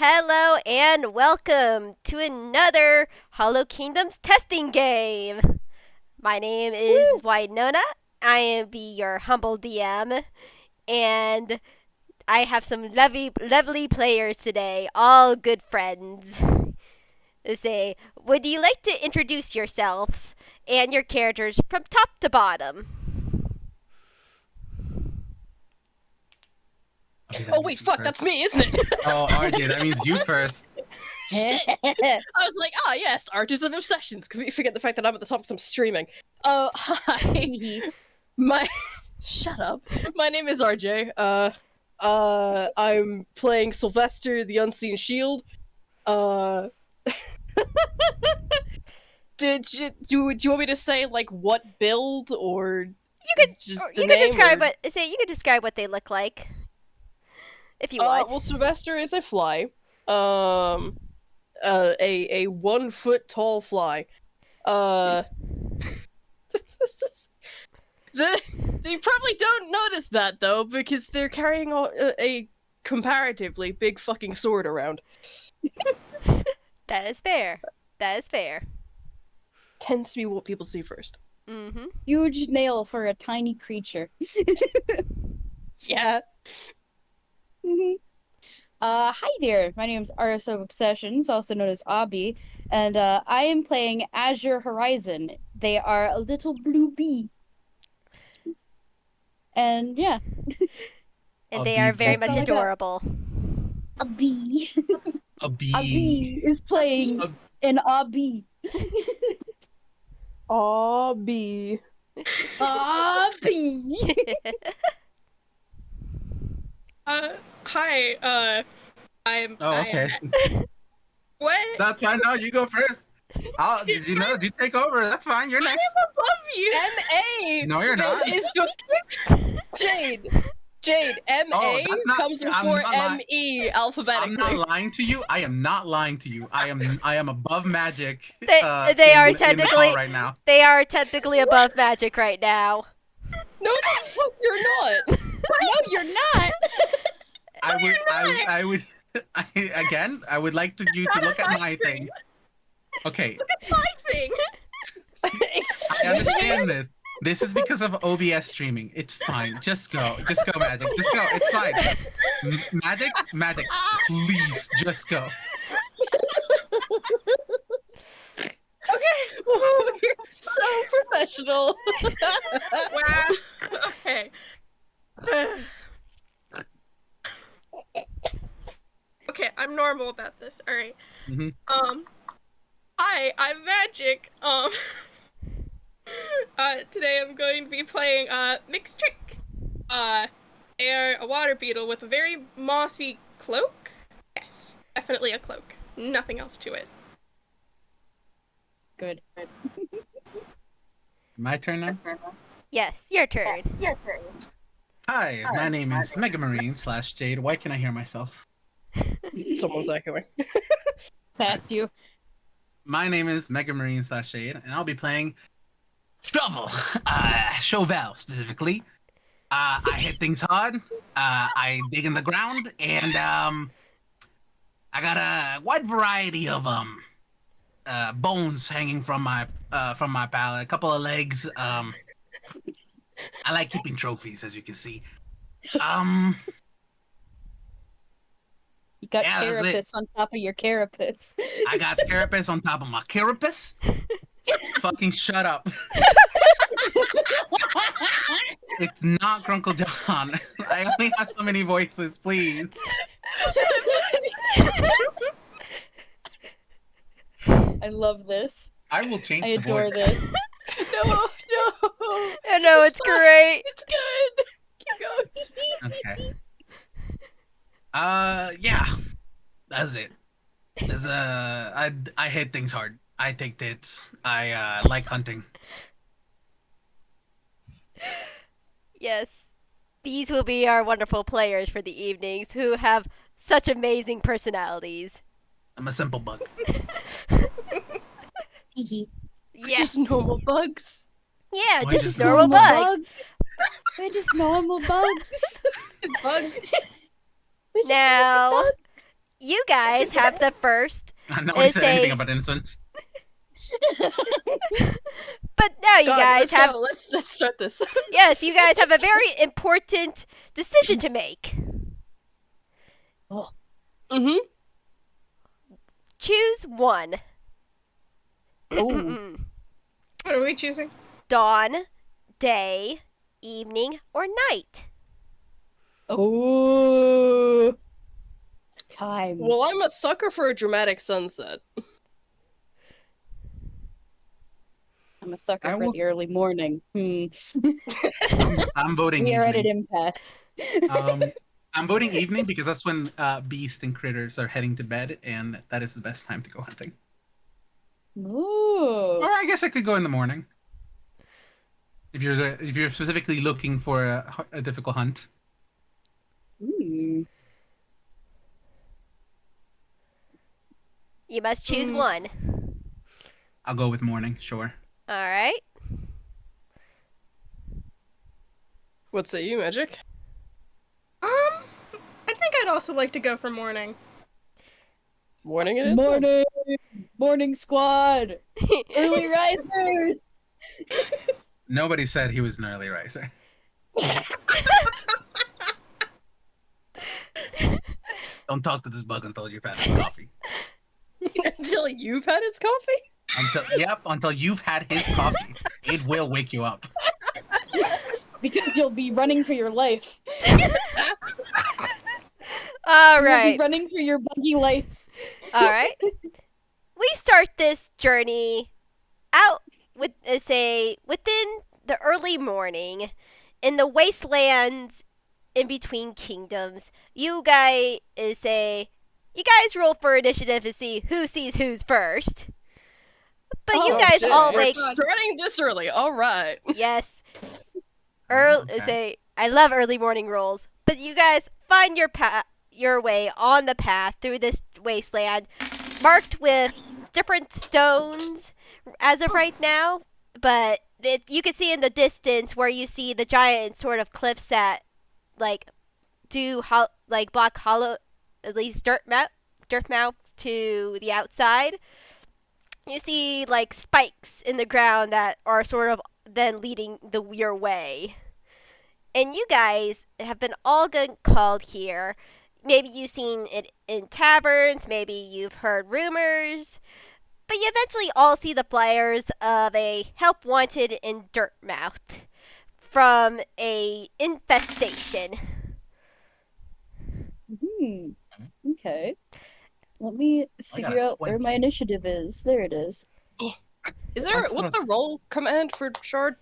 Hello and welcome to another Hollow Kingdoms testing game. My name is Winona. I am be your humble DM, and I have some lovely players today, all good friends. Let's say, would you like to introduce yourselves and your characters from top to bottom? Okay, Oh wait, fuck, that's me, isn't it? Oh, RJ, that means you first. Shit. I was like, yes, Artists of Obsessions. Could we forget the fact that I'm at the top because I'm streaming? Hi. Shut up. My name is RJ. I'm playing Silvester, the Unseen Shield. Do you want me to say like what build or You can describe what they look like if you want. Well, Silvester is a fly. A 1 foot tall fly. They probably don't notice that though because they're carrying a comparatively big fucking sword around. That is fair. That is fair. Tends to be what people see first. Mm-hmm. Huge nail for a tiny creature. Yeah. Hi there. My name is Artist of Obsessions, also known as Obby, and I am playing Azure Horizon. They are a little blue bee. And yeah. And they are very much That's all I got. adorable. A bee. A bee. A bee is playing an Obby. Obby. Obby. Hi, I'm. Oh, okay. What? That's fine. No, you go first. Did you know? Did you take over? That's fine. You're I next. am above you. M.A. No, you're not. Is Jade. M.A. Oh, that's not- comes I'm before not lying. M.E. I'm alphabetically. not lying to you. I am not lying to you. I am above magic. They in are the call technically right now. they are technically above magic right now. No, the fuck, you're not. No, you're not. I would. I would like you to look at my thing. Okay, My thing. I understand this. This is because of OBS streaming. It's fine. Just go. Just go, Magic. Just go. It's fine. Magic. Please, just go. Okay. Oh, you're so professional. Wow. Okay. Okay, I'm normal about this. All right. Mhm. Hi, I'm Magic. Today I'm going to be playing Mixed Trick. They are a water beetle with a very mossy cloak. Yes, definitely a cloak. Nothing else to it. Good. My turn now. Yes, your turn. Hi, my name is MegaMarine / Jade. Why can I hear myself? Someone's echoing. That's you. My name is MegaMarine / Jade, and I'll be playing Shovel. Vell specifically. I hit things hard. I dig in the ground, and I got a wide variety of bones hanging from my pallet. A couple of legs. I like keeping trophies, as you can see. You got Yeah, that's it. carapace on top of your carapace. I got carapace on top of my carapace. Fucking shut up. It's not Grunkle John. I only have so many voices, please. I love this. I will change I the adore voice. this. No. I know it's great. It's good. Keep going. Okay. Yeah. That's it. There's I hit things hard. I take hits. I like hunting. Yes, these will be our wonderful players for the evenings who have such amazing personalities. I'm a simple bug. Yes. Just normal bugs. Yeah, Why just just normal normal bugs. We're just normal bugs. Bugs. We're just Now, bugs. you guys have the first. Nobody said anything a- about innocence. But now you God, guys let's have. go. Let's start this. Yes, you guys have a very important decision to make. Mm-hmm. Choose one. Oh. What are we choosing? Dawn, day, evening, or night. Oh. Time. Well, I'm a sucker for a dramatic sunset. I'm a sucker I for will- the early morning. I'm voting We are at an evening. impasse. I'm voting evening because that's when beast and critters are heading to bed, and that is the best time to go hunting. Ooh. Or I guess I could go in the morning. If you're specifically looking for a difficult hunt. Ooh. You must choose one. I'll go with morning, sure. All right. What say you, Magic? I think I'd also like to go for morning. Morning it is. Morning! Morning squad! Early risers! Nobody said he was an early riser. Don't talk to this bug until you've had his coffee. Until you've had his coffee? Until you've had his coffee. It will wake you up. Because you'll be running for your life. All You'll be right. running for your buggy life. All right. We start this journey out with within the early morning in the wastelands in between kingdoms. You guys roll for initiative to see who sees who's first. But you Oh, guys shit. all We're make starting this early. All right. yes. Okay. I love early morning rolls. But you guys find your way on the path through this wasteland marked with different stones as of right now, but you can see in the distance where you see the giant sort of cliffs that block hollow, at least Dirtmouth to the outside. You see like spikes in the ground that are sort of then leading your way. And you guys have been all called here. Maybe you've seen it in taverns, maybe you've heard rumors, but you eventually all see the flyers of a help wanted in Dirtmouth from a infestation. Okay. Let me figure out where my 20. initiative is. There it is. What's the roll command for Shard?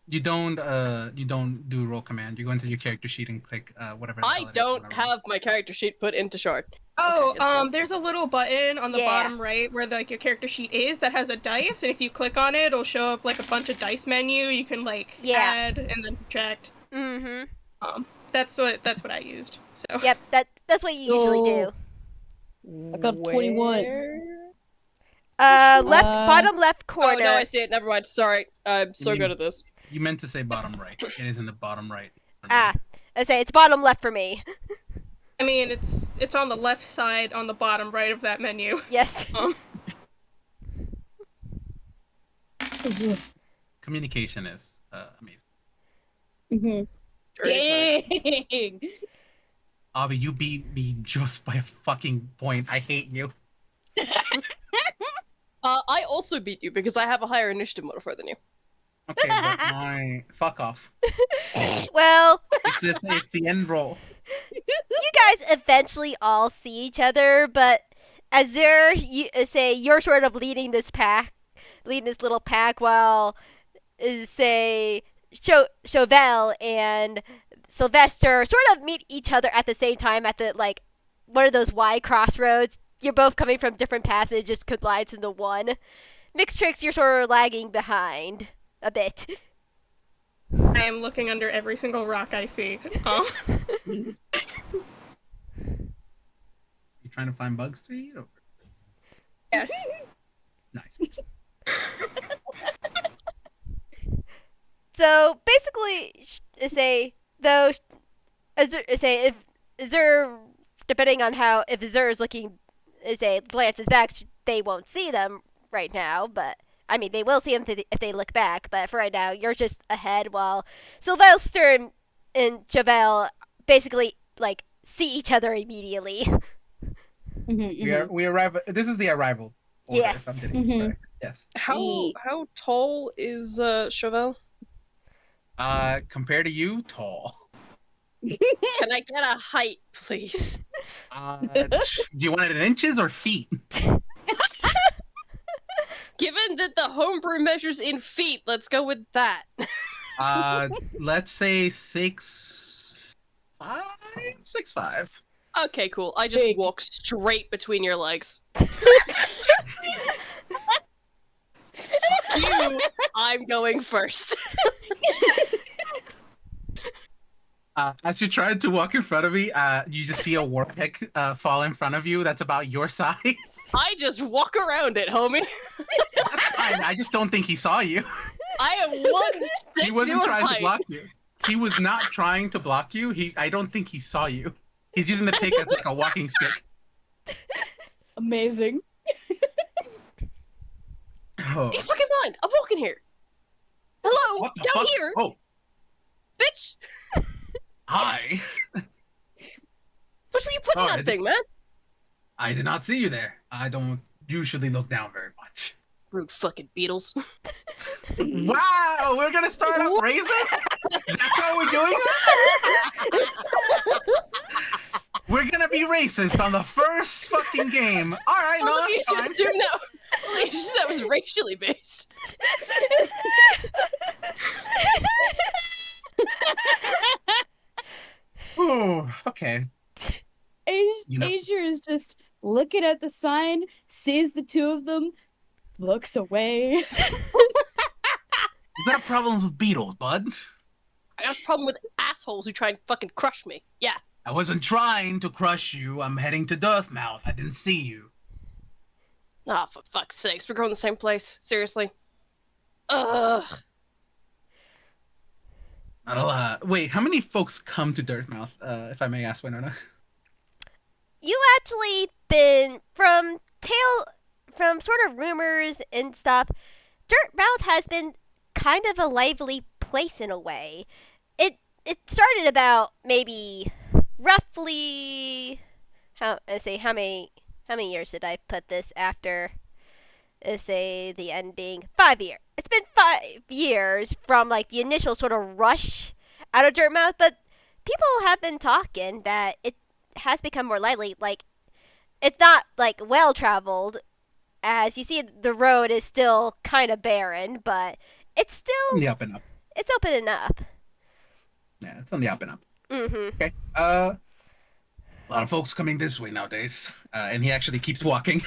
You don't do roll command. You go into your character sheet and click whatever. the hell I it is, don't whatever. have my character sheet put into Shard. Oh, Okay, it's fine. there's a little button on the Yeah. bottom right where your character sheet is that has a dice, and if you click on it, it'll show up like a bunch of dice menu. You can add and then subtract. Mm-hmm. That's what I used. So Yep, that's what you usually do. I got 21. Bottom left corner. Oh, no, I see it. Never mind. Sorry. I'm so mean- good at this. You meant to say bottom right. It is in the bottom right. I say it's bottom left for me. I mean, it's on the left side on the bottom right of that menu. Yes. Communication is amazing. Very Dang! Obby, you beat me just by a fucking point. I hate you. I also beat you because I have a higher initiative modifier than you. Okay, but fuck off. Well, It's the end roll. you guys eventually all see each other, but Azure, you're sort of leading this little pack, while Vell and Silvester sort of meet each other at the same time at the one of those wide crossroads. You're both coming from different paths and it just collides into one. Mixed Tricks, you're sort of lagging behind a bit. I am looking under every single rock I see. You trying to find bugs to eat? Or... Yes. Nice. So basically, if Azure depending on how, if Azure is looking, say, glances back, they won't see them right now, but, I mean, they will see them if they look back, but for right now, you're just ahead while Silvester and Javel basically, like, see each other immediately. We arrive. This is the arrival order, Yes. if I'm getting this correct. Yes. How tall is Chauvel? Compared to you, tall. Can I get a height, please? Do you want it in inches or feet? Given that the homebrew measures in feet, let's go with that. Let's say 6'5", 6'5". Okay, cool. I just walk straight between your legs. You, I'm going first. As you try to walk in front of me, you just see a warpick fall in front of you that's about your size. I just walk around it, homie. That's fine. I just don't think he saw you. I am 1/6 He wasn't your trying height. to block you. He was not trying to block you. I don't think he saw you. He's using the pick as like a walking stick. Amazing. Oh. Do you fucking mind? I'm walking here. Hello, What the down fuck? here, Oh, bitch. hi. Which were you putting Oh, that thing, man? I did not see you there. I don't usually look down very much. Rude fucking beetles. Wow, we're gonna start up racist? That's how we're doing it? We're gonna be racist on the first fucking game. Alright, no, Let me that's fine. just assume that was racially based. Ooh, okay. You know- Azure is just looking at the sign, sees the two of them, looks away. You got problems with beetles, bud. I got a problem with assholes who try and fucking crush me. Yeah. I wasn't trying to crush you. I'm heading to Dirtmouth. I didn't see you. Ah, for fuck's sakes, we're going to the same place. Seriously. Ugh. Wait, how many folks come to Dirtmouth, if I may ask, Winona? You actually been from sort of rumors and stuff. Dirtmouth has been kind of a lively place in a way. It started about maybe roughly how many years did I put this after say the ending? 5 years. It's been 5 years from like the initial sort of rush out of Dirtmouth, but people have been talking that it has become more lively. Like, it's not like well traveled, as you see the road is still kind of barren, but it's still On the up and up. it's opening up. Yeah, it's on the up and up. Mm-hmm. Okay. A lot of folks coming this way nowadays, and he actually keeps walking.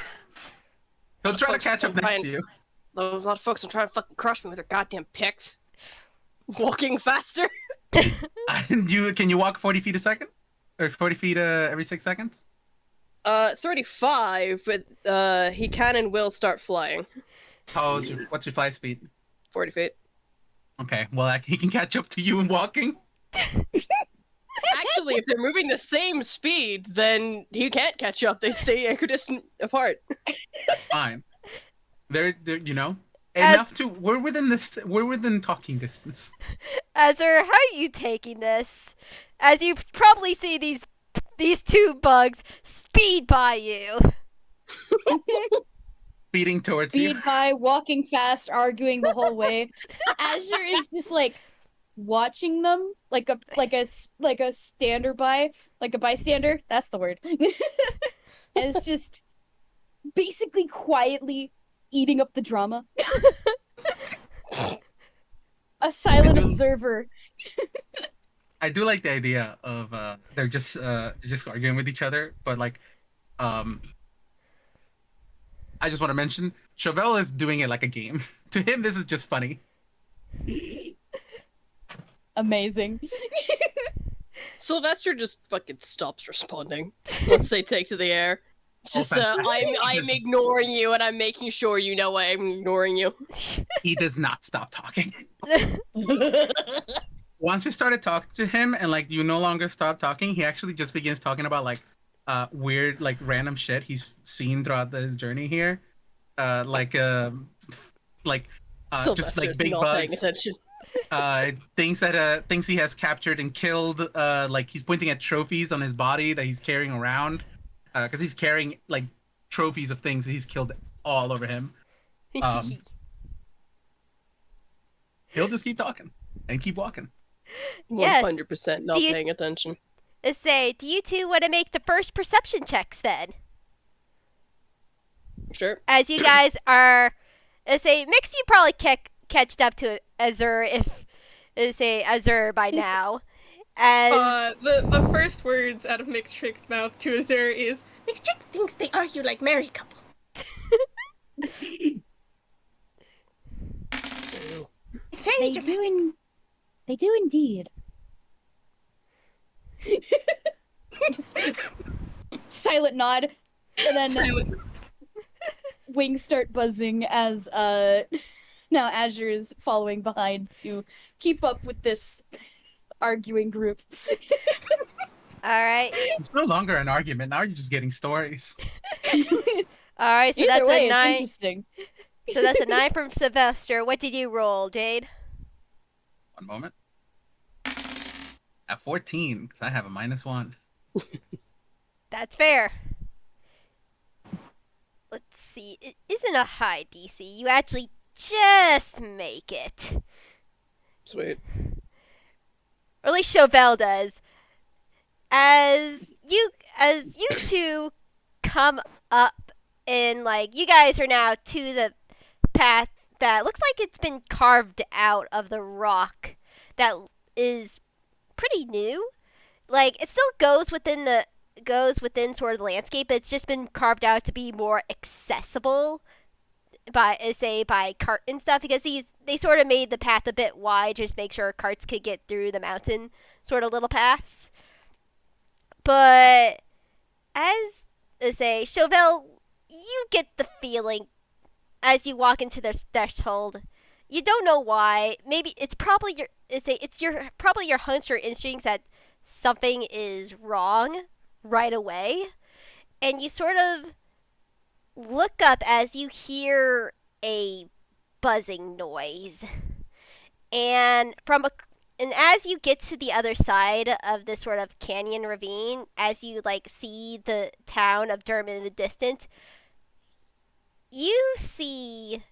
He'll try to folks catch up still next trying- to you. A lot of folks are trying to fucking crush me with their goddamn picks. Walking faster? Can you walk 40 feet a second, or 40 feet every 6 seconds? 35, but he can and will start flying. What's your fly speed? 40 feet. Okay, well he can catch up to you in walking. Actually, if they're moving the same speed, then he can't catch up. They stay equidistant apart. That's fine. They're enough to. We're within talking distance. Azure, how are you taking this? As you probably see these two bugs speed by you. Speeding towards you. Speed by, walking fast, arguing the whole way. Azure is just like watching them like a bystander. That's the word. And it's just basically quietly eating up the drama. A silent observer. I do like the idea of they're just arguing with each other, but like, I just want to mention Chauvel is doing it like a game. To him, this is just funny. Amazing. Silvester just fucking stops responding once they take to the air. It's just, I'm ignoring you, and I'm making sure you know I'm ignoring you. He does not stop talking. Once we started talking to him, and like you no longer stop talking, he actually just begins talking about like weird, like random shit he's seen throughout his journey here, like just like Sylvester's big not paying bugs, attention. things he has captured and killed. Like he's pointing at trophies on his body that he's carrying around, because he's carrying like trophies of things that he's killed all over him. He'll just keep talking and keep walking. Yes. 100% not Do you- paying attention. Let's say, do you two want to make the first perception checks then? Sure. As you guys are, let's say, Mix, you probably catched up to Azure if, let's say, Azure by now. As The first words out of Mixed Trick's mouth to Azure is, Mixed Trick thinks they argue like married couple. It's very dramatic. They do indeed. Just silent nod, and then Silent. wings start buzzing as now Azure is following behind to keep up with this arguing group. all right, It's no longer an argument. Now you're just getting stories. all right. So Either that's way, a it's 9. interesting. So that's a 9 from Silvester. What did you roll, Jade? One moment. At 14, because I have a -1. That's fair. Let's see. It isn't a high DC. You actually just make it. Sweet. Or at least Chauvel does. As you two come up and like you guys are now to the path that looks like it's been carved out of the rock that is pretty new. Like it still goes within sort of the landscape, but it's just been carved out to be more accessible by cart and stuff, because they sort of made the path a bit wide just make sure carts could get through the mountain sort of little paths. But as I say, Chauvel, you get the feeling as you walk into the threshold. You don't know why. Maybe it's probably probably your hunch or instincts that something is wrong right away, and you sort of look up as you hear a buzzing noise, and as you get to the other side of this sort of canyon ravine, as you like see the town of Dirtmouth in the distance, you see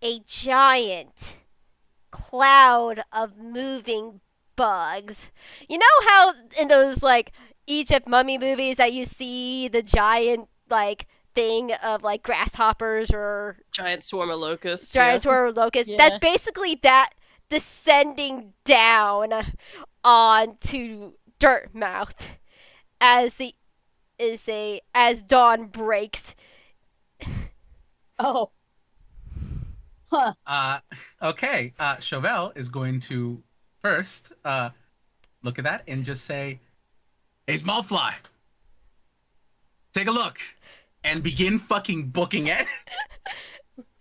a giant cloud of moving bugs. You know how in those like Egypt mummy movies that you see the giant like thing of like grasshoppers or Giant swarm of locusts. giant swarm of locusts? Yeah. That's basically that descending down onto Dirtmouth as dawn breaks. Oh. Huh. Okay. Chauvel is going to first look at that and just say, "Hey, small fly, take a look," and begin fucking booking it.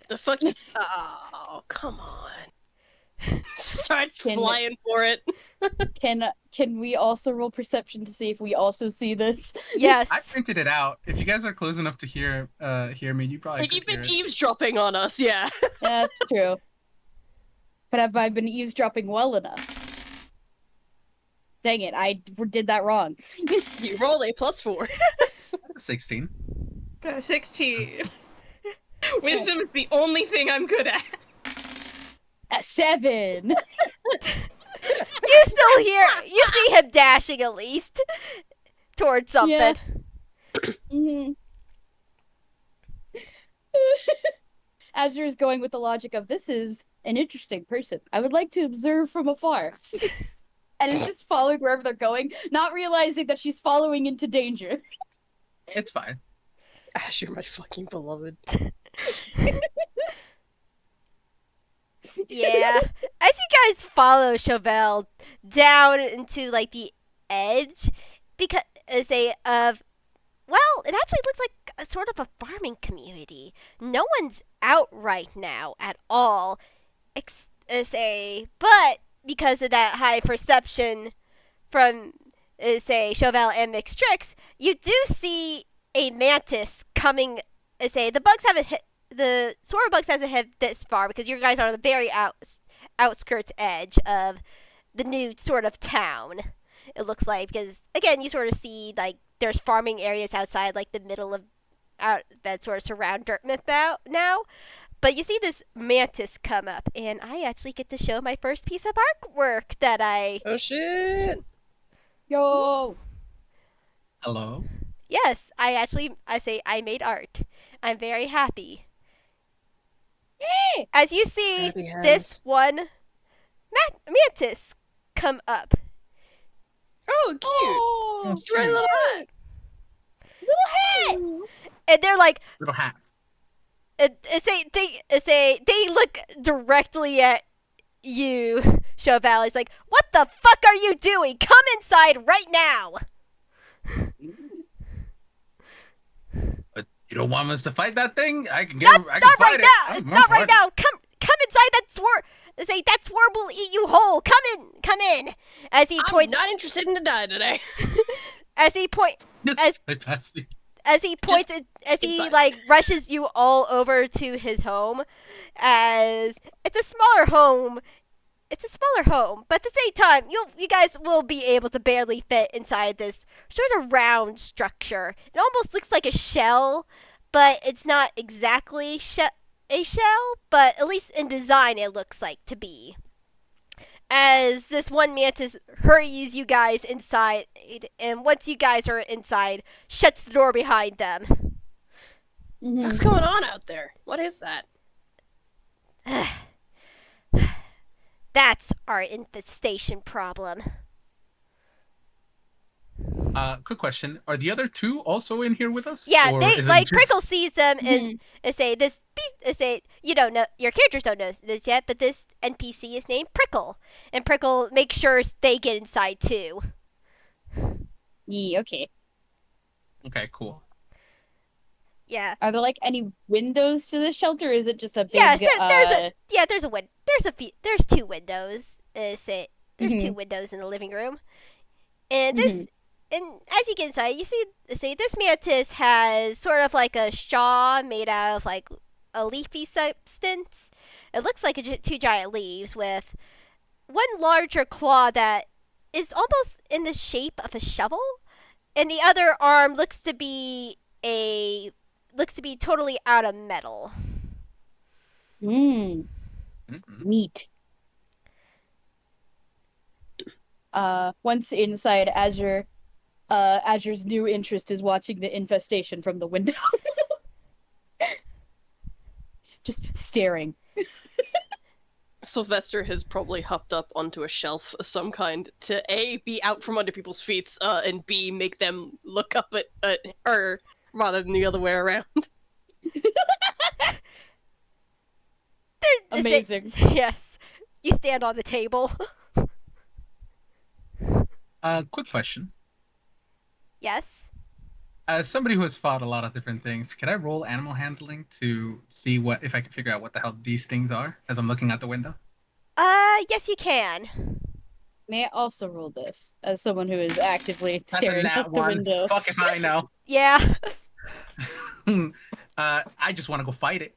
The fucking. Oh, come on. Starts Can- flying for it. Can we also roll perception to see if we also see this? Yes. I printed it out. If you guys are close enough to hear me, you probably Like, could you've been hear it. eavesdropping on us, yeah. That's true. But have I been eavesdropping well enough? Dang it, I did that wrong. You rolled a +4. 16. 16. Wisdom is the only thing I'm good at. At 7. You see him dashing at least towards something. Yeah. Mhm. Azure is going with the logic of, this is an interesting person. I would like to observe from afar. And is just following wherever they're going, not realizing that she's following into danger. It's fine. Azure, my fucking beloved. Yeah. As you guys follow Chauvel down into like the edge, because it actually looks like a sort of a farming community. No one's out right now at all. But because of that high perception from say Chauvel and Mixed Tricks, you do see a mantis coming. Say the bugs haven't hit the swarm bugs hasn't hit this far because you guys are on the very outskirts edge of the new sort of town. It looks like because again you sort of see like there's farming areas outside like the middle of out that sort of surround Dirtmouth now. But you see this mantis come up, and I actually get to show my first piece of artwork that I. Oh shit! Yo. Hello. Yes, I say I made art. I'm very happy. Hey. As you see Happy hands. this one mantis come up. Oh, cute! Oh, It's right little hat. little hat. And they're like, Little hat. they look directly at you, Chauvel. It's like, what the fuck are you doing? Come inside right now. But you don't want us to fight that thing? I can get. Not I can right fight now. it. Not right now. Come inside that swarm. Say that swarm will eat you whole. Come in. As he I'm points. not interested in to die today. As he point. Just right past me. As he points, as he inside. like rushes you all over to his home, as it's a smaller home. It's a smaller home, but at the same time, you guys will be able to barely fit inside this sort of round structure. It almost looks like a shell, but it's not exactly a shell. But at least in design, it looks like to be. As this one mantis hurries you guys inside, and once you guys are inside, shuts the door behind them. What's going on out there? What is that? That's our infestation problem. Quick question: are the other two also in here with us? Yeah, Or they is it like just- Prickle sees them and say this. Say you don't know your characters don't know this yet, but this NPC is named Prickle, and Prickle makes sure they get inside too. Yeah, okay. Okay, cool. Yeah. Are there like any windows to this shelter? Or is it just a big? Yes, there's there's two windows. Say there's two windows in the living room, and this and as you get inside, you see this mantis has sort of like a shaw made out of like a leafy substance. It looks like two giant leaves with one larger claw that is almost in the shape of a shovel, and the other arm looks to be totally out of metal. Mm-mm. Neat. Once inside Azure, Azure's new interest is watching the infestation from the window. Just staring. Silvester has probably hopped up onto a shelf of some kind to A, be out from under people's feet, and B, make them look up at her rather than the other way around. Amazing. Yes. You stand on the table. Quick question: Yes. as somebody who has fought a lot of different things, can I roll animal handling to see if I can figure out what the hell these things are as I'm looking out the window? Yes you can. May I also roll this as someone who is actively That's a staring nat out the one. window? Fuck if I know. Yeah. I just want to go fight it.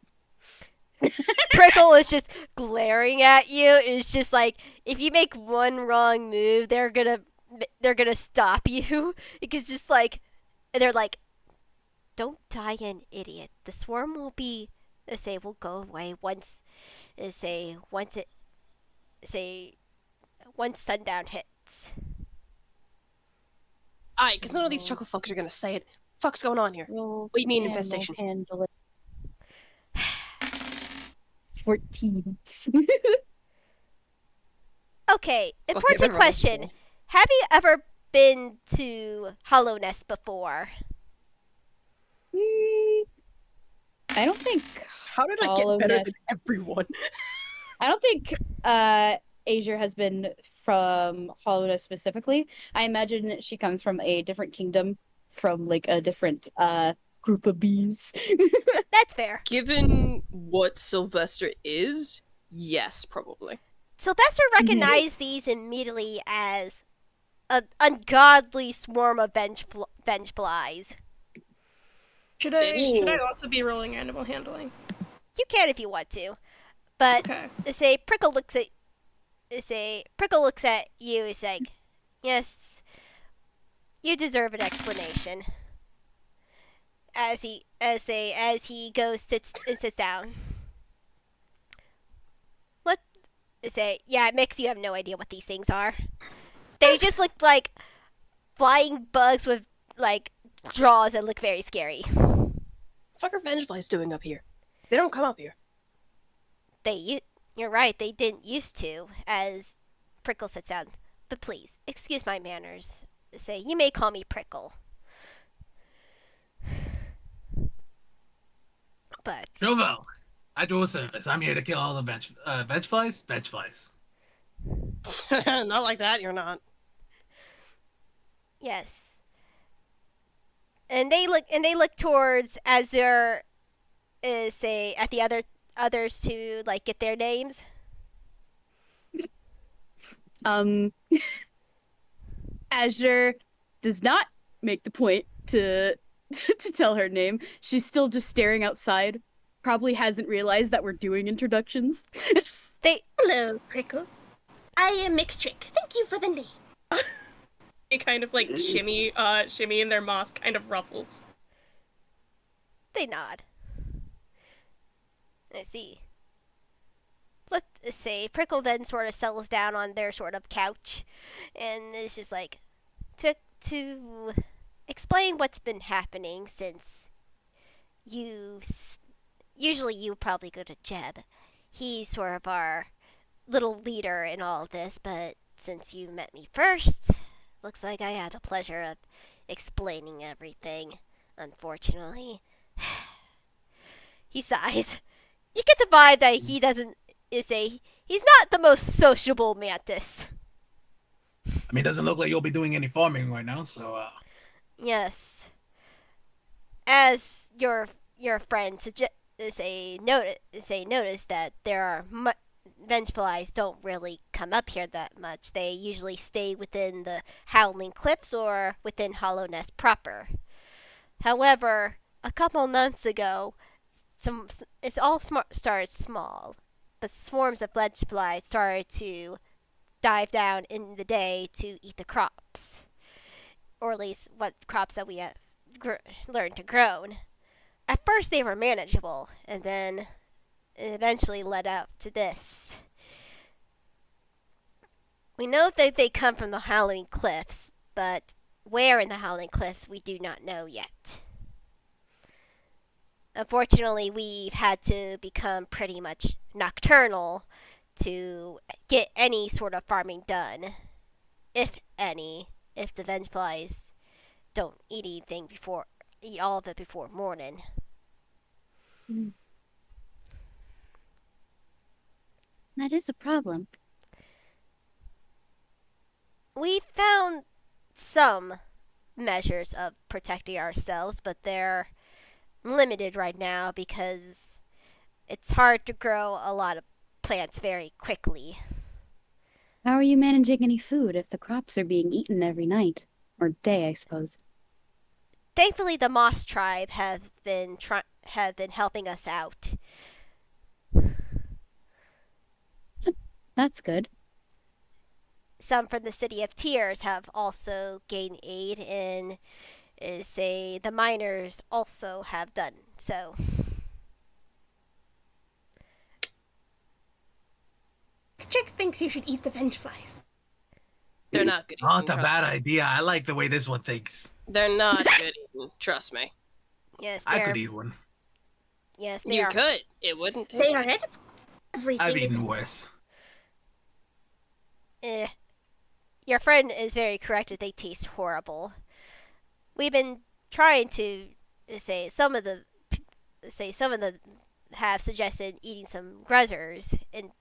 Prickle is just glaring at you. It's just like if you make one wrong move, they're gonna stop you. It's just like they're like, don't die an idiot. The swarm will go away once sundown hits. Alright, because none of these chuckle fuckers are gonna say it. Fuck's going on here? Roll What do you mean animal infestation? handling. 14. Okay, important Okay, never mind. question. Have you ever been to Hollow Nest before? I don't think How did I Hollow get better Nest. than everyone? Azure has been from Hollow Nest specifically. I imagine she comes from a different kingdom, from like a different group of bees. That's fair. Given what Silvester is, yes, probably. Sylvester recognized these immediately as an ungodly swarm of vengeflies. Should I Ooh. also be rolling animal handling? You can if you want to, but Okay. say Prickle looks at you. It's like, yes, you deserve an explanation. As he goes sits down. What? Say, yeah, Mix. You have no idea what these things are. They just look like flying bugs with like jaws that look very scary. Fuck are Vengeflies doing up here? They don't come up here. You're right. They didn't used to. As Prickle sits down, but please excuse my manners. Say, you may call me Prickle. But Jovel, at your service. I'm here to kill all the vengeflies. Vengeflies. Not like that. You're not. yes, and they look towards Azure. Say at the others to like get their names. Azure does not make the point to to tell her name. She's still just staring outside. Probably hasn't realized that we're doing introductions. Hello, Prickle. I am Mixtrick. Thank you for the name. They kind of like shimmy in their moss, kind of ruffles. They nod. Let's see. Let's say Prickle then sort of settles down on their sort of couch, and is just like to explain what's been happening since usually you probably go to Jeb. He's sort of our little leader in all of this, but since you met me first, looks like I had the pleasure of explaining everything. Unfortunately, he sighs. You get the vibe that he doesn't he's not the most sociable mantis. I mean, it doesn't look like you'll be doing any farming right now, so Yes. As your friend notice that there are vengeflies don't really come up here that much. They usually stay within the Howling Cliffs or within Hollow Nest proper. However, a couple months ago, started small, but swarms of vengeflies started to dive down in the day to eat the crops, or at least what crops that we have learned to grow. At first, they were manageable, and then it eventually led up to this. We know that they come from the Howling Cliffs, but where in the Howling Cliffs we do not know yet. Unfortunately, we've had to become pretty much nocturnal to get any sort of farming done, if any, if the vengeflies don't eat all of it before morning. That is a problem. We found some measures of protecting ourselves, but they're limited right now because it's hard to grow a lot of plants very quickly. How are you managing any food if the crops are being eaten every night? Or day, I suppose. Thankfully, the Moss tribe have been helping us out. That's good. Some from the City of Tears have also gained aid, and say the miners also have done so. Mixtrick thinks you should eat the vengeflies. They're not good. not eating, a bad idea. I like the way this one thinks. They're not good eating, trust me. Yes, I could eat one. Yes, they You are. could. It wouldn't taste They are edible. Everything I've is eaten worse. Your friend is very correct that they taste horrible. We've been trying to say some of the have suggested eating some gruzzers and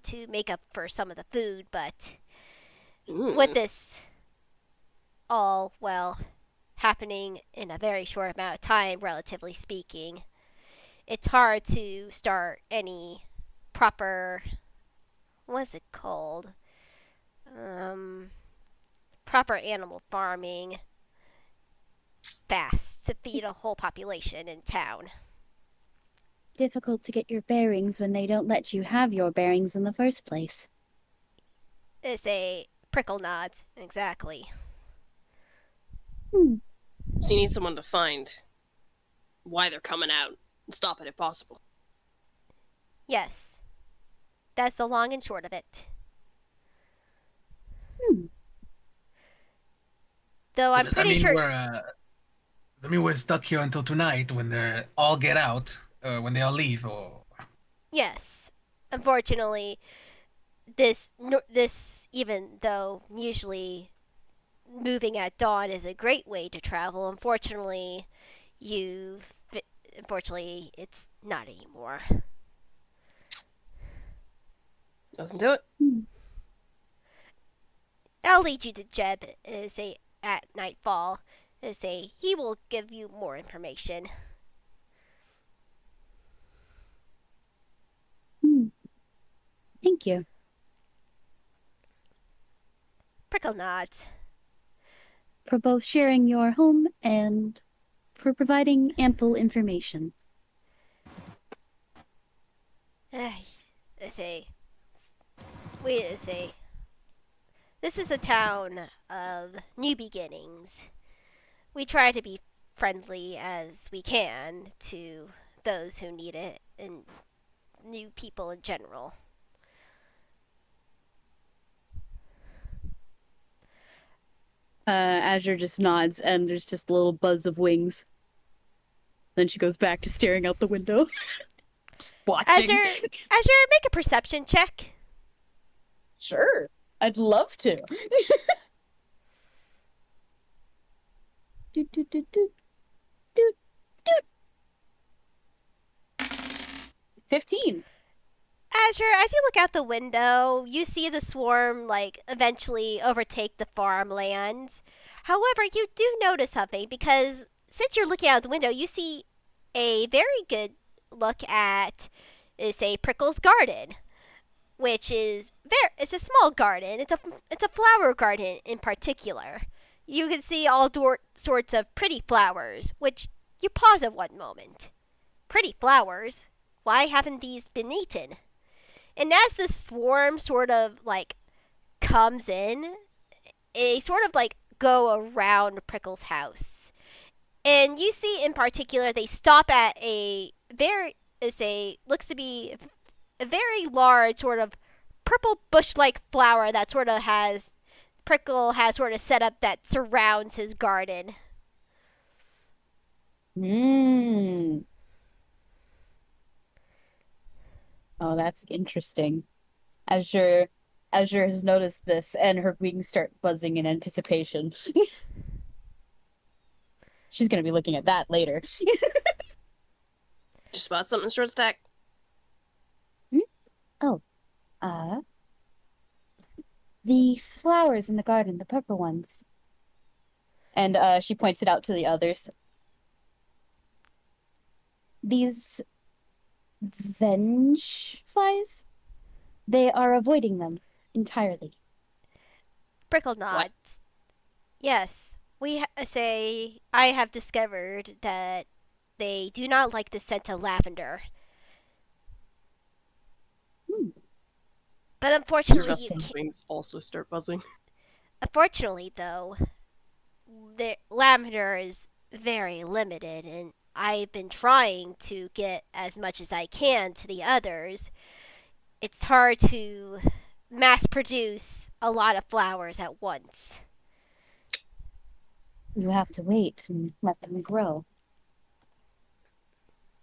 to make up for some of the food, but with this all happening in a very short amount of time, relatively speaking, it's hard to start any proper, what's it called? proper animal farming fast to feed a whole population in town. Difficult to get your bearings when they don't let you have your bearings in the first place. It's a Prickle nod, exactly. Hmm. So you need someone to find why they're coming out and stop it if possible. Yes. That's the long and short of it. Hmm. Though I'm Does that pretty mean sure. does that mean we're stuck here until tonight when they all get out, when they all leave, or? Yes. Unfortunately, this even though usually moving at dawn is a great way to travel, unfortunately it's not anymore. Doesn't do it. Hmm. I'll lead you to Jeb at nightfall. He will give you more information. Hmm. Thank you. Prickle nods. For both sharing your home and for providing ample information. I say we say this is a town of new beginnings. We try to be friendly as we can to those who need it and new people in general. Azure just nods and there's just a little buzz of wings. Then she goes back to staring out the window. Just watching. Azure, make a perception check. Sure. I'd love to. do, do, do, do. Do, do. 15. Azure, as you look out the window, you see the swarm eventually overtake the farmlands. However, you do notice something because since you're looking out the window, you see a very good look at Prickle's garden, which is it's a small garden. It's a flower garden in particular. You can see all sorts of pretty flowers, which you pause at one moment. Pretty flowers? Why haven't these been eaten? And as the swarm sort of comes in, they sort of go around Prickle's house. And you see in particular they stop at looks to be a very large sort of purple bush-like flower that Prickle has sort of set up that surrounds his garden. Mmm. Oh, that's interesting. Azure has noticed this, and her wings start buzzing in anticipation. She's gonna be looking at that later. Just spot something short stack. Oh, the flowers in the garden, the purple ones. And she points it out to the others. These vengeflies, they are avoiding them entirely. Prickle nods. Yes, I have discovered that they do not like the scent of lavender. But unfortunately, wings also start buzzing. Unfortunately, though, the lavender is very limited, and I've been trying to get as much as I can to the others. It's hard to mass produce a lot of flowers at once. You have to wait and let them grow.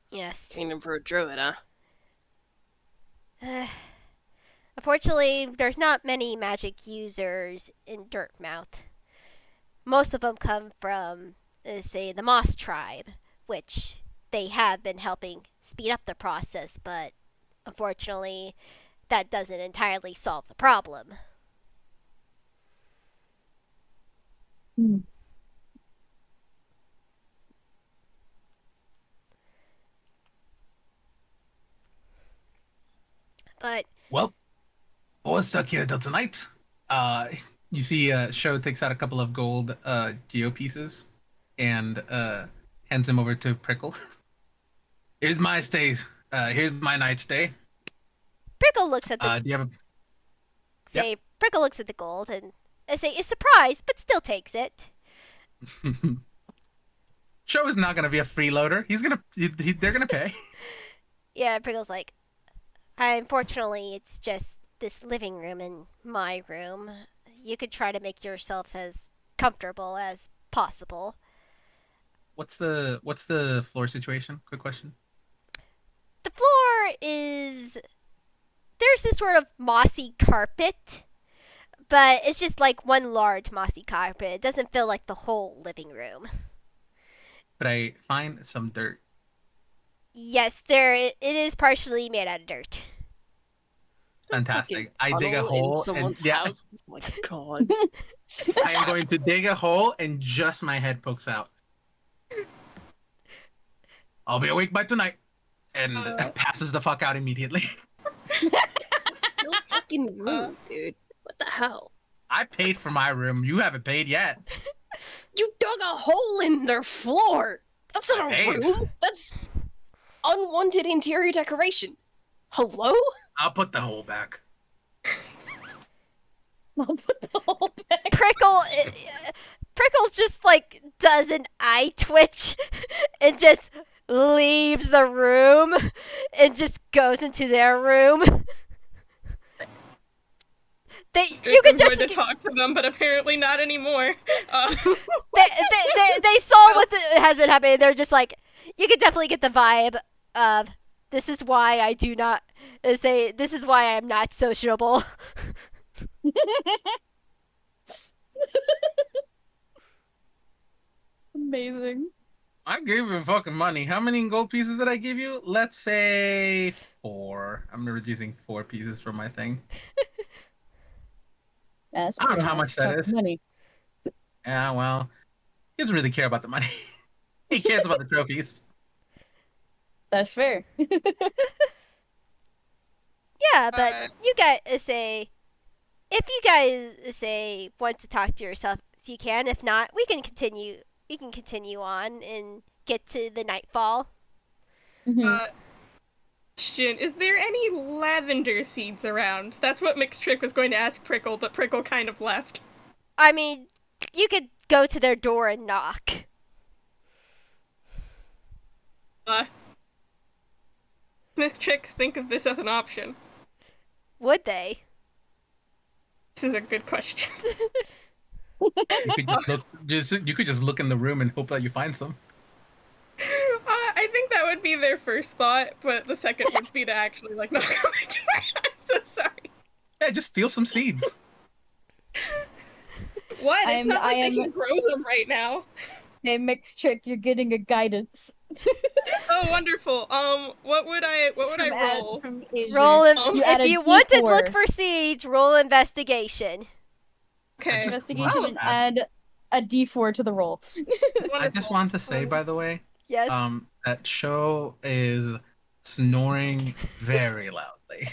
Yes. Kingdom for a druid, huh? Unfortunately, there's not many magic users in Dirtmouth. Most of them come from, the Moss tribe, which they have been helping speed up the process, but unfortunately, that doesn't entirely solve the problem. Hmm. But Well, we're stuck here till tonight. You see, Sho takes out a couple of gold geo pieces and hands them over to Prickle. Here's my stays. Here's my night stay. Prickle looks at the Do you have Prickle looks at the gold and is surprised, but still takes it. a? Sho is not gonna be a freeloader. They're gonna pay. Yeah, Prickle's like, unfortunately, it's just this living room and my room. You could try to make yourselves as comfortable as possible. What's the floor situation? Quick question. The floor is... There's this sort of mossy carpet, but it's just like one large mossy carpet. It doesn't feel like the whole living room. Could I find some dirt? Yes, it is partially made out of dirt. Fantastic. I dig a Tunnel hole in someone's and house. Oh my god. I am going to dig a hole and just my head pokes out. I'll be awake by tonight, and passes the fuck out immediately. That's so fucking rude, dude. What the hell? I paid for my room. You haven't paid yet. You dug a hole in their floor. That's not a Hey. room. That's unwanted interior decoration. Hello? I'll put the hole back. I'll put the whole back. Prickle just like does an eye twitch and just leaves the room and just goes into their room. You could just going to talk to them, but apparently not anymore. they saw what has been happening. They're just like, you could definitely get the vibe of this is why I do not say this is why I'm not sociable. Amazing. I gave him fucking money. How many gold pieces did I give you? Let's say 4. I'm reducing 4 pieces from my thing. That's I don't know how pretty much that fucking is. money. Yeah, well, he doesn't really care about the money. He cares about the trophies. That's fair. Yeah, but you guys say, if you guys say want to talk to yourself, you can. If not, we can continue. We can continue on and get to the nightfall. Mhm. Question, is there any lavender seeds around? That's what Mixed Trick was going to ask Prickle, but Prickle kind of left. I mean, you could go to their door and knock. Mixed Trick, think of this as an option. Would they? This is a good question. You could just look in the room and hope that you find some. I think that would be their first thought, but the second would be to actually knock on the door. I'm so sorry. Yeah, just steal some seeds. What? It's not like I they am- can grow them right now. Hey, Mixed Trick, you're getting a guidance. Oh, wonderful. What would I roll? From Azure. Roll You add if a you want to D4. look for seeds. Roll investigation. Okay. Investigation Wow. and add a D4 to the roll. I just want to say, by the way, Yes. that Sho is snoring very loudly.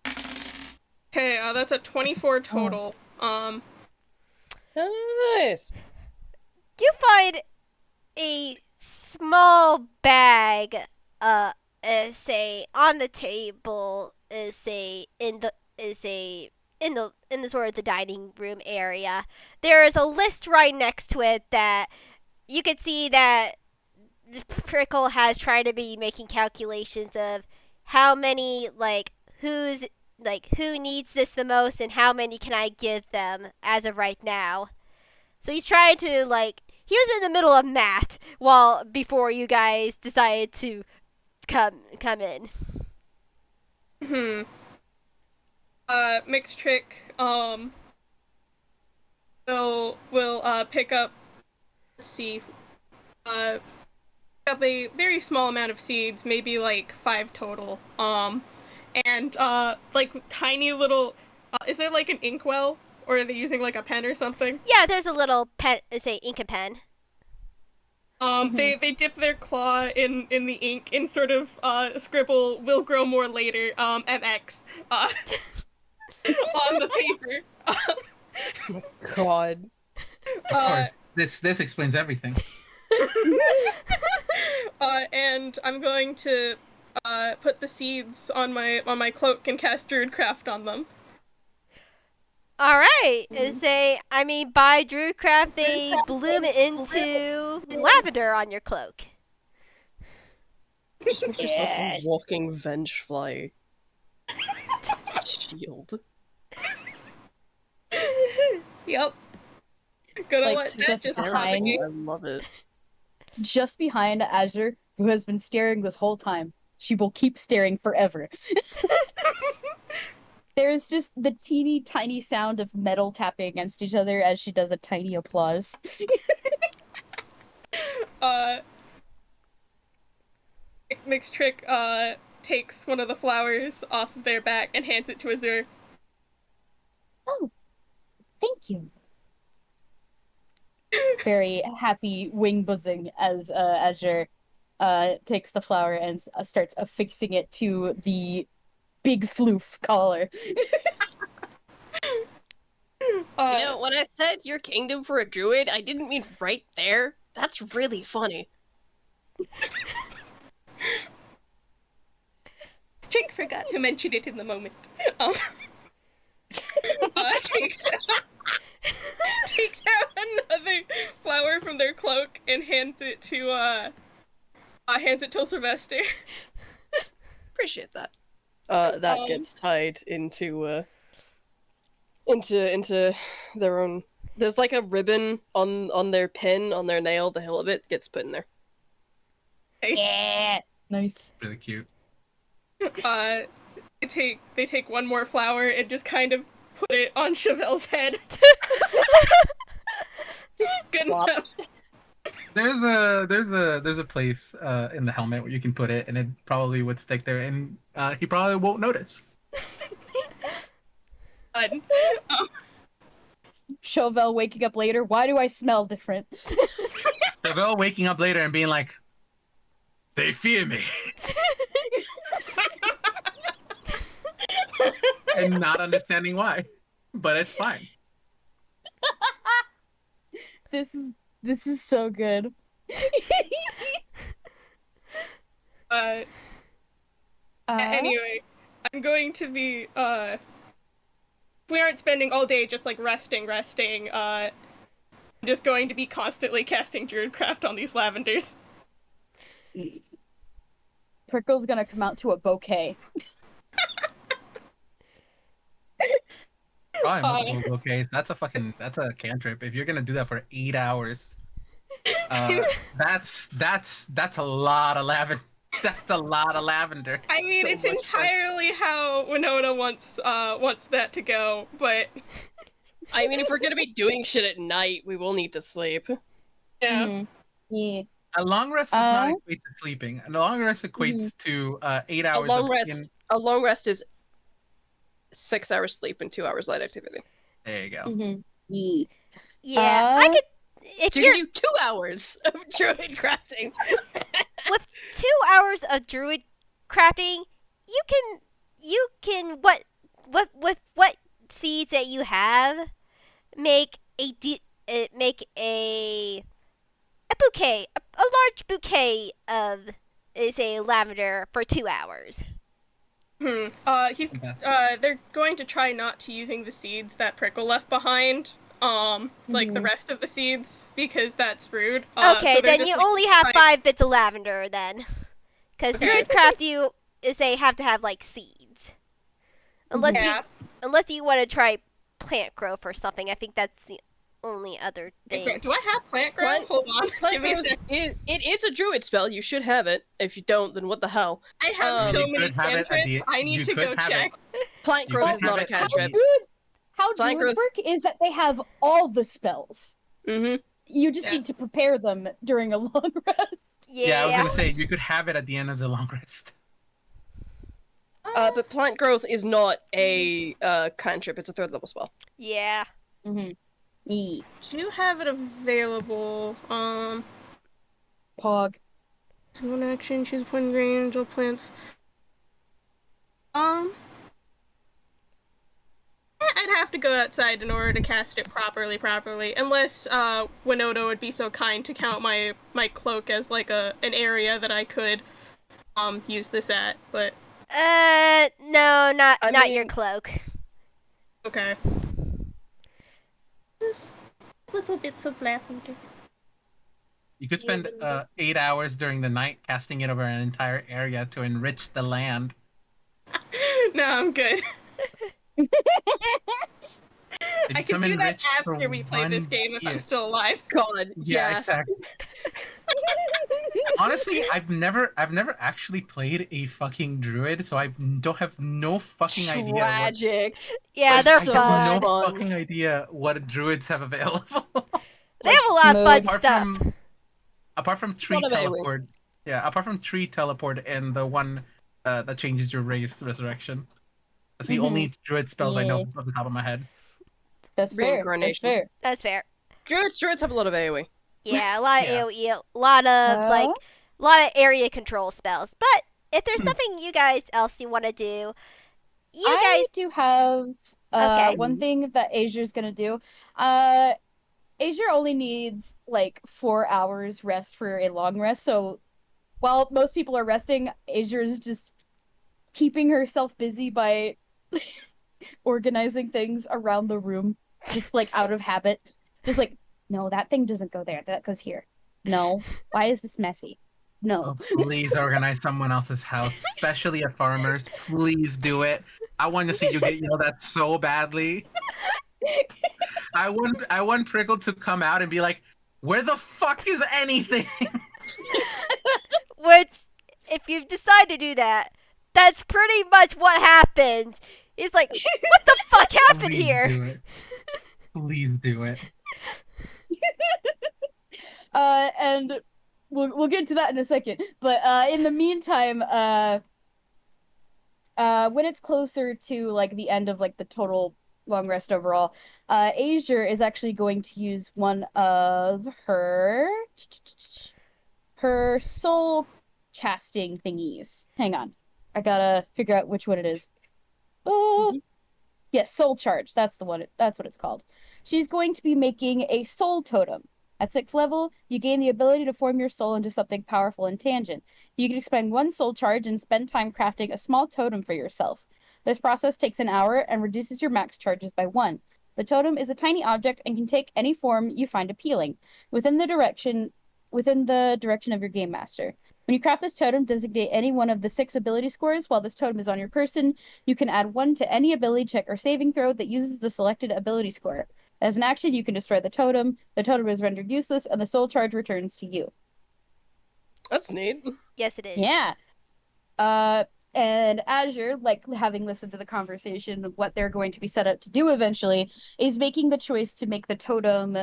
Okay, that's a 24 total. Nice. You find a small bag, say on the table, in the sort of the dining room area. There is a list right next to it that you could see that Prickle has tried to be making calculations of how many who needs this the most and how many can I give them as of right now. So he's trying to he was in the middle of math before you guys decided to come in. Mixed Trick, will pick up, let's see, up a very small amount of seeds, maybe 5 total, and tiny little, is there an inkwell, or are they using a pen or something? Yeah, there's a little pen, say ink and pen. They dip their claw in the ink and sort of scribble "will grow more later" and X. on the paper. God. Of course, this explains everything. And I'm going to put the seeds on my cloak and cast Druidcraft on them. All right. By Druidcraft, they bloom into lavender on your cloak. Just make yourself a Yes. walking Vengefly shield. Yep. Gonna Like, let that just just behind- propagate. I love it. Just behind Azure, who has been staring this whole time. She will keep staring forever. There's just the teeny tiny sound of metal tapping against each other as she does a tiny applause. Mixed Trick takes one of the flowers off of their back and hands it to Azure. Oh, thank you. Very happy wing buzzing as Azure takes the flower and starts affixing it to the big floof collar. When I said your kingdom for a druid, I didn't mean right there. That's really funny. Trick forgot to mention it in the moment. Takes out another flower from their cloak and hands it to Silvester. Appreciate that. That gets tied into their own. There's like a ribbon on their pin, on their nail. The hill of it gets put in there. Yeah, nice. Really cute. They take one more flower and just kind of put it on Chevelle's head. Just good Plop. enough. There's a place in the helmet where you can put it, and it probably would stick there, and he probably won't notice. Fun. Chauvel waking up later. Why do I smell different? Vell waking up later and being like, "They fear me," and not understanding why, but it's fine. This is so good. Anyway, I'm going to be we aren't spending all day just like resting. I'm just going to be constantly casting Druidcraft on these lavenders. Prickle's gonna come out to a bouquet. Probably multiple bouquets. That's a cantrip. If you're gonna do that for 8 hours, that's a lot of lavender. That's a lot of lavender. I mean, So it's much fun. entirely how Winona wants that to go, but I mean, if we're gonna be doing shit at night, we will need to sleep. yeah. Mhm. Yeah. A long rest does not equate to sleeping. A long rest equates to 8 A hours. long rest is 6 hours sleep and 2 hours light activity. There you go. Mhm. Yeah. Yeah, I could. If So you're you can do 2 hours of druid crafting. with 2 hours of druid crafting, you can with what seeds that you have make a bouquet, a large bouquet of say lavender for 2 hours. They're going to try not to using the seeds that Prickle left behind. Like the rest of the seeds, because that's rude. Okay, so they're then just, you like, only have trying- 5 bits of lavender then, because Okay. druidcraft have to have like seeds, unless Yeah. you want to try plant growth or something. I think that's the only other thing. Do I have plant growth? What? Hold on. Plant Give me a growth sec. it is a druid spell. You should have it. If you don't, then what the hell? I have so You many could have it at cantrips. the- I you need to could go have check. Plant You growth could is not have a it at cantrip. How Plant druids growth- work is that they have all the spells. Mm-hmm. You just Yeah. need to prepare them during a long rest. Yeah, I was Yeah. gonna say you could have it at the end of the long rest. But plant growth is not a cantrip. It's a 3rd level spell. Yeah. Mm-hmm. E. Do have it available. Pog. One action, choose a point in range, all plants. have to go outside in order to cast it properly, unless Winona would be so kind to count my cloak as like an area that I could use this at, but No, not your mean- cloak. okay. Just little bits of lavender. You could spend 8 hours during the night casting it over an entire area to enrich the land. No, I'm good. If I you can come do that enriched for after we play this 1 game if I'm year- still alive. God, Yeah, exactly. Honestly, I've never actually played a fucking druid, so I don't have no fucking idea. Tragic. Yeah, But they're I so fun. have no fun. fucking idea what druids have available. They have a lot of fun modes. stuff. Apart from tree Lot of AoE. teleport. Yeah, apart from tree teleport and the one that changes your race resurrection. That's the only druid spells I know Yeah. off the top of my head. That's fair. That's Reincarnation. fair. That's fair. Druids have a lot of AoE. Yeah, a lot of Yeah. AoE, a lot of Huh? lot of area control spells. But if there's nothing you guys else you want to do, you I guys do have Okay. one thing that Azure's gonna do. Azure only needs like 4 hours rest for a long rest. So while most people are resting, Azure is just keeping herself busy by organizing things around the room, just like out of habit. Just like, no, that thing doesn't go there. That goes here. No, why is this messy? No. Oh, please organize someone else's house, especially a farmer's. Please do it. I want to see you get yelled at so badly. I want Prickle to come out and be like, "Where the fuck is anything?" which if you decide to do that, that's pretty much what happens. It's like, what the fuck happened Please here? do it. Please do it. And we'll get to that in a second. But in the meantime, when it's closer to like the end of like the total long rest overall, Azure is actually going to use one of her soul casting thingies. Hang on, I gotta figure out which one it is. Yes, soul charge. That's the one. That's what it's called. She's going to be making a soul totem. At 6th level, you gain the ability to form your soul into something powerful and tangent. You can expend 1 soul charge and spend time crafting a small totem for yourself. This process takes an hour and reduces your max charges by 1. The totem is a tiny object and can take any form you find appealing, within the direction of your game master. When you craft this totem, designate any one of the 6 ability scores. While this totem is on your person, you can add 1 to any ability check or saving throw that uses the selected ability score. As an action, you can destroy the totem is rendered useless, and the soul charge returns to you. That's neat. Yes, it is. Yeah. And Azure, like having listened to the conversation, what they're going to be set up to do eventually is making the choice to make the totem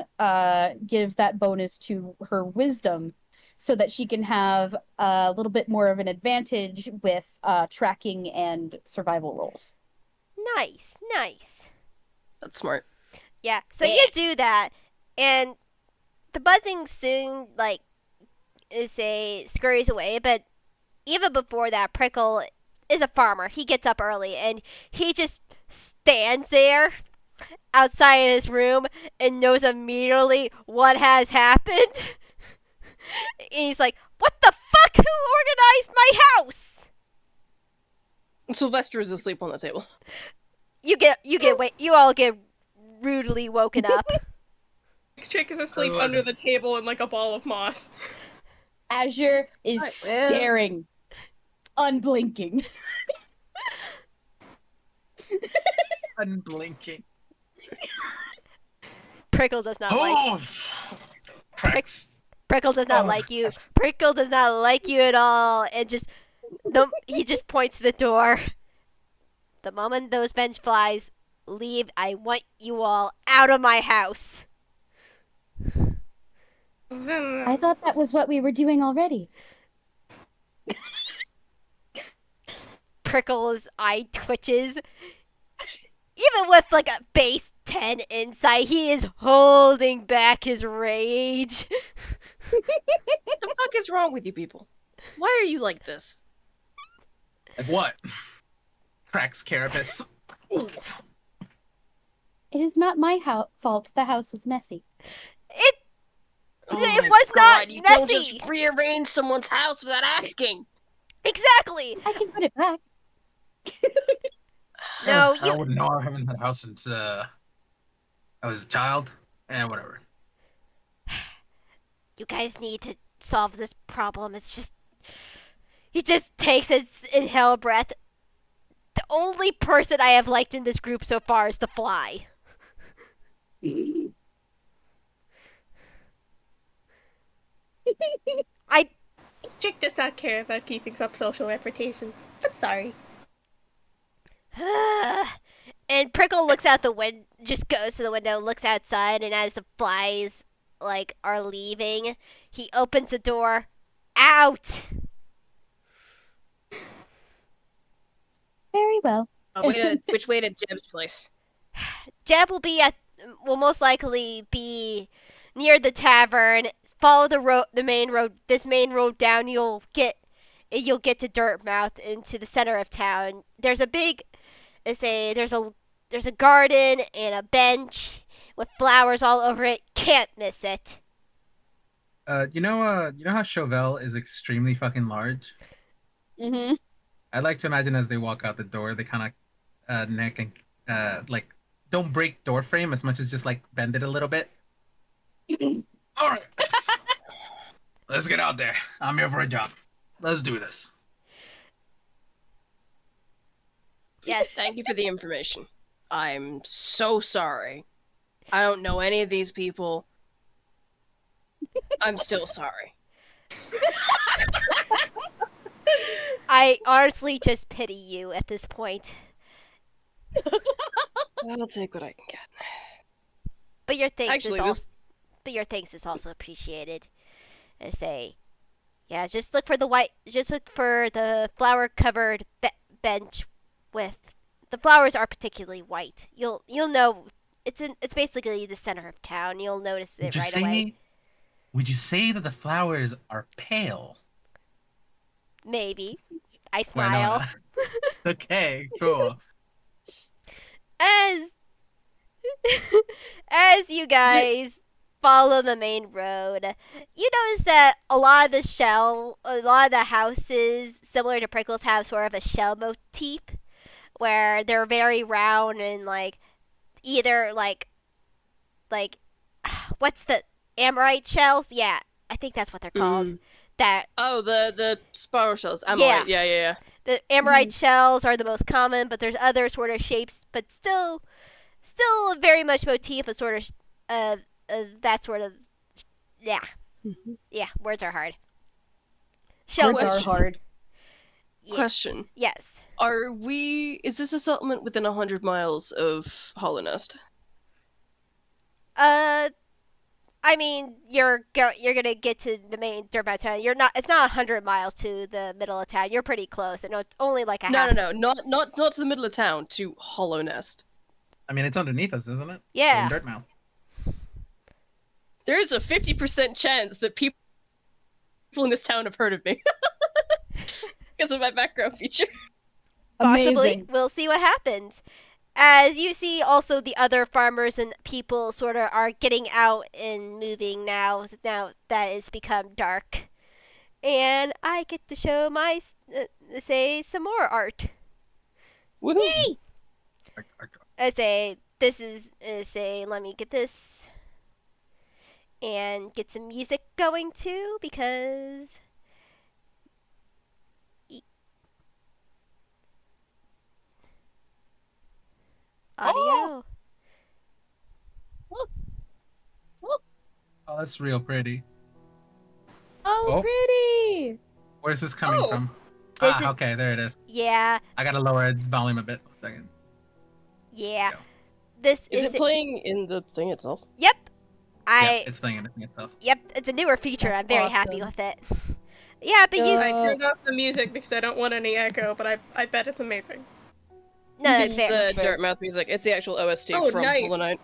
give that bonus to her wisdom so that she can have a little bit more of an advantage with tracking and survival rolls. Nice, nice. That's smart. Yeah, so you do that, and the buzzing soon, like, scurries away, but even before that, Prickle is a farmer. He gets up early, and he just stands there outside his room and knows immediately what has happened. And he's like, what the fuck? Who organized my house? Silvester is asleep on the table. You all get rudely woken up. Chick is asleep under the table in like a ball of moss. Azure is staring, unblinking. Unblinking. Prickle does not like Oh, cracks. Prickle does not like you. Prickle does not like you at all, and he just points to the door. The moment those vengeflies leave, I want you all out of my house. I thought that was what we were doing already. Prickle's eye twitches. Even with like a base 10 insight, he is holding back his rage. What the fuck is wrong with you people? Why are you like this? What? Cracks carapace. It is not my fault the house was messy. It Oh it my was not God, you don't messy. just rearrange someone's house without asking. Exactly. I can put it back. No, I you. wouldn't know. I haven't had a house since I was a child. Whatever. You guys need to solve this problem. It's just. He just takes his inhale breath. The only person I have liked in this group so far is the fly. I. This chick does not care about keeping up social reputations. I'm sorry. And Prickle looks out the window, just goes to the window, looks outside, and as the flies are leaving, he opens the door. Out. Very well. Which way to Jeb's place? Jeb will most likely be near the tavern. Follow the main road. This main road down, you'll get to Dirtmouth into the center of town. There's a big, there's a garden and a bench with flowers all over it. Can't miss it. You know how Chauvel is extremely fucking large? Mm-hmm. I'd like to imagine as they walk out the door, they kind of neck and don't break door frame as much as just like bend it a little bit. All right, let's get out there. I'm here for a job. Let's do this. Yes. Thank you for the information. I'm so sorry. I don't know any of these people. I'm still sorry. I honestly just pity you at this point. I'll take what I can get. But your thanks Actually, is also appreciated. I say, yeah, just look for the flower covered bench with the flowers are particularly white. You'll know it's basically the center of town. You'll notice it right away. Would you say that the flowers are pale? Maybe. I smile. Winona. Okay, cool. As you guys follow the main road, you notice that a lot of the houses, similar to Prickle's, have sort of a shell motif, where they're very round and either what's the amorite shells? Yeah, I think that's what they're called. That the spiral shells. Yeah. Yeah. the amorite shells are the most common, but there's other sort of shapes, but still very much motif of sort of that sort of words are hard. Shell Words are Question. hard. Yeah. Question. Yes. Is this a settlement within 100 miles of Hollow Nest? I mean, you're gonna get to the main Dirtmouth town. It's not 100 miles to the middle of town. You're pretty close. I know it's only like a half. No, not to the middle of town, to Hollow Nest. I mean, it's underneath us, isn't it? Yeah. In Dirtmouth. There is a 50% chance that people in this town have heard of me. Because of my background feature. Possibly. Amazing. We'll see what happens. As you see, also the other farmers and people sort of are getting out and moving now that it's become dark. And I get to show my, some more art. Woohoo! Let me get this. And get some music going too, because... Audio. Oh, that's real pretty. Oh, Oh. pretty! Where's this coming Oh. from? This is- Okay, there it is. Yeah, I gotta lower the volume a bit. 1 second. yeah. Go. This Is is it playing in the thing itself? Yep. Yep, it's playing anything itself. Yep, it's a newer feature. That's I'm very happy awesome. with it. Yeah, but you I turned off the music because I don't want any echo, but I bet it's amazing. no, that's It's fair. the Dirtmouth music. It's the actual OST Oh, from nice. Hollow Knight.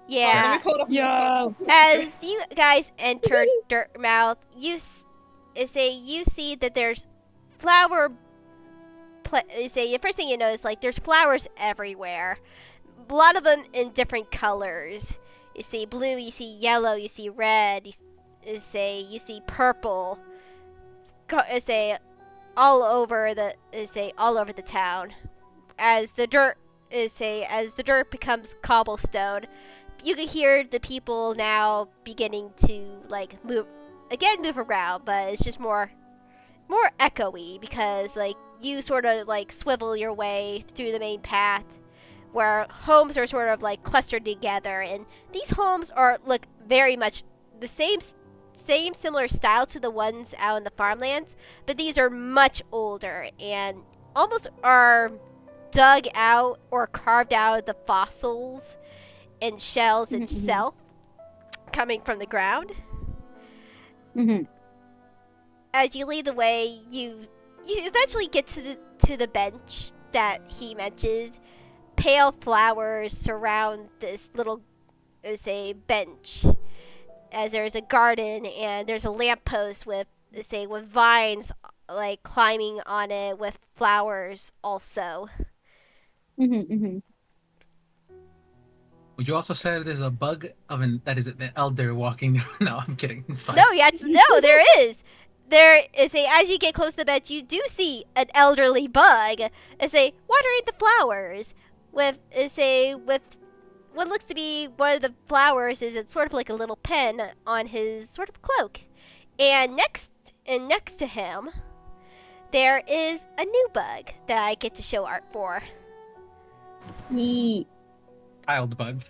Let Yeah. me pull it up. Yo! As you guys enter Dirtmouth, you see that there's flower. The first thing you notice, there's flowers everywhere. a lot of them in different colors. You see blue, you see yellow, you see red, you see purple. Say all over the town. As the dirt becomes cobblestone, you can hear the people now beginning to like move around, but it's just more echoey because like you sort of like swivel your way through the main path where homes are sort of like clustered together, and these homes look very much the same similar style to the ones out in the farmlands, but these are much older and almost are dug out or carved out of the fossils and shells itself coming from the ground. As you lead the way, you eventually get to the bench that he mentions. Pale flowers surround this little bench, as there's a garden and there's a lamppost with vines like climbing on it with flowers also. Would you also say there's a bug that is the elder walking? No, I'm kidding. It's fine. No, there is. There is as you get close to the bench, you do see an elderly bug. Watering the flowers with what looks to be one of the flowers is it's sort of like a little pen on his sort of cloak, and next to him, there is a new bug that I get to show art for. Child bug.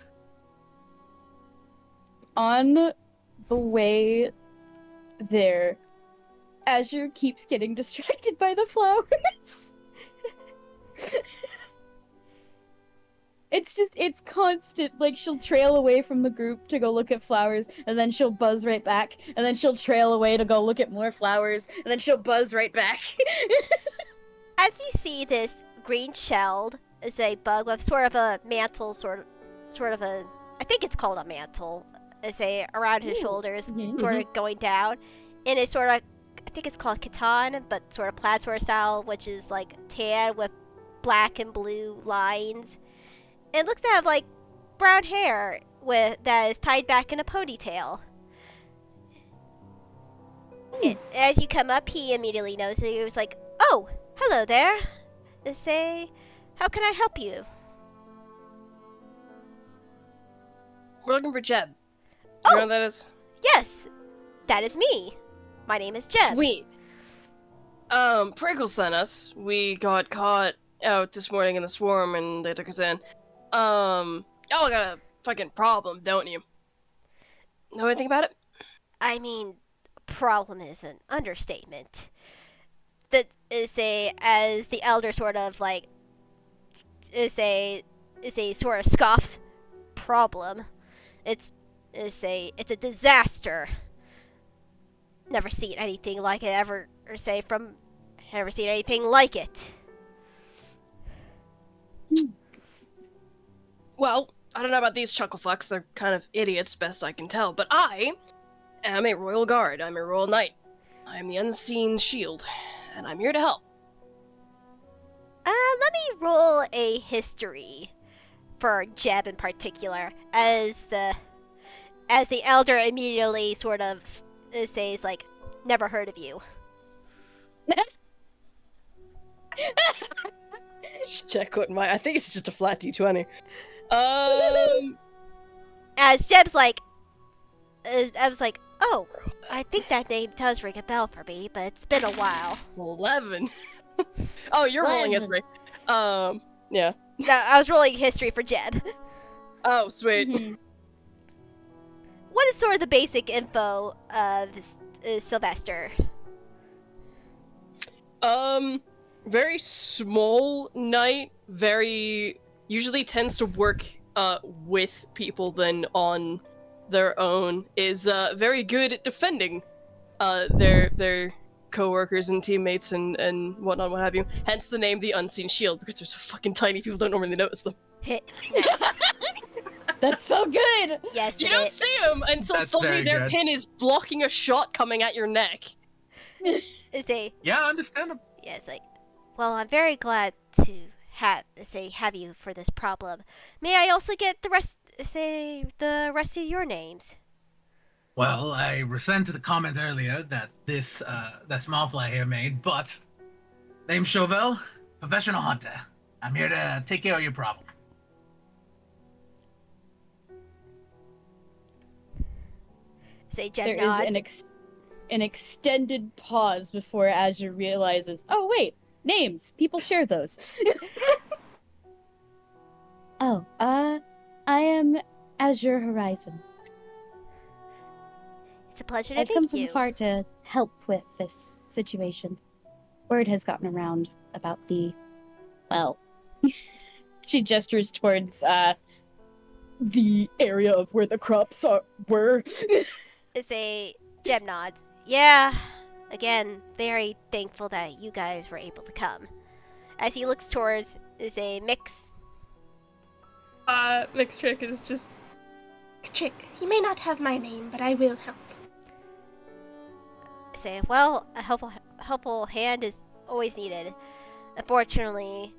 On the way there, Azure keeps getting distracted by the flowers. It's constant. Like, she'll trail away from the group to go look at flowers, and then she'll buzz right back, and then she'll trail away to go look at more flowers, and then she'll buzz right back. As you see this green-shelled bug with sort of a mantle, sort of a, I think it's called a mantle, around his shoulders, sort of going down, and it's sort of, I think it's called katan, but sort of plaid sort of style, which is like tan with black and blue lines. It looks to have like brown hair that is tied back in a ponytail. As you come up, he immediately knows it. He was like, "Oh, hello there. How can I help you?" We're looking for Jeb. Oh, You know what that is? yes, that is me. My name is Jeb. Sweet. Prickle sent us. We got caught out this morning in the swarm and they took us in. Y'all got a fucking problem, don't you? Know anything about it? I mean, problem is an understatement. That is as the elder sort of like is a sort of scoffs. Problem. It's a disaster. Never seen anything like it ever, never seen anything like it. Well, I don't know about these chucklefucks. They're kind of idiots, best I can tell. But I am a royal guard. I'm a royal knight. I am the unseen shield, and I'm here to help. Let me roll a history for Jeb in particular, as the elder immediately sort of says like, "Never heard of you." Check what I think it's just a flat D20. As Jeb's like, I was like, "Oh, I think that name does ring a bell for me, but it's been a while." 11. Oh, you're rolling 11. history. Yeah. No, I was rolling history for Jeb. Oh, sweet. What is sort of the basic info of Silvester? Very small knight, usually tends to work with people than on their own, is very good at defending their co-workers and teammates and whatnot, what have you. Hence the name the Unseen Shield, because they're so fucking tiny people don't normally notice them. Nice. That's so good! Yes, You don't see them until That's suddenly very their good. pin is blocking a shot coming at your neck. It's a Yeah, understandable. yeah. It's like, well, I'm very glad to have you for this problem. May I also get the rest of your names? Well, I resented the comment earlier that that small fly here made, but name's Chauvel, professional hunter. I'm here to take care of your problem. Jem There nods. is an extended pause before Azure realizes, oh wait, names. People share those. Oh, I am Azure Horizon. It's a pleasure to I've come meet from you. far to help with this situation. Word has gotten around about well, she gestures towards the area of where the crops were. Jem nods. Yeah. Again, very thankful that you guys were able to come. As he looks towards Mix. Mixed Trick is just... Trick, you may not have my name, but I will help. Well, a helpful hand is always needed. Unfortunately,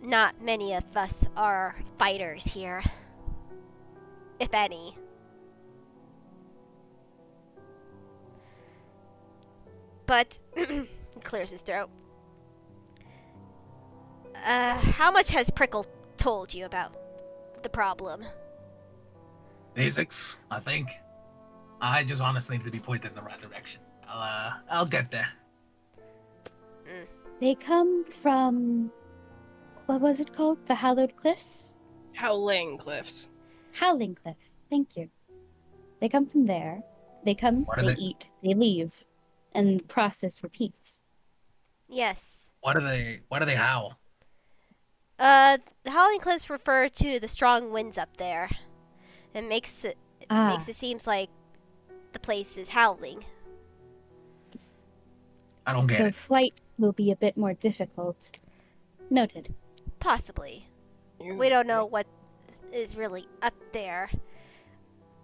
not many of us are fighters here. If any. But, he clears his throat. How much has Prickle told you about the problem? Basics, I think. I just honestly need to be pointed in the right direction. I'll get there. They come from, what was it called? The Hallowed Cliffs? Howling Cliffs. Howling Cliffs. Thank you. They come from there. They come, they eat, they leave, and the process repeats. Yes. What do they howl? The howling cliffs refer to the strong winds up there. It makes it seems like the place is howling. I don't get so it. Flight will be a bit more difficult. Noted. Possibly. We don't know what is really up there.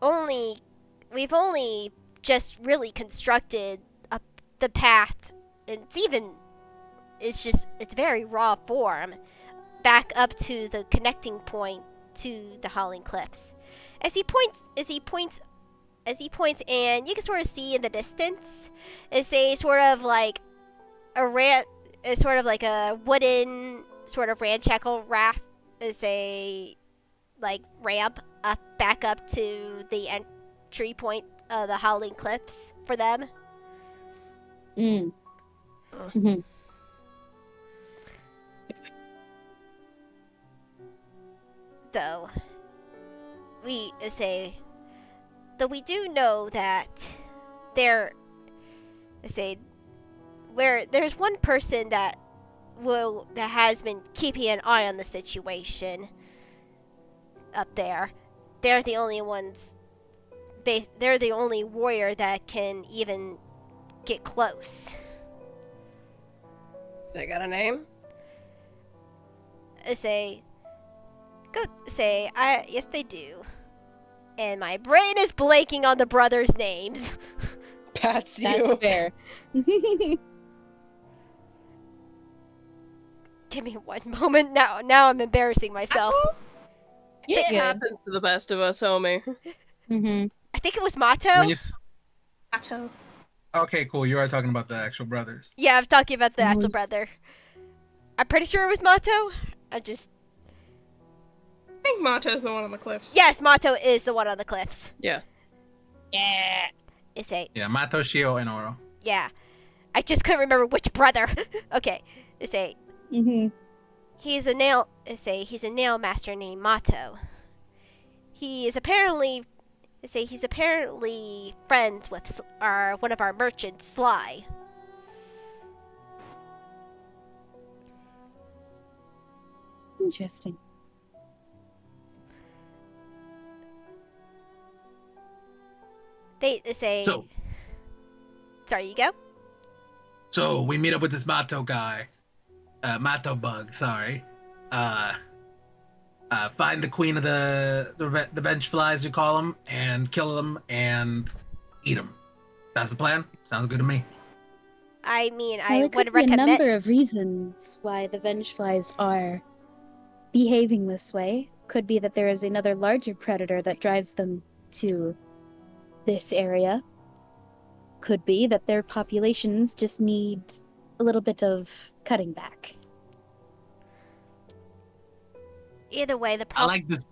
We've only just really constructed up the path. It's very raw form. Back up to the connecting point to the howling cliffs. As he points, and you can sort of see in the distance, it's a sort of like a ramp, it's sort of like a wooden sort of ramshackle raft, is a like ramp back up to the entry point of the howling cliffs for them. Mm-hmm. Though we do know that there's one person that has been keeping an eye on the situation up there. They're the only ones. They're the only warrior that can even get close. They got a name? Yes, they do. And my brain is blanking on the brothers' names. That's you. That's fair. Give me one moment. Now I'm embarrassing myself. It happens to the best of us, homie. Mm-hmm. I think it was Mato. Mato. Okay, cool. You are talking about the actual brothers. Yeah, I'm talking about the actual brother. I'm pretty sure it was Mato. I think Mato's the one on the cliffs. Yes, Mato is the one on the cliffs. Yeah. Yeah. Mato, Shio, and Oro. Yeah. I just couldn't remember which brother. Okay. Mm-hmm. He's a nail master named Mato. He is apparently friends with one of our merchants, Sly. Interesting. They say. So. Sorry, you go. So we meet up with this Mato guy. Mato bug, sorry. Find the queen of the vengeflies, you call them, and kill them and eat them. That's the plan? Sounds good to me. I mean, Well, I there would could be recommend. a number of reasons why the vengeflies are behaving this way. Could be that there is another larger predator that drives them to this area. Could be that their populations just need a little bit of cutting back. Either way, the I problem. like this.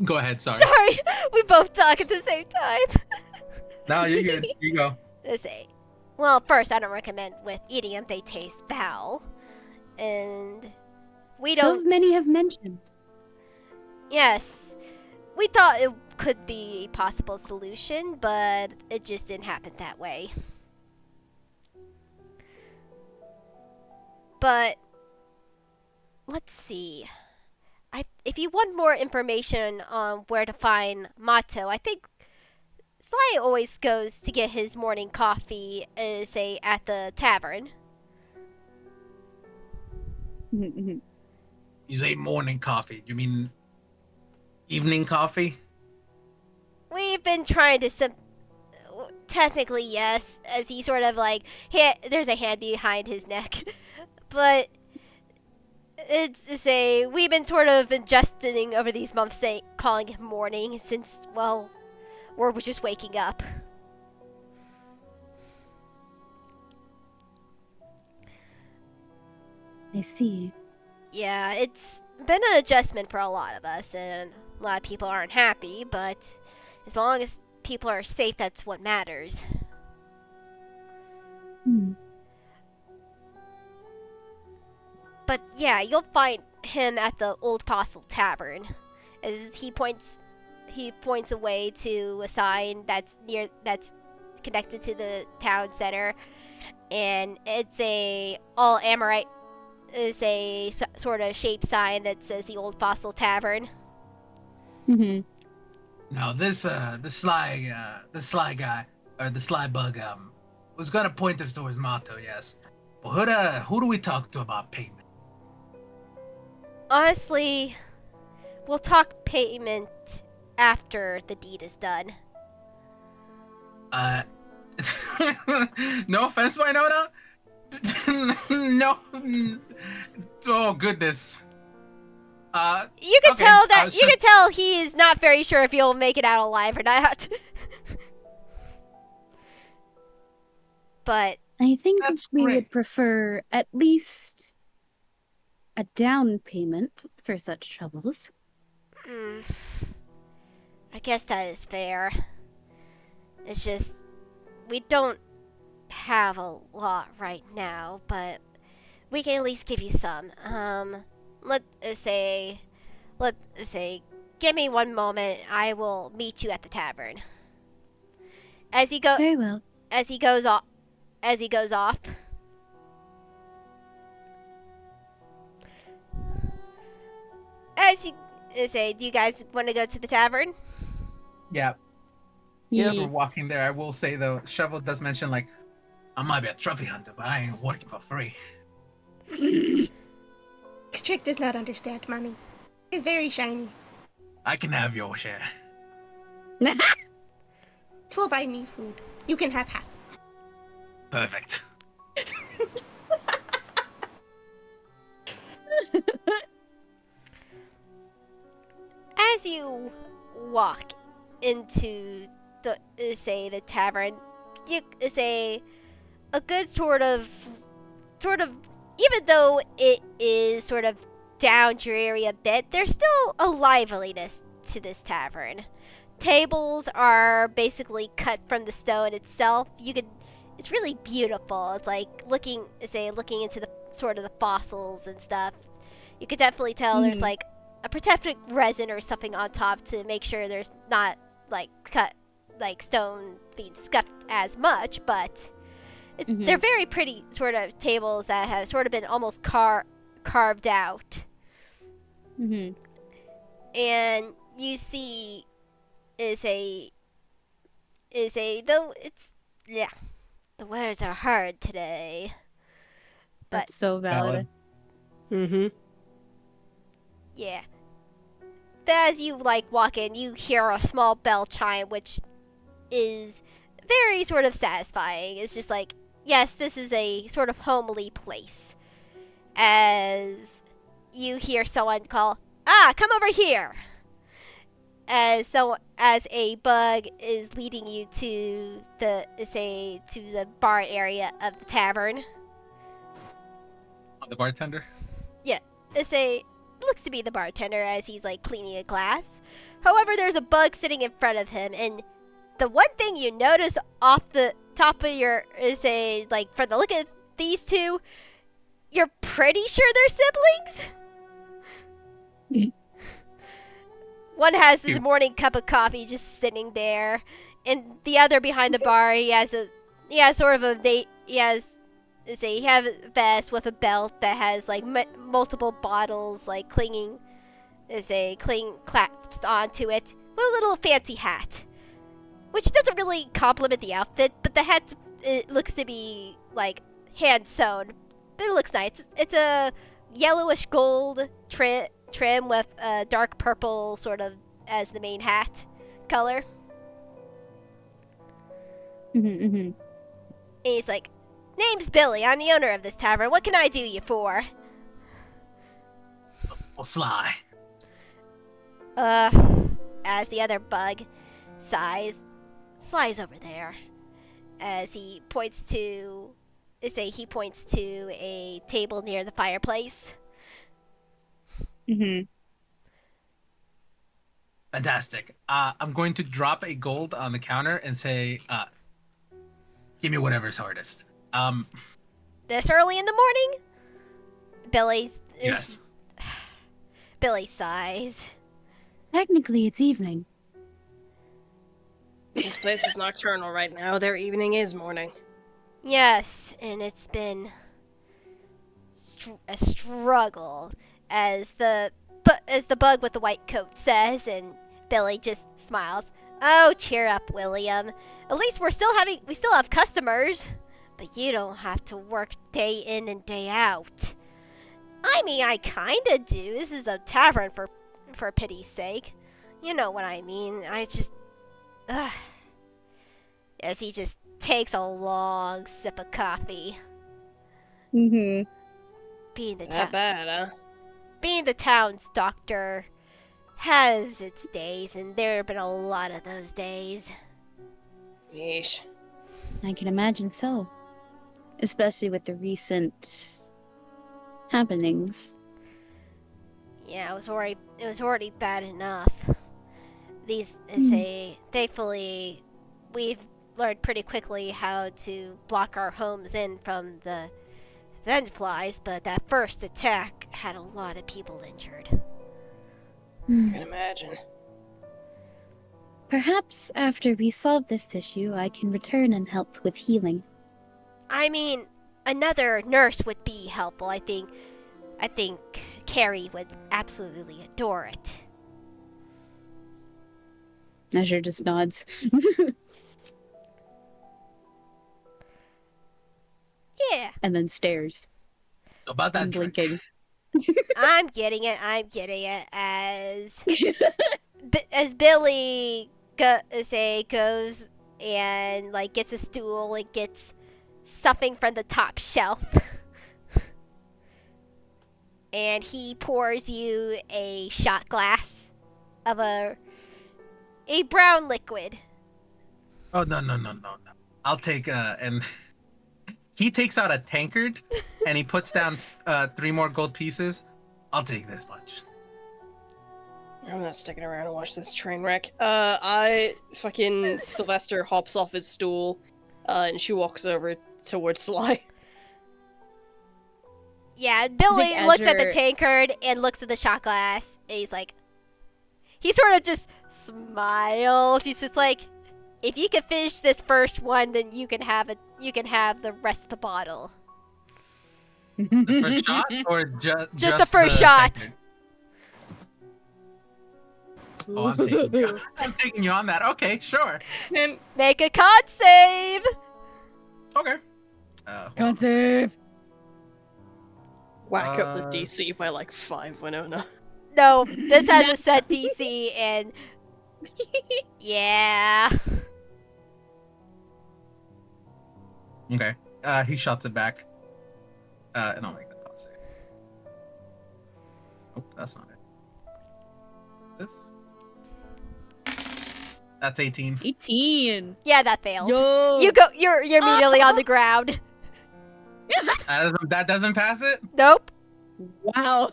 Go ahead. Sorry. Sorry, we both talk at the same time. No, you're good. You go. Let's say, well, first, I don't recommend with eating them. They taste foul, and we So don't. many have mentioned. Yes, we thought it could be a possible solution, but it just didn't happen that way. But let's see. If you want more information on where to find Mato, I think Sly always goes to get his morning coffee, say, at the tavern. You say morning coffee. You mean evening coffee? We've been trying to technically, yes, as he sort of like, there's a hand behind his neck. But we've been sort of adjusting over these months, calling it morning since, well, we're just waking up. I see. Yeah, it's been an adjustment for a lot of us, and a lot of people aren't happy, but as long as people are safe, that's what matters. But yeah, you'll find him at the Old Fossil Tavern. As he points away to a sign that's connected to the town center, and it's a all Amorite is a sort of shaped sign that says the Old Fossil Tavern. Now this sly guy or the sly bug was gonna point us towards Mato, yes. But who do we talk to about payment? Honestly, we'll talk payment after the deed is done. No offense, Winona. No. Oh goodness. You can okay, tell that you can tell he is not very sure if he'll make it out alive or not. But I think That's we great. would prefer at least a down payment for such troubles. I guess that is fair. It's just we don't have a lot right now, but we can at least give you some. Let's say, give me one moment. I will meet you at the tavern. Very well. As he goes off. As you say, do you guys want to go to the tavern? Yeah. As we're walking there, I will say though, Shovel does mention like, I might be a trophy hunter, but I ain't working for free. Strick does not understand money. It's very shiny. I can have your share. It will buy me food. You can have half. Perfect. As you walk into the tavern, you say a good sort of even though it is sort of down dreary a bit, there's still a liveliness to this tavern. Tables are basically cut from the stone itself. It's really beautiful. It's like looking into the sort of the fossils and stuff. You could definitely tell there's like a protective resin or something on top to make sure there's not like cut like stone being scuffed as much, but they're very pretty sort of tables that have sort of been almost carved out. And you see though the words are hard today. But That's so valid. yeah. As you like walk in, you hear a small bell chime, which is very sort of satisfying. It's just like, yes, this is a sort of homely place. As you hear someone call, "Ah, come over here!" As a bug is leading you to the bar area of the tavern. The bartender. Yeah, looks to be the bartender as he's like cleaning a glass. However, there's a bug sitting in front of him, and the one thing you notice off the top of your from the look of these two, you're pretty sure they're siblings. One has his morning cup of coffee just sitting there, and the other behind the bar, he has a vest with a belt that has like multiple bottles like clasped onto it with a little fancy hat, which doesn't really complement the outfit, but the hat it looks to be like hand sewn, but it looks nice. It's a yellowish gold trim with a dark purple sort of as the main hat color. And he's like, "Name's Billy. I'm the owner of this tavern. What can I do you for?" Well, Sly. As the other bug sighs, Sly's over there. As he points to a table near the fireplace. Fantastic. I'm going to drop a gold on the counter and say, give me whatever's hardest. This early in the morning? Yes. Billy sighs. Technically, it's evening. This place is nocturnal right now. Their evening is morning. Yes, and it's been a struggle, as the bug with the white coat says, and Billy just smiles. "Oh, cheer up, William. At least we still have customers, but you don't have to work day in and day out." "I mean, I kinda do. This is a tavern for pity's sake. You know what I mean. I just..." As he just takes a long sip of coffee. Being the Not bad, huh? Being the town's doctor has its days, and there have been a lot of those days. Yeesh. I can imagine so. Especially with the recent happenings. Yeah, it was already bad enough. Thankfully, we've learned pretty quickly how to block our homes in from the Vengeflies, but that first attack had a lot of people injured. I can imagine. Perhaps after we solve this issue, I can return and help with healing. I mean, another nurse would be helpful. I think Carrie would absolutely adore it. Azure just nods. Yeah. And then stares. So about that And drink. blinking. I'm getting it as Billy goes and like gets a stool and gets something from the top shelf. And he pours you a shot glass of a brown liquid. Oh, no. I'll take, and he takes out a tankard, and he puts down 3 more gold pieces. I'll take this much. I'm not sticking around and watch this train wreck. Silvester hops off his stool, and she walks over towards Sly. Yeah, Billy think looks at the Azure- tankard and looks at the shot glass, and he's like, he sort of just smiles. He's just like, "If you can finish this first one, then you can have the rest of the bottle." The first shot, or just the first shot. tankard? Oh, I'm taking you on that. Okay, sure. And Make a con save. Okay. Hold on. Can't save. Whack up the DC by like 5, Winona. No, this has a set DC, and yeah. Okay. He shots it back. And I'll make the con save. Oh, that's not it. This. That's 18. 18. Yeah, that fails. Yo. You're immediately on the ground. That doesn't pass it? Nope. Wow.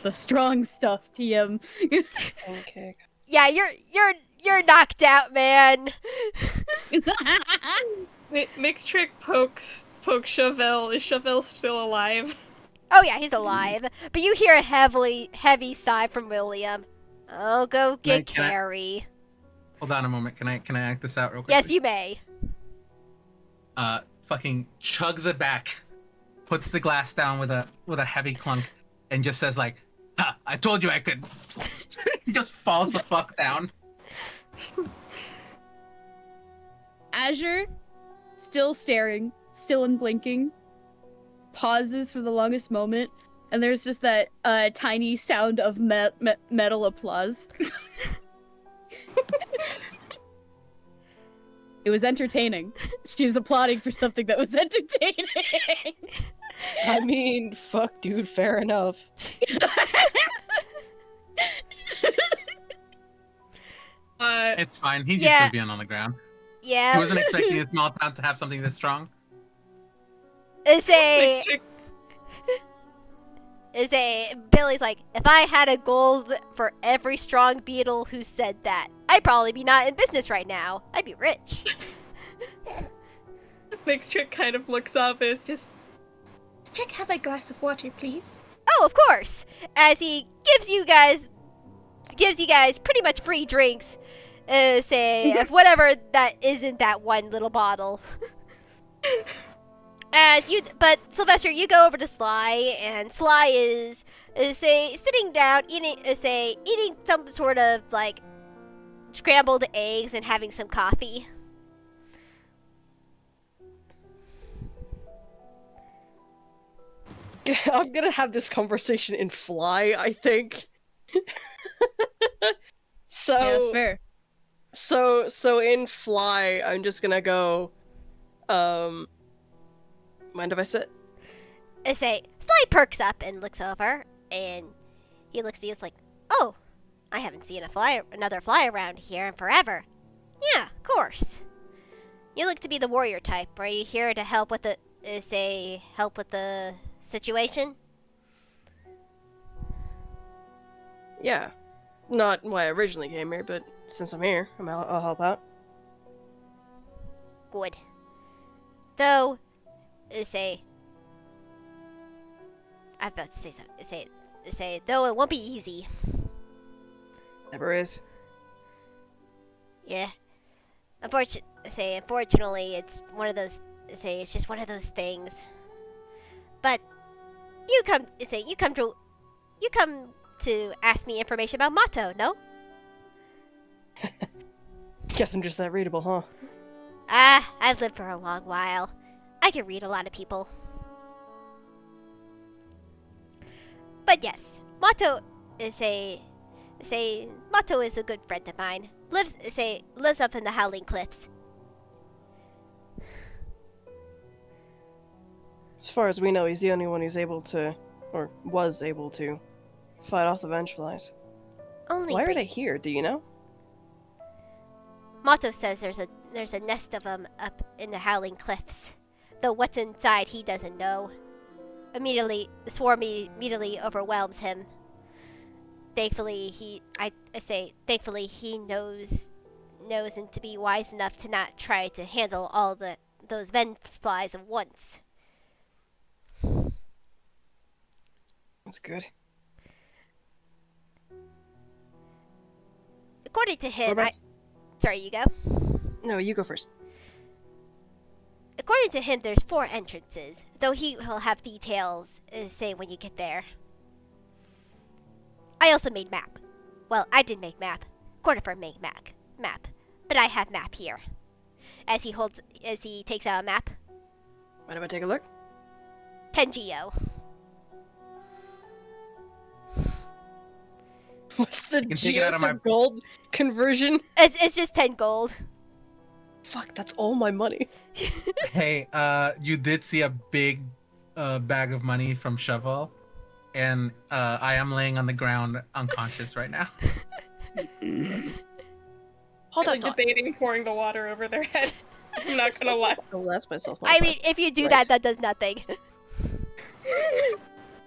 The strong stuff, TM. Okay. Yeah, you're knocked out, man. Mixed Trick pokes Chauvel. Is Chauvel still alive? Oh yeah, he's alive. But you hear a heavy sigh from William. I'll go get Can I- Carrie. Hold on a moment. Can I act this out real quick? Yes, you may. Fucking chugs it back, puts the glass down with a heavy clunk, and just says like, "Ha, I told you I could." Just falls the fuck down. Azure, still staring, still unblinking, pauses for the longest moment, and there's just that tiny sound of metal applause. It was entertaining. She was applauding for something that was entertaining. I mean, fuck, dude, fair enough. It's fine. He's Yeah. used to being on the ground. Yeah. He wasn't expecting a small town to have something this strong. It's a Mixed Trick Billy's like, if I had a gold for every strong beetle who said that, I'd probably be not in business right now. I'd be rich. Mixed Trick kind of looks up and is just, Trick, have a glass of water, please. Oh, of course. As he gives you guys pretty much free drinks. Say of whatever that isn't that one little bottle. But Silvester, you go over to Sly, and Sly is sitting down eating some sort of like scrambled eggs and having some coffee. I'm gonna have this conversation in Fly, I think. So Yeah, that's fair. So in Fly, I'm just gonna go. Mind if I sit? Sly perks up and looks over, and he looks at you. It's like, oh, I haven't seen another fly around here in forever. Yeah, of course. You look to be the warrior type. Are you here to help with the situation? Yeah. Not why I originally came here, but since I'm here, I'll help out. Good. Though, I'm about to say something. Though it won't be easy. Never is. Yeah. Unfortunately, it's one of those. It's just one of those things. But you come to ask me information about Motto, no? Guess I'm just that readable, huh? I've lived for a long while. I can read a lot of people. But yes, Motto is a good friend of mine. Lives up in the Howling Cliffs. As far as we know, he's the only one who's able to, or was able to, fight off the Vengeflies. Only Why are they here? Do you know? Motto says there's a nest of them up in the Howling Cliffs. Though what's inside he doesn't know. The swarm immediately overwhelms him. Thankfully he knows and to be wise enough to not try to handle all those vengeflies at once. That's good. According to him, sorry, you go. No, you go first. According to him, there's 4 entrances, though he'll have details, say when you get there. I also made map. Well, I didn't make map. Quarterford made map, but I have map here. As he takes out a map. Mind if I take a look? 10 geo. What's the can take it out geo of to my- gold conversion? It's just 10 gold. Fuck, that's all my money. Hey, you did see a big a bag of money from Shovel, and I am laying on the ground unconscious right now. Hold Really that thought. debating pouring the water over their head. I'm not gonna lie. I'll ask myself. I mean, if you do that, that does nothing.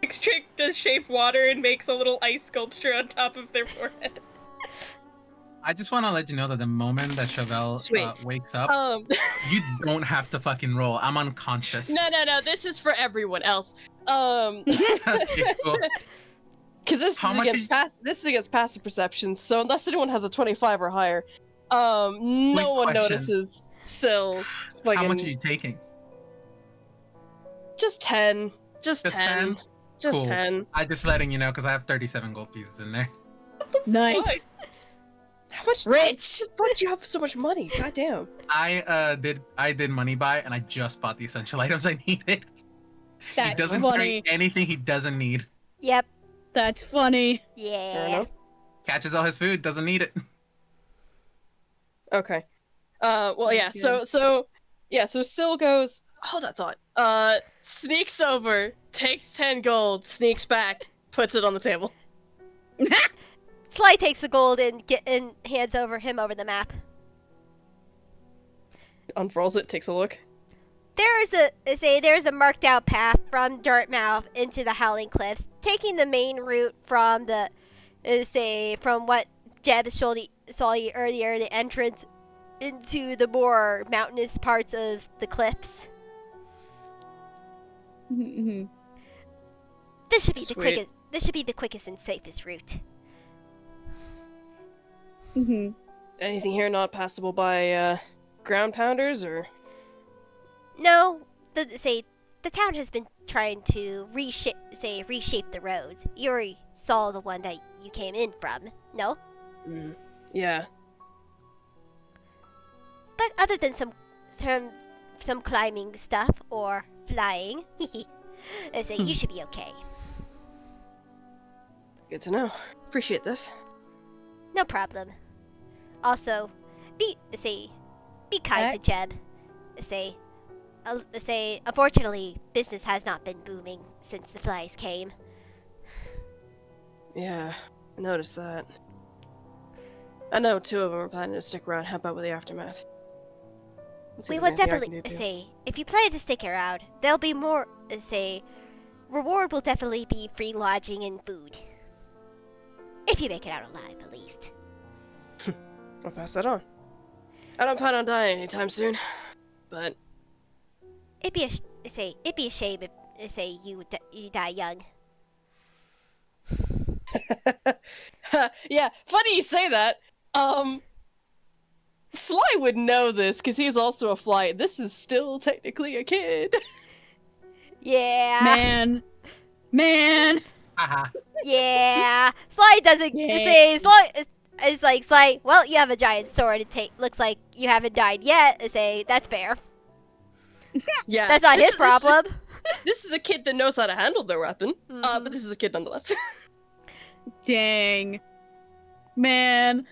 Trick does shape water and makes a little ice sculpture on top of their forehead. I just want to let you know that the moment that Chevelle wakes up, you don't have to fucking roll. I'm unconscious. No. This is for everyone else. Okay, cool. Because this is against passive perception. So unless anyone has a 25 or higher, no one notices Sil. How much are you taking? Just 10. Just 10. Just Cool. 10. I'm just letting you know because I have 37 gold pieces in there. Nice. How much? Rich. Why did you have so much money? God damn. I did money buy and I just bought the essential items I needed. He That's doesn't funny. carry anything he doesn't need. Yep. That's funny. Fair Yeah. enough. Catches all his food, doesn't need it. Okay. Well, yeah. So Sil goes. Hold that thought. Sneaks over, takes 10 gold, sneaks back, puts it on the table. Sly takes the gold and hands him over the map. Unfurls it, takes a look. There's a marked out path from Dirtmouth into the Howling Cliffs, taking the main route from from what Jeb saw you earlier, the entrance into the more mountainous parts of the cliffs. Mm-hmm. This should be Sweet. the quickest. This should be the quickest and safest route. Mm-hmm. Anything here not passable by ground pounders or? No, the town has been trying to reshape the roads. You already saw the one that you came in from. No, Yeah. but other than some climbing stuff or flying, you should be okay. Good to know. Appreciate this. No problem. Also, be kind to Jeb. Unfortunately, business has not been booming since the flies came. Yeah, I noticed that. I know 2 of them are planning to stick around. How about with the aftermath? Let's see We if will there's anything I definitely can do, too. if you plan to stick around, there'll be more. Reward will definitely be free lodging and food. If you make it out alive, at least. I'll pass that on. I don't plan on dying anytime soon, but It'd be a shame if you die young. yeah, funny you say that. Sly would know this because he's also a fly. This is still technically a kid. Yeah. Man. Haha. Yeah. Sly doesn't say Sly. It's like Sly. Well, you have a giant sword. Looks like you haven't died yet. That's fair. Yeah, That's not his problem. This is a kid that knows how to handle their weapon. But this is a kid nonetheless. Dang. Man.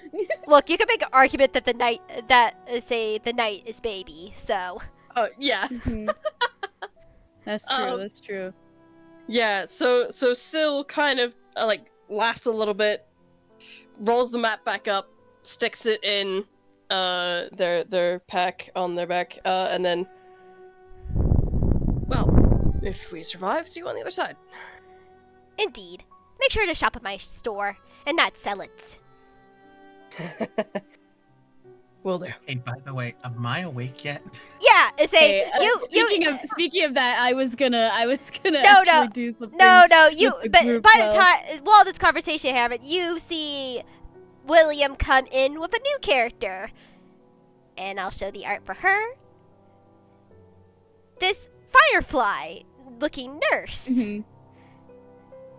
Look, you could make an argument that the knight is baby. So. Yeah. Mhm. That's true. That's true. Yeah, so Sil kind of laughs a little bit, rolls the map back up, sticks it in their pack on their back, and then, well, if we survive, see you on the other side. Indeed. Make sure to shop at my store and not sell it. Will do. Hey, by the way, am I awake yet? Yeah, Hey, you. speaking of that, I was gonna No, actually do something. No, you. with the But group, by the time while this conversation happened, you see William come in with a new character, and I'll show the art for her. This firefly-looking nurse. Mhm.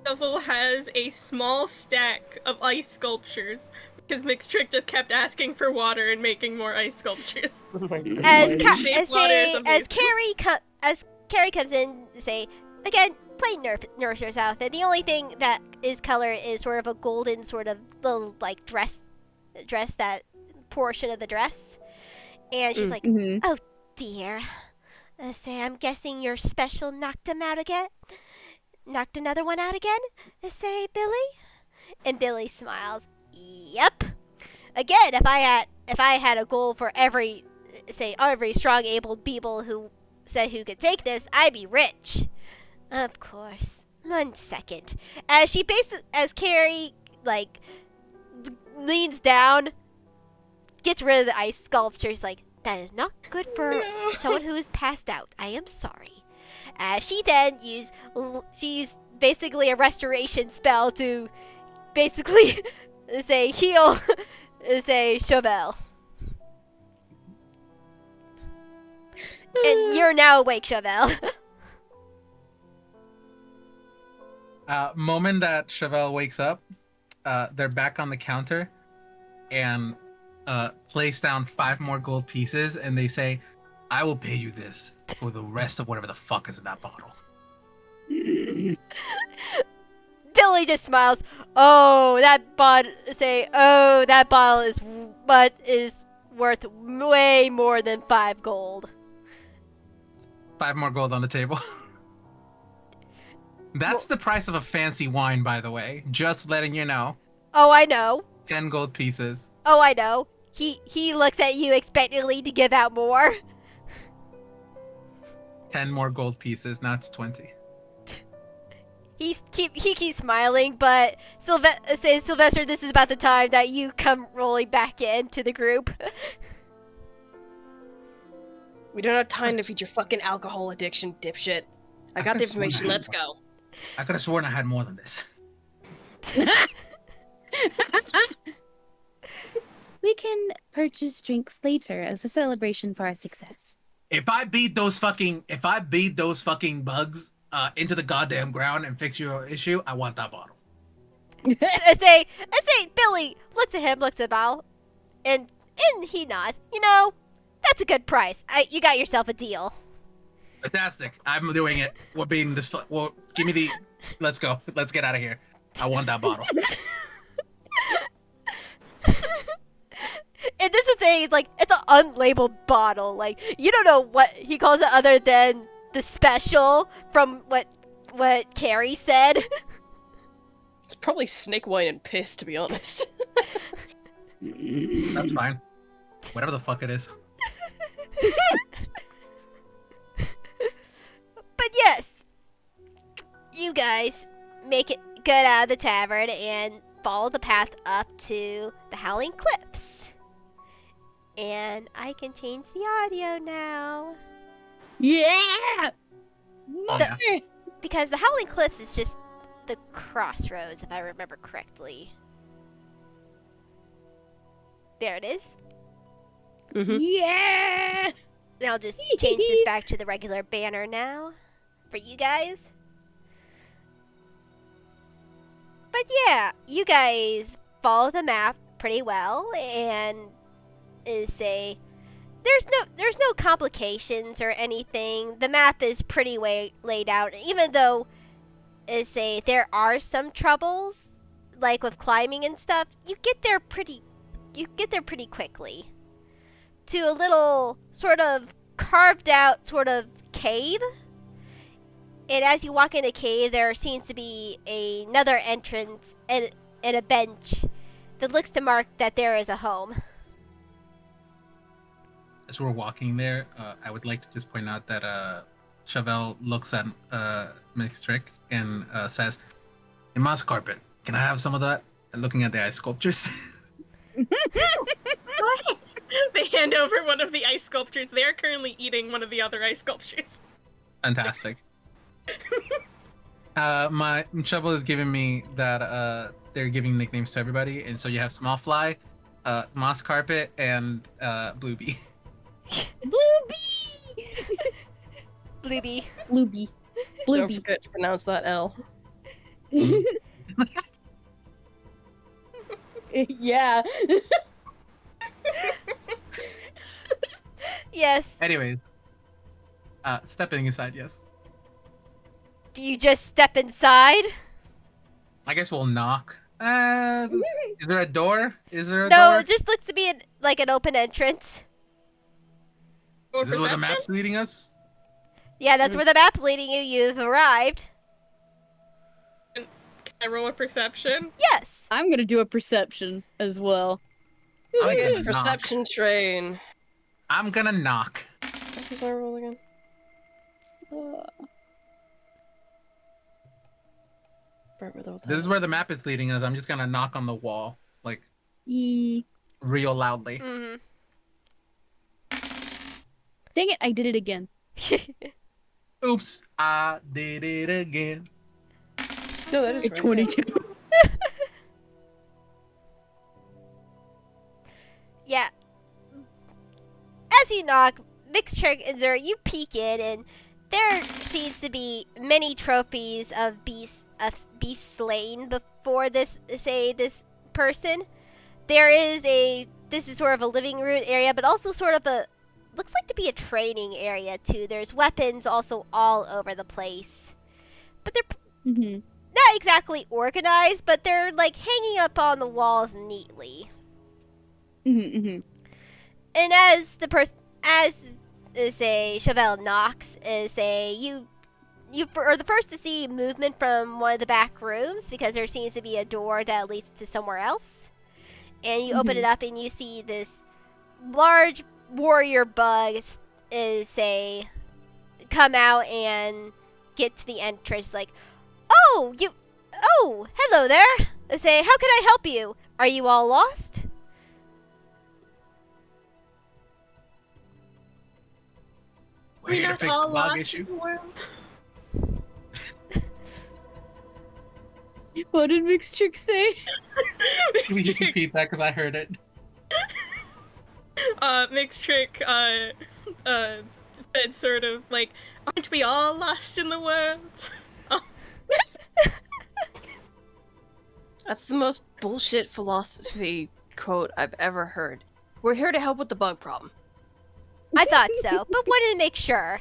Shuffle has a small stack of ice sculptures because Mixtrick just kept asking for water and making more ice sculptures. Oh my God. As Carrie comes in, again, plain nurse's outfit. The only thing that is color is sort of a golden sort of little dress that portion of the dress, and she's like, Mhm. "Oh dear, Say, I'm guessing your special knocked him out again? Knocked another one out again? Say, Billy? And Billy smiles. Yep. Again, if I had a goal for every strong abled people who could take this, I'd be rich. Of course. 1 second. As Carrie leans down, gets rid of the ice sculptures, like, that is not good for someone who is passed out. I am sorry. She then used basically a restoration spell to basically heal Chauvel. And you're now awake, Chauvel. Moment that Chauvel wakes up, they're back on the counter and place down 5 more gold pieces, and they say, I will pay you this for the rest of whatever the fuck is in that bottle. Billy just smiles. Oh, that bottle is worth way more than 5 gold. 5 more gold on the table. That's the price of a fancy wine, by the way. Just letting you know. Oh, I know. 10 gold pieces. Oh, I know. He looks at you expectantly to give out more. 10 more gold pieces. Now it's 20. He keeps smiling, but Silvester, this is about the time that you come rolling back into the group. We don't have time to feed your fucking alcohol addiction, dipshit. I got the information, let's go. I could have sworn I had more than this. We can purchase drinks later as a celebration for our success. If I beat those fucking bugs into the goddamn ground and fix your issue, I want that bottle. I say, Billy looks at him, looks at Val, and he nods. You know, that's a good price. You got yourself a deal. Fantastic. I'm doing it. We're beating this. Well, give me the. Let's go. Let's get out of here. I want that bottle. And this is the thing, it's an unlabeled bottle. Like, you don't know what he calls it other than the special from what Carrie said. It's probably snake wine and piss, to be honest. That's fine. Whatever the fuck it is. But yes, you guys get out of the tavern and follow the path up to the Howling Cliffs. And I can change the audio now. Yeah! Because the Howling Cliffs is just the crossroads, if I remember correctly. There it is. Mm-hmm. Yeah! And I'll just change this back to the regular banner now for you guys. But yeah, you guys follow the map pretty well, and there's no complications or anything. The map is pretty laid out, even though there are some troubles, like with climbing and stuff. You get there pretty quickly to a little sort of carved out sort of cave. And as you walk in a cave, there seems to be another entrance and a bench that looks to mark that there is a home. As we're walking there, I would like to just point out that Chauvel looks at Mixtrix and says, "A moss carpet. Can I have some of that?" And looking at the ice sculptures. They hand over one of the ice sculptures. They are currently eating one of the other ice sculptures. Fantastic. My Chauvel is giving me that they're giving nicknames to everybody, and so you have Smallfly, Moss Carpet, and Bluebee. Bluebee. Don't forget to pronounce that L. Yeah. Yes. Anyways, stepping aside, yes. Do you just step inside? I guess we'll knock. Is there a door? Is there a No, door? it just looks to be an open entrance. Or Is this where the perception? map's leading us? Yeah, that's where the map's leading you. You've arrived. Can I roll a perception? Yes. I'm gonna do a perception as well. I'm gonna knock. Perception train. I'm gonna knock. What was my roll again? This is where the map is leading us. I'm just gonna knock on the wall, like, real loudly. Mm-hmm. Dang it, I did it again. Oops, I did it again. No, that is right. 22. Yeah. As you knock, Mixed Trick and Azure, you peek in, and there seems to be many trophies of beasts slain before this person. This is sort of a living room area, but also sort of looks like to be a training area too. There's weapons also all over the place. But they're not exactly organized, but they're like hanging up on the walls neatly. And as Chevelle knocks, you are the first to see movement from one of the back rooms because there seems to be a door that leads to somewhere else. And you open it up and you see this large warrior bug come out and get to the entrance. Like, oh, hello there. How can I help you? Are you all lost? We're here to fix the bug issue. What did Mixed Trick say? Can we just repeat that because I heard it? Mixed Trick, said sort of like, aren't we all lost in the world? That's the most bullshit philosophy quote I've ever heard. We're here to help with the bug problem. I thought so, but wanted to make sure.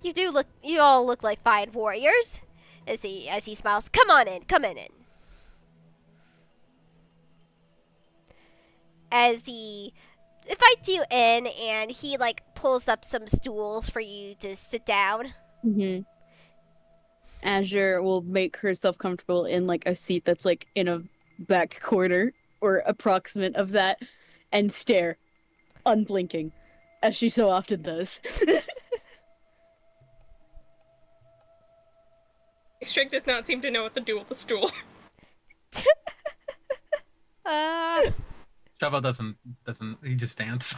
You all look like fine warriors. As he smiles, come on in. As he invites you in, and he like pulls up some stools for you to sit down. Azure will make herself comfortable in like a seat that's like in a back corner or approximate of that, and stare, unblinking, as she so often does. Strick does not seem to know what to do with the stool. Shovel doesn't. He just stands.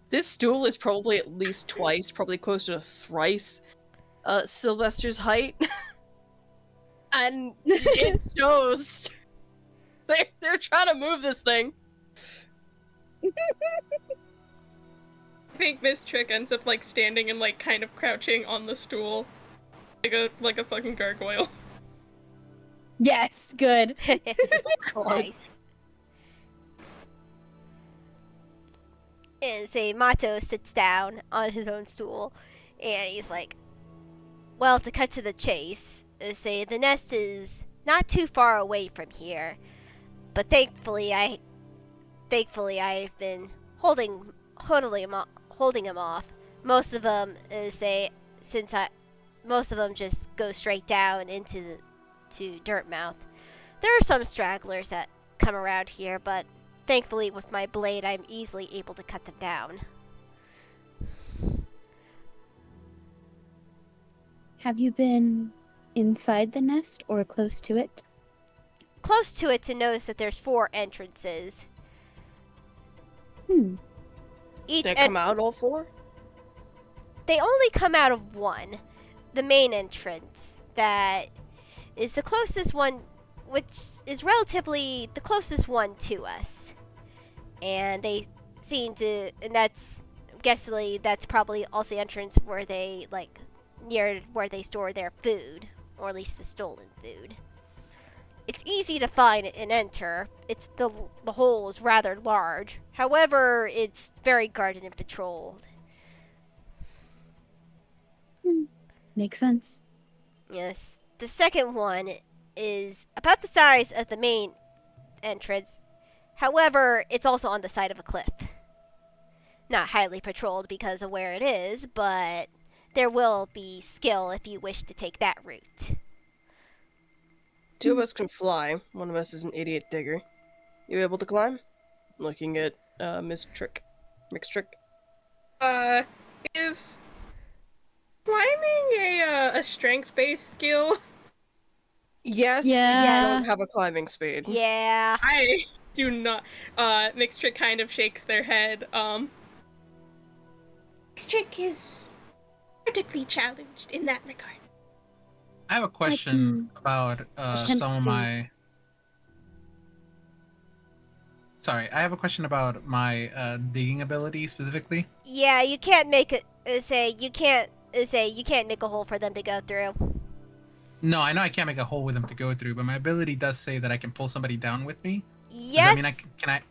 This stool is probably at least twice, probably closer to thrice, Silvester's height. And it shows. They're trying to move this thing. I think Miss Trick ends up like standing and like kind of crouching on the stool. Like a fucking gargoyle. Yes, good. Nice. And Mato sits down on his own stool, and he's like, well, to cut to the chase, the nest is not too far away from here, but thankfully I've been holding him off. Most of them most of them just go straight down to Dirtmouth. There are some stragglers that come around here, but thankfully with my blade I'm easily able to cut them down. Have you been inside the nest or close to it? Close to it to notice that there's 4 entrances. They come out all 4? They only come out of one. The main entrance that is the closest one, which is relatively the closest one to us. And they seem to, and that's, guessingly, that's probably also the entrance where they, like, near where they store their food, or at least the stolen food. It's easy to find and enter. It's the hole is rather large. However, it's very guarded and patrolled. Makes sense. Yes. The second one is about the size of the main entrance. However, it's also on the side of a cliff. not highly patrolled because of where it is, but there will be skill if you wish to take that route. 2 of us can fly. One of us is an idiot digger. You able to climb? Looking at Miss Trick. Mixed Trick. Is climbing a strength-based skill? Yes, Yeah. you don't have a climbing speed. Yeah. I do not. Mixed Trick kind of shakes their head. Mixed Trick is critically challenged in that regard. I have a question about attempt some of to- my. Sorry, I have a question about my digging ability specifically. Yeah, you can't make it. You can't make a hole for them to go through. No, I know I can't make a hole with them to go through, but my ability does say that I can pull somebody down with me. Does Yes. that mean can I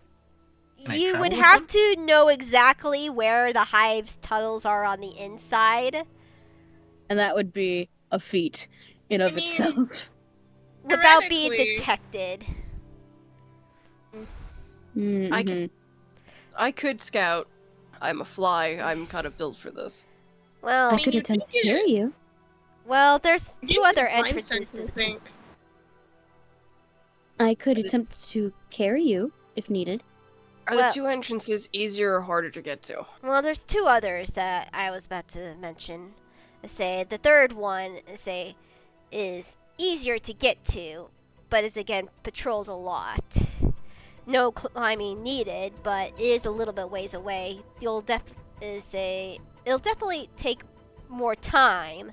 You would travel with have them? to know exactly where the hive's tunnels are on the inside And that would be a feat in of I mean- itself. without being Theoretically- detected. Mhm. I could scout. I'm a fly. I'm kind of built for this. Well, I mean, could you attempt to think it- carry you. well, there's You two can other climb entrances sense, to I think. I could But it- attempt to carry you if needed. Are Well- the 2 entrances easier or harder to get to? Well, there's two others that I was about to mention. The third one is easier to get to, but is again patrolled a lot. No climbing needed, but it is a little bit ways away. It'll definitely take more time,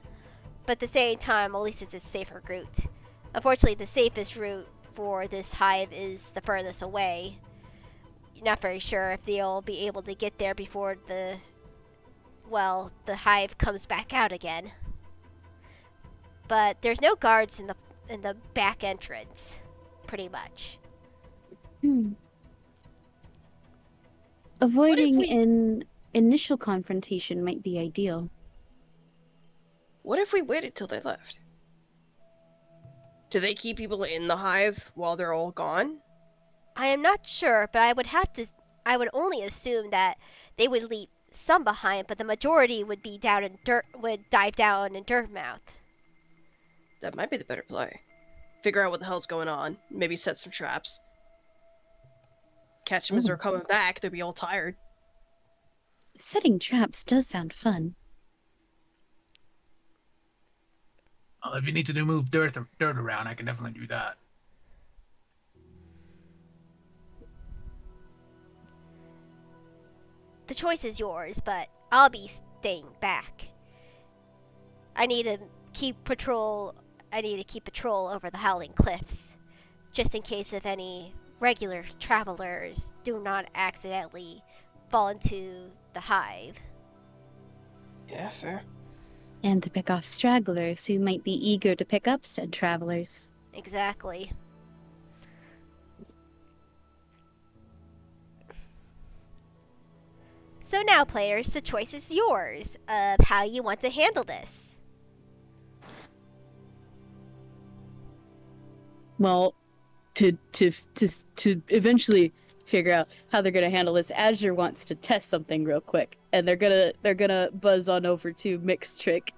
but at the same time, at least it's a safer route. Unfortunately, the safest route for this hive is the furthest away. Not very sure if they'll be able to get there before the hive comes back out again. But there's no guards in the back entrance, pretty much. Avoiding we- an initial confrontation might be ideal. What if we waited till they left? Do they keep people in the hive while they're all gone? I am not sure, but I would only assume that they would leave some behind, but the majority would dive down in Dirtmouth. That might be the better play. Figure out what the hell's going on. Maybe set some traps. Catch them as they're coming back. They'll be all tired. Setting traps does sound fun. Well, if you need to move dirt around, I can definitely do that. The choice is yours, but I'll be staying back. I need to keep patrol over the Howling Cliffs, just in case if any regular travelers do not accidentally fall into the hive. Yeah, fair. And to pick off stragglers who might be eager to pick up said travelers. Exactly. So now, players, the choice is yours of how you want to handle this. Well, to eventually figure out how they're gonna handle this, Azure wants to test something real quick, and they're gonna buzz on over to Mixed Trick.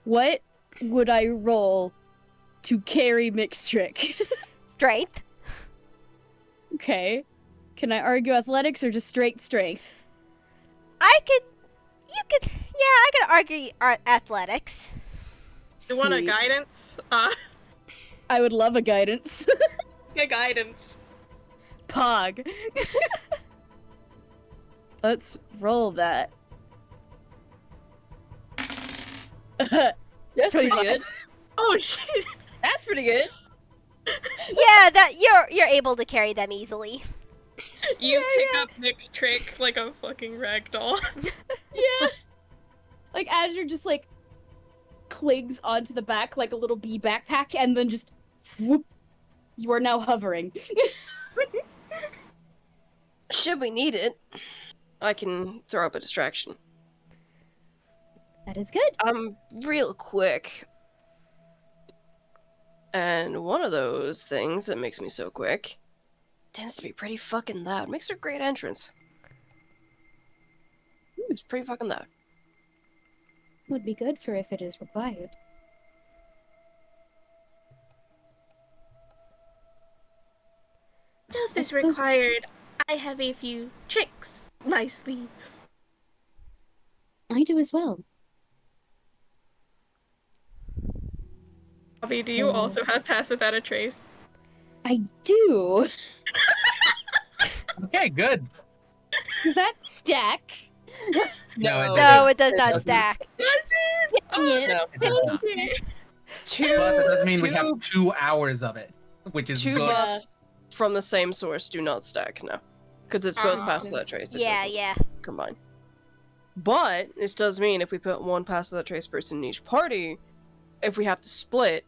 What would I roll to carry Mixed Trick? Strength. Okay. Can I argue athletics or just straight strength? I could argue athletics. You want a Sweet. guidance? I would love a guidance. A guidance. Pog. Let's roll that. That's pretty good. Oh shit! That's pretty good. Yeah, that you're able to carry them easily. You pick up Nick's trick like a fucking ragdoll. Yeah. Like Azure just like clings onto the back like a little bee backpack, and then just whoop, you are now hovering. Should we need it, I can throw up a distraction. That is good. Real quick. And one of those things that makes me so quick tends to be pretty fucking loud. Makes her a great entrance. It's pretty fucking loud. Would be good for if it is required. Stealth is required. I have a few tricks. Nicely. I do as well. Obby, do you also have Pass Without a Trace? I do. Okay, good. Does that stack? No, No, it does It not doesn't. stack. Does it? Dang it. No. It does not. Okay. But that doesn't mean we two- have 2 hours of it, which is Two good. buffs from the same source do not stack, no. Because it's both Ah. Pass Without Trace. It Yeah, doesn't yeah. combine. But this does mean if we put one Pass Without Trace person in each party, if we have to split,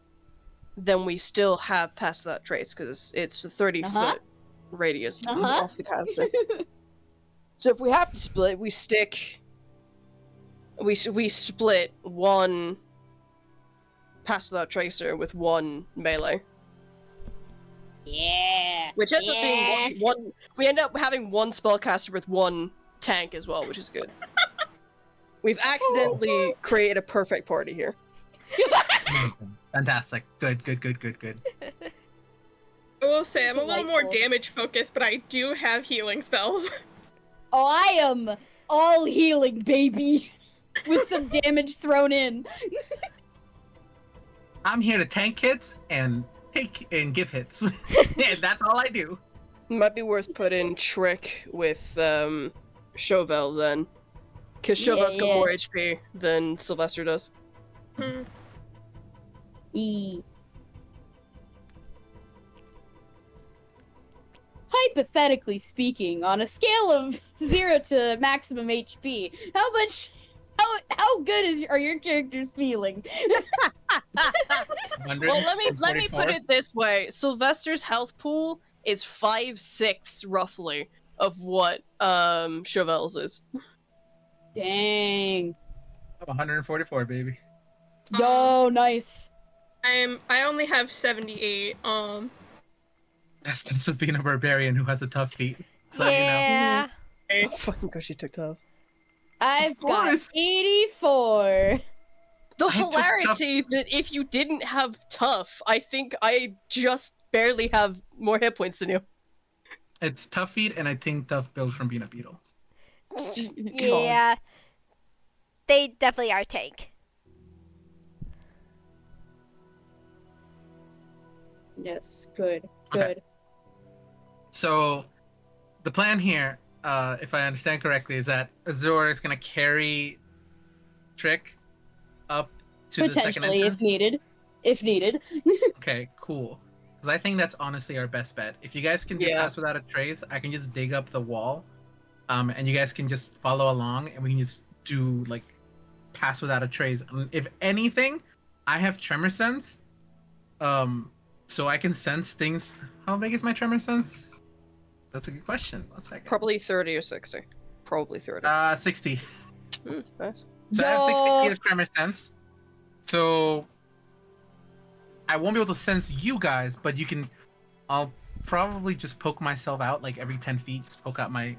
then we still have Pass Without Trace because it's a 30-foot radius off the caster. So if we have to split, we stick. We split one Pass Without Tracer with one melee. Yeah. Which ends up being one. We end up having one spellcaster with one tank as well, which is good. We've accidentally created a perfect party here. Amazing. Fantastic. Good. I will say I'm a little more Delightful. damage focused, but I do have healing spells. Oh, I am all healing, baby. With some damage thrown in. I'm here to tank hits and give hits. And that's all I do. Might be worth putting Trick with Chauvel then. Because Chauvel's got Yeah. more HP than Silvester does. Hmm. E. Hypothetically speaking, on a scale of 0 to maximum HP, how good are your characters feeling? Well, let me put it this way: Sylvester's health pool is 5/6 roughly of what Chauvel's is. Dang. 144, baby. Yo, nice. I only have 78. That's just being a barbarian who has a tough feat. So Yeah. Oh, fucking gosh, she took tough. I've got course. 84. The I took hilarity that if you didn't have tough, I think I just barely have more hit points than you. it's tough feat, and I think tough build from being a beetle. Yeah. They definitely are tank. Yes, good. Okay. So, the plan here, if I understand correctly, is that Azure is going to carry Trick up to the second Potentially, if entrance. needed. If needed. Okay, cool. Because I think that's honestly our best bet. If you guys can get Yeah. past without a trace, I can just dig up the wall, and you guys can just follow along, and we can just do like pass without a trace. If anything, I have tremor sense, so I can sense things. How big is my tremor sense? That's a good question. One second. Probably 30 or 60. Probably 30. 60. Nice. So I have 60 Yo. feet of tremor sense. So I won't be able to sense you guys, but you can. I'll probably just poke myself out like every 10 feet. Just poke out my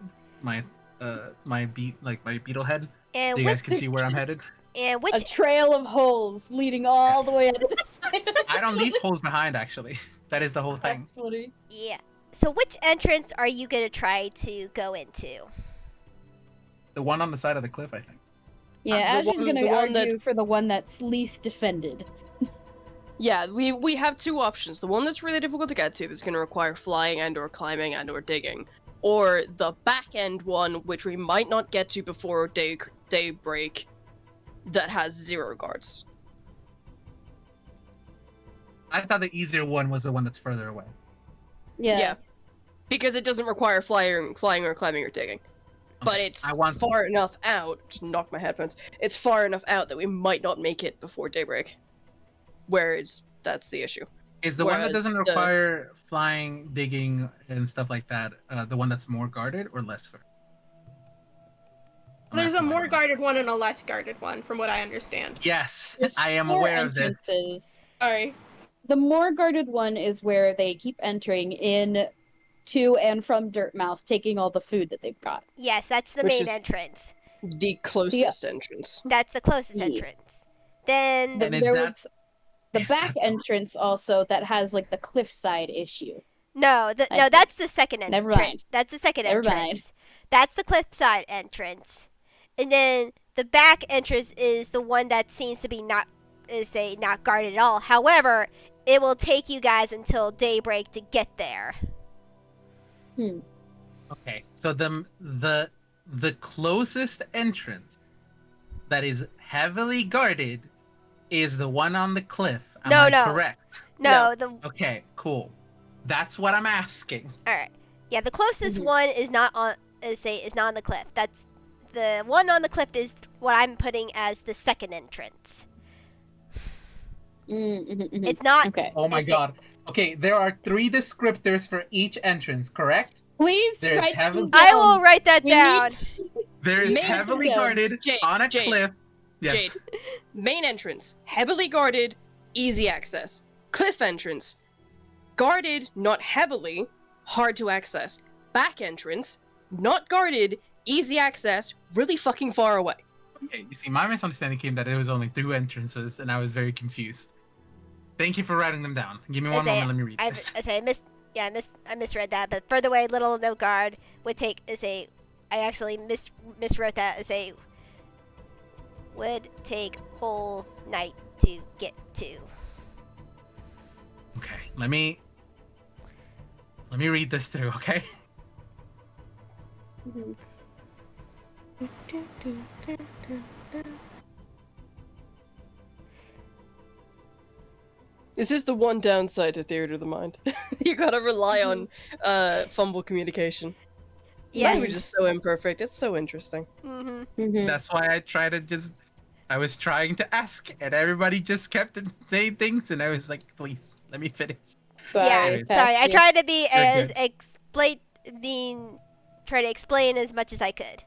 beetle head. And So you guys which can see where I'm headed. and A which trail of holes leading all the way up to the side. I don't leave holes behind, actually. That is the whole thing. That's funny. yeah. So which entrance are you gonna try to go into? The one on the side of the cliff, I think. Yeah, The Azure's one- gonna the one argue that's- for the one that's least defended. Yeah, we have two options. The one that's really difficult to get to, that's going to require flying and or climbing and or digging. Or the back end one, which we might not get to before daybreak, that has 0 guards. I thought the easier one was the one that's further away. Yeah. Because it doesn't require flying or climbing or digging. But Okay, it's I want- far enough out, just knocked my headphones, it's far enough out that we might not make it before daybreak. That's the issue. Is the one that Whereas doesn't the- require flying, digging, and stuff like that, the one that's more guarded or less guarded? There's a That's more one. guarded one and a less guarded one, from what I understand. Yes, There's I am 4 aware of this. entrances. Sorry. The more guarded one is where they keep entering in to and from Dirtmouth, taking all the food that they've got. Yes, that's the Which main is- entrance. The closest entrance. That's the closest Yeah. entrance. Then And is There that- was the is back that- entrance also that has like the cliffside issue. no, I think- that's the second entrance. Never mind. That's the second Never entrance. mind. That's the cliffside entrance. And then the back entrance is the one that seems to be not guarded at all. However, it will take you guys until daybreak to get there. Okay, so the closest entrance that is heavily guarded is the one on the cliff. Am No, I no. correct? No, Okay, cool. That's what I'm asking. all right. Yeah, the closest Mhm. one is not on the cliff. That's the one on the cliff is what I'm putting as the second entrance. It's not. Okay. Oh my Is it- god. Okay, there are 3 descriptors for each entrance, correct? Please There's write heaven- them down. I will write that We down. need- There is Main heavily entrance. guarded Jade, on a Jade, cliff. Yes. Jade. Main entrance, heavily guarded, easy access. Cliff entrance, guarded, not heavily, hard to access. Back entrance, not guarded, easy access, really fucking far away. Okay, you see, my misunderstanding came that there was only 2 entrances, and I was very confused. Thank you for writing them down. Give me one moment. Let me read this. I misread that. But further away, little no guard would take I actually miswrote that as a would take whole night to get to. Okay, let me read this through. Okay. This is the one downside to Theater of the Mind. You gotta rely on fumble communication. Yes. Language is so imperfect. It's so interesting. Mm-hmm. That's why I was trying to ask, and everybody just kept saying things, and I was like, please, let me finish. Sorry, Yeah. Pat, Sorry. I you- tried to be as good. try to explain as much as I could.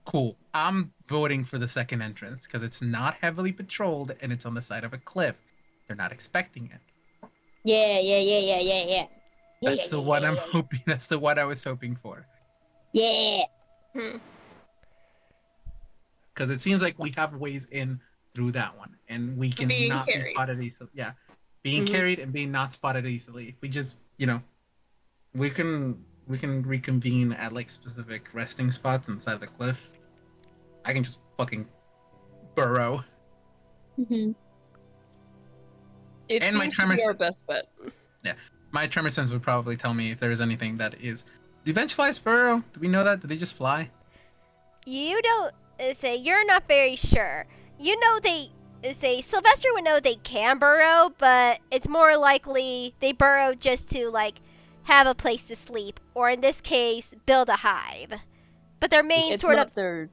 Cool. I'm voting for the second entrance because it's not heavily patrolled and it's on the side of a cliff. They're not expecting it. Yeah. That's the one I'm hoping. That's the one I was hoping for. Yeah. Because it seems like we have ways in through that one, and we can Being not be carried. spotted easily. Yeah, being Mhm. carried and being not spotted easily. If we just, we can reconvene at like specific resting spots inside the cliff. I can just fucking burrow. Mhm. It And my seems to be tremors- our best bet. My tremor sense would probably tell me if there is anything that is. Do Vengeflies burrow? Do we know that? Do they just fly? You don't say you're not very sure. You know they say Silvester would know they can burrow, but it's more likely they burrow just to like have a place to sleep, or in this case, build a hive. But their main It's sort not of their.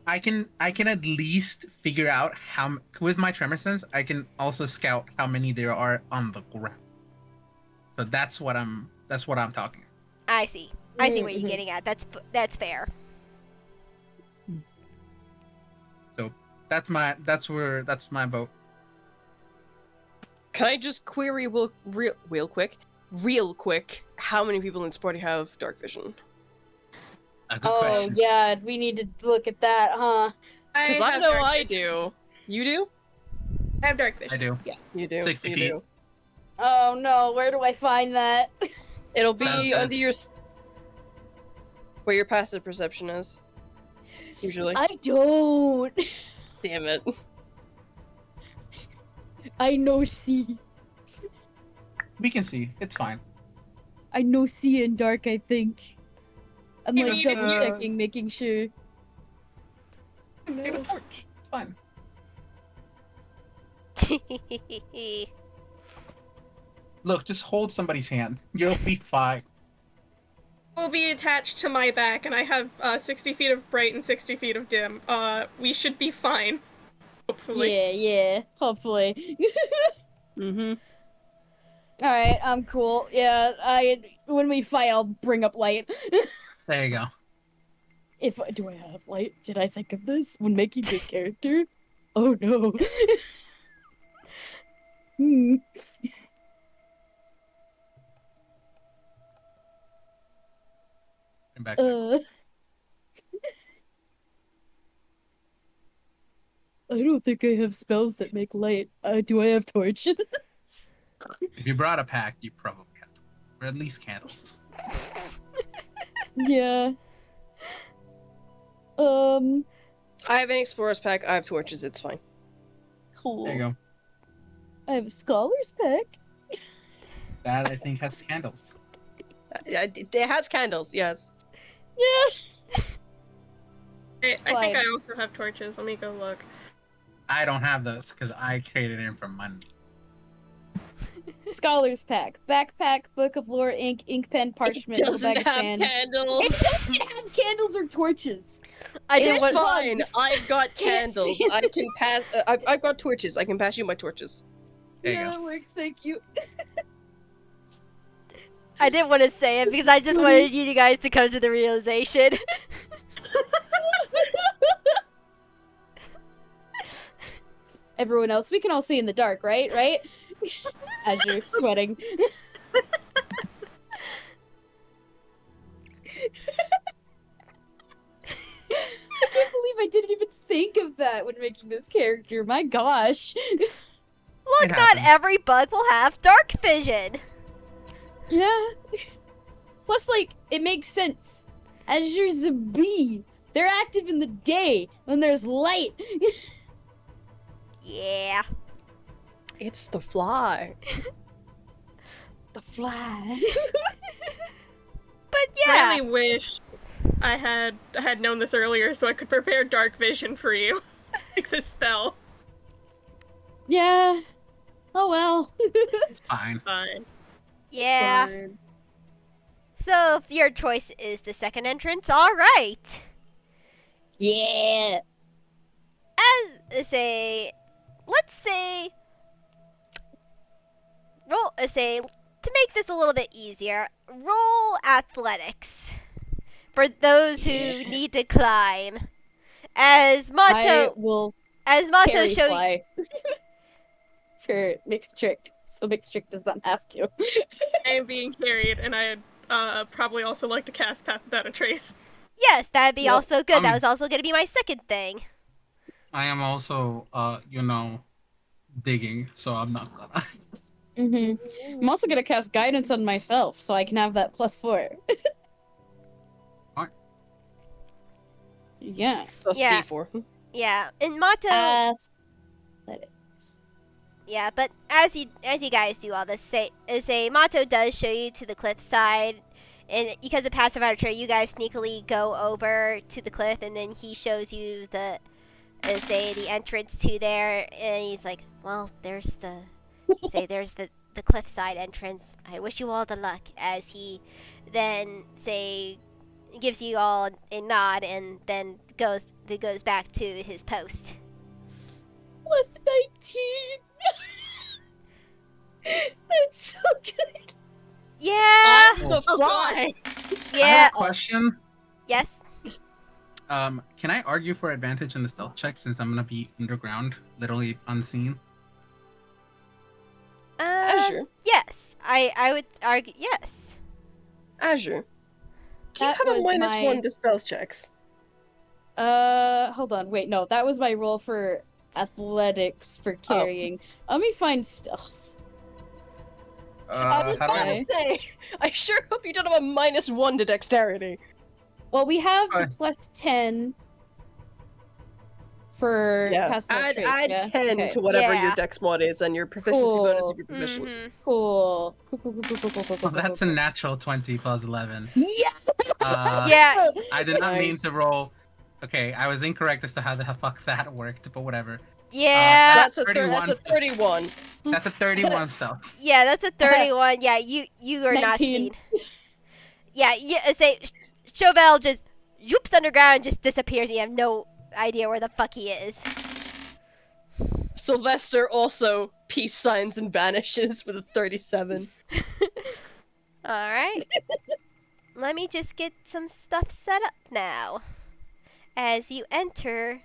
I can at least figure out with my tremor sense. I can also scout how many there are on the ground. So that's what I'm talking. I see. I see what Mhm. you're getting at. That's fair. So that's my vote. Can I just query real quick? How many people in this party have dark vision? A good Oh question. yeah, we need to look at that, huh? Because I have know dark I vision. do. You do? I have dark vision. I do. Yes, you do. 60 you feet. do. Oh no, where do I find that? It'll be Sound under test. your where your passive perception is. Usually. I don't. Damn it. I know see. We can see. It's fine. I know see in dark, I think. I'm You like need double to- checking, making sure. Get a torch. It's fine. Look, just hold somebody's hand. You'll be fine. Will be attached to my back, and I have 60 feet of bright and 60 feet of dim. We should be fine. Hopefully. Yeah, hopefully. Mm-hmm. Alright, I'm cool. Yeah, when we fight, I'll bring up light. There you go. Do I have light? Did I think of this when making this character? Oh no. Hmm. Come back. I don't think I have spells that make light. Do I have torches? If you brought a pack, you probably have to, or at least candles. Yeah. I have an explorer's pack. I have torches. It's fine. Cool. There you go. I have a scholar's pack. That I think has candles. It has candles. Yes. Yeah. I think I also have torches. Let me go look. I don't have those because I traded in for money. Scholar's pack. Backpack, book of lore, ink pen, parchment, It bag doesn't of have sand. candles. It doesn't have candles or torches. I It's didn't want. fine. I've got Can't candles. see I can pass. I've got torches. I can pass you my torches. There you Yeah, go. that works. Thank you. I didn't want to say it because I just wanted you guys to come to the realization. Everyone else, we can all see in the dark, right? Right? Azure, sweating. I can't believe I didn't even think of that when making this character. My gosh. Look, It not happens. every bug will have dark vision. Yeah. Plus, like, it makes sense. Azure's a bee. They're active in the day when there's light. Yeah. It's the fly. The fly. But I yeah. really wish I had known this earlier so I could prepare dark vision for you. Like this spell. Yeah. Oh well. It's fine. Fine. Yeah. Fine. So if your choice is the second entrance, all right. Yeah. Let's say, to make this a little bit easier, roll athletics for those who need to climb. As I Mato, will showed you. fly. For mixed trick, so mixed trick does not have to. I am being carried, and I'd probably also like to cast Path Without a Trace. Yes, that'd be Yep. also good. That was also going to be my second thing. I am also, digging, so I'm not gonna. I'm also gonna cast guidance on myself, so I can have that +4. Alright. Yeah. Plus Yeah. D4. Yeah, and Mato. Athletics. Yeah, but as you guys do all this, say Mato does show you to the cliffside, and because of passive archery, you guys sneakily go over to the cliff, and then he shows you the entrance to there, and he's like, "Well, there's the cliffside entrance. I wish you all the luck." As he then gives you all a nod, and then goes back to his post. +19. That's so good. Yeah. I'm the fly. I Yeah. have a question. Yes. Can I argue for advantage in the stealth check since I'm gonna be underground, literally unseen? Azure. Yes, I would argue yes. Azure. Do you That have a was -1 to stealth checks? Hold on, wait, no, that was my roll for athletics for carrying. Let me find stealth. I was How do about I? to say, I sure hope you don't have a -1 to dexterity. Well, we have the Okay. +10 for Yeah, passive add traits, 10 Okay. to whatever your Yeah. dex mod is and your proficiency bonus if you're proficient. Mhm. Cool. Well, that's a natural 20 plus 11. Yes! Yeah. I did not mean Nice. to roll. Okay, I was incorrect as to how the fuck that worked, but whatever. Yeah. That's a 31. that's a 31. That's a 31 stealth. Yeah, that's a 31. Yeah, you are not 19. seen. Yeah, Chauvel just yoops underground and just disappears. You have no idea where the fuck he is. Silvester also peace signs and vanishes with a 37. All right. Let me just get some stuff set up now. As you enter,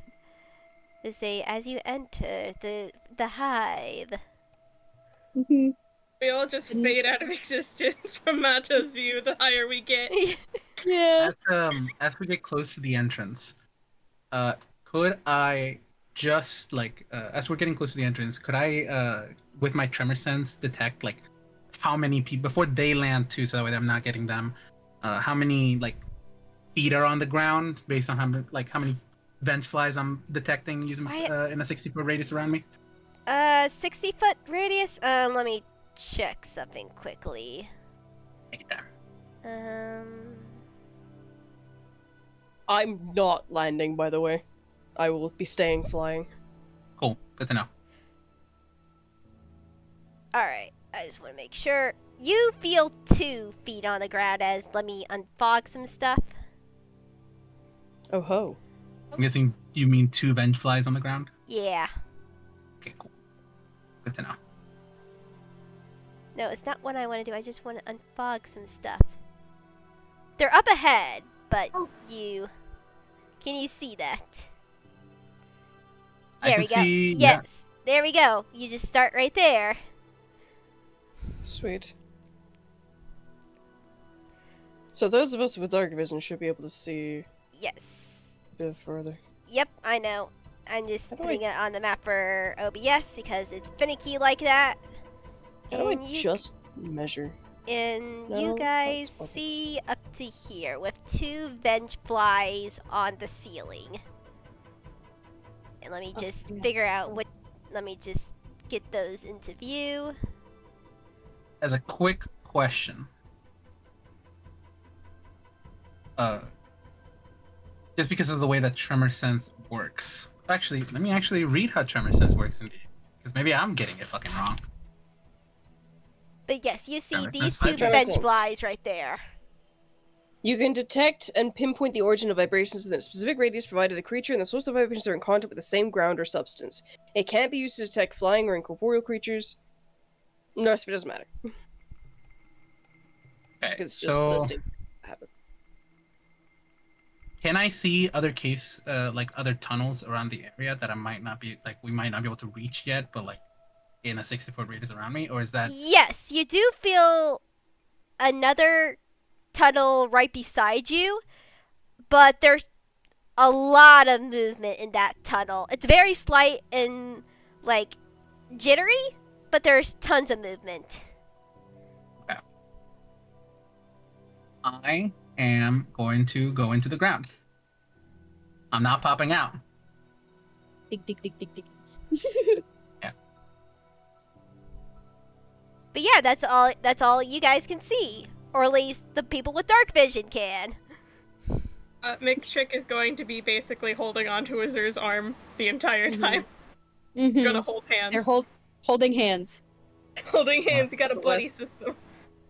the hive. Mhm. We all just fade out of existence from Mato's view the higher we get. Yeah. As we get close to the entrance, could I just like as we're getting close to the entrance, could I with my tremor sense detect like how many people before they land too, so that way I'm not getting them. How many like feet are on the ground based on how many vengeflies I'm detecting using in a 60-foot radius around me? 60-foot radius. Let me check something quickly. Take your time. I'm not landing, by the way. I will be staying flying. Cool. Good to know. Alright, I just want to make sure. You feel 2 feet on the ground as let me unfog some stuff. Oh ho. I'm guessing you mean 2 vengeflies on the ground? Yeah. Okay, cool. Good to know. No, it's not what I want to do. I just want to unfog some stuff. They're up ahead, but you... Can you see that? There we go. See, yes. Yeah. There we go. You just start right there. Sweet. So those of us with dark vision should be able to see Yes. a bit further. Yep, I know. I'm just How do putting it on the map for OBS because it's finicky like that. How do I And just measure? And No, you guys that's perfect. see up to here with 2 vengeflies on the ceiling. And let me just yeah. figure out what. Let me just get those into view. As a quick question, just because of the way that tremor sense works. Actually, let me actually read how tremor sense works indeed, because maybe I'm getting it fucking wrong. But yes, you see Tremor these sense 2 vibration. vengeflies right there. You can detect and pinpoint the origin of vibrations within a specific radius provided the creature and the source of vibrations are in contact with the same ground or substance. It can't be used to detect flying or incorporeal creatures. The rest of it doesn't matter. Okay, It's just so listing. can I see other like other tunnels around the area that we might not be able to reach yet, but like in a 60-foot radius around me, or is that Yes, you do feel another tunnel right beside you, but there's a lot of movement in that tunnel. It's very slight and like jittery, but there's tons of movement. I am going to go into the ground. I'm not popping out. Dig, dig, dig, dig, dig. But yeah, that's all you guys can see, or at least the people with dark vision can. Mick's trick is going to be basically holding onto Azure's arm the entire time. Mhm. Gonna hold hands. They're holding hands. Holding hands, you got a buddy system.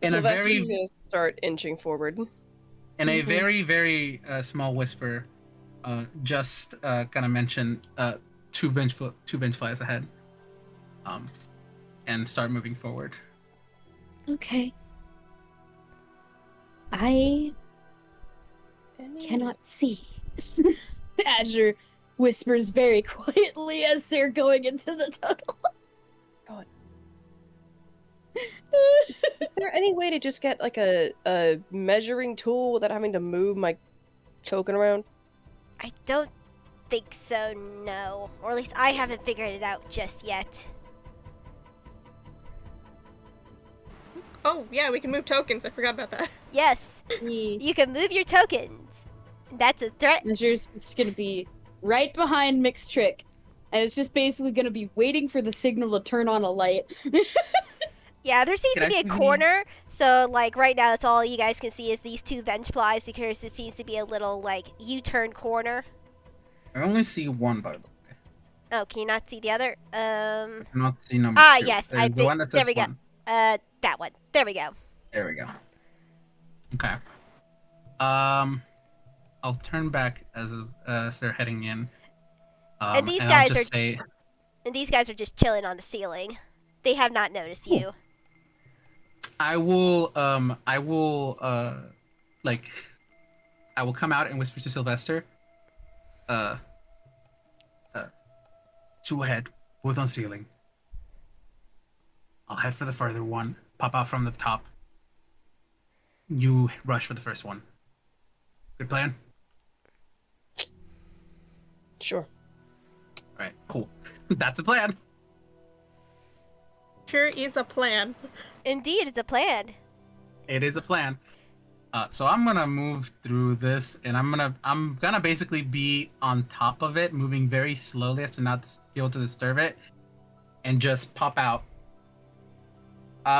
In a Silvester's very gonna start inching forward. in a very very small whisper, just gonna mention two vengeflies ahead, and start moving forward. Okay. I cannot see. Azure whispers very quietly as they're going into the tunnel. God. Is there any way to just get like a measuring tool without having to move my token around? I don't think so, no. Or at least I haven't figured it out just yet. Oh, yeah, we can move tokens. I forgot about that. Yes, you can move your tokens. That's a threat. Azure's just gonna be right behind Mixed Trick. And it's just basically gonna be waiting for the signal to turn on a light. Yeah, there seems Can to be I a see corner. So, like, right now, that's all you guys can see is these 2 vengeflies because there seems to be a little, like, U-turn corner. I only see one, by the way. Oh, can you not see the other? I cannot see number two. Yes, The one that there says we go. one. That one. There we go. There we go. Okay. I'll turn back as they're heading in. And these I'll guys just say, And these guys are just chilling on the ceiling. They have not noticed you. I will come out and whisper to Silvester. Two ahead, both on ceiling. I'll head for the further one. Pop out from the top. You rush for the first one. Good plan? Sure. Alright, cool. That's a plan. Sure is a plan. Indeed, it's a plan. It is a plan. So I'm gonna move through this, and I'm gonna basically be on top of it, moving very slowly as to not be able to disturb it, and just pop out. Let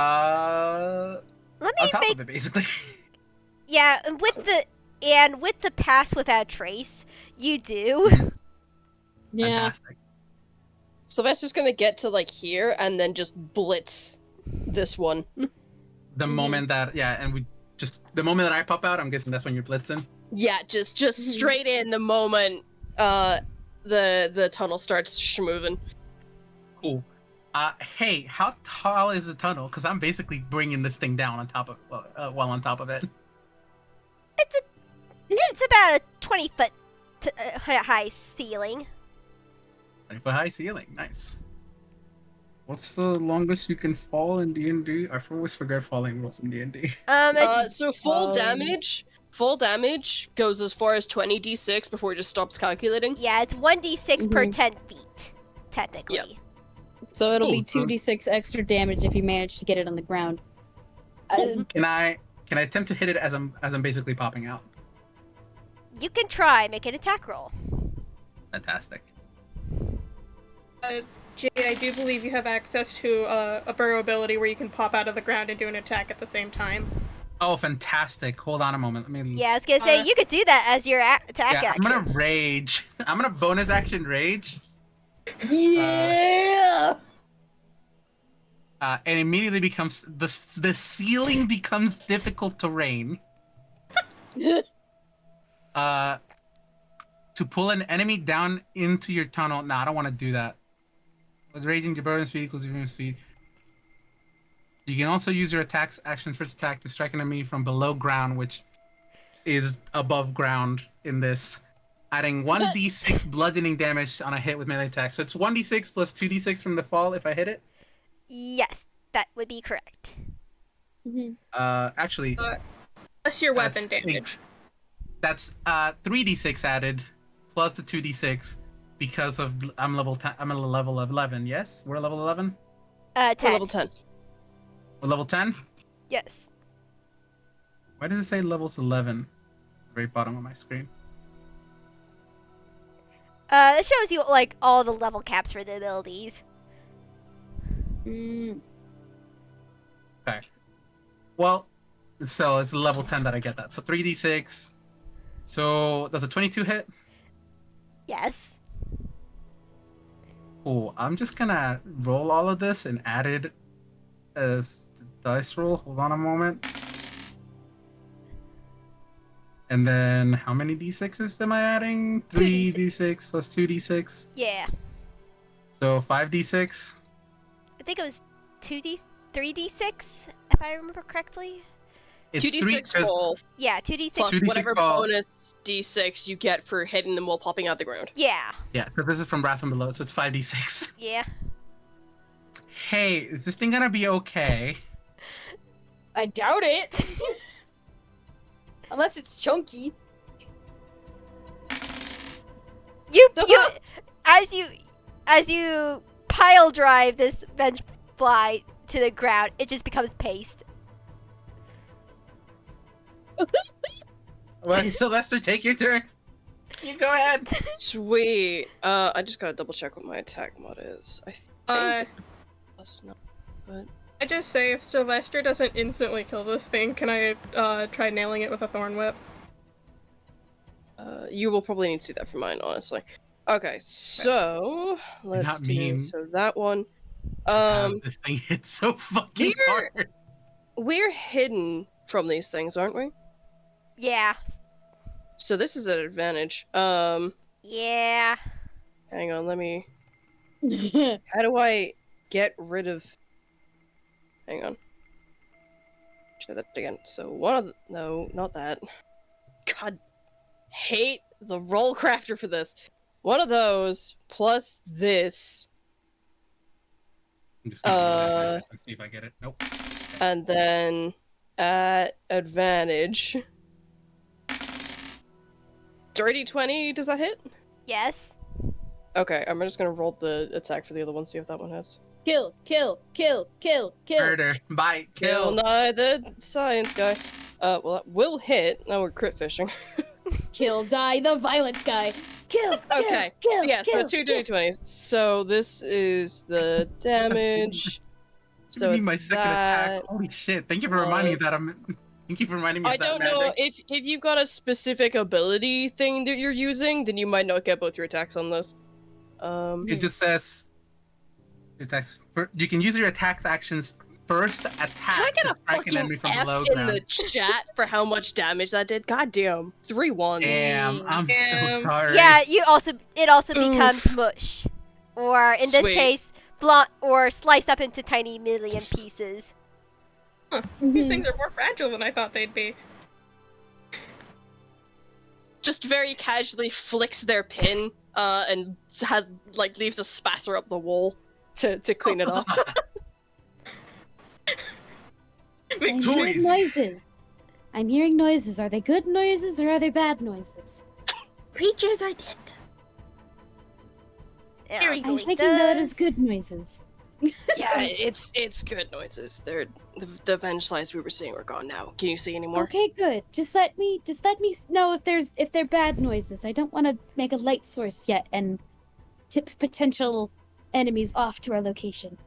On me top make of it, basically. yeah, and with the pass without trace, you do. Yeah. Fantastic. Sylvester's gonna get to like here and then just blitz this one. The moment that the moment that I pop out, I'm guessing that's when you're blitzing. Yeah, just straight in the moment the tunnel starts schmoving. Cool. Hey, how tall is the tunnel? Because I'm basically bringing this thing down on top of while on top of it. It's about a 20-foot high ceiling. 20-foot high ceiling. Nice. What's the longest you can fall in D&D? I always forget falling rules in D&D. It's So full damage goes as far as 20d6 before it just stops calculating. yeah, it's 1d6 per 10 feet, technically. Yep. So it'll be Cool, so- 2d6 extra damage if you manage to get it on the ground. Can I attempt to hit it as I'm basically popping out? You can try, make an attack roll. Fantastic. Jade, I do believe you have access to a burrow ability where you can pop out of the ground and do an attack at the same time. Oh, fantastic. Hold on a moment. Let me. Yeah, I was gonna say you could do that as your attack Yeah, action. I'm gonna rage. I'm gonna bonus action rage. Yeah! And immediately becomes the ceiling becomes difficult terrain. To pull an enemy down into your tunnel. Nah, I don't want to do that. With raging, your burning speed equals your movement speed. You can also use your attacks actions first attack to strike an enemy from below ground, which is above ground in this, adding 1d6 bludgeoning damage on a hit with melee attack. So it's 1d6 plus 2d6 from the fall if I hit it. Yes, that would be correct. Actually, Plus your weapon that's- damage. That's 3d6 added plus the 2d6 because of I'm level 10. I'm at a level of 11. Yes, we're level 11. 10. We're level 10. We're level 10. Yes. Why does it say levels 11? Very bottom of my screen. It shows you like all the level caps for the abilities. Mm. Okay. Well, so it's level 10 that I get that. So 3d6. So does a 22 hit? Yes. Cool. I'm just gonna roll all of this and add it as the dice roll. Hold on a moment. And then how many d6s am I adding? 3d6 plus 2d6. Yeah. So 5d6. I think it was 3d6 if I remember correctly. It's 2d6 'cause- full, Yeah, 2d6. plus 2d6 whatever fall. bonus d6 you get for hitting them while popping out the ground. Yeah. Yeah, because this is from Wrath from Below, so it's 5d6. Yeah. Hey, is this thing gonna be okay? I doubt it. Unless it's chunky. You as you pile drive this Vengefly to the ground, it just becomes paste. Well, Silvester, take your turn. You go ahead. Sweet. I just gotta double check what my attack mod is. I think it's plus no, but I just say if Silvester doesn't instantly kill this thing, can I try nailing it with a thorn whip? you will probably need to do that for mine, honestly. Okay, so let's not do mean so that one. This thing hits so fucking We're- hard. We're hidden from these things, aren't we? Yeah. So this is an advantage. Yeah. Hang on, let me. How do I get rid of? Hang on. Try that again. So one of the... No, not that. God, hate the roll crafter for this. One of those plus this I'm just gonna roll it and see if I get it. Nope. And then at advantage. Dirty 20, does that hit? Yes. Okay, I'm just gonna roll the attack for the other one, see if that one hits. Kill, kill, kill, kill, kill. Murder, bite, Kill kill. not the science guy. Well, that will hit. Now we're crit fishing. Kill, die, the violence guy. Kill, kill, Okay, kill, so yeah, kill, so two kill. dirty 20s. So this is the damage. So So it's my it's second that. attack. Holy shit! Thank you for reminding me that I'm. Thank you for reminding me I of that don't magic. know if you've got a specific ability thing that you're using, then you might not get both your attacks on this. It just says. Attacks. You can use your attacks actions first attack Can I get to a strike an fucking enemy from F below in ground. the chat for how much damage that did? God damn, 3 ones. Damn, I'm so Damn. sorry. Yeah, it also Oof. becomes mush. Or in this Sweet. case, or sliced up into tiny million pieces. These things are more fragile than I thought they'd be. Just very casually flicks their pin, and leaves a spatter up the wall to clean it off. I'm Too hearing easy. noises. I'm hearing noises. Are they good noises or are they bad noises? Creatures are dead. Yeah. Very I'm Delete thinking that is good noises. Yeah, it's good noises. They're the vengeflies we were seeing are gone now. Can you see any more? Okay, good. Just let me know if they're bad noises. I don't want to make a light source yet and tip potential enemies off to our location.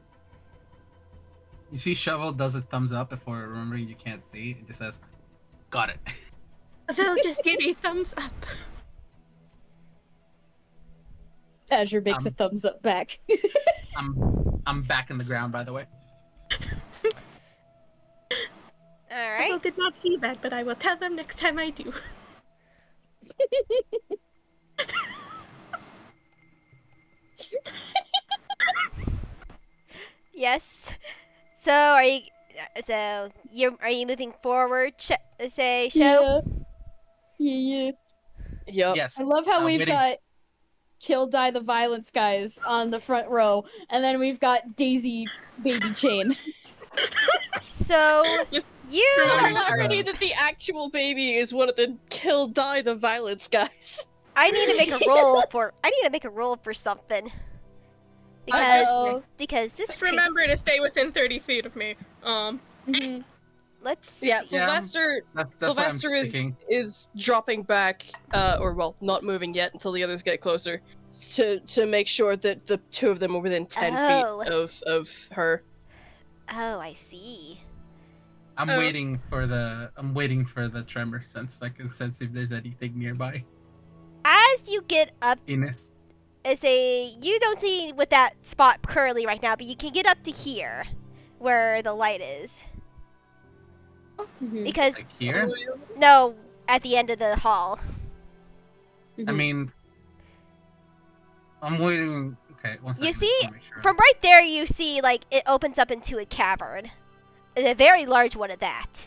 You see, Shovel does a thumbs up before remembering you can't see. It just says, "Got it." They'll just give me thumbs up. Azure makes a thumbs up back. I'm back in the ground, by the way. Alright. I did not see that, but I will tell them next time I do. Yes. So are you moving forward? Say show. Yeah. Yep. Yes. I love how I'm we've waiting. got Kill Die the Violence guys on the front row, and then we've got Daisy Baby Chain. So Just you throwing The irony that the actual baby is one of the kill die the violence guys. I need to make a roll for something. Because this Just remember to stay within 30 feet of me. let's Yeah, see. Sylvester That's Sylvester why I'm sticking. is dropping back, not moving yet until the others get closer to make sure that the two of them are within 10 Oh. feet of her. Oh, I see. I'm Oh. waiting for the tremor sense so I can sense if there's anything nearby. As you get up, Venus. you don't see with that spot currently right now, but you can get up to here, where the light is. Because Like here? no, at the end of the hall. I mean, I'm waiting. Okay, one second. You I just see, wanna make sure. from right there, you see like it opens up into a cavern, and a very large one at that.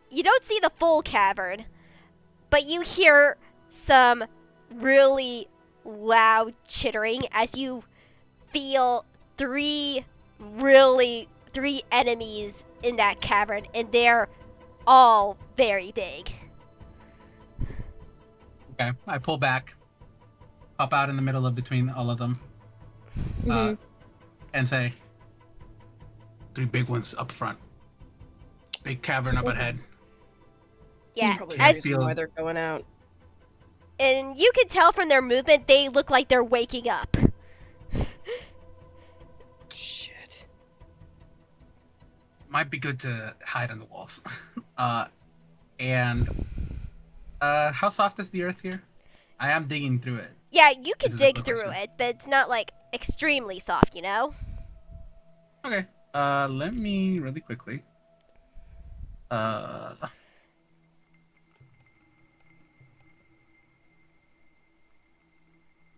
You don't see the full cavern, but you hear some really loud chittering as you feel three enemies in that cavern, and they're all very big. Okay, I pull back, pop out in the middle of between all of them, and say, 3 big ones up front. Big cavern up ahead. Yeah, Probably as- the reason why they're going out. and you can tell from their movement they look like they're waking up. Shit. Might be good to hide on the walls. And how soft is the earth here? I am digging through it. Yeah, you can This is a dig good through question. it, but it's not like extremely soft, you know? Okay. Let me really quickly.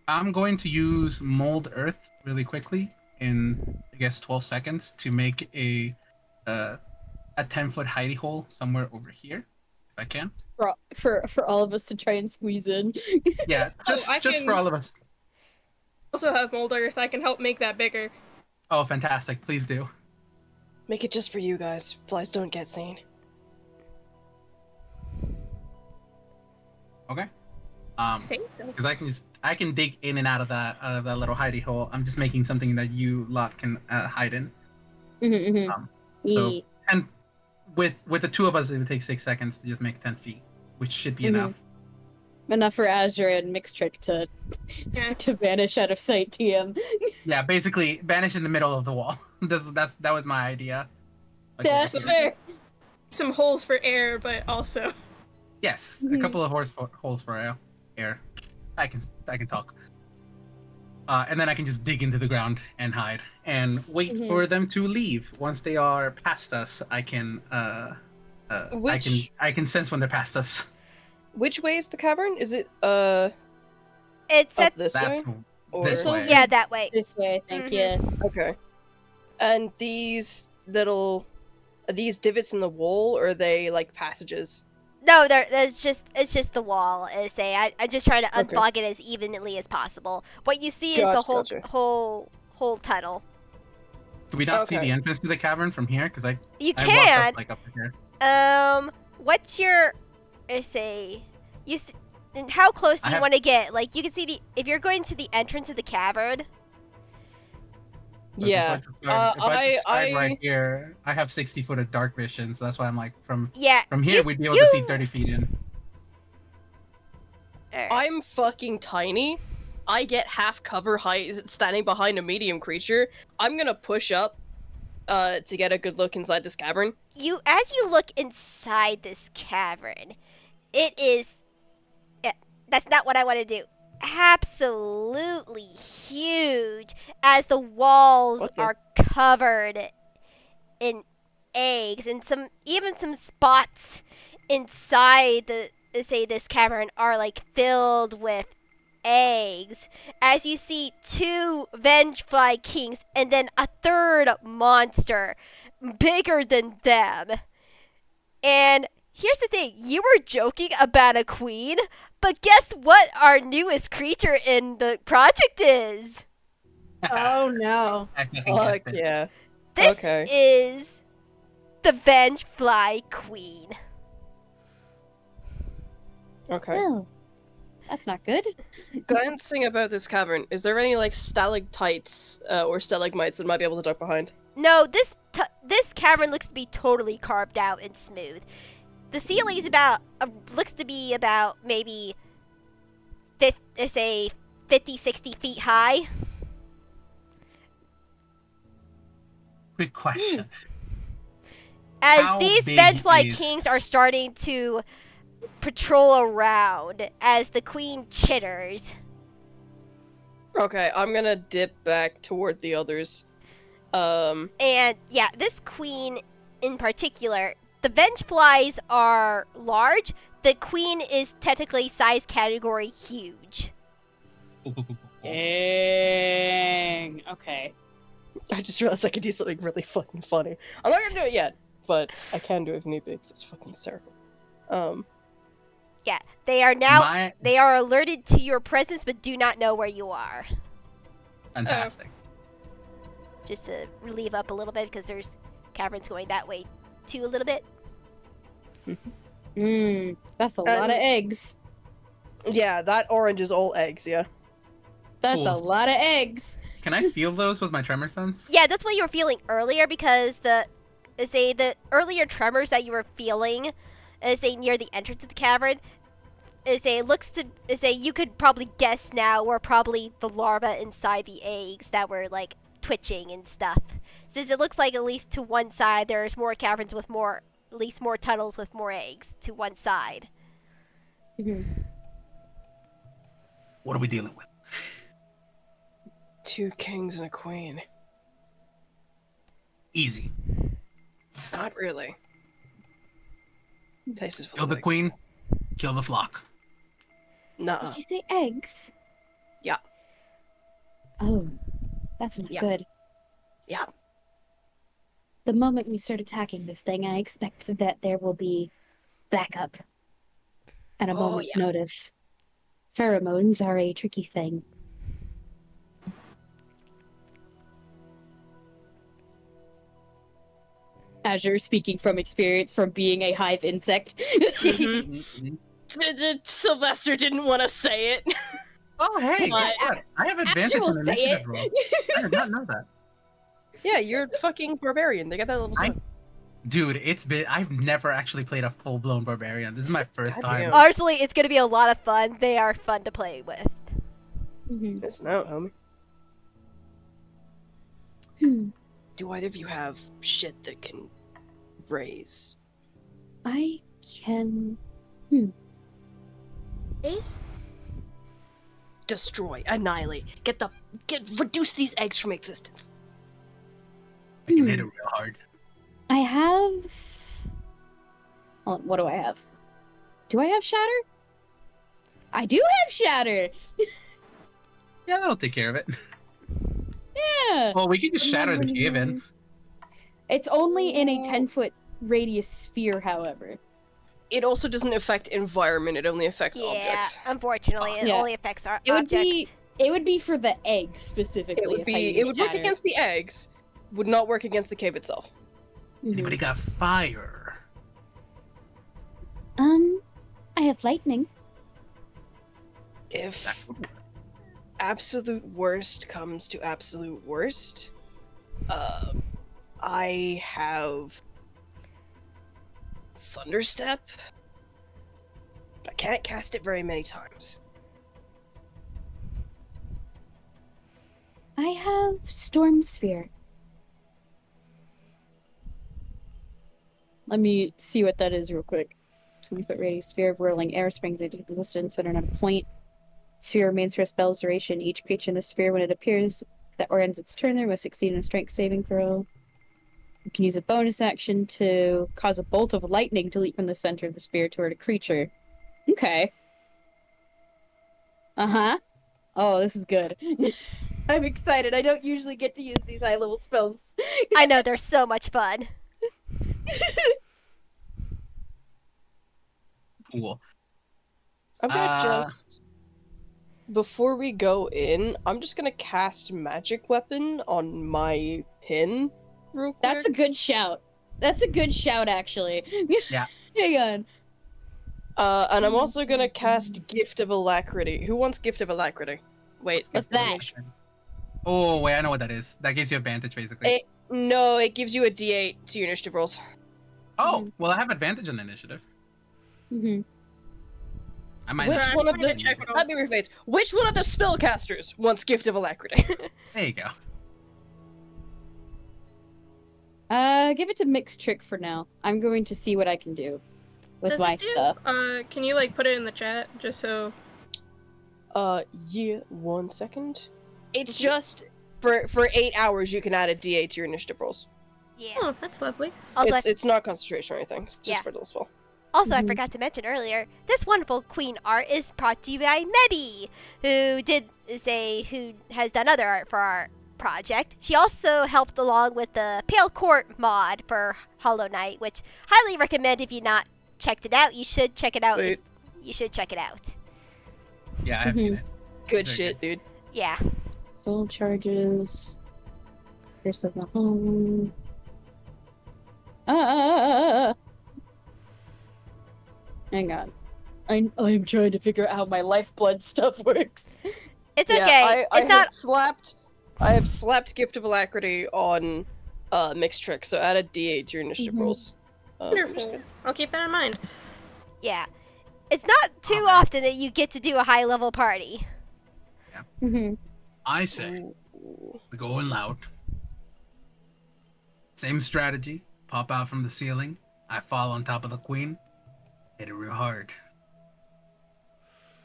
I'm going to use mold earth really quickly in I guess 12 seconds to make a 10-foot hidey hole somewhere over here, if I can. For all of us to try and squeeze in. Yeah, just I just can- for all of us. also have mold earth. I can help make that bigger. Oh, fantastic! Please do. Make it just for you guys. Flies don't get seen. Okay. Say so. Because I can dig in and out of that little hidey hole. I'm just making something that you lot can hide in. So Yeah. and with the two of us, it would take 6 seconds to just make 10 feet, which should be enough. Enough for Azure and Mixtrick to Yeah. to vanish out of sight, TM. Yeah, basically vanish in the middle of the wall. That was my idea. Like, That's fair. Some holes for air, but also. Yes, a couple of holes for air. I can talk. And then I can just dig into the ground and hide and wait for them to leave. Once they are past us, I can I can sense when they're past us. Which way is the cavern? Is it It's up at this way? Or... This way. yeah, that way. This way, I think, yeah. Okay. And these little are these divots in the wall, or are they like passages? No, it's just the wall. I just try to unblock it as evenly as possible. What you see is the whole tunnel. Do we not see the entrance to the cavern from here? Because I can. Walked up here. What's your and how close do you want to get? Like, you can see if you're going to the entrance of the cavern. Yeah. If I right here, I have 60 foot of dark vision, so that's why I'm like from here we'd be able to see 30 feet in. I'm fucking tiny. I get half cover height standing behind a medium creature. I'm gonna push up to get a good look inside this cavern. As you look inside this cavern, it is that's not what I want to do. Absolutely huge, as the walls are covered in eggs, and even some spots inside this cavern are like filled with eggs. As you see 2 Vengefly Kings and then a third monster bigger than them. And here's the thing, you were joking about a queen, but guess what our newest creature in the project is? Oh no. Fuck yeah. This is the Vengefly Queen. Okay. Oh, that's not good. Glancing about this cavern, is there any like stalactites or stalagmites that might be able to duck behind? No, this cavern looks to be totally carved out and smooth. The ceiling is looks to be about maybe 50, 60 feet high. Quick question. As these Vengefly Kings are starting to patrol around as the queen chitters. Okay, I'm gonna dip back toward the others. And yeah, this queen in particular, the Vengeflies are large. The queen is technically size category huge. Dang. Okay. I just realized I could do something really fucking funny. I'm not gonna do it yet, but I can do it if need be. It's fucking hysterical. Yeah, they are alerted to your presence, but do not know where you are. Fantastic. Just to relieve up a little bit, because there's caverns going that way too a little bit. That's a lot of eggs. Yeah, that orange is all eggs, yeah. That's a lot of eggs. Can I feel those with my tremor sense? Yeah, that's what you were feeling earlier, because the earlier tremors that you were feeling, near the entrance of the cavern, you could probably guess now were probably the larvae inside the eggs that were like twitching and stuff. Since it looks like at least to one side there's more caverns with more tunnels with more eggs to one side. What are we dealing with? 2 kings and a queen. Easy. Not really. Taste is full Kill of the eggs. queen, kill the flock. Nuh-uh. Did you say eggs? Yeah. Oh, that's not good. Yeah. The moment we start attacking this thing, I expect that there will be backup at a moment's notice. Pheromones are a tricky thing. Azure speaking from experience from being a hive insect. Mhm. Silvester didn't want to say it. Oh, hey, But- guess what? I have advantage Azure will on say initiative it. roll. I did not know that. Yeah, you're fucking barbarian. They got that level 7. Dude, I've never actually played a full-blown barbarian. This is my first time. Goddamn. Honestly, it's gonna be a lot of fun. They are fun to play with. Mhm. Listen out, homie. Hmm. Do either of you have shit that can raise? I can. Ace? Destroy, annihilate, reduce these eggs from existence. I can hit it real hard. I have. Hold on, what do I have? Do I have Shatter? I do have Shatter! Yeah, that'll take care of it. Yeah! Well, we can just shatter the cave in. It's only in a 10-foot radius sphere, however. It also doesn't affect environment, it only affects Yeah, objects. unfortunately, it Yeah. only affects our It would objects. It would be for the egg specifically. It would work against the eggs, would not work against the cave itself. Anybody got fire? I have lightning. If absolute worst comes to absolute worst, I have Thunderstep. But I can't cast it very many times. I have Storm Sphere. Let me see what that is real quick. 20-foot radius sphere of whirling air springs into existence at another point. Sphere remains for a spell's duration. Each creature in the sphere, when it appears that or ends its turn there, must succeed in a strength saving throw. You can use a bonus action to cause a bolt of lightning to leap from the center of the sphere toward a creature. Okay. Uh-huh. Oh, this is good. I'm excited. I don't usually get to use these high-level spells. I know, they're so much fun. Cool. I'm gonna just before we go in, I'm just gonna cast magic weapon on my pin real quick. That's a good shout. That's a good shout, actually. Yeah. Hang on. And I'm also gonna cast Gift of Alacrity. Who wants Gift of Alacrity? Wait, What's let me that? make sure. Oh, wait, I know what that is. That gives you advantage, basically. No, it gives you a D8 to your initiative rolls. Oh, well, I have advantage on initiative. Mm-hmm. I might Which not. Sorry, one I'm of trying the to check what let me rephrase. Which one of the spellcasters wants Gift of Alacrity? There you go. Give it to Mixed Trick for now. I'm going to see what I can do with Does my it do, stuff. can you like put it in the chat just so? Yeah, 1 second. It's just for 8 hours you can add a D8 to your initiative rolls. Yeah. Oh, that's lovely. Also, It's not concentration or anything. It's just Yeah. for a little spell. Also, I Mhm. forgot to mention earlier, this wonderful queen art is brought to you by Mebi, who has done other art for our project. She also helped along with the Pale Court mod for Hollow Knight, which highly recommend if you've not checked it out. You should check it out. Sweet. You should check it out. Yeah, I have seen it. Good Very shit, dude. Yeah. Soul charges. Curse of the home. Hang on. I'm trying to figure out how my lifeblood stuff works. It's Yeah, okay. I It's not. I have slapped Gift of Alacrity on Mixed Trick, so add a D8 to your initiative Mhm. rolls. I'm just Wonderful. gonna- I'll keep that in mind. Yeah. It's not too Okay. often that you get to do a high level party. Mm-hmm. I say we go in loud. Same strategy. Pop out from the ceiling. I fall on top of the queen. Hit it real hard.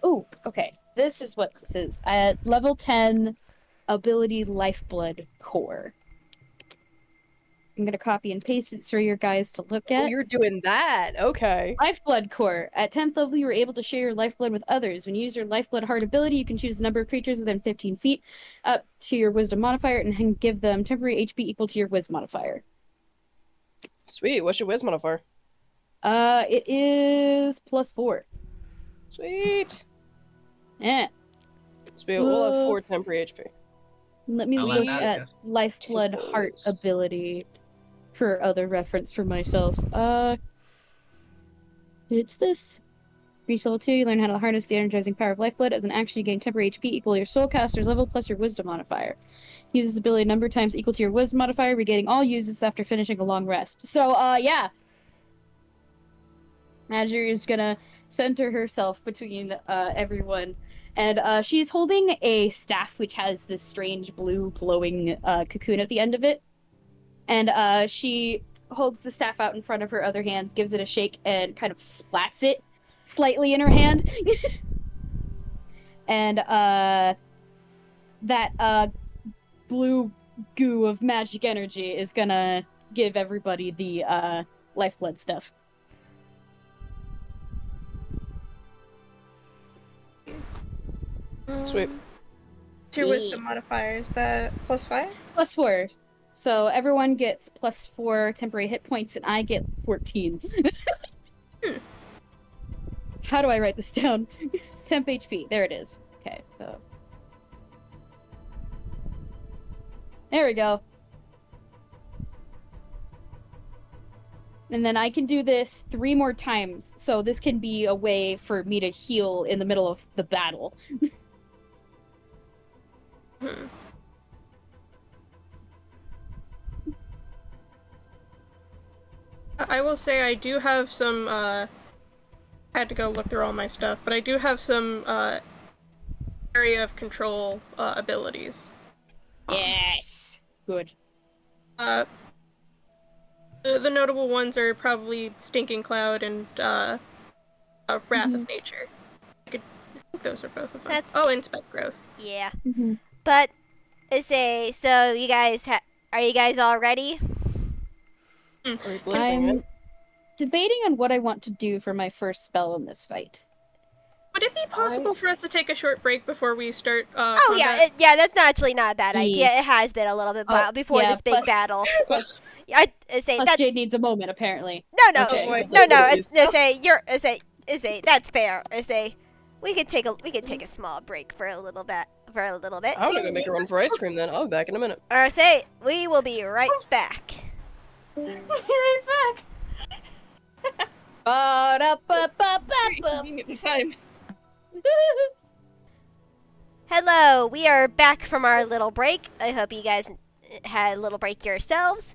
Ooh, okay. This is what this is. At level 10, ability Lifeblood Core. I'm gonna copy and paste it for your guys to look Oh, at. you're doing that. Okay. Lifeblood Core. At 10th level, you are able to share your lifeblood with others. When you use your Lifeblood Heart ability, you can choose a number of creatures within 15 feet up to your Wisdom modifier and then give them temporary HP equal to your Wiz modifier. Sweet. What's your Wiz modifier? It is +4. Sweet. Eh. Sweet. We'll have 4 temporary HP. Let me I'll look add that, at yes. Lifeblood Heart Tickles. ability for other reference for myself. It's this. Reach level 2, you learn how to harness the energizing power of lifeblood. As an action, you gain temporary HP equal to your soulcaster's level plus your wisdom modifier. Use this ability a number of times equal to your wisdom modifier, regaining all uses after finishing a long rest. So, yeah. Azure is gonna center herself between everyone. And she's holding a staff which has this strange blue glowing cocoon at the end of it. And she holds the staff out in front of her other hands, gives it a shake, and kind of splats it slightly in her hand. And that blue goo of magic energy is gonna give everybody the lifeblood stuff. Sweet. What's your wisdom modifier? Is that +5? +4. So everyone gets +4 temporary hit points, and I get 14. How do I write this down? Temp HP. There it is. Okay, so. There we go. And then I can do this 3 more times, so this can be a way for me to heal in the middle of the battle. I will say I do have some, I had to go look through all my stuff, but I do have some, area of control, abilities. Yes! Good. The notable ones are probably Stinking Cloud and, Wrath of Nature. I think those are both of them. That's- Inspect Growth. Yeah. Mm-hmm. But, so you guys, are you guys all ready? Are we blitzing I'm it? debating on what I want to do for my first spell in this fight. Would it be possible for us to take a short break before we start, Oh combat? yeah, that's actually not a bad idea. Yeah. It has been a little bit Oh, before yeah, this big plus- battle. Plus, I say plus that Jade needs a moment, apparently. no, Okay. that's fair. We could take a small break for a little bit. I'm gonna go make a run for ice cream then. I'll be back in a minute. Or we will be right back. Be right back. Convenient time. Hello, we are back from our little break. I hope you guys had a little break yourselves.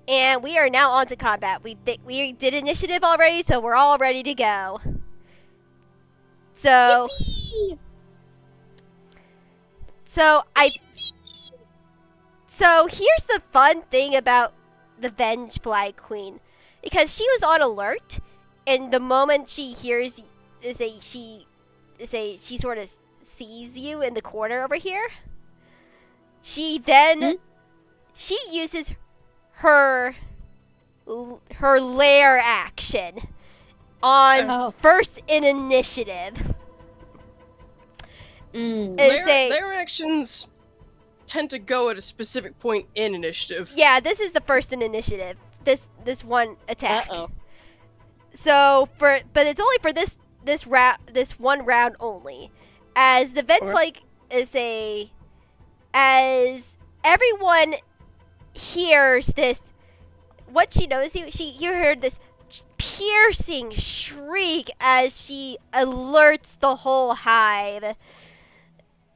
And we are now on to combat. We did initiative already, so we're all ready to go. So here's the fun thing about the Vengefly Queen, because she was on alert, and the moment she hears, she sort of sees you in the corner over here. She then she uses her lair action on first in initiative. Their actions tend to go at a specific point in initiative. Yeah, this is the first in initiative. This one attack. Uh-oh. So but it's only for this one round only, as the vents as everyone hears this. What she knows, you heard this piercing shriek as she alerts the whole hive.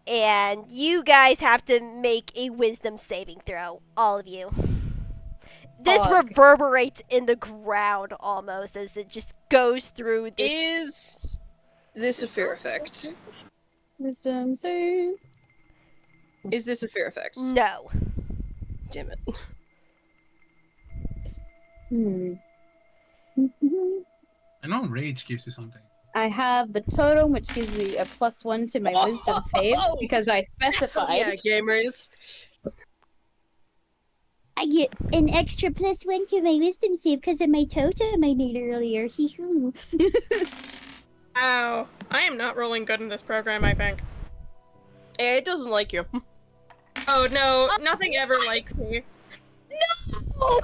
And you guys have to make a wisdom saving throw, all of you. This reverberates in the ground almost as it just goes through this. Is this a fear effect? Wisdom save. Is this a fear effect? No. Damn it. I know rage gives you something. I have the totem, which gives me a +1 to my wisdom save because I specified. Yeah, gamers. I get an extra +1 to my wisdom save because of my totem I made earlier. Hee-hoo. Ow. I am not rolling good in this program, I think. It doesn't like you. Oh no, nothing ever likes me. No!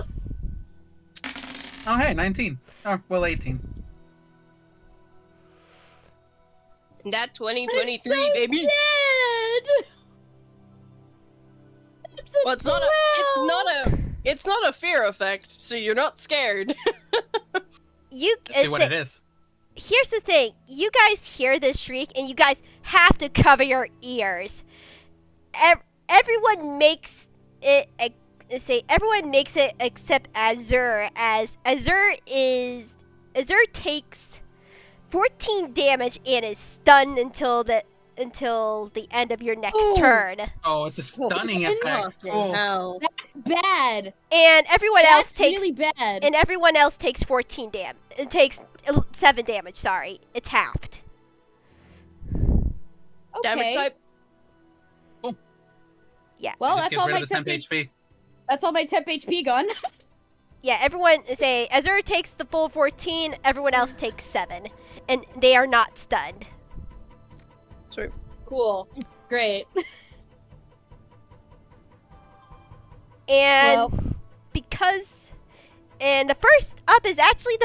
Oh hey, 19. Oh, well, 18. That 2023, so baby. Sad. Well, it's not a It's not a fear effect, so you're not scared. You Let's see what it is. Here's the thing. You guys hear this shriek, and you guys have to cover your ears. Everyone makes it. Everyone makes it except Azure, as Azure takes 14 damage and is stunned until the end of your next turn. Oh, it's a stunning effect. Oh. Hell. That's bad. And everyone else That's takes really bad. and everyone else takes 14 damage. It takes 7 damage. Sorry, it's halved. Damage Okay. type. Yeah. Well, Just that's get all rid my of the temp temp HP. That's all my temp HP gone. Yeah, everyone say Azure takes the full 14, everyone else takes 7. And they are not stunned. Sorry. Cool. Great. And the first up is actually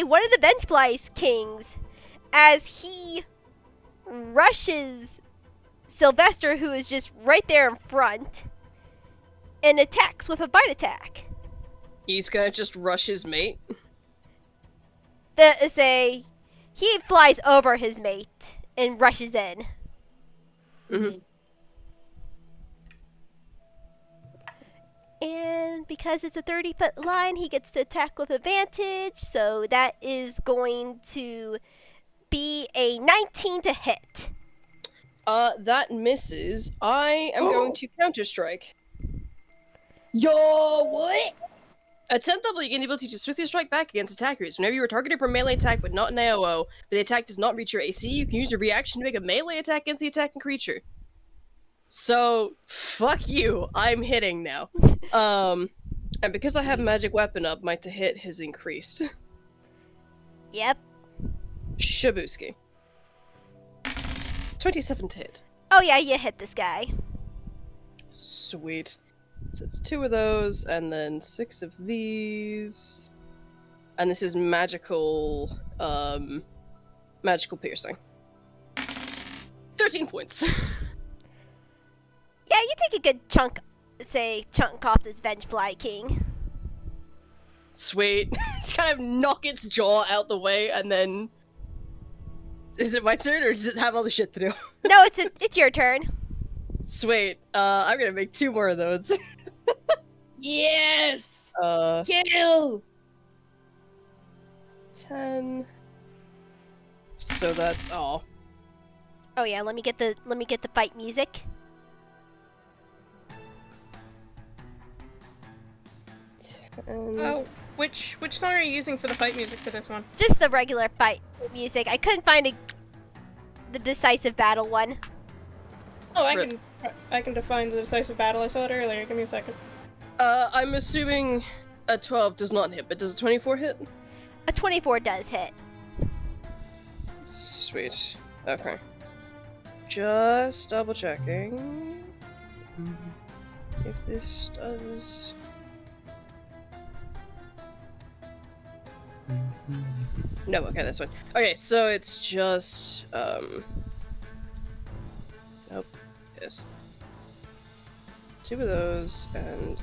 one of the Vengefly Kings, as he rushes Silvester, who is just right there in front, and attacks with a bite attack. He's gonna just rush his mate. He flies over his mate and rushes in. Mm-hmm. And because it's a 30-foot line, he gets to attack with advantage. So that is going to be a 19 to hit. That misses. I am going to counter strike. Yo, what? At 10th level, you gain the ability to swiftly strike back against attackers. Whenever you are targeted for a melee attack but not an AOO, but the attack does not reach your AC, you can use a reaction to make a melee attack against the attacking creature. So, fuck you. I'm hitting now. And because I have magic weapon up, my to hit has increased. Yep. Shabuski. 27 to hit. Oh yeah, you hit this guy. Sweet. So it's 2 of those, and then 6 of these. And this is magical, magical piercing. 13 points. Yeah, you take a good chunk off this Vengefly King. Sweet. Just kind of knock its jaw out the way, and then... Is it my turn, or does it have all the shit to do? No, it's your turn. Sweet. I'm gonna make 2 more of those. Yes! Uh, Kill! 10. So that's all. Oh yeah, let me get the fight music. 10. Oh, which song are you using for the fight music for this one? Just the regular fight music. I couldn't find the decisive battle one. Oh, I Rip. can define the decisive battle. I saw it earlier. Give me a second. I'm assuming a 12 does not hit, but does a 24 hit? A 24 does hit. Sweet. Okay. Just double checking. If this does... No, okay, that's fine. Okay, so it's just, Nope. Yes. 2 of those, and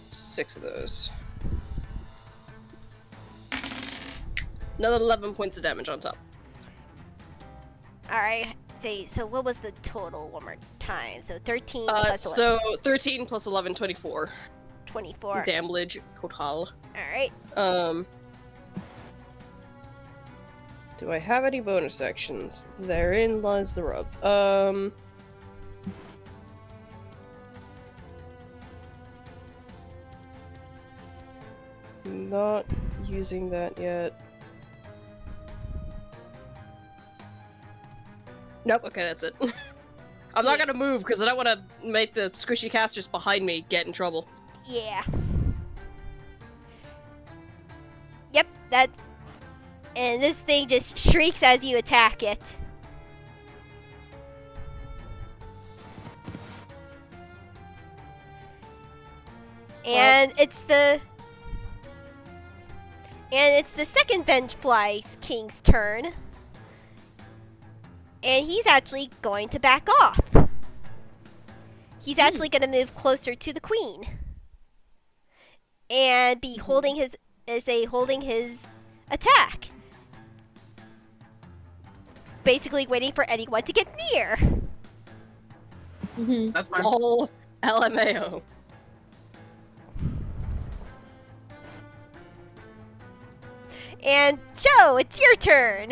6 of those. Another 11 points of damage on top. Alright, so what was the total one more time? So 13 plus 11. So 13 plus 11, 24. 24. Damage total. Alright. Do I have any bonus actions? Therein lies the rub. Not using that yet. Nope, okay, that's it. I'm not gonna move because I don't want to make the squishy casters behind me get in trouble. Yeah. Yep, that's... And this thing just shrieks as you attack it. And it's the second Vengefly King's turn. And he's actually going to back off. He's actually going to move closer to the queen. and be holding his attack. Basically waiting for anyone to get near. Mhm. That's fine. Lol. LMAO. And Joe, it's your turn.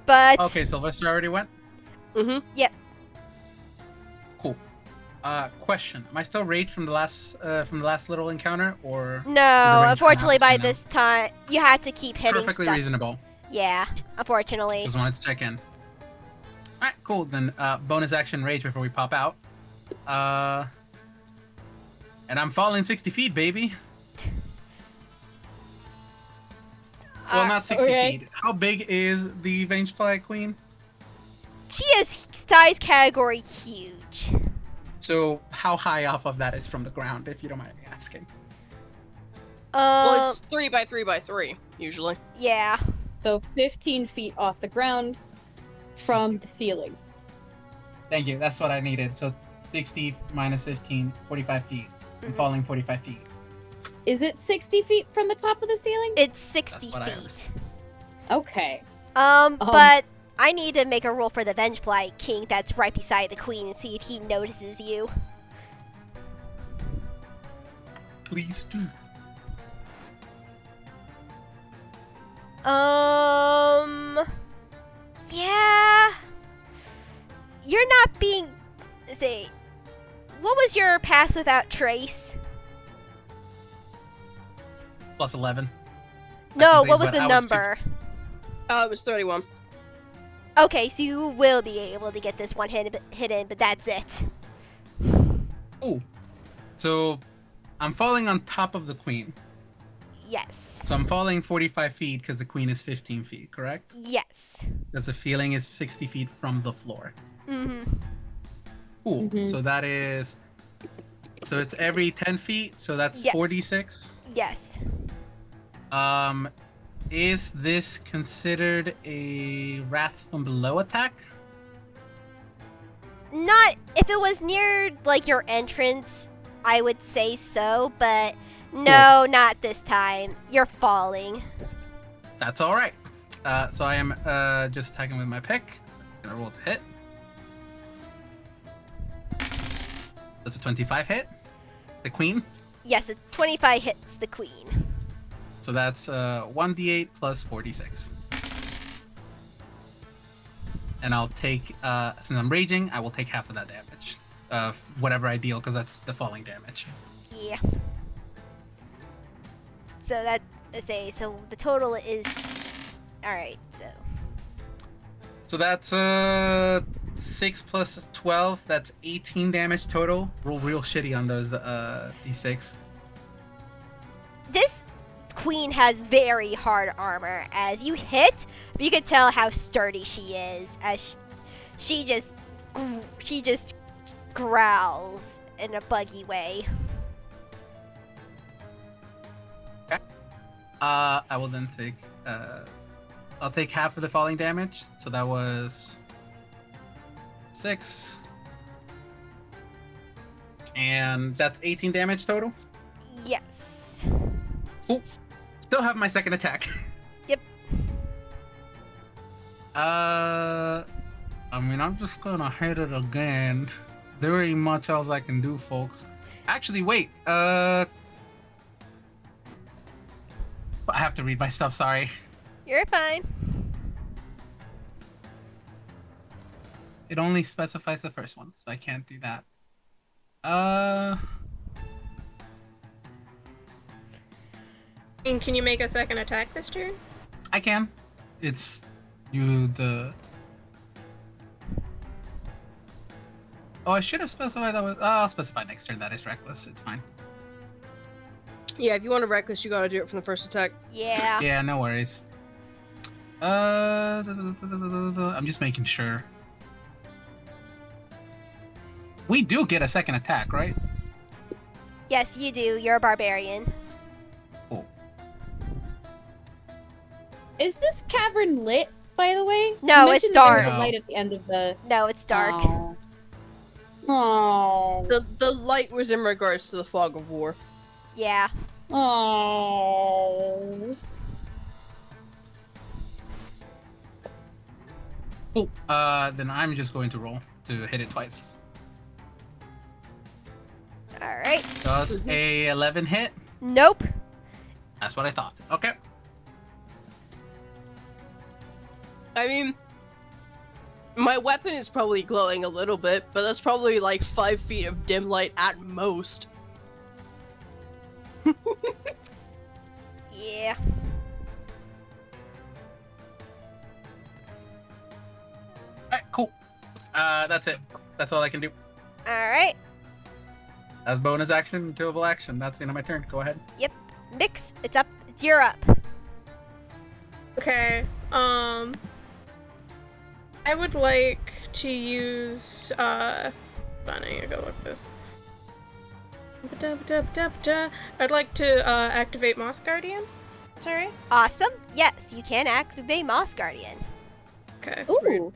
But Okay, Silvester already went? Mm-hmm. Cool. Question. Am I still raged from the last little encounter, or no, the range unfortunately from now by to this time you had to keep hitting perfectly stuff. reasonable? Yeah, unfortunately. Just wanted to check in. Alright, cool. Then bonus action rage before we pop out. And I'm falling 60 feet, baby. Well, not 60 okay. feet. How big is the Vengefly Queen? She is size category huge. So how high off of that is from the ground, if you don't mind me asking? Well, it's 3 by 3 by 3 usually. Yeah. So 15 feet off the ground from the ceiling. Thank you. That's what I needed. So 60 minus 15, 45 feet. I'm Mhm. falling 45 feet. Is it 60 feet from the top of the ceiling? It's 60 That's what I feet. understand. Okay. But I need to make a roll for the Vengefly King that's right beside the queen and see if he notices you. Please do. Yeah. You're not being. Say, what was your pass without trace? Plus 11. No, believe, what was but the I was number? It was 31. Okay, so you will be able to get this one hidden, but that's it. Ooh. So I'm falling on top of the queen. Yes. So I'm falling 45 feet because the queen is 15 feet, correct? Yes. Because the ceiling is 60 feet from the floor. Mm-hmm. Cool. Mhm. So that is. So it's every 10 feet. So that's Yes. 46. Yes. Is this considered a wrath from below attack? Not if it was near like your entrance, I would say so, but no, not this time. You're falling. That's all right. So I am just attacking with my pick. So I'm gonna roll to hit. That's a 25 hit. The queen. Yes, a 25 hits the queen. So that's 1d8 plus 46. And I'll take, since I'm raging, I will take half of that damage. Whatever I deal, because that's the falling damage. Yeah. So that, let's say, so the total is, alright, so. So that's 6 plus 12, that's 18 damage total. Roll real shitty on those d6. This queen has very hard armor. As you hit, you can tell how sturdy she is, as she just growls in a buggy way. I will then take, I'll take half of the falling damage. So that was 6. And that's 18 damage total. Yes. Cool. Still have my second attack. Yep. I mean, I'm just gonna hit it again. There ain't much else I can do, folks. Actually, wait. I have to read my stuff. Sorry. You're fine. It only specifies the first one, so I can't do that. And can you make a second attack this turn? I can. It's the. Oh, I should have specified that was. I'll specify next turn. That is reckless. It's fine. Yeah, if you want to reckless, you gotta do it from the first attack. Yeah. Yeah, no worries. I'm just making sure. We do get a second attack, right? Yes, you do. You're a barbarian. Cool. Is this cavern lit, by the way? No, You it's mentioned that there was dark. a light at the end of the. No, it's dark. Oh. The light was in regards to the fog of war. Yeah. Oh. Cool. Then I'm just going to roll to hit it twice. All right. Does a 11 hit? Nope. That's what I thought. Okay. I mean, my weapon is probably glowing a little bit, but that's probably like 5 feet of dim light at most. Yeah. Alright, cool. That's it. That's all I can do. All right. As bonus action, doable action. That's the end of my turn. Go ahead. Mix. It's up. It's your up. Okay. I would like to use hold on, I need to go look this. I'd like to activate Moss Guardian. That's alright? Awesome. Yes, you can activate Moss Guardian. Okay. Ooh.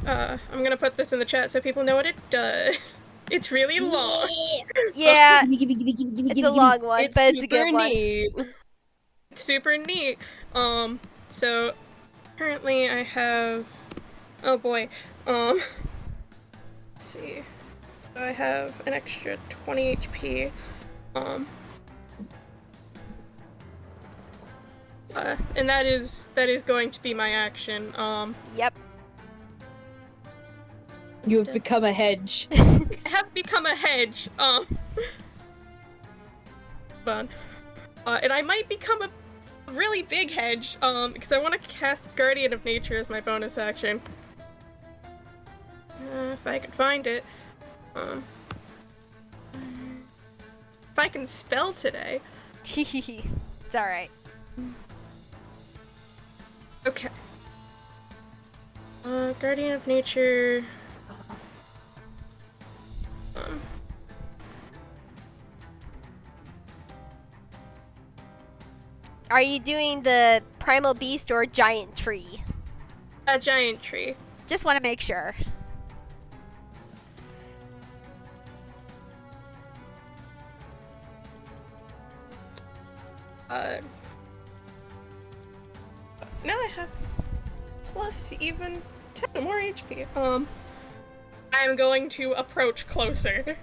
I'm gonna put this in the chat so people know what it does. It's really long. Yeah, Gimme, gimme, gimme, gimme, gimme, it's gimme, a gimme. long one, but it's a super good one. neat. It's super neat. So currently I have, oh boy, let's see. So I have an extra 20 HP. And that is going to be my action. Yep. You have become a hedge. I have become a hedge. Fun. And I might become a really big hedge. Because I want to cast Guardian of Nature as my bonus action. If I can find it. If I can spell today. It's all right. Okay. Guardian of Nature. Are you doing the primal beast or giant tree? A giant tree. Just want to make sure. Now I have plus even 10 more HP. I'm going to approach closer.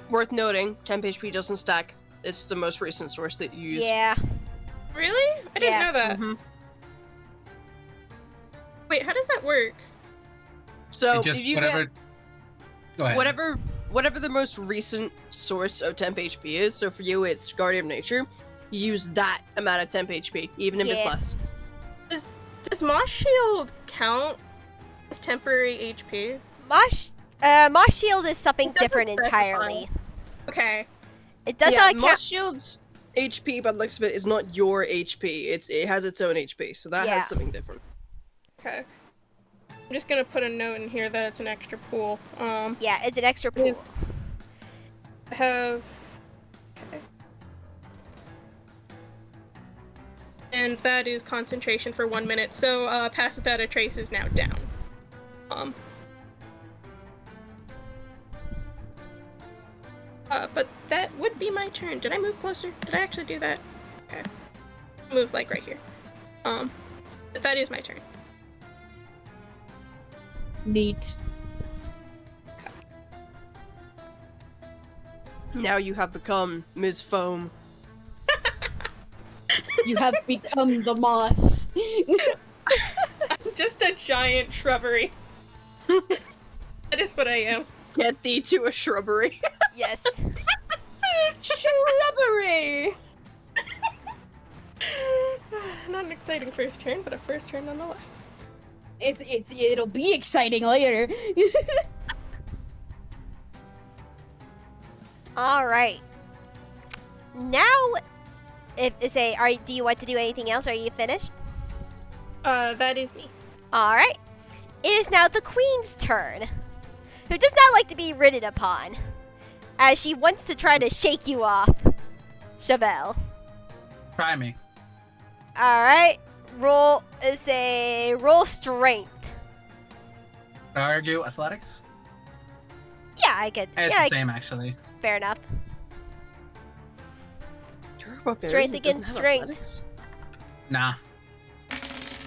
Worth noting, temp HP doesn't stack. It's the most recent source that you use. Yeah. Really? I didn't Yeah. know that. Mhm. Wait, how does that work? So It just if you whatever. get Go ahead. whatever the most recent source of temp HP is, so for you it's Guardian of Nature, you use that amount of temp HP, even if it's Yeah. less. Does Moss Shield count as temporary HP? Moss shield is something It doesn't different specify. entirely. Okay. It does yeah, not Moss count. Shield's HP, by the looks of it, is not your HP. It has its own HP, so that Yeah. has something different. Okay. I'm just gonna put a note in here that it's an extra pool. Yeah, it's an extra pool. I have. Okay. And that is concentration for 1 minute. So Pass Without a Trace is now down. But that would be my turn. Did I move closer? Did I actually do that? Okay. Move like right here. But that is my turn. Neat. Now you have become Ms. Foam. You have become the moss. Just a giant shrubbery. That is what I am. Get thee to a shrubbery. Yes. Shrubbery! Not an exciting first turn, but a first turn nonetheless. It'll be exciting later. All right. Now, do you want to do anything else? Are you finished? That is me. All right. It is now the queen's turn, who does not like to be ridden upon, as she wants to try to shake you off, Chevelle. Try me. All right. Roll strength. Can I argue athletics? Yeah, I could. It's Yeah, the same, actually. fair enough. Turbo Strength Berry against doesn't have strength. athletics? Nah.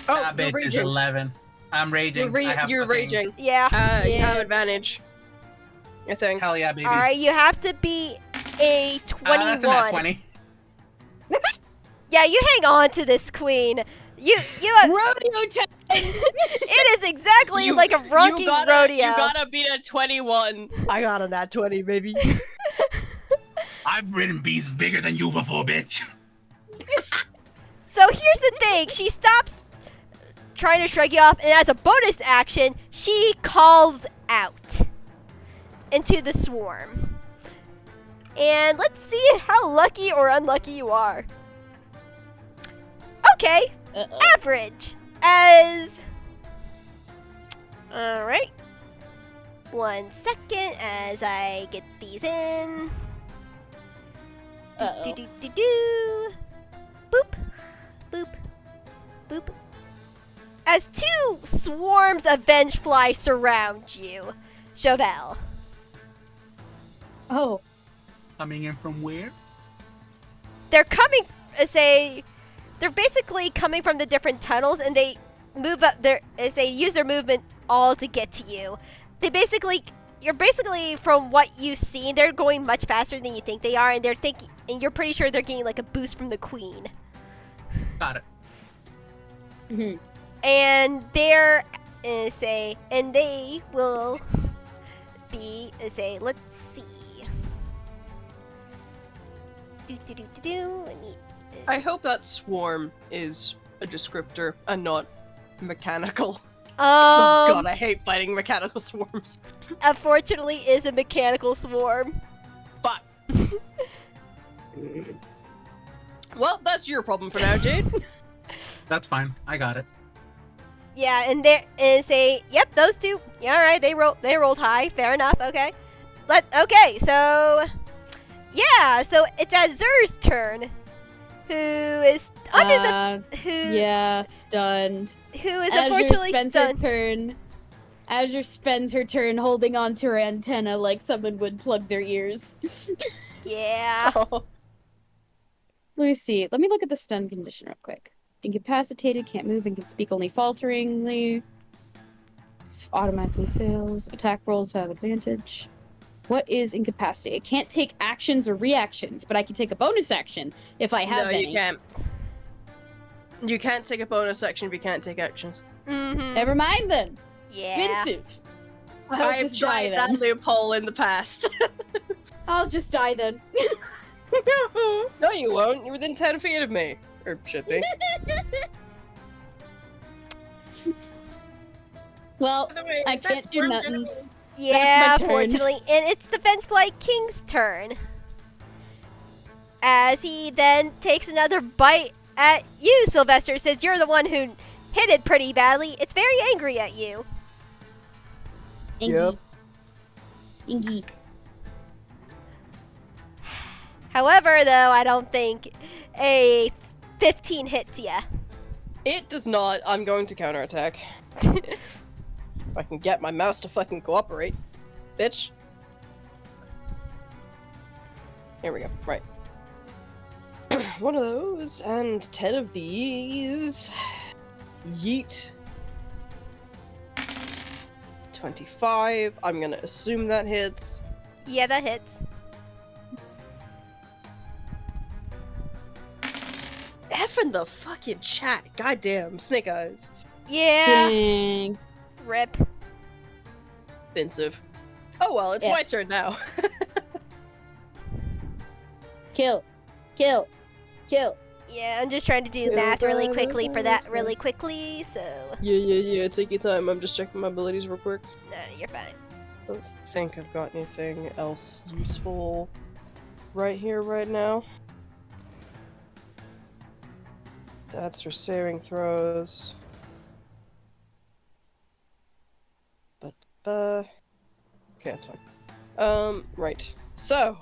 Oh, That you're bitch is raging. 11. I'm raging. I have You're fucking- raging. Yeah. You Yeah. have advantage. I think. Hell yeah, baby. All right, you have to be a 21. That's a nat 20. Yeah, you hang on to this queen. You have, Rodeo time! it is exactly You- like a rocking rodeo. You gotta beat a 21. I got a nat 20, baby. I've ridden beasts bigger than you before, bitch. So here's the thing. She stops trying to shrug you off, and as a bonus action, she calls out into the swarm. And let's see how lucky or unlucky you are. Okay, average. Alright. 1 second as I get these in. Uh-oh. Do. Boop. Boop. Boop. As 2 swarms of Vengefly surround you, Chauvel. Oh, Coming in from where? They're coming, they're basically coming from the different tunnels, and they move up their, as they use their movement all to get to you. You're basically, from what you've seen, they're going much faster than you think they are, and and you're pretty sure they're getting like a boost from the queen. Got it. mhm. And they're, and they will be, let's see. I hope that swarm is a descriptor and not mechanical. God, I hate fighting mechanical swarms. Unfortunately, is a mechanical swarm. Fuck. Well, that's your problem for now, Jade. That's fine. I got it. Yeah, and there is yep, those 2. Yeah, all right, they rolled high. Fair enough. Okay. Okay, so yeah, so it's Azure's turn. Who is under Yeah, stunned. who is Azure unfortunately spends stunned. her turn. Azure spends her turn holding onto her antenna like someone would plug their ears. Yeah. Oh. Let me see. Let me look at the stun condition real quick. Incapacitated, can't move, and can speak only falteringly. Automatically fails. Attack rolls have advantage. What is incapacitated? It can't take actions or reactions, but I can take a bonus action if I have No, any. you can't. You can't take a bonus action if you can't take actions. Mm-hmm. Never mind then. Yeah. Offensive. I'll I've just die tried that then. loophole in the past. I'll just die then. No, you won't. You're within 10 feet of me. Or should be. Well, By the way, I is that can't do swarm nothing. general? Yeah, turn. fortunately, and it's the Vengefly King's turn. As he then takes another bite at you, Silvester, since you're the one who hit it pretty badly. It's very angry at you. Yep. Ingy. However, though, I don't think a 15 hits ya. It does not. I'm going to counterattack. If I can get my mouse to fucking cooperate. Bitch. Here we go. Right. One of those, and 10 of these. Yeet. 25. I'm gonna assume that hits. Yeah, that hits. F in the fucking chat. Goddamn. Snake eyes. Yeah. Dang. Rip. Offensive. Oh well, it's Yeah. my turn now. Kill. Kill. Kill. Yeah, I'm just trying to do math really quickly for that really quickly, so... Yeah. Take your time. I'm just checking my abilities real quick. No, you're fine. I don't think I've got anything else useful right here, right now. That's for saving throws. But, okay, that's fine. Right. So,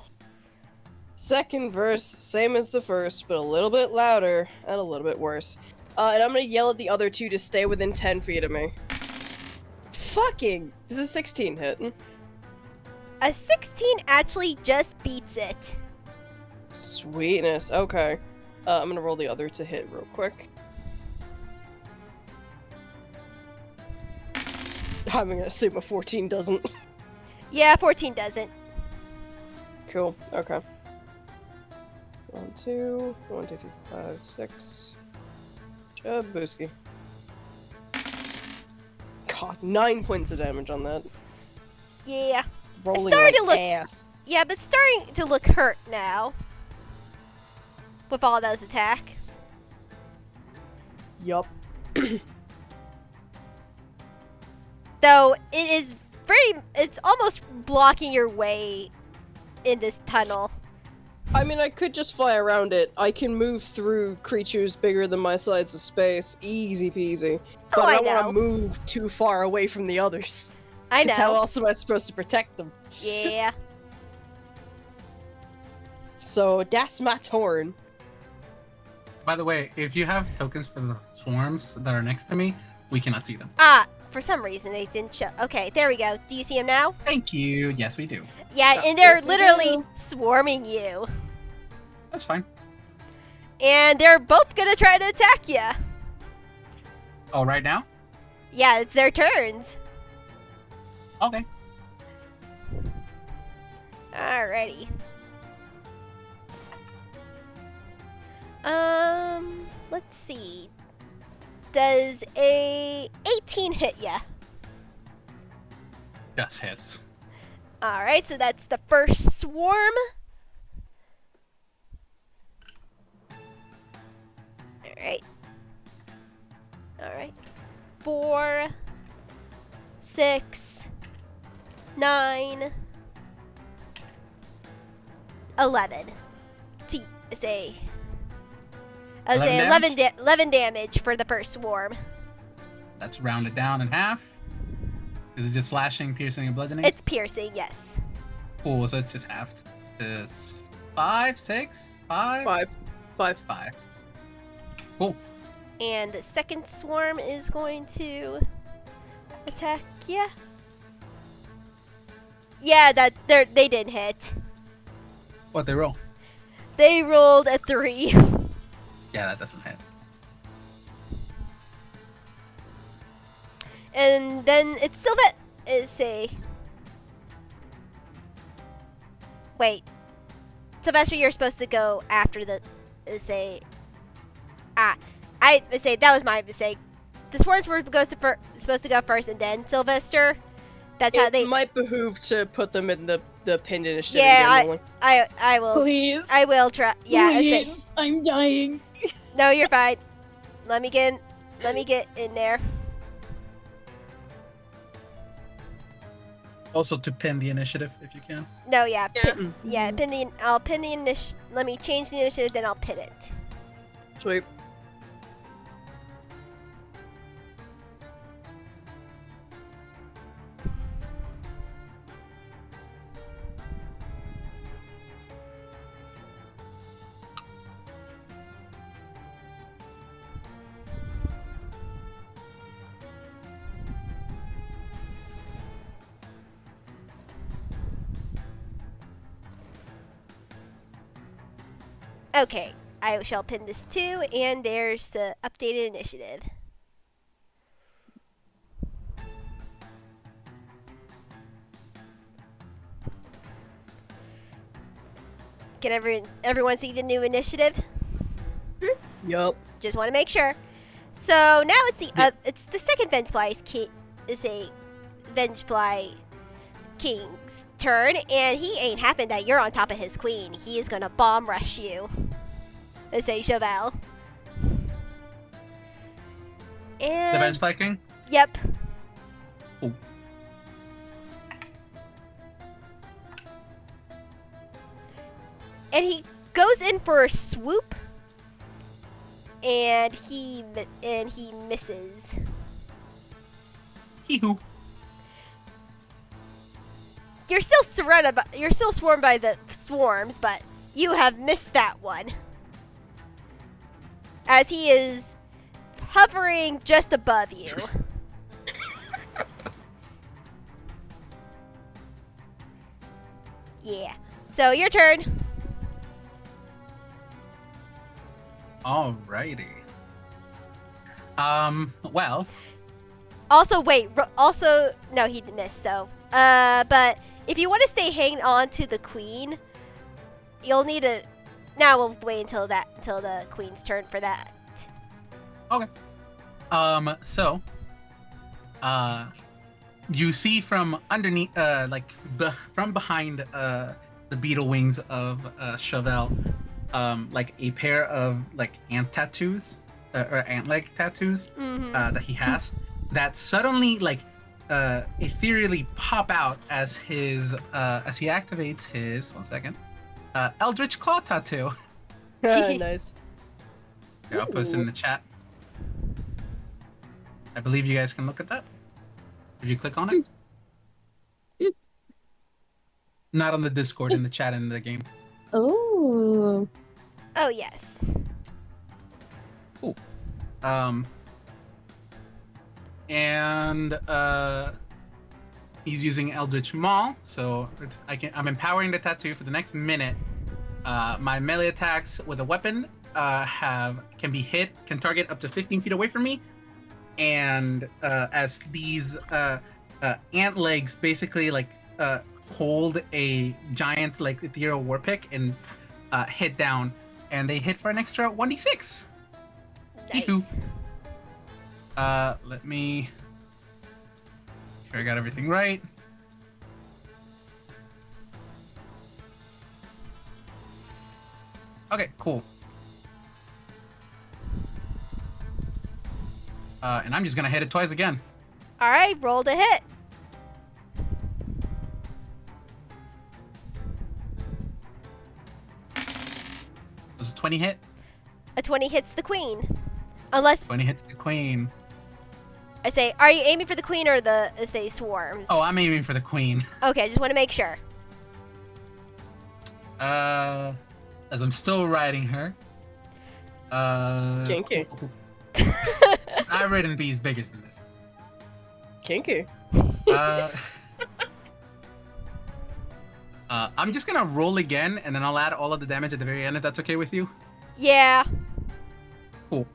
second verse, same as the first, but a little bit louder and a little bit worse. And I'm gonna yell at the other two to stay within 10 feet of me. Fucking! This is 16 hit. A 16 actually just beats it. Sweetness. Okay. I'm gonna roll the other to hit real quick. I'm gonna assume a 14 doesn't. Yeah, 14 doesn't. Cool. Okay. 1, 2, 1, 2, 3, 4, 5, 6. Jabooski. God, 9 points of damage on that. Yeah. Rolling starting like to look- ass. Yeah, but it's starting to look hurt now. With all those attacks. Yup. Though it is it's almost blocking your way in this tunnel. I mean, I could just fly around it. I can move through creatures bigger than my size of space. Easy peasy. But I I don't want know. to move too far away from the others. I 'Cause how know. else am I supposed to protect them? Yeah. So, that's my turn. By the way, if you have tokens for the swarms that are next to me, we cannot see them. For some reason they didn't show. Okay, there we go. Do you see him now? Thank you. Yes, we do. Yeah, and they're Yes, we literally do. swarming you. That's fine. And they're both gonna try to attack you. Oh, right now? Yeah, it's their turns. Okay. Alrighty. Let's see. Does a 18 hit ya? Just hits. Alright, so that's the first swarm. Alright. Alright. 4, 6, 9, 11. Say 11 damage for the first swarm. That's rounded down in half. Is it just slashing, piercing, and bludgeoning? It's piercing, yes. Cool, so it's just halved. It's 5, 6, 5? 5. 5. Cool. And the second swarm is going to attack ya. Yeah, they didn't hit. What they roll? They rolled a 3. Yeah, that doesn't hit. And then it's Silvester. Wait. Silvester, you're supposed to go after the I say that was my mistake. The swarms were supposed to go first, and then Silvester. That's how they. It might behoove to put them in the pinned initiative Yeah, again, I will. Please. I will try. Yeah. Please. I'm dying. No, you're fine. Let me get in there. Also to pin the initiative, if you can. No, yeah. Yeah. I'll pin the initiative. Let me change the initiative, then I'll pin it. Sweet. Okay, I shall pin this too, and there's the updated initiative. Can everyone see the new initiative? Yup. Just want to make sure. So now it's the second Vengefly King's turn, and he ain't happy that you're on top of his queen. He is gonna bomb rush you. Let's say Vell. The And Vengefly King? yep. Ooh. And he goes in for a swoop, and he misses. Hee-hoo. You're still surrounded by, you're still swarmed by the swarms, but you have missed that one. As he is hovering just above you. Yeah. So your turn. Alrighty. Well, Also, wait. Also, no, he missed. So, but if you want to stay hanging on to the queen, you'll need to. Now we'll wait until the queen's turn for that. okay. So, you see from underneath, from behind, the beetle wings of Chauvel, like a pair of like ant tattoos, or ant leg tattoos, that he has, that suddenly like ethereally pop out as he activates his Eldritch Claw tattoo. Nice. Here, I'll post it in the chat. I believe you guys can look at that. If you click on it. Not on the Discord, in the chat in the game. Oh. Oh yes. And he's using Eldritch Maul, so I'm empowering the tattoo for the next minute. My melee attacks with a weapon can be hit, can target up to 15 feet away from me, and as these ant legs basically like hold a giant like ethereal war pick and hit down, and they hit for an extra 1d6. Nice. Hee-hoo. Let me make sure I got everything right. Okay, cool. And I'm just gonna hit it twice again. All right, roll to hit. Was it 20 hit? A 20 hits the queen. Unless 20 hits the queen. I say, are you aiming for the queen or the swarms? Oh, I'm aiming for the queen. Okay, just want to make sure. As I'm still riding her. Kinky. I've ridden bees bigger than this. Kinky. I'm just gonna roll again, and then I'll add all of the damage at the very end, if that's okay with you. Yeah. Cool.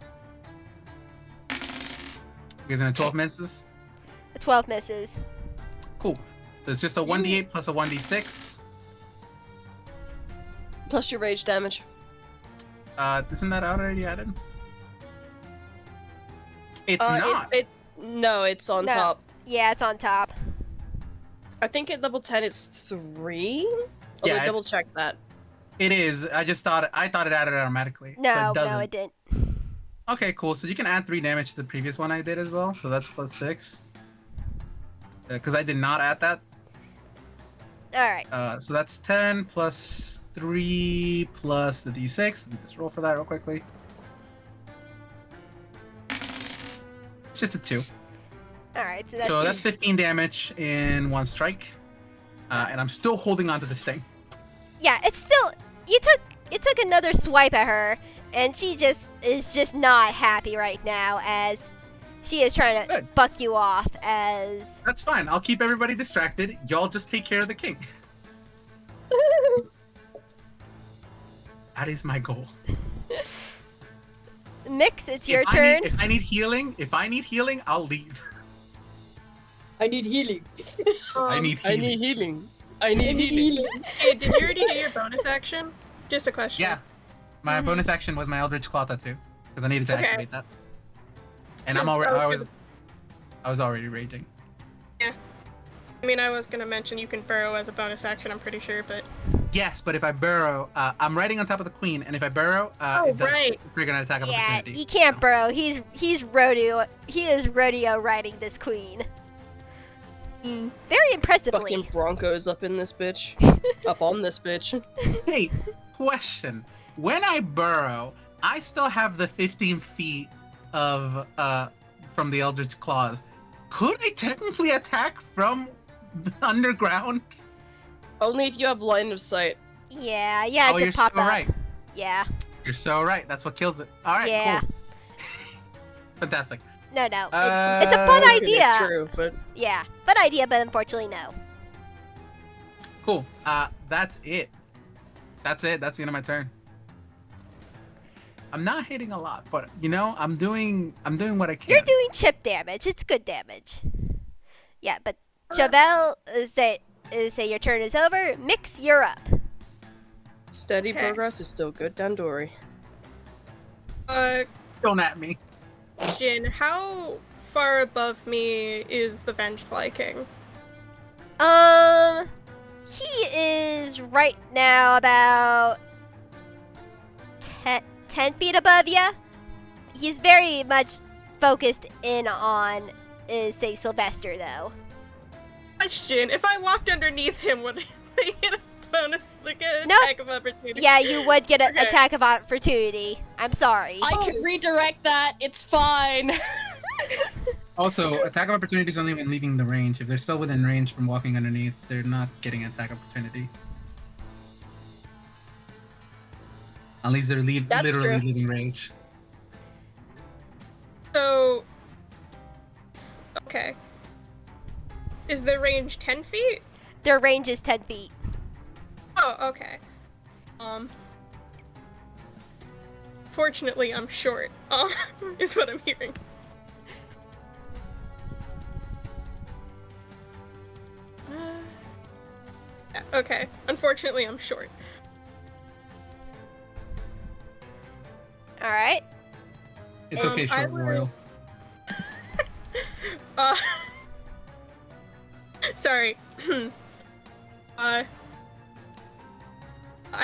You guys in a 12 misses? A 12 misses. Cool. So it's just a 1d8 plus a 1d6. Plus your rage damage. Isn't that already added? It's not. It's on No. top. Yeah, it's on top. I think at level 10 it's 3? Yeah, Although double it's- check that. It is. I thought it added automatically. No, so it doesn't. no, it didn't. Okay, cool. So you can add 3 damage to the previous one I did as well. So that's plus 6. Because I did not add that. All right. So that's 10 plus 3 plus the d6. Let me just roll for that real quickly. It's just a 2. All right. So that's 15 damage in one strike. And I'm still holding on to this thing. Yeah, it's still. You took another swipe at her, and she is just not happy right now as she is trying to Good. buck you off as. That's fine. I'll keep everybody distracted. Y'all just take care of the king. That is my goal. Mix, it's your If turn. if I need healing, I'll leave. I need healing. I need I healing. need healing. I need healing. Hey, did you already do your bonus action? Just a question. Yeah. My bonus action was my Eldritch Claw tattoo because I needed to Okay. activate that. And Yes, I was already raging. I mean, I was gonna mention you can burrow as a bonus action, I'm pretty sure, but... Yes, but if I burrow, I'm riding on top of the queen, and if I burrow, Oh, it does right. trigger an attack of Yeah, opportunity. he can't So- burrow. He's rodeo. He is rodeo riding this queen. Mm. Very impressively. Fucking Broncos up in this bitch. Up on this bitch. Hey, question. When I burrow, I still have the 15 feet of from the Eldritch Claws. Could I technically attack from underground? Only if you have line of sight. Yeah, Oh, it you're could pop so up. right. Yeah, You're so right. That's what kills it. All right, Yeah. cool. Fantastic. no, it's a fun Okay, idea. True, but Yeah, fun idea, but unfortunately no. Cool. That's it. That's it. That's the end of my turn. I'm not hitting a lot, but I'm doing what I can. You're doing chip damage. It's good damage. Yeah, but Javel, say your turn is over. Mix, you're up. Steady Okay. progress is still good, Dandori. Don't at me. Jin, how far above me is the Vengefly King? He is right now about 10 feet above you. He's very much focused in on, say, Silvester, though. Question: if I walked underneath him, would I get a bonus, like an Nope. attack of opportunity? Yeah, you would get an Okay. attack of opportunity. I'm sorry. I can redirect that. It's fine. Also, attack of opportunity is only when leaving the range. If they're still within range from walking underneath, they're not getting an attack opportunity. At least they're That's literally true. leaving range. So, okay. Is the range 10 feet? Their range is 10 feet. Oh, okay. Fortunately, I'm short. Is what I'm hearing. Okay. Unfortunately, I'm short. All right. It's okay, I short will- royal. Sorry. I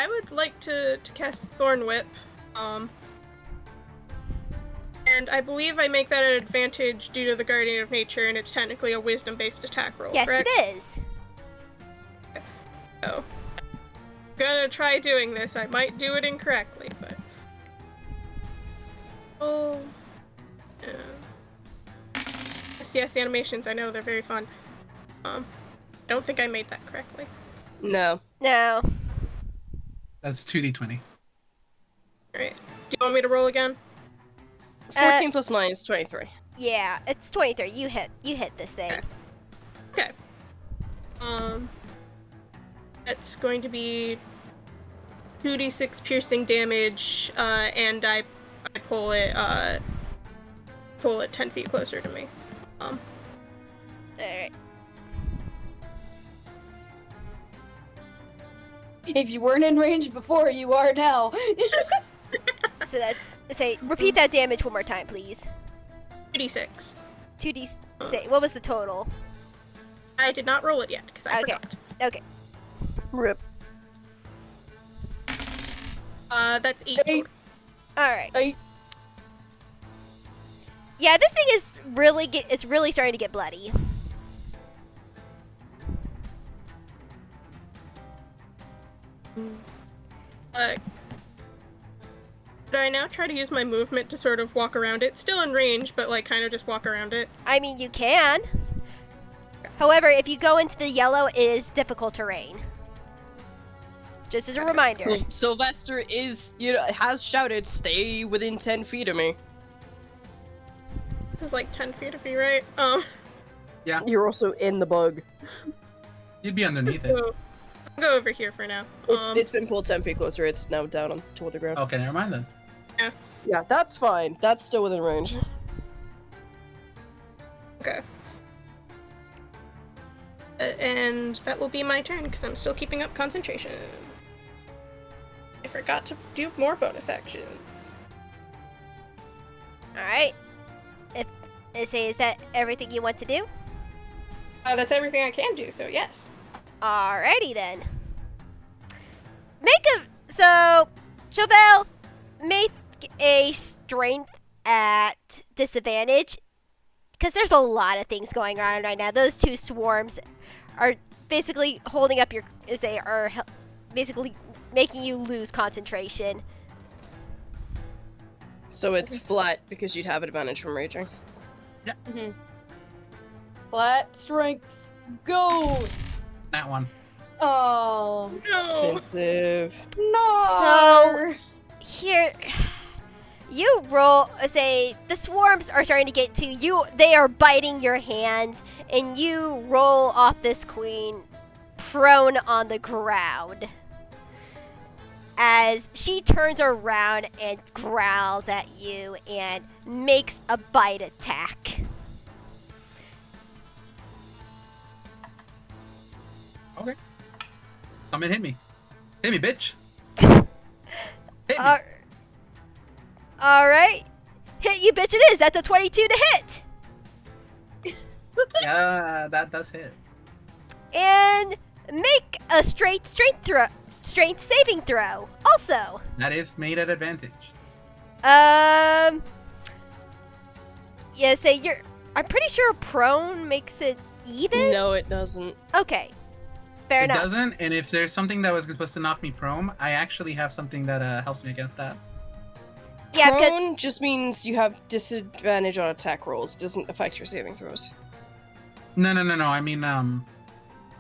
would like to cast Thorn Whip. And I believe I make that an advantage due to the Guardian of Nature, and it's technically a Wisdom-based attack roll, Yes, correct? it is. So, gonna try doing this. I might do it incorrectly, but... Oh... Yes, the animations, I know, they're very fun. I don't think I made that correctly. No. No. That's 2d20. Alright. Do you want me to roll again? 14 plus 9 is 23. Yeah, it's 23. You hit this thing. Okay. That's going to be 2d6 piercing damage, and I pull it 10 feet closer to me. All right. If you weren't in range before, you are now. So that's repeat that damage one more time, please. 2d6. 2d. Say what was the total? I did not roll it yet, because I Okay. forgot. Okay. Rip. That's 8 Eight. total. All right. Eight. Yeah, this thing is it's really starting to get bloody. Could I now try to use my movement to sort of walk around it? Still in range, but like kind of just walk around it. I mean, you can. However, if you go into the yellow, it is difficult terrain. Just as a reminder. So Silvester has shouted, "Stay within 10 feet of me." This is like 10 feet of me, right? You're also in the bug. You'd be underneath it. So I'll go over here for now. It's been pulled 10 feet closer. It's now down toward the ground. Okay, never mind then. Yeah, that's fine. That's still within range. Okay. And that will be my turn, because I'm still keeping up concentration. I forgot to do more bonus actions. All right. Is that everything you want to do? That's everything I can do, so yes. Alrighty then. Chauvel, make a strength at disadvantage, because there's a lot of things going on right now. Those two swarms are basically holding up basically making you lose concentration. So it's flat because you'd have advantage from raging. Flat strength. Go. That one. Oh No! Offensive. no. Here, you roll. The swarms are starting to get to you. They are biting your hand, and you roll off this queen prone on the ground. As she turns around and growls at you and makes a bite attack. Okay. Come and hit me. Hit me, bitch. Hit me. Alright. Hit you, bitch, it is. That's a 22 to hit. Yeah, that does hit. And make a strength saving throw. Also. That is made at advantage. Yeah, say you're. I'm pretty sure prone makes it even. No, it doesn't. Okay. Fair enough. It doesn't, and if there's something that was supposed to knock me prone, I actually have something that helps me against that. Yeah, because Prone just means you have disadvantage on attack rolls. It doesn't affect your saving throws. No. I mean,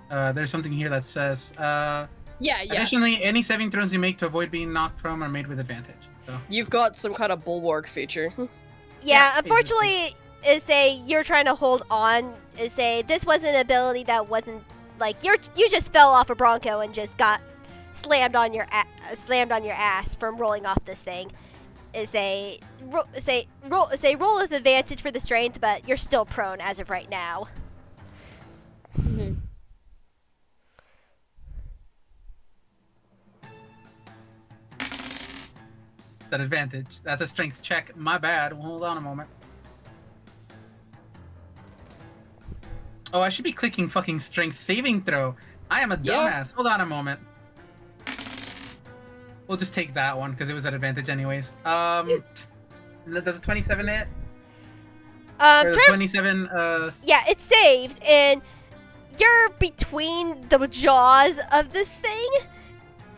there's something here that says, Yeah. additionally, any saving throws you make to avoid being knocked prone are made with advantage. So You've got some kind of bulwark feature. yeah, unfortunately, is say you're trying to hold on. Is say this was an ability that wasn't like you just fell off a Bronco and just got slammed on your ass from rolling off this thing. Is roll with advantage for the strength, but you're still prone as of right now. Mhm. that advantage. That's a strength check. My bad. Hold on a moment. Oh, I should be clicking fucking strength saving throw. I am a dumbass. Hold on a moment. We'll just take that one because it was at advantage anyways. Does the 27 hit? Or the 27, Yeah, it saves, and you're between the jaws of this thing.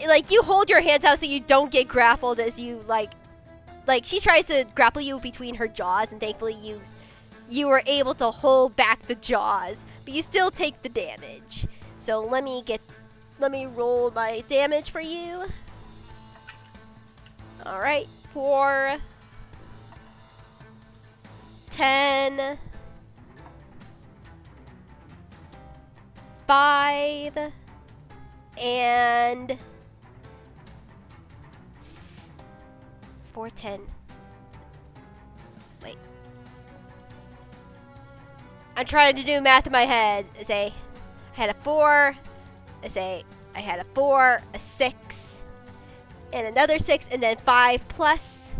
Like, you hold your hands out so you don't get grappled as you, like she tries to grapple you between her jaws, and thankfully you were able to hold back the jaws, but you still take the damage. So let me roll my damage for you. Alright, 4, 10, 5, and 4, 10. Wait. I'm trying to do math in my head. I had a 4. I had a 4, a 6, and another 6, and then 5 plus.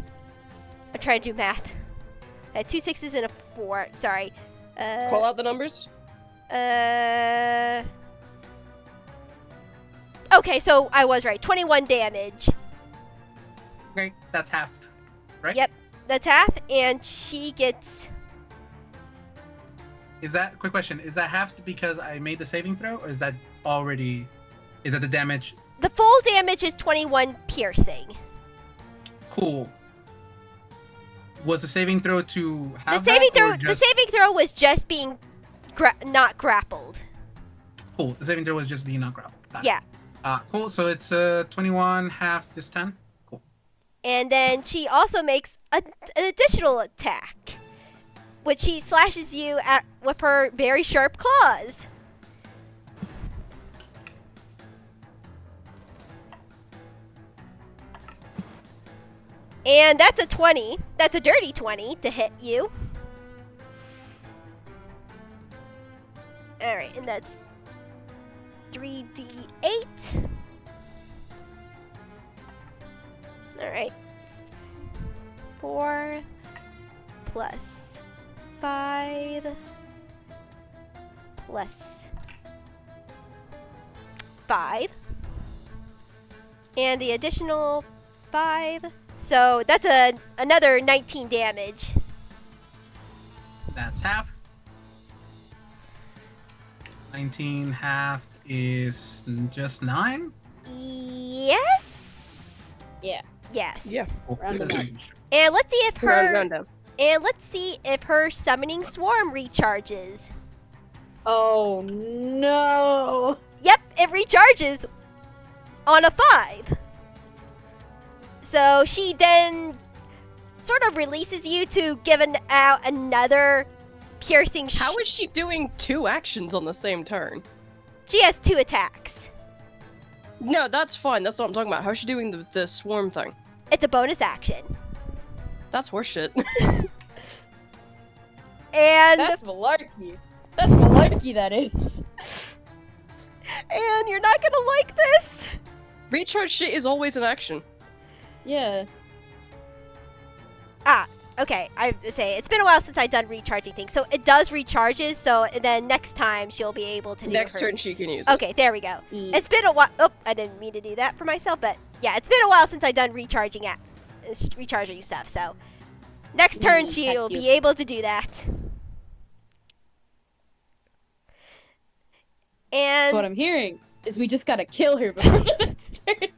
I'm trying to do math. I had 2 6s and a 4. Sorry. Call out the numbers. Okay, so I was right. 21 damage. okay, that's halved, right? Yep, that's half, and she gets. Quick question, is that halved because I made the saving throw, or is that already, is that the damage? The full damage is 21 piercing. Cool. Was the saving throw to The have saving that, throw. or The just... saving throw was just being not grappled. Cool, the saving throw was just being not grappled. Got it. Yeah, Cool, so it's 21, half, just 10. Cool. and then she also makes an additional attack, which she slashes you at with her very sharp claws. And that's a 20. That's a dirty 20 to hit you. Alright, and that's 3d8. Alright. 4 plus 5 plus 5. And the additional 5. So that's another 19 damage. That's half. 19 half is just 9? Yes. Yeah. Yes. Yeah. Cool. Round Just them up. making sure. And let's see if Round down. her summoning swarm recharges. Oh no! Yep, it recharges on a 5. So she then sort of releases you to give out another piercing. How is she doing 2 actions on the same turn? She has 2 attacks. No, that's fine. That's what I'm talking about. How's she doing the swarm thing? It's a bonus action. That's horseshit. And That's malarkey. That's malarkey, that is. and you're not gonna like this. Recharge shit is always an action. Yeah. Okay, I have to say it's been a while since I've done recharging things, so it does recharges. So then next time she'll be able to do Next her... turn she can use it. Okay, there we go. E. It's been a while. Oh, I didn't mean to do that for myself, but yeah, it's been a while since I've done recharging stuff. So next turn That's she'll be useful. able to do that. So And what I'm hearing is we just gotta kill her before the next turn.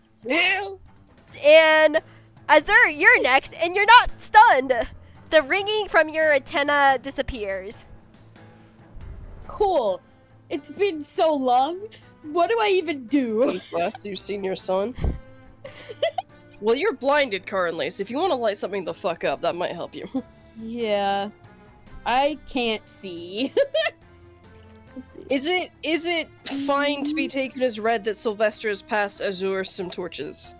and Azure, you're next, and you're not stunned. The ringing from your antenna disappears. Cool. It's been so long. What do I even do? When's the last you've seen your son? Well, you're blinded currently, so if you want to light something the fuck up, that might help you. Yeah. I can't see. Let's see. Is it fine to be taken as read that Silvester has passed Azure some torches?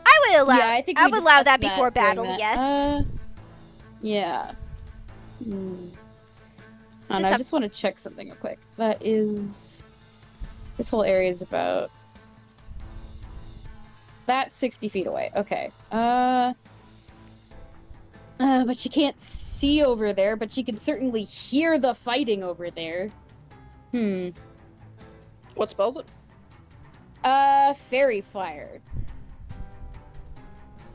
I would allow. Yeah, I think I we would allow that discussed before during battle. that. Yes. Yeah. Hmm. I don't Since know, I I'm- just want to check something real quick. That is... This whole area is about... That's 60 feet away. Okay. But she can't see over there, but she can certainly hear the fighting over there. What spells it? Fairy Fire.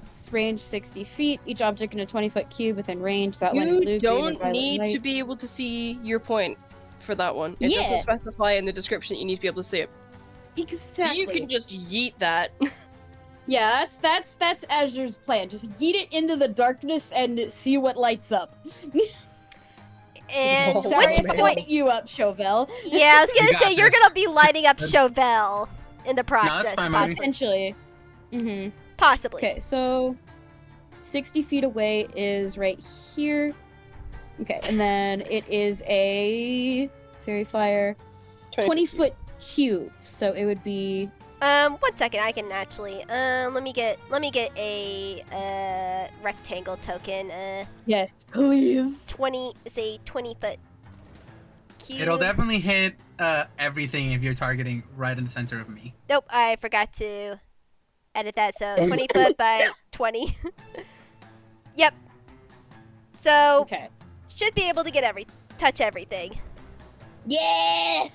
It's range 60 feet. Each object in a 20-foot cube within range. That one You don't need to be able to see your point for that one. It Yeah. doesn't specify in the description that you need to be able to see it. Exactly. So you can just yeet that. Yeah, that's Azure's plan. Just yeet it into the darkness and see what lights up. And Oh, Sorry which if I man. point? light you up, Chauvel. Yeah, I was You gonna got say you're this. gonna be lighting up Chauvel in the process. that's fine, possibly. Essentially. Mm-hmm. Possibly. Okay, so 60 feet away is right here. Okay, and then it is a fairy fire 20-foot cube. So it would be 1 second. I can actually. Let me get a rectangle token. yes, please. 20. Say 20-foot cube. It'll definitely hit everything if you're targeting right in the center of me. Nope, I forgot to edit that. So 20 foot by 20. Yep. So Okay. should be able to get touch everything. Yeah.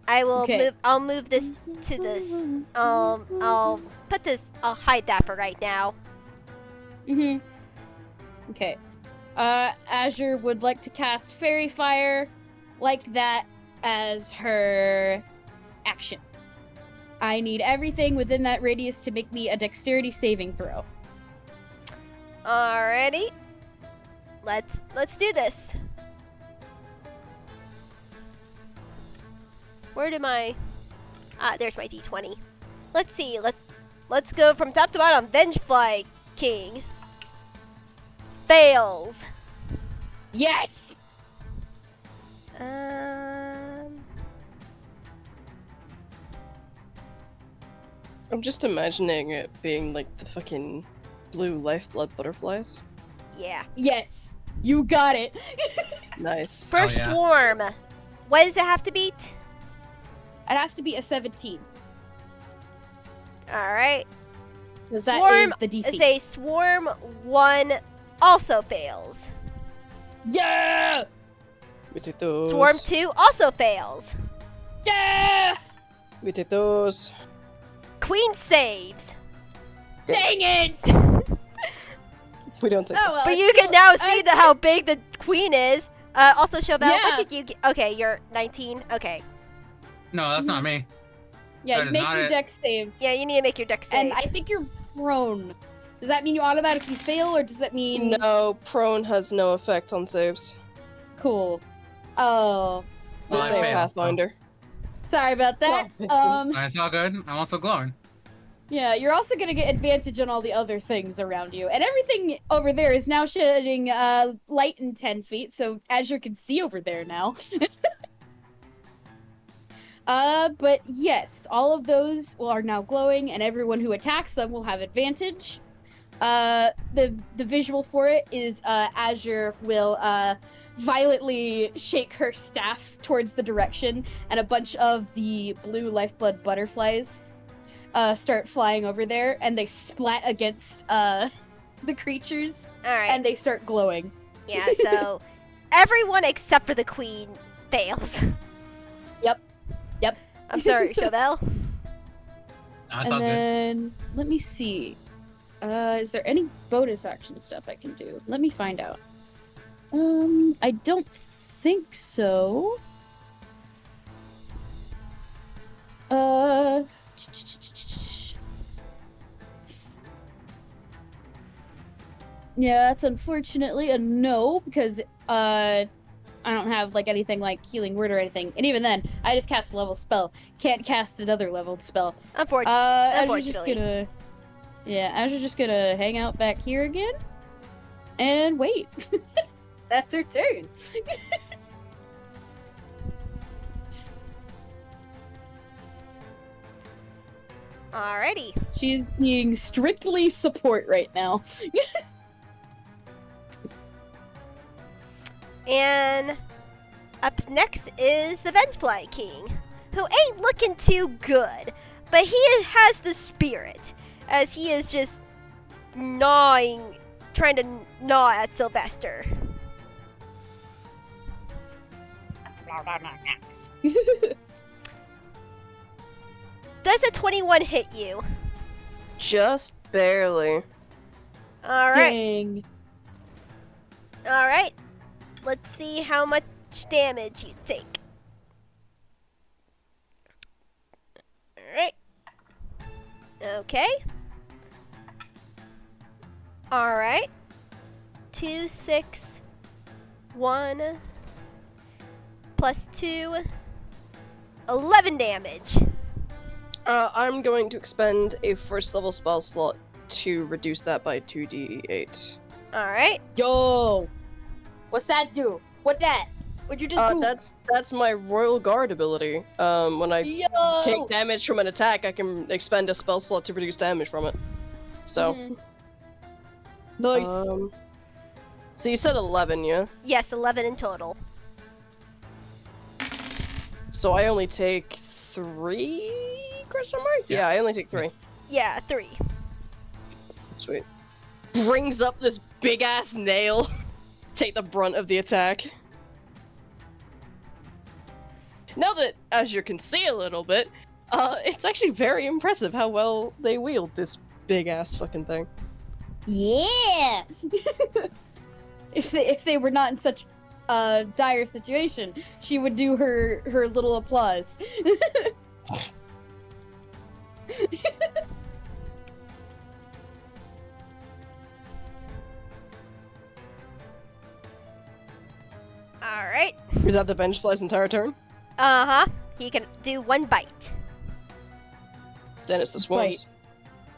I will Okay. move. I'll move this to this. I'll put this. I'll hide that for right now. Mhm. Okay. Azure would like to cast Fairy Fire like that as her action. I need everything within that radius to make me a dexterity saving throw. Alrighty. Let's do this. Where did my... there's my D20. Let's see. Let's go from top to bottom. Vengefly King. Fails. Yes! I'm just imagining it being like the fucking blue lifeblood butterflies. Yeah. Yes! You got it! Nice. First yeah. swarm. What does it have to beat? It has to be a 17. Alright. Because that Swarm, is the DC. say swarm 1 also fails. Yeah! We take those. Swarm 2 also fails. Yeah! We take those. Queen saves. Dang it! We don't take Oh, well. But you can now see I how big the queen is. Also, Chauvel, Yeah. what did you get? Okay, you're 19. Okay. No, that's not me. Yeah, That you is make not your it. dex save. Yeah, you need to make your dex save. And I think you're prone. Does that mean you automatically fail, or does that mean... No, prone has no effect on saves. Cool. Oh. Well, This I ain't failed, Pathfinder. Sorry about that. It's all good. I'm also glowing. Yeah, you're also gonna get advantage on all the other things around you. And everything over there is now shedding light in 10 feet, so Azure can see over there now. But yes, all of those are now glowing, and everyone who attacks them will have advantage. The visual for it is Azure will violently shake her staff towards the direction, and a bunch of the blue lifeblood butterflies start flying over there, and they splat against the creatures, All right. and they start glowing. Yeah, so everyone except for the queen fails. Yep. I'm sorry, Chauvel. That's And all good. then let me see. Is there any bonus action stuff I can do? Let me find out. I don't think so. Yeah, that's unfortunately a no, because I don't have like anything like healing word or anything. And even then, I just cast a level spell. Can't cast another leveled spell. Azure's just Unfortunately. Azure's just gonna hang out back here again and wait. That's her turn. Alrighty. She's being strictly support right now. And up next is the Vengefly King, who ain't looking too good, but he has the spirit, as he is just trying to gnaw at Silvester. Does a 21 hit you? Just barely. Alright. Dang. Alright. Let's see how much damage you take. Alright. Okay. Alright. 2, 6, 1, plus 2, 11 damage. I'm going to expend a first level spell slot to reduce that by 2d8. Alright. Yo. What's that do? What'd you just do? That's my Royal Guard ability. When I Yo! take damage from an attack, I can expend a spell slot to reduce damage from it. So, Nice. so you said 11, yeah? Yes, 11 in total. So I only take 3? Question mark? Yeah, I only take 3. Yeah, 3. Sweet. Brings up this big ass nail. Take the brunt of the attack. Now that Azure can see a little bit, it's actually very impressive how well they wield this big ass fucking thing. Yeah. If they were not in such a dire situation, she would do her little applause. Alright. Is that the Vengefly's entire turn? Uh-huh. He can do 1 bite. Then it's the swarms.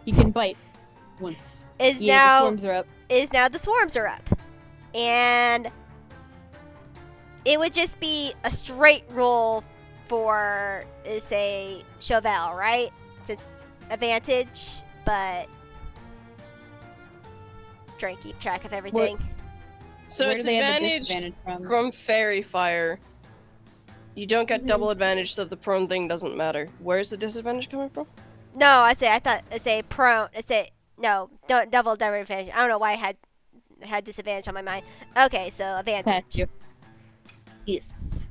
He can bite once. The swarms are up. Now the swarms are up. And it would just be a straight roll for, say, Chauvel, right? Since advantage, but try and keep track of everything. So Where it's do they have the advantage disadvantage from? from Fairy Fire. You don't get double advantage, so the prone thing doesn't matter. Where's the disadvantage coming from? No, don't double advantage. I don't know why I had disadvantage on my mind. Okay, so advantage. Past you. Yes.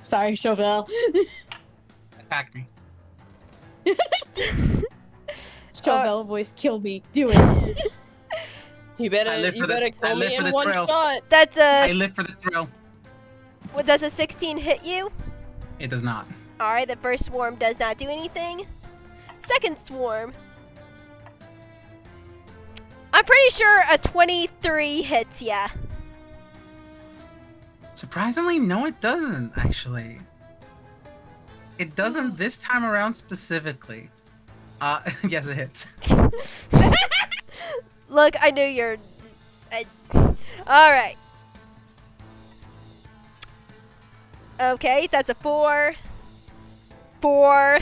Sorry, Chauvel. Attack me. Chauvel voice, kill me. Do it. You better kill me in one shot. That's I a. live for the thrill. Does a 16 hit you? It does not. Alright, the first swarm does not do anything. Second swarm. I'm pretty sure a 23 hits ya. Surprisingly, no, it doesn't, actually. It doesn't this time around specifically. Yes, it hits. Look, I knew you're. Alright. Okay, that's a 4. 4.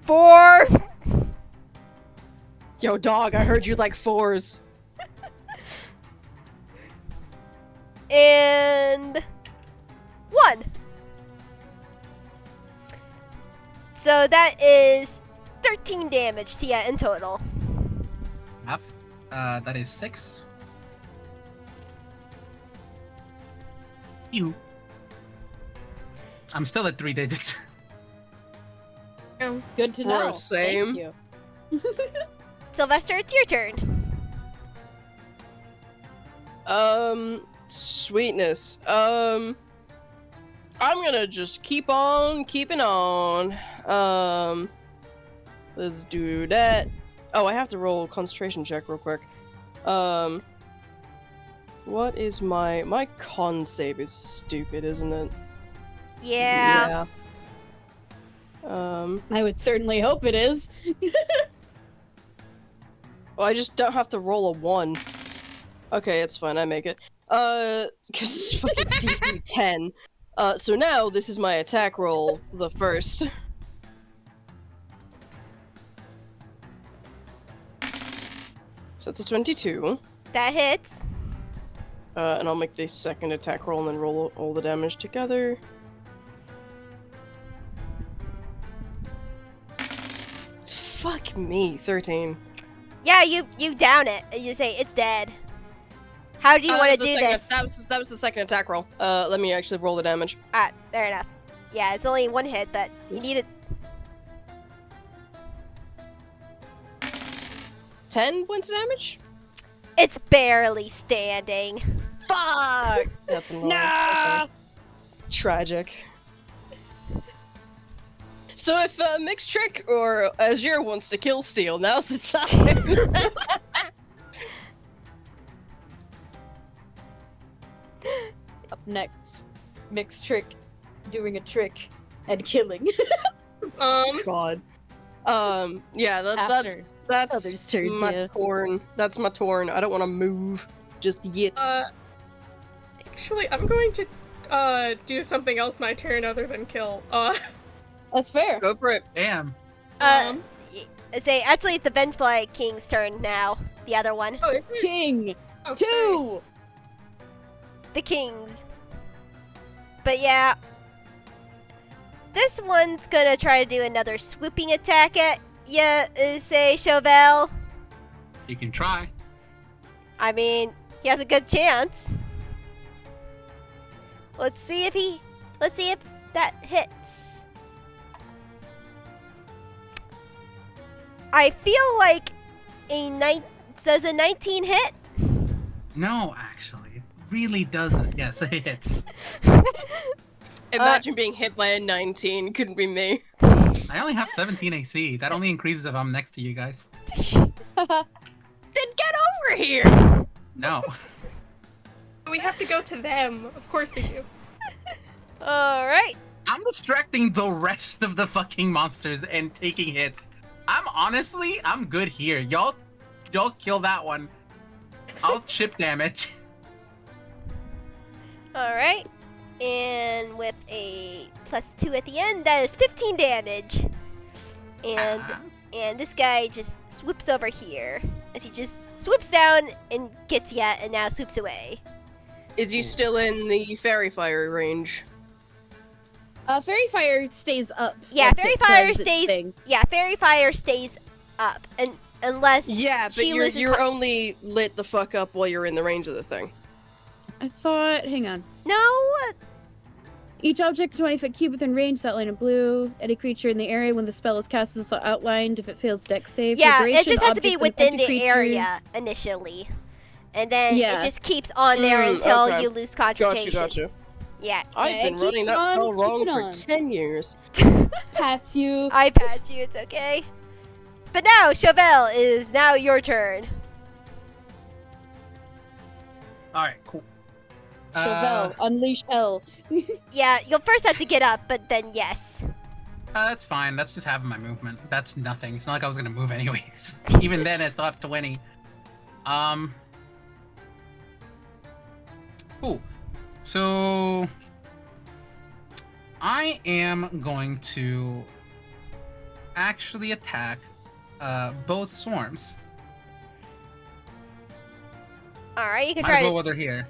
4. Yo, dog, I heard you like 4s. And 1. So that is 13 damage to you in total. Half. That is 6. You. I'm still at 3 digits. Good to Bro, know. same. Thank you. Sylvester, it's your turn. Sweetness. I'm gonna just keep on keeping on. Let's do that. Oh, I have to roll a concentration check real quick. What is my con save is stupid, isn't it? Yeah. I would certainly hope it is. Well, I just don't have to roll a 1. Okay, it's fine, I make it. Cause it's fucking DC 10. So now this is my attack roll, the first. So it's a 22. That hits. And I'll make the second attack roll and then roll all the damage together. Fuck me, 13. Yeah, you down it. You say it's dead. How do you want to do this? That was the second attack roll. Let me actually roll the damage. Ah, fair enough. Yeah, it's only 1 hit, but you need it. 10 points of damage? It's barely standing. Fuck! That's annoying. Nah! Okay. Tragic. So if Mixed Trick or Azure wants to kill Steel, now's the time. Up next, Mixed Trick doing a trick and killing. God. Yeah, After that's others' turns, my yeah. torn. That's my torn. I don't want to move just yet. Actually, I'm going to do something else my turn other than kill. That's fair. Go for it. Damn. Say actually, it's the Vengefly King's turn now. The other one, Oh, is it? King Oh, 2. the Kings. But yeah, this one's gonna try to do another swooping attack at ya. Say Chauvel. You can try. I mean, he has a good chance. Let's see if that hits. I feel like does a 19 hit? No, actually. It really doesn't. Yes, it hits. Imagine being hit by a 19. Couldn't be me. I only have 17 AC. That only increases if I'm next to you guys. Then get over here! No. We have to go to them. Of course we do. All right. I'm distracting the rest of the fucking monsters and taking hits. I'm good here. Y'all kill that one. I'll chip damage. All right. And with a +2 at the end, that is 15 damage. And this guy just swoops over here as he just swoops down and gets ya, and now swoops away. Is he still in the fairy fire range? Fairy Fire stays up. Yeah, once Fairy it Fire does its stays. thing. Yeah, Fairy Fire stays up, and unless Yeah, but she loses you're con- only lit the fuck up while you're in the range of the thing. I thought. Hang on. No. Each object 20 foot cube within range is outlined in blue. Any creature in the area when the spell is cast is outlined if it fails dex save. For Yeah, it duration, just has to be objects and within the affected area initially, and then Yeah. it just keeps on there until okay. you lose concentration. Gotcha. Yeah, I've Yeah, been it running keeps that on spell wrong keeping for on. 10 years. Pats you. I patch you. It's okay. But now, Chauvel, is now your turn. Alright, cool. Chauvel, unleash hell. Yeah, you'll first have to get up, but then yes. That's fine. That's just having my movement. That's nothing. It's not like I was gonna move anyways. Even then, it's left 20. Cool. So I am going to actually attack both swarms. All right, you can Might try as well to. while they're here.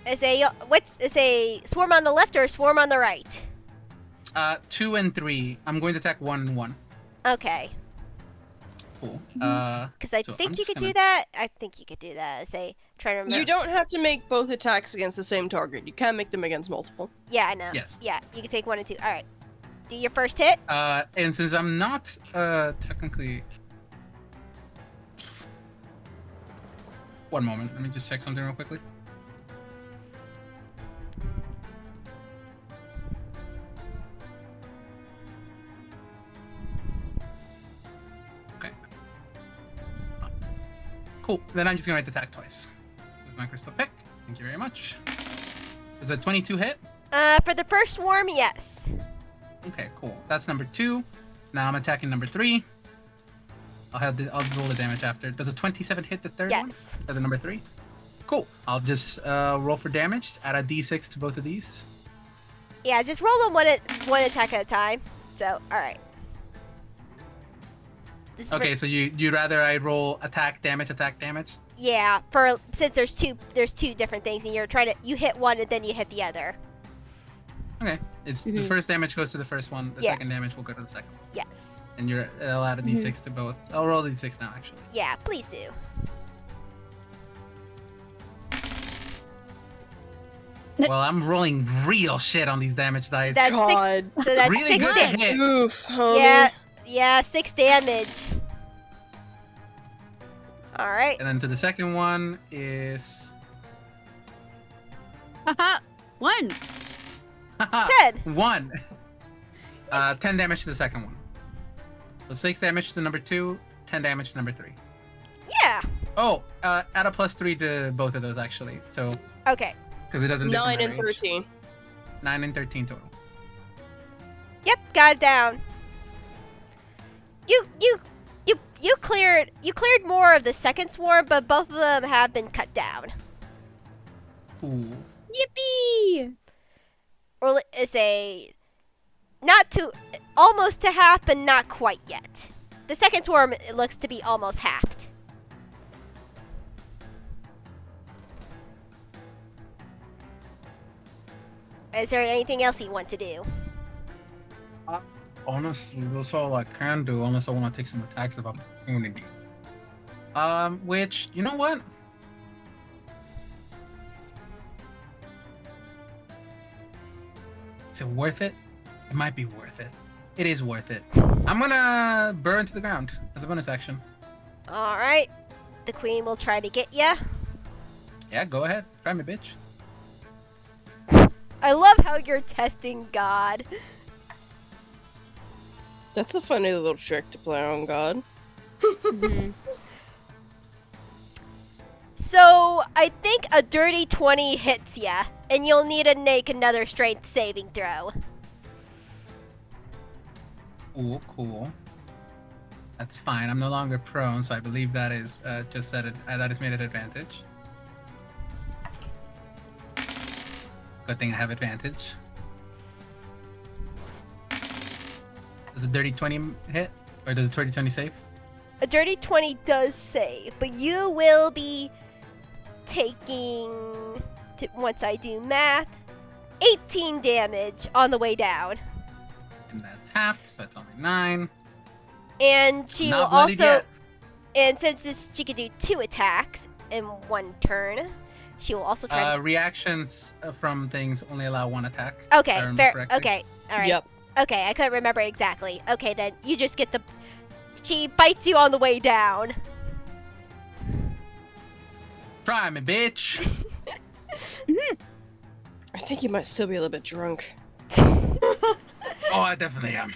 Is a swarm on the left or a swarm on the right? 2 and 3. I'm going to attack 1 and 1. Okay. Cool. Because I so I'm think you just could gonna- do that. I think you could do that. Trying to remember. You don't have to make both attacks against the same target. You can make them against multiple. Yeah, I know. Yes. Yeah, you can take 1 and 2. All right. Do your first hit. And since I'm not technically. One moment. Let me just check something real quickly. Okay. Cool. Then I'm just gonna attack twice with my crystal pick. Thank you very much. Is a 22 hit? For the first swarm, yes. Okay, cool. That's number 2. Now I'm attacking number 3. I'll roll the damage after. Does a 27 hit the third one? Yes. Does a number 3? Cool. I'll just roll for damage. Add a d6 to both of these. Yeah, just roll them one attack at a time. So, all right. This is Okay, so you'd rather I roll attack damage? Yeah, since there's two different things, and you hit one and then you hit the other. Okay. The first damage goes to the first one. The Yeah. second damage will go to the second one. Yes. And I'll add a d6 to both. I'll roll a d6 now, actually. Yeah, please do. Well, I'm rolling real shit on these damage dice. That's God. So that's really 6 good damage. hit. Oof, homie. Yeah, 6 damage. All right. And then to the second one is... Haha. 1. 10. 1. 10 damage to the second one. So 6 damage to number 2, 10 damage to number 3. Yeah. Oh, add a +3 to both of those, actually. So, Okay. because it doesn't 9 and range. 13. 9 and 13 total. Yep, got it down. You cleared more of the second swarm, but both of them have been cut down. Ooh. Yippee! Or almost to half, but not quite yet. The second swarm, it looks to be almost halved. Is there anything else you want to do? Honestly, that's all I can do, unless I want to take some attacks of opportunity. Which, you know what? Is it worth it? It might be worth it. It is worth it. I'm gonna burn to the ground as a bonus action. All right. The queen will try to get ya. Yeah, go ahead. Try me, bitch. I love how you're testing God. That's a funny little trick to play on God. So, I think a dirty 20 hits ya, and you'll need to make another strength saving throw. Cool, cool. That's fine. I'm no longer prone, so I believe that is just set it. That is made an advantage. Good thing I have advantage. Does a dirty 20 hit, or does a dirty 20 save? A dirty 20 does save, but you will be taking, once I do math, 18 damage on the way down. And that's halved, so it's only 9. And she Not will bloodied also, yet. and since she could do 2 attacks in 1 turn, she will also try to... Reactions from things only allow 1 attack. Okay, if I remember fair. correctly. Okay, all right. Yep. Okay, I couldn't remember exactly. Okay, then you just get the... She bites you on the way down. Try me, bitch. I think you might still be a little bit drunk. Oh, I definitely am.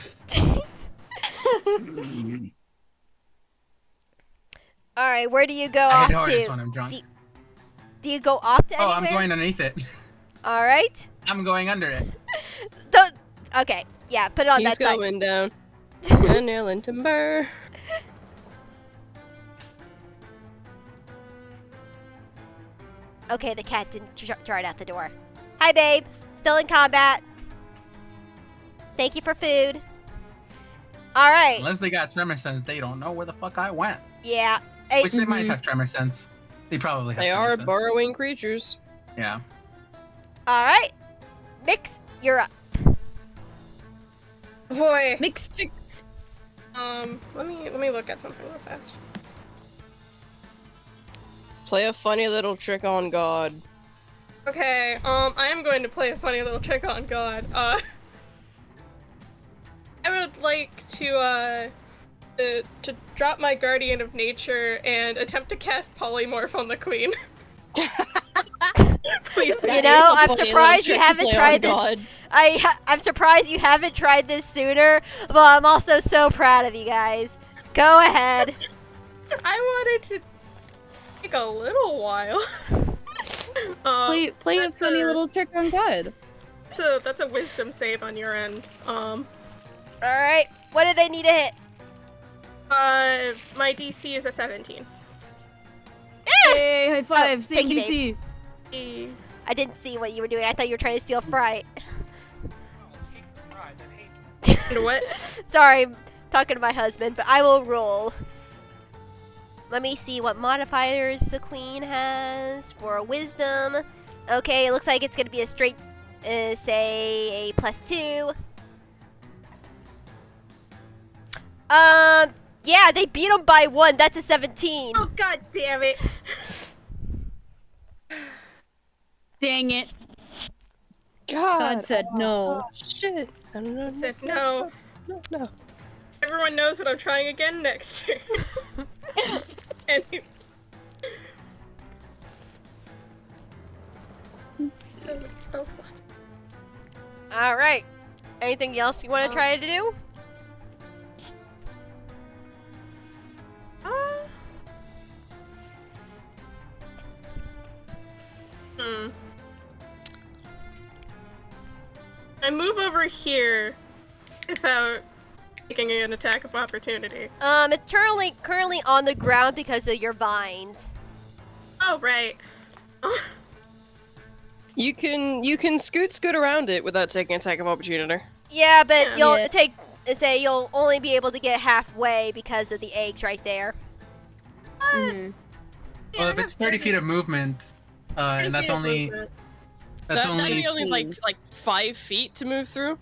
All right, where do you go I off hit hardest to? when I'm drunk. Do you go off to Oh, anywhere? I'm going underneath it. All right. I'm going under it. Don't. Okay. Yeah. Put it on He's that side. going down. Yeah, nail and timber. Okay, the cat didn't dart out the door. Hi, babe. Still in combat. Thank you for food. All right. Unless they got tremor sense, they don't know where the fuck I went. Yeah. Hey, Which they might have tremor sense. They probably have They tremor are sense. burrowing creatures. Yeah. all right. Mix, you're up. Boy. Mixed chicks. Let me look at something real fast. Play a funny little trick on God. Okay, I am going to play a funny little trick on God. I would like to drop my Guardian of Nature and attempt to cast Polymorph on the Queen. Please. You know, I'm surprised you haven't tried this. I'm surprised you haven't tried this sooner, but I'm also so proud of you guys. Go ahead. I wanted to take a little while. Play a funny little trick on God. That's a wisdom save on your end. All right. What do they need to hit? My DC is a 17. Hey, high five. thank you, CNBC. I didn't see what you were doing. I thought you were trying to steal Fright. What? Sorry, I'm talking to my husband, but I will roll. Let me see what modifiers the Queen has for wisdom. Okay, it looks like it's going to be a straight, say, a +2. Yeah, they beat him by 1. That's a 17. Oh, god damn it. Dang it. God. God said no. Shit. I don't know. I said no. No. Everyone knows what I'm trying again next turn. Anyway. So many spell slots. All right. Anything else you want to try to do? I move over here without taking an attack of opportunity. It's currently on the ground because of your vines. Oh, right. You can scoot around it without taking attack of opportunity. Yeah, but Yeah. you'll only be able to get halfway because of the eggs right there. Mhm. Well, if it's 30 feet of movement, and that's only That'd be only like 5 feet to move through.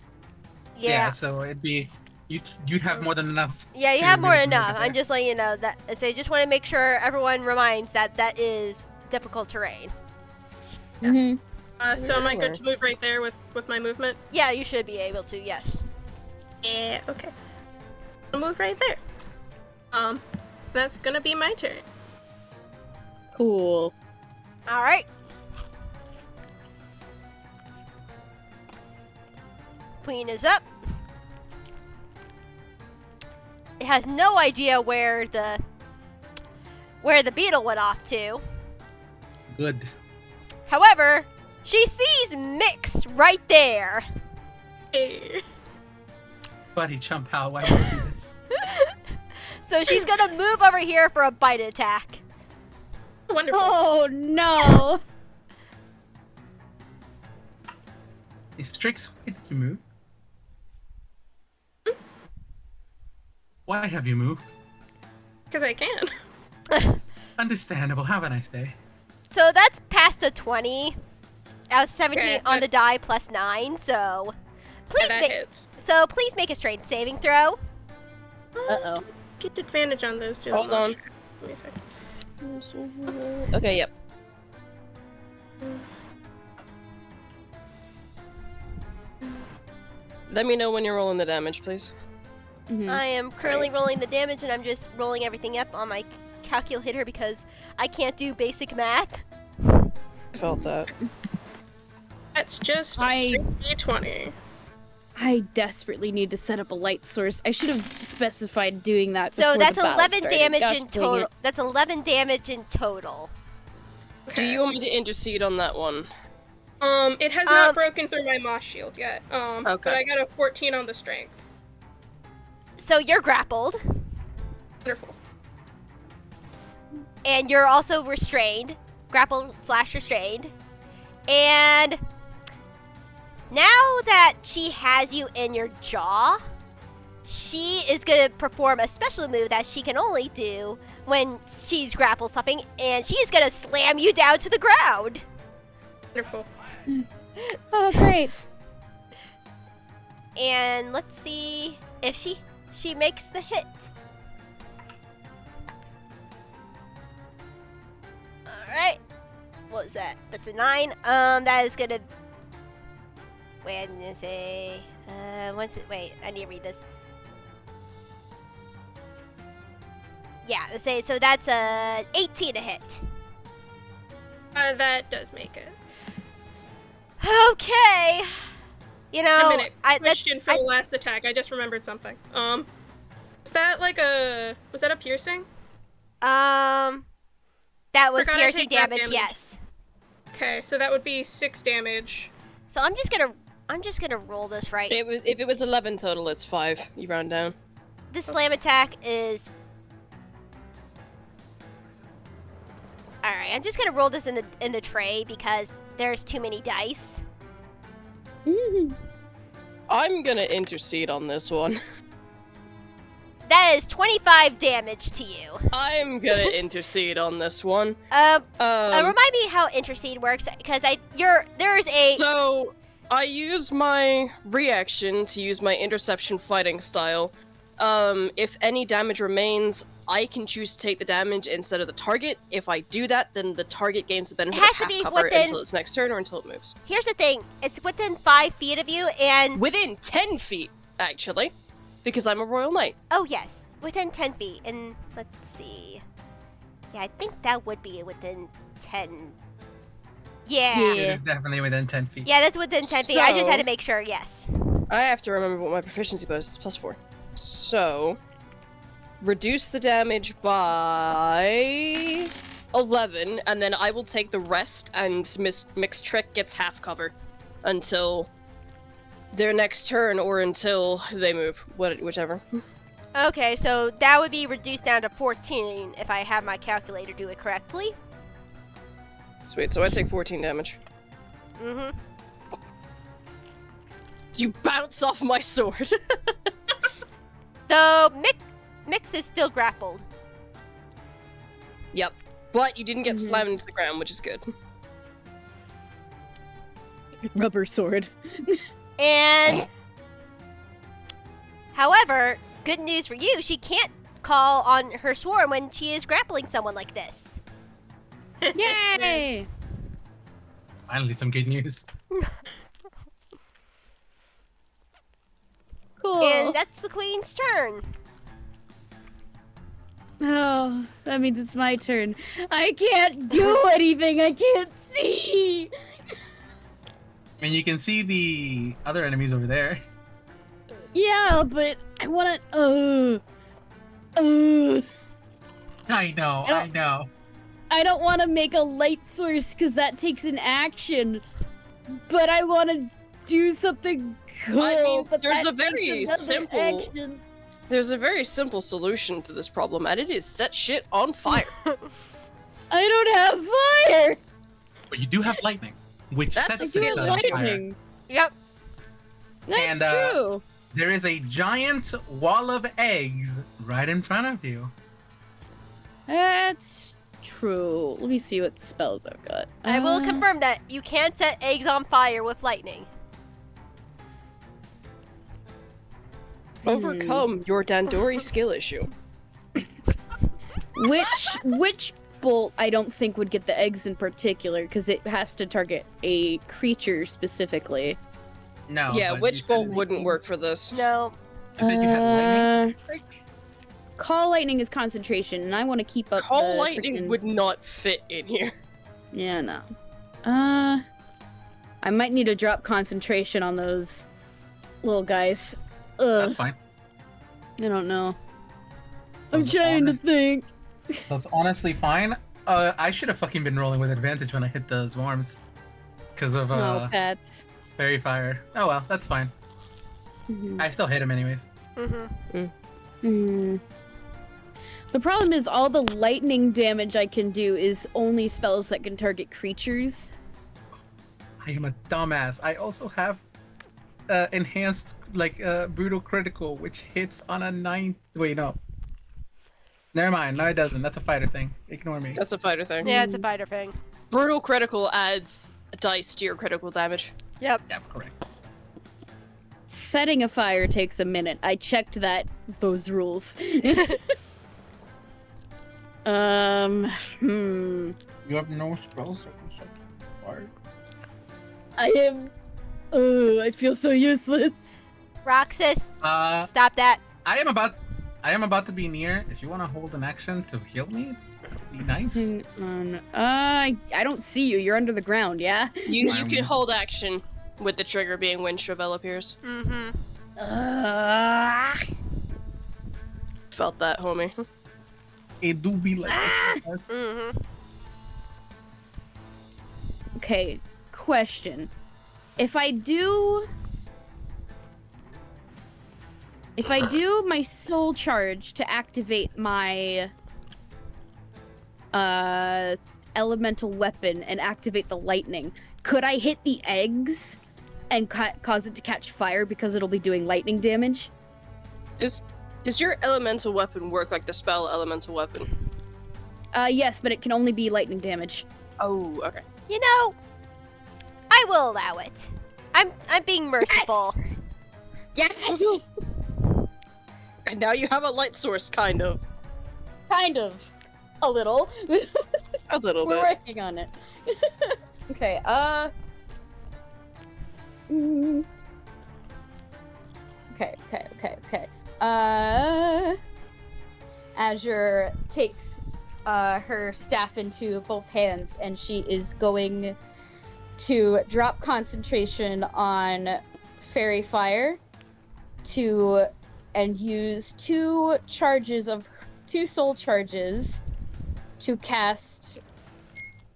Yeah. So it'd be you'd have more than enough. Yeah, you to have more move than enough. over I'm there. just letting you know that. So I just want to make sure everyone reminds that is difficult terrain. Mhm. So am I good to move right there with my movement? Yeah, you should be able to. Yes. Yeah, okay. I'll move right there. That's gonna be my turn. Cool. All right. Queen is up. It has no idea where the beetle went off to. Good. However, she sees Mix right there. Hey. Buddy, jump out. Why would you do this? So she's gonna move over here for a bite attack. Wonderful. Oh no. Hey, Strix, why did you move? Why have you moved? Because I can. Understandable. Have a nice day. So that's past a 20. I was 17 Okay, on but- the die plus 9, so please That make hits. please make a strength saving throw. Uh-oh. Get advantage on those two. Hold on. Give me a second. Okay, yep. Let me know when you're rolling the damage, please. Mhm. I am currently rolling the damage and I'm just rolling everything up on my calculator because I can't do basic math. Felt that. That's just I- 3d20. I desperately need to set up a light source. I should have specified doing that. So before that's the battle 11 started. damage Gosh in dang total. it. That's 11 damage in total. Do you want me to intercede on that one? It has not broken through my moss shield yet. Okay. But I got a 14 on the strength. So you're grappled Wonderful. and you're also restrained, grappled / restrained. And Now that she has you in your jaw, she is going to perform a special move that she can only do when she's grappled something, and she's going to slam you down to the ground. Wonderful. Oh, great. And let's see if she makes the hit. Alright. What was that? That's a 9. That is gonna... Wait, I'm gonna say... wait, I need to read this. Yeah, let's say, so that's a 18 to hit. That does make it. Okay. You know, A minute. Question for the last attack. I just remembered something. Is that like was that a piercing? That was Forgot I piercing take that damage, damage. yes. Okay, so that would be 6 damage. So I'm just gonna roll this right. If it was 11 total, it's 5. You round down. This slam attack is... Alright, I'm just gonna roll this in the tray because there's too many dice. I'm gonna intercede on this one. That is 25 damage to you. I'm gonna intercede on this one. Remind me how intercede works, because there is a... So, I use my reaction to use my interception fighting style. If any damage remains, I can choose to take the damage instead of the target. If I do that, then the target gains the benefit has of to half be cover within- until its next turn or until it moves. Here's the thing, it's within 5 feet of you, and... Within 10 feet, actually, because I'm a royal knight. Oh yes, within 10 feet, and let's see. Yeah, I think that would be within 10... Yeah. It is definitely within 10 feet. Yeah, that's within 10 feet. I just had So- to make sure, yes. I have to remember what my proficiency bonus is, +4. So, reduce the damage by 11, and then I will take the rest, and Mixed Trick gets half cover until their next turn or until they move, whichever. Okay, so that would be reduced down to 14 if I have my calculator do it correctly. Sweet, so I take 14 damage. Mm-hmm. You bounce off my sword. The Mix is still grappled. Yep, but you didn't get slammed into the ground, which is good. Rubber sword. And... However, good news for you, she can't call on her swarm when she is grappling someone like this. Yay! Finally, some good news. Cool. And that's the queen's turn. Oh, that means it's my turn. I can't do anything. I can't see. I mean, you can see the other enemies over there. Yeah, but I want to. I know. I don't want to make a light source because that takes an action. But I want to do something cool. I mean, but there's that a very takes another simple- action. There's a very simple solution to this problem, and it is set shit on fire. I don't have fire. But you do have lightning, which That's sets a I do things have good on fire. lightning. Yep. That's And, true. There is a giant wall of eggs right in front of you. That's true. Let me see what spells I've got. I will confirm that you can't set eggs on fire with lightning. Overcome your Dandori skill issue. Which bolt I don't think would get the eggs in particular because it has to target a creature specifically. No. Yeah, but which you said- bolt wouldn't work for this? No. You said you had lightning. Call lightning is concentration, and I want to keep up. Call the lightning freaking- would not fit in here. Yeah, no. I might need to drop concentration on those little guys. That's fine. I don't know. I'm Those trying to honest- think. That's honestly fine. I should have fucking been rolling with advantage when I hit the swarms. Because of Oh, pets. fairy fire. Oh well, that's fine. Mhm. I still hit him anyways. Mm-hmm. Mm. The problem is all the lightning damage I can do is only spells that can target creatures. I am a dumbass. I also have enhanced brutal critical, which hits on a 9. Wait, no. Never mind. No, it doesn't. That's a fighter thing. Ignore me. That's a fighter thing. Yeah, it's a fighter thing. Brutal critical adds a dice to your critical damage. Yep. Yeah, correct. Setting a fire takes a minute. I checked those rules. You have no spells that can set fire? I am. Oh, I feel so useless. Roxas, stop that. I am about to be near. If you want to hold an action to heal me, that'd be nice. Hang on. I don't see you. You're under the ground, yeah? You can hold action with the trigger being when Chevelle appears. Mm-hmm. Felt that, homie. It do be like this. Mm-hmm. Okay, question. If I do my soul charge to activate my elemental weapon and activate the lightning, could I hit the eggs and cause it to catch fire because it'll be doing lightning damage? Does your elemental weapon work like the spell elemental weapon? Yes, but it can only be lightning damage. Oh, okay. You know, I will allow it. I'm being merciful. Yes! And now you have a light source, kind of. Kind of. A little. A little We're bit. working on it. Okay, Okay. Azure takes her staff into both hands, and she is going to drop concentration on Fairy Fire and use 2 soul charges to cast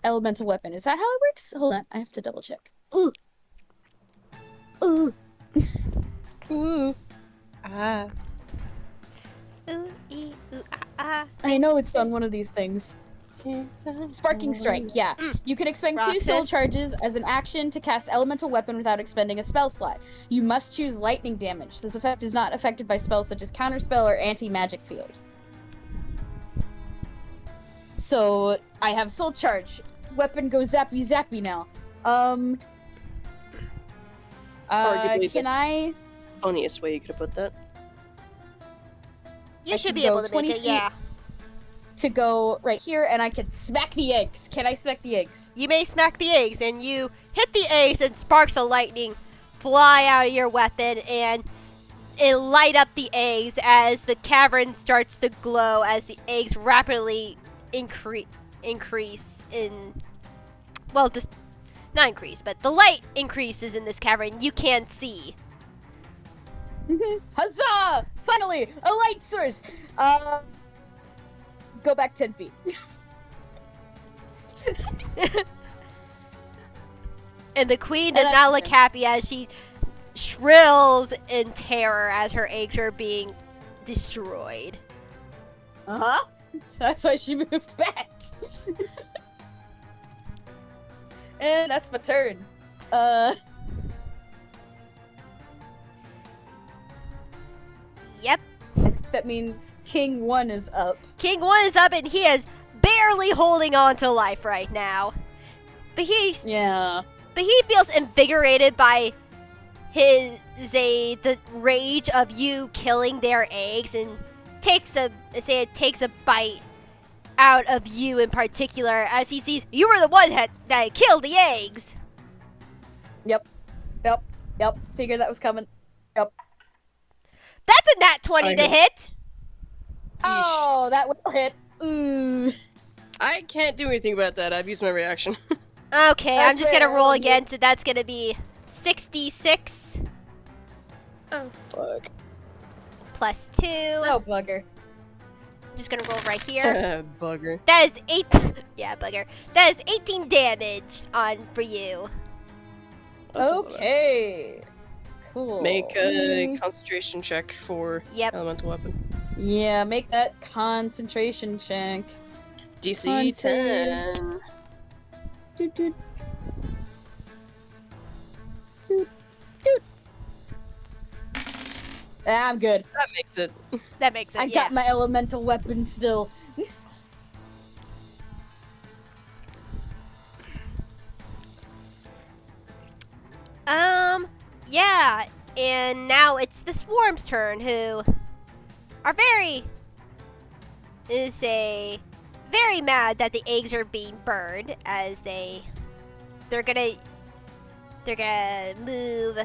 Elemental Weapon. Is that how it works? Hold on, I have to double check. Ooh. Ooh. Ooh. Ah. Ooh, ee, ooh, ah, I know it's on one of these things. Sparking Strike, yeah. You can expend 2 soul Roxas? charges as an action to cast Elemental Weapon without expending a spell slot. You must choose Lightning Damage. This effect is not affected by spells such as Counterspell or Anti-Magic Field. So, I have Soul Charge. Weapon goes zappy zappy now. Arguably Can I... Funniest way you could have put that. You I should can be go able to 20 make it, feet. yeah. to go right here, and I can smack the eggs. Can I smack the eggs? You may smack the eggs, and you hit the eggs, and sparks of lightning fly out of your weapon, and it light up the eggs as the cavern starts to glow as the eggs rapidly increase in... Well, just not increase, but the light increases in this cavern. You can't see. Huzzah! Finally, a light source! Go back 10 feet. And the queen does not look happy as she shrills in terror as her eggs are being destroyed. Uh-huh. That's why she moved back. And that's my turn. Yep. That means King 1 is up. King 1 is up and he is barely holding on to life right now. But he feels invigorated by the rage of you killing their eggs, and takes a bite out of you in particular as he sees you were the one that killed the eggs. Yep. Figured that was coming. Yep. That's a nat 20 to hit. Oh, that will hit. Ooh. I can't do anything about that. I've used my reaction. Okay, I'm That's just gonna fair. roll again, so that's gonna be 66 Oh, fuck. plus 2. Oh, bugger. I'm just gonna roll right here. Bugger. That is 8. Yeah, bugger. That is 18 damage for you. That's a lot. Okay. Cool. Make a concentration check for Yep. elemental weapon. Yeah, make that concentration check. DC Concent. 10. Doot, doot. Doot, doot. I'm good. That makes it. That makes sense. I got my elemental weapon still. Yeah, and now it's the swarm's turn, who are very mad that the eggs are being burned, as they're gonna move.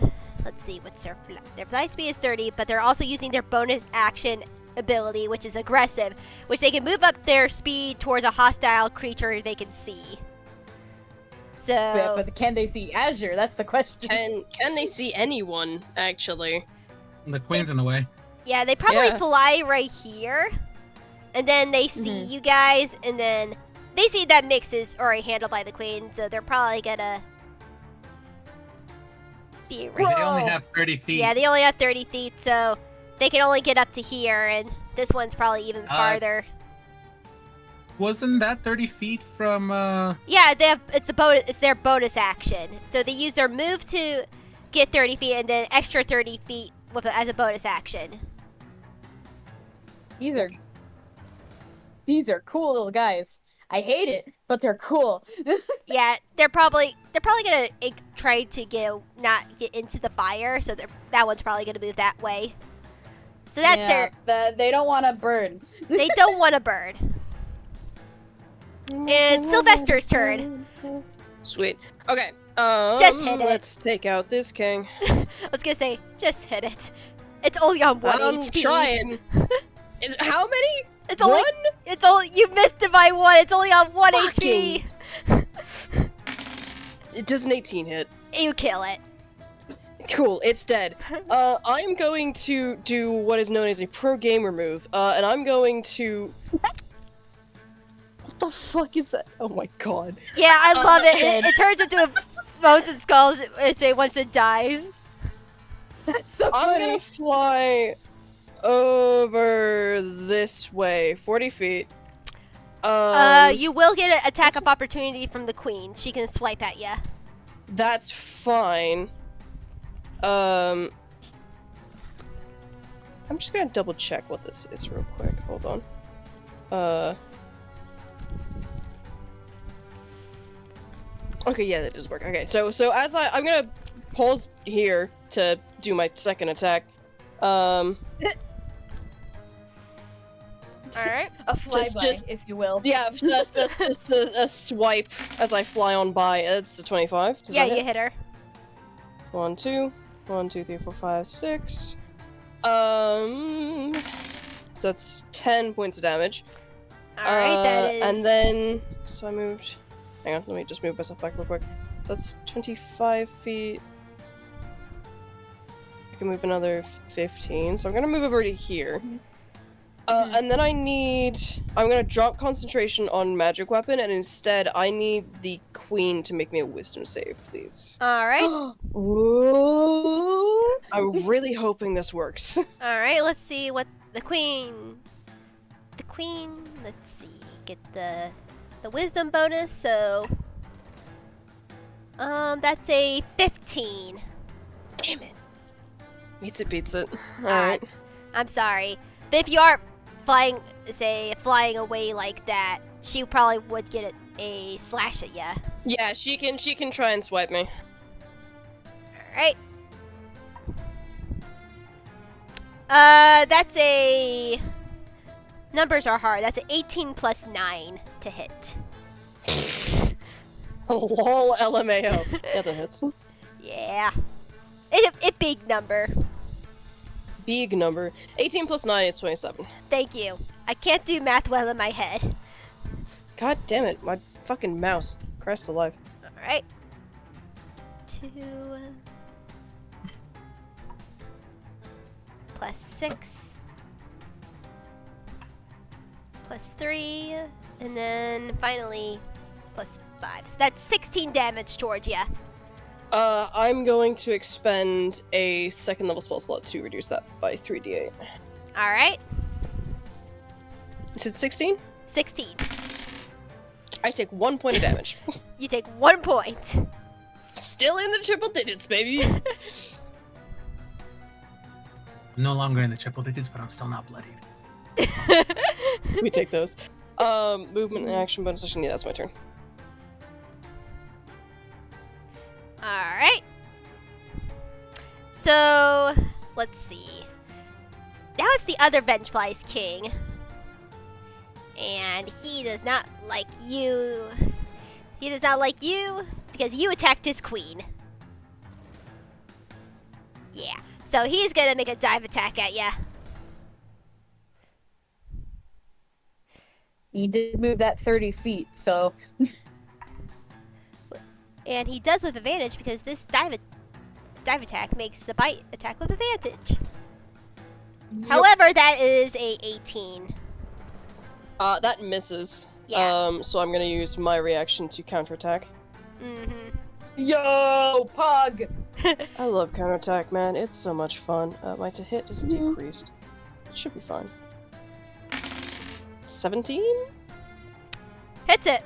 Let's see, what's their flight speed is 30, but they're also using their bonus action ability, which is aggressive, which they can move up their speed towards a hostile creature they can see. So, Yeah, but can they see Azure? That's the question. Can they see anyone, actually? The queen's in the way. yeah, they probably Yeah. fly right here, and then they see you guys, and then they see that Mix is already handled by the queen, so they're probably gonna be right. They only Whoa. have 30 feet. Yeah, they only have 30 feet, so they can only get up to here, and this one's probably even farther. Wasn't that 30 feet from, Yeah, they have. It's their bonus action, so they use their move to get 30 feet, and then extra 30 feet as a bonus action. These are cool little guys. I hate it, but they're cool. Yeah, they're probably gonna try to not get into the fire, so that one's probably gonna move that way. So that's they don't want to burn. they don't want to burn. And Silvester's turn. Sweet. Okay. Just hit it. Let's take out this king. I was gonna say, just hit it. It's only on 1 I'm HP. trying. How many? It's only. One? It's only. You missed it by 1. It's only on 1 HP. It does an 18 hit. You kill it. Cool, it's dead. I'm going to do what is known as a pro gamer move, and I'm going to. What the fuck is that? Oh my god. Yeah, I love it. It turns into a bones and skulls once it dies. That's so I'm funny. gonna fly over this way, 40 feet. You will get an attack of opportunity from the queen. She can swipe at you. That's fine. I'm just gonna double check what this is real quick. Hold on. Okay, yeah, that does work. Okay, so as I'm gonna pause here to do my second attack. All right. A flyby, just- if you will. Yeah, that's just a swipe as I fly on by. It's a 25. Does Yeah, that you hit her. 1, 2, 1, 2, 3, 4, 5, 6. So that's 10 points of damage. All right, that is. And then, so I moved. Hang on, let me just move myself back real quick. So that's 25 feet. I can move another 15, so I'm gonna move over to here. And then I'm gonna drop concentration on magic weapon, and instead I need the queen to make me a wisdom save, please. All right. Ooh. I'm really hoping this works. All right. Let's see what the queen. The queen. Let's see. Get the wisdom bonus. So. That's a 15. Damn it. Beats it. Alright. I'm sorry, but if you are flying away like that, she probably would get a slash at ya. Yeah, she can try and swipe me. Alright. That's a... Numbers are hard. That's an 18 plus 9 to hit. Lol, LMAO. Yeah, that hits. Yeah. It's a big number. Big number. 18 plus 9 is 27. Thank you. I can't do math well in my head. God damn it, my fucking mouse. Christ alive. Alright. 2... plus 6... plus 3... and then finally plus 5. So that's 16 damage towards you. I'm going to expend a second level spell slot to reduce that by 3d8. Alright. Is it 16? 16. I take 1 point of damage. You take 1 point. Still in the triple digits, baby! no longer in the triple digits, but I'm still not bloodied. We take those. Movement and action bonus action. Yeah, that's my turn. Alright. So, let's see. Now it's the other Vengeflies king. And he does not like you. He does not like you because you attacked his queen. Yeah. So he's gonna make a dive attack at ya. He did move that 30 feet, so And he does with advantage because this dive attack makes the bite attack with advantage. However, that is a 18. That misses. Yeah. So I'm gonna use my reaction to counterattack. Mm-hmm. yo, Pug. I love counterattack, man. It's so much fun. My to hit is Mhm. decreased. It should be fine. 17? Hits it.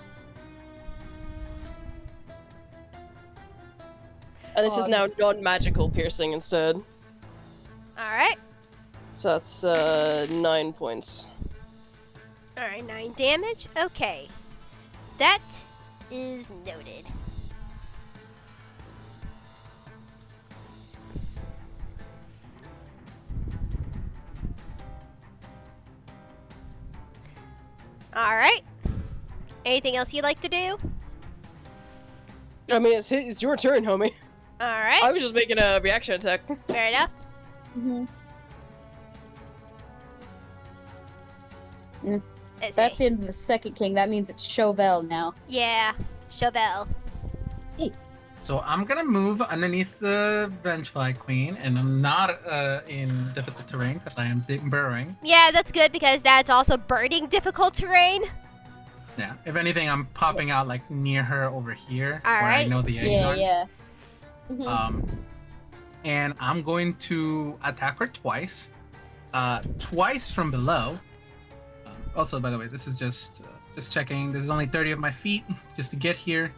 And this is Pog. now non-magical piercing instead. Alright. So that's 9 points. Alright, 9 damage. Okay. That is noted. Alright. Anything else you'd like to do? I mean, it's your turn, homie. Alright. I was just making a reaction attack. Fair enough. Mm-hmm. Let's That's see. in the second king. That means it's Chauvel now. Yeah. Chauvel. So I'm gonna move underneath the Vengefly Queen, and I'm not in difficult terrain because I am burrowing. Yeah, that's good because that's also burning difficult terrain. Yeah. If anything, I'm popping out like near her over here, where I Alright. know the eggs Yeah, are. yeah. Mhm. And I'm going to attack her twice. Twice from below. Also, by the way, this is just checking. This is only 30 of my feet just to get here.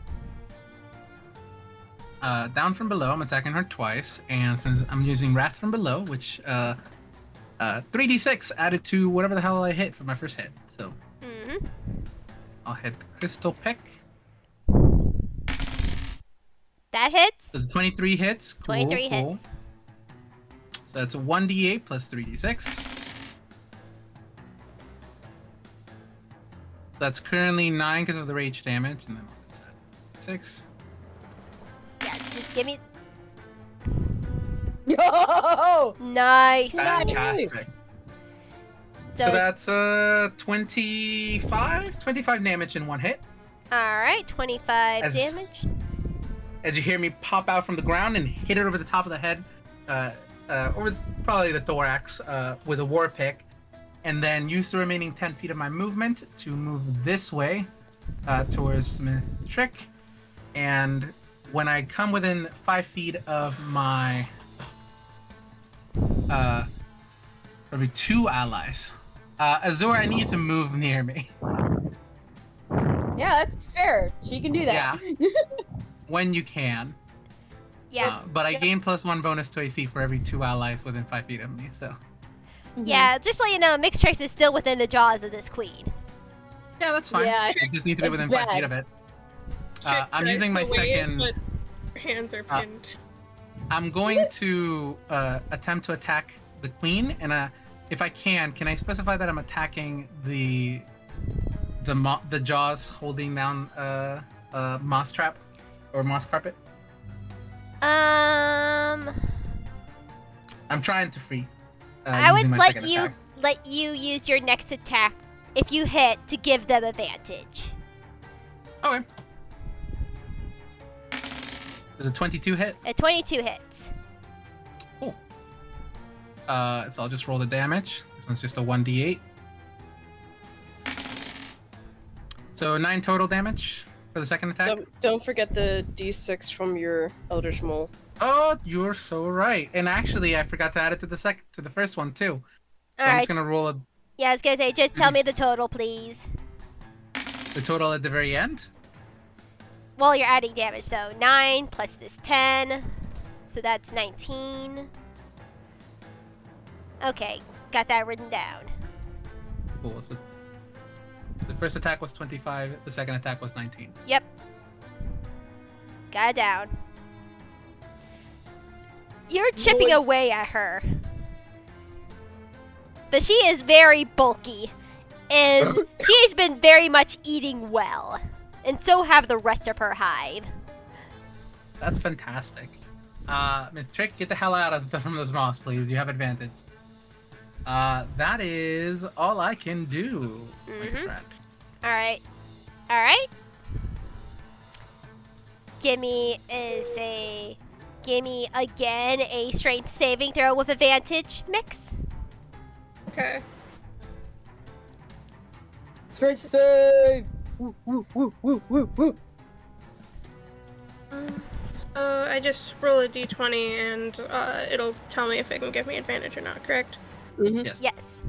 Down from below, I'm attacking her twice, and since I'm using Wrath from below, which 3d6 added to whatever the hell I hit for my first hit. So Mm-hmm. I'll hit the Crystal Pick. That hits. Does 23 hits? Cool, 23 cool. hits. So that's a 1d8 plus 3d6. So that's currently 9 because of the rage damage, and then 6. Yeah, just give me. Yo! Nice. Fantastic. So that's 25 damage in one hit. Alright, 25 As- damage. As you hear me pop out from the ground and hit it over the top of the head, over probably the thorax, with a war pick, and then use the remaining 10 feet of my movement to move this way towards Smith's trick. And when I come within 5 feet of my probably 2 allies, Azure, I need you to move near me. Yeah, that's fair. She can do that. When you can. Yeah. But I gain +1 bonus to AC for every 2 allies within 5 feet of me, so. Mhm. Yeah, just so you know, Mixed Tricks is still within the jaws of this queen. Yeah, that's fine. Yeah, I just need to be within 5 feet of it. I'm using my second. But your hands are pinned. I'm going to attempt to attack the queen, and if I can I specify that I'm attacking the jaws holding down moss trap or moss carpet? Um, I'm trying to free. I using would my let second you attack. use your next attack if you hit to give them advantage. Okay. Does a 22 hit? A 22 hits. Cool. So I'll just roll the damage. This one's just a 1d8. So 9 total damage for the second attack. Don't forget the d6 from your Eldritch Mole. Oh, you're so right. And actually, I forgot to add it to the first one too. So I'm Alright. just gonna roll Yeah, I was gonna say, just tell me the total, please. the total at the very end. Well, you're adding damage, so 9 plus this 10. So that's 19. Okay, got that written down. Cool. So the first attack was 25. The second attack was 19. Yep. Got it down. You're chipping Nice. away at her. But she is very bulky. And she's been very much eating well. And so have the rest of her hive. That's fantastic. Trick, get the hell out from those moths, please. You have advantage. That is all I can do, my friend. Alright. Alright. Give me again a strength saving throw with advantage mix. Okay. Straight save! Woo, woo, woo, woo, woo, woo. I just roll a d20 and it'll tell me if it can give me advantage or not, correct? Mm-hmm. Yes. Yes.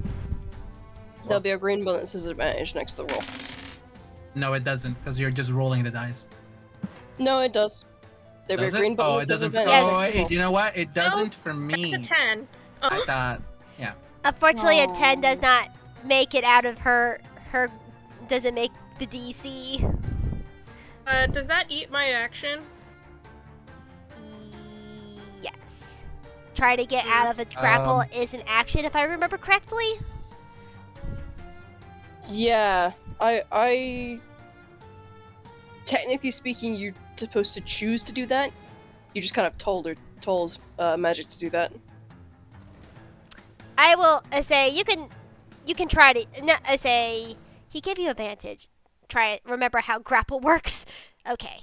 There'll be a green button that says advantage next to the roll. No, it doesn't, because you're just rolling the dice. No, it does. There'll be a Does it? green button Oh, that it says doesn't. advantage Yes. Oh, next to the roll. you know what? It doesn't for me. It's a 10. I thought. Unfortunately, a 10 Aw. does not make it out of her doesn't make the DC. Does that eat my action? Yes. Try to get out of a grapple is an action, if I remember correctly. Yeah, I. Technically speaking, you're supposed to choose to do that. You just kind of told Magic to do that. I will say you can try to. No, I say he gave you advantage. Try it. Remember how grapple works. Okay.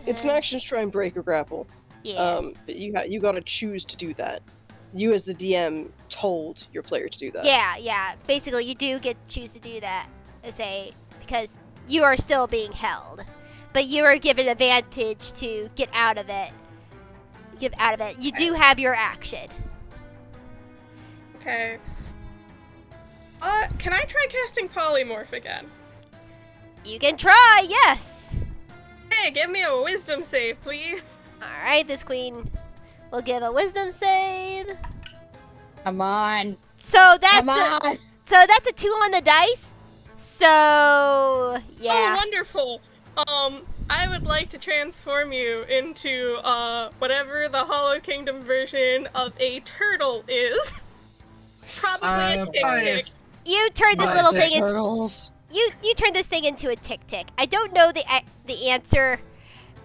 It's an action to try and break or grapple. Yeah. But you gotta choose to do that. You as the DM told your player to do that. Yeah. Basically, you do get to choose to do that. I say because you are still being held, but you are given advantage to get out of it. You do have your action. Okay. Can I try casting Polymorph again? You can try. Yes. Hey, give me a wisdom save, please. All right. This queen will give a wisdom save. Come on. So Come that's on. a 2 on the dice. So Oh, yeah. wonderful. I would like to transform you into, whatever the Hollow Kingdom version of a turtle is. Probably a tick-tick. You turn this little thing into Turtles. you turn this thing into a tick-tick. I don't know the answer.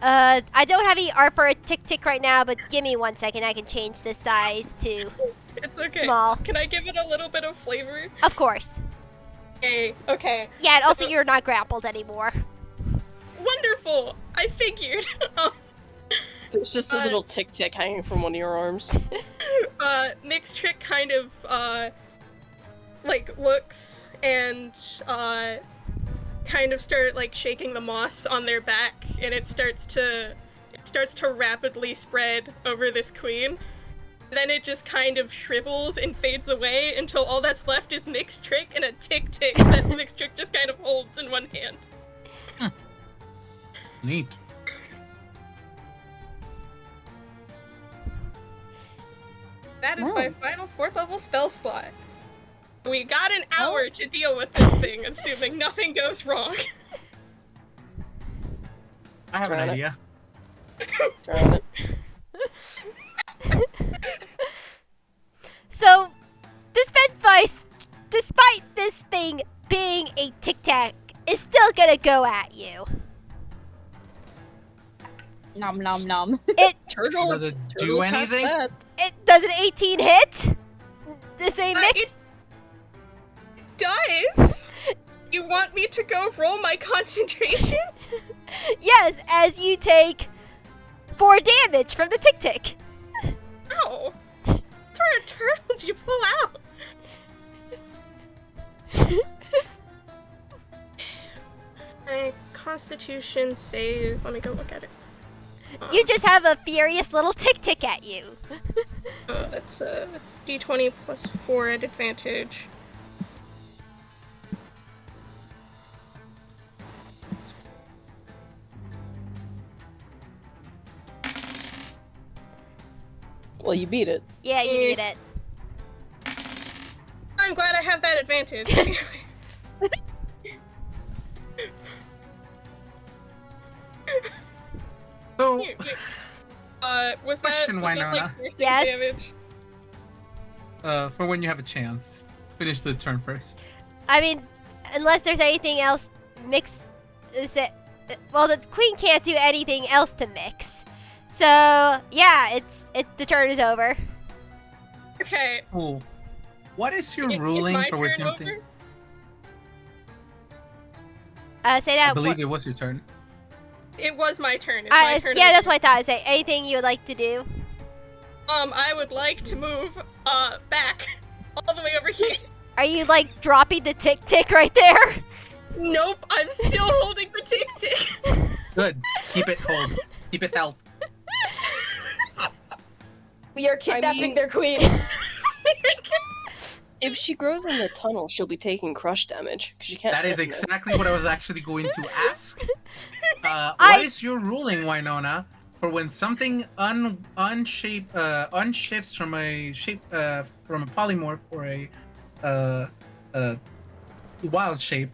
I don't have any art for a tick-tick right now, but give me 1 second. I can change the size to It's okay. small. Can I give it a little bit of flavor? Of course. Okay. Yeah, and also So- you're not grappled anymore. Wonderful! I figured. There's just a little tick hanging from one of your arms. Nick's trick kind of, looks and, kind of start, shaking the moss on their back, and it starts to rapidly spread over this queen. Then it just kind of shrivels and fades away until all that's left is Nick's trick and a tick-tick that Nick's trick just kind of holds in one hand. Neat. That is Wow. my final 4th level spell slot. We got an hour to deal with this thing, assuming nothing goes wrong. I have Trying an it. idea. Trying it. So, despite this thing being a tic-tac, is still gonna go at you. Nom nom nom. Turtles. Does it do turtles have anything? bats. It does an 18 hit. The same mix. It does? You want me to go roll my concentration? Yes, as you take 4 damage from the tick-tick. Ow. What sort of turtle did you pull out? My constitution save. Let me go look at it. You just have a furious little tick-tick at you. That's a d20 plus 4 at advantage. Well, you beat it. Yeah, you Eh. need it. I'm glad I have that advantage. So, Was Question, that Winona. like piercing Yes. damage? for when you have a chance, finish the turn first. I mean, unless there's anything else mix. Is it? Well, the queen can't do anything else to mix. So yeah, the turn is over. Okay. Cool. What is your Is ruling my for where turn something? over? Say I that. believe it was your turn. It was my turn. It's my turn. Yeah, over. that's what I thought. I'd say anything you would like to do. I would like to move back all the way over here. Are you like dropping the tick tick right there? Nope, I'm still holding the tick tick. Good. Keep it hold. Keep it held. We are kidnapping mean- their queen. If she grows in the tunnel, she'll be taking crush damage because she can't. That is fit in it. exactly what I was actually going to ask. What is your ruling, Winona, for when something unshifts from a shape from a polymorph or a wild shape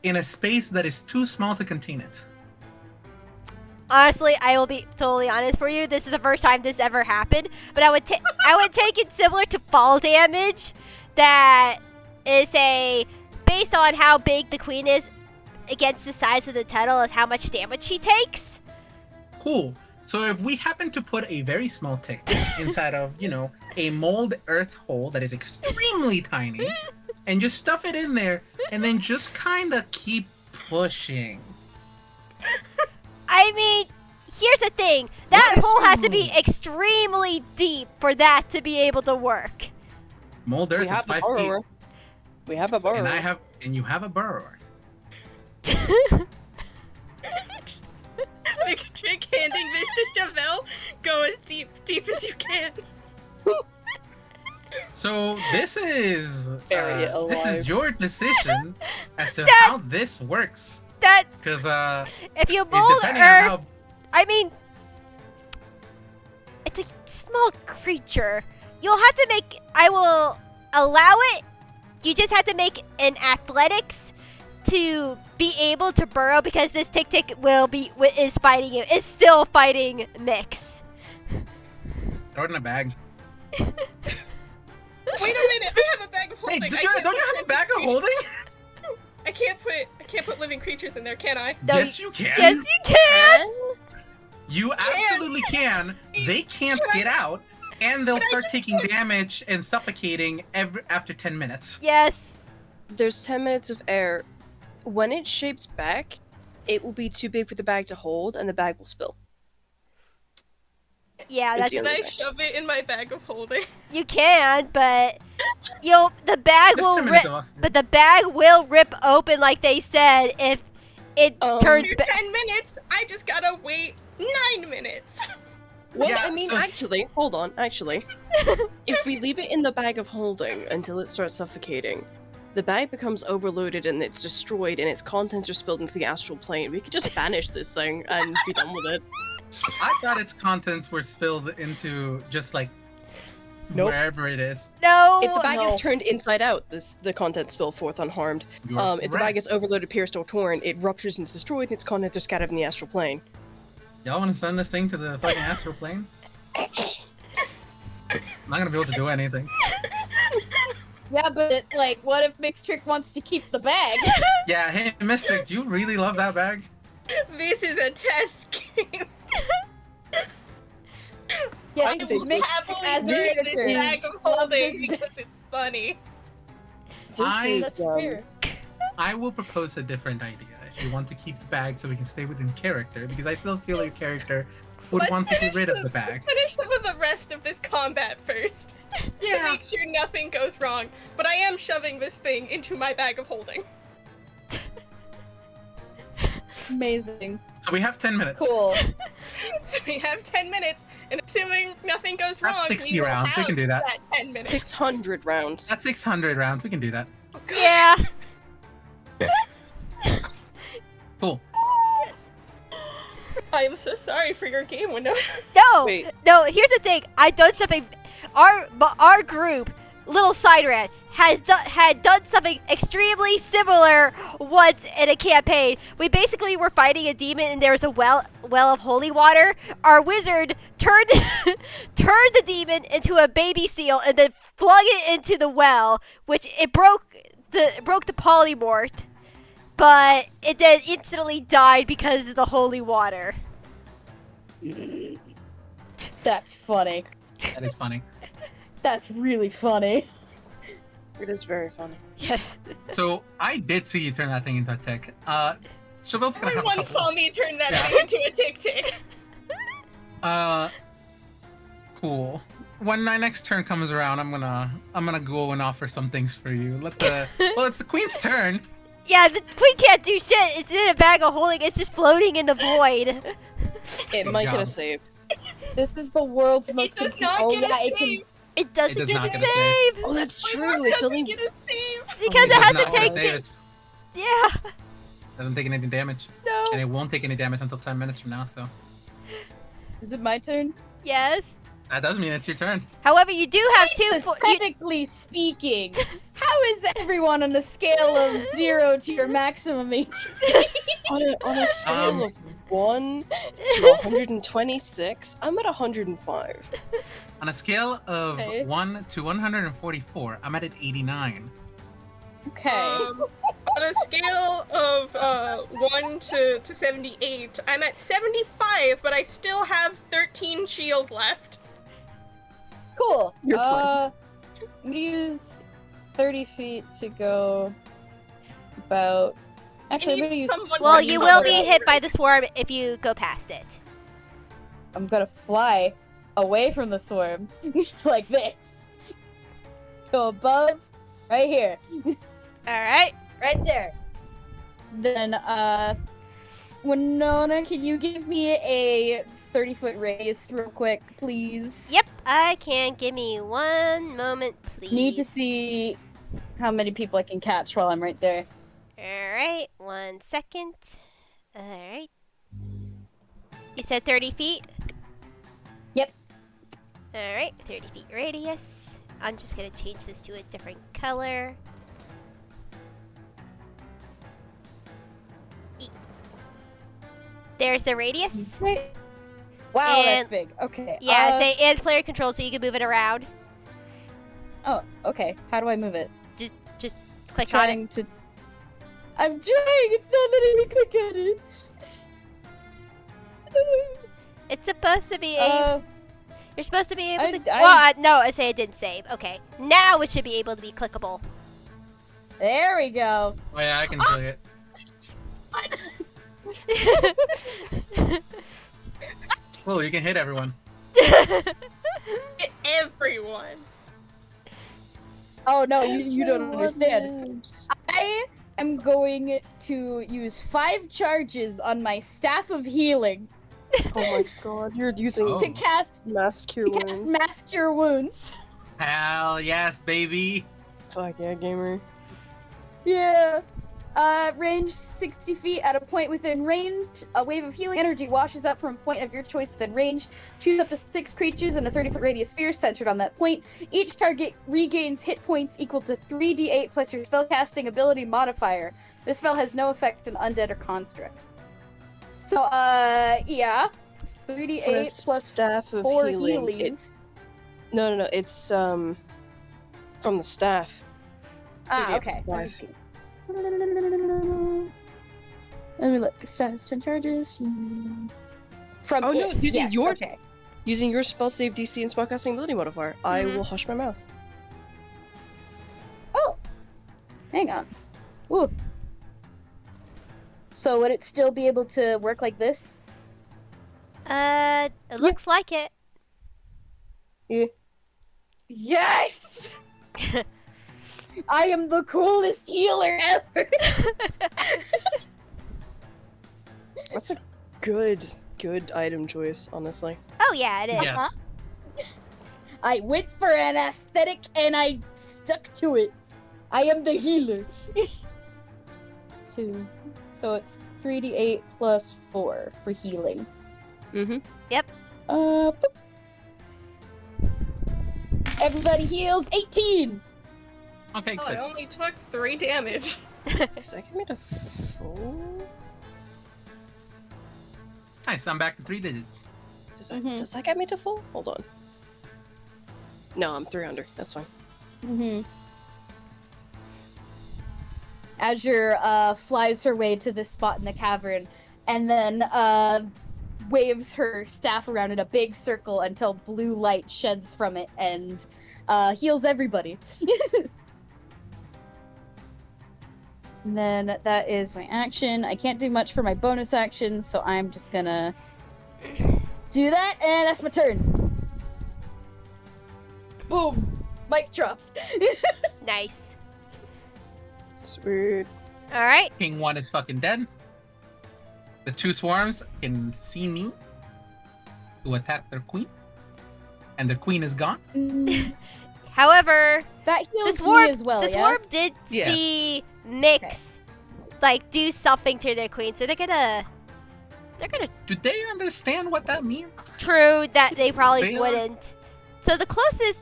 in a space that is too small to contain it? Honestly, I will be totally honest for you. This is the first time this ever happened, but I would take it similar to fall damage. That is based on how big the queen is against the size of the tunnel is how much damage she takes. Cool. So if we happen to put a very small tick inside of, a mold earth hole that is extremely tiny, and just stuff it in there, and then just kind of keep pushing. I mean, here's the thing. That What is hole your has to be rule? extremely deep for that to be able to work. Mold We earth is have a 5 feet, burrower. We have a burrower. and you have a burrower. Make a trick handing this to Vell. Go as deep as you can. So this is Area this alive. is your decision as to That- how this works. That Because if you mold depending earth, on how I mean, it's a small creature. You'll have to make. I will allow it. You just have to make an athletics to be able to burrow because this tick tick is fighting you. It's still fighting Mix. throw it in a bag. Wait a minute, I have a bag of Hey, holding. don't you have a bag of holding? I can't put living creatures in there, can I? No, Yes, you can. Yes, you can. You absolutely can. They can't get out, and they'll start taking damage and suffocating after 10 minutes. Yes. There's 10 minutes of air. When it shapes back, it will be too big for the bag to hold, and the bag will spill. Yeah, It's that's the Can other I way. shove it in my bag of holding? you can, but the bag Just will 10 rip. minutes off. But the bag will rip open, like they said, if it turns For back. 10 minutes, I just gotta wait 9 minutes. Well, Yeah, I mean, so- actually, hold on. Actually, if we leave it in the bag of holding until it starts suffocating, the bag becomes overloaded and it's destroyed, and its contents are spilled into the astral plane. We could just banish this thing and be done with it. I thought its contents were spilled into just like Nope. wherever it is. No. If the bag no. is turned inside out, the contents spill forth unharmed. You're If the bag correct. is overloaded, pierced, or torn, it ruptures and is destroyed, and its contents are scattered in the astral plane. Y'all want to send this thing to the fucking astral plane? I'm not gonna be able to do anything. Yeah, but like, what if Mixed Trick wants to keep the bag? Yeah, hey, Mystic, do you really love that bag? This is a test game. Yeah, I it's think Mixed Happily as use a this character. bag of Love holding this because it's funny. That's fair. I will propose a different idea. If you want to keep the bag so we can stay within character, because I still feel like character would Let's want to get finish rid of the bag. Finish some of the rest of this combat first. To Yeah. make sure nothing goes wrong. But I am shoving this thing into my bag of holding. Amazing. So we have 10 minutes. Cool. So we have 10 minutes, and assuming nothing goes That's wrong, 60 we will rounds. We have can do that. 10 minutes. 600 rounds. That's 600 rounds. We can do that. Yeah. Cool. I am so sorry for your game, Winona. No. Wait. No. Here's the thing. I've done something. Our group, little side rant, had done something extremely similar once in a campaign. We basically were fighting a demon, and there was a well of holy water. Our wizard turned the demon into a baby seal and then flung it into the well, which it broke the polymorph, but it then instantly died because of the holy water. That's funny. That is funny. That's really funny. It is very funny. Yes. So I did see you turn that thing into a tick. Chevelle's gonna have a Everyone couple. saw me turn that Yeah. thing into a tick. Cool. When my next turn comes around, I'm gonna go and offer some things for you. Well, it's the queen's turn. Yeah, the queen can't do shit. It's in a bag of holding. It's just floating in the void. It Good might get job. a save. This is the world's It most does confusing. not Oh get yeah, a it can. save. It doesn't does get not a get a save. Oh, that's My true. dog It's doesn't only get a save. Because It it has does to not take save the... it. Yeah. Doesn't take any damage, No. and it won't take any damage until 10 minutes from now. So Is it my turn? Yes. that does mean it's your turn. However, you do have two... Technically speaking, how is everyone on a scale of 0 to your maximum HP? On a scale of 1 to 126, I'm at 105. On a scale of Okay. 1 to 144, I'm at an 89. Okay. On a scale of 1 to 78, I'm at 75, but I still have 13 shield left. Cool. You're fine. I'm gonna use 30 feet to go about. Actually, I'm gonna use. Well, you will be hit by the swarm if you go past it. I'm gonna fly away from the swarm like this. Go above, right here, Alright. right there. Then, Winona, can you give me a 30-foot radius real quick, please? Yep, I can. Give me 1 moment, please. Need to see how many people I can catch while I'm right there. Alright, 1 second. Alright. You said 30 feet? Yep. Alright, 30 feet radius. I'm just gonna change this to a different color. There's the radius. Right. Wow, And- that's big. Okay. Yeah, say it's player control, so you can move it around. Oh, okay. How do I move it? Just click on it. Trying to. I'm trying. It's not letting me click at it. It's supposed to be able. You're supposed to be able to. No, I say it didn't save. Okay, now it should be able to be clickable. There we go. Oh yeah, I can feel it. Cool, you can hit everyone. Hit everyone. Oh no, you don't understand. I am going to use 5 charges on my staff of healing Oh my god, you're using Oh. to cast Mass Cure Wounds. Mass Cure Wounds. Hell yes, baby. Fuck yeah, gamer. Yeah. Range 60 feet at a point within range. A wave of healing energy washes up from a point of your choice within range. Choose up to 6 creatures in a 30-foot radius sphere centered on that point. Each target regains hit points equal to 3d8 plus your spellcasting ability modifier. This spell has no effect on undead or constructs. So, yeah. 3d8 plus Staff of 4 Healing. healies. No, it's from the staff. Ah, 3d8 okay. plus Let me see. Let me look. Status 10 charges. From Oh, no, it. using Yes, yours. okay. Using your spell save DC and spellcasting ability modifier, I will hush my mouth. Oh, hang on. Ooh. So would it still be able to work like this? It looks like it. Yes! I am the coolest healer ever. That's a good item choice, honestly. Oh yeah, it is. Yes. I went for an aesthetic and I stuck to it. I am the healer. 2. So it's 3d8 plus 4 for healing. Mm-hmm. Boop. Everybody heals 18. Okay, Oh, I good. only took 3 damage. Does that get me to 4? Nice, I'm back to 3 digits. Does that get me to 4? Hold on. No, I'm 3 under. That's fine. Azure flies her way to this spot in the cavern, and then waves her staff around in a big circle until blue light sheds from it and heals everybody. And then that is my action. I can't do much for my bonus action, so I'm just gonna do that, and that's my turn. Boom! Mic drop. Nice. Sweet. All right. King 1 is fucking dead. The 2 swarms can see me to attack their queen. And the queen is gone. However, That heals swarm- me as well, the yeah? swarm did Yes. see Mix like do something to their queen, so they're gonna Do they understand what that means? true that they probably They are- wouldn't. So the closest,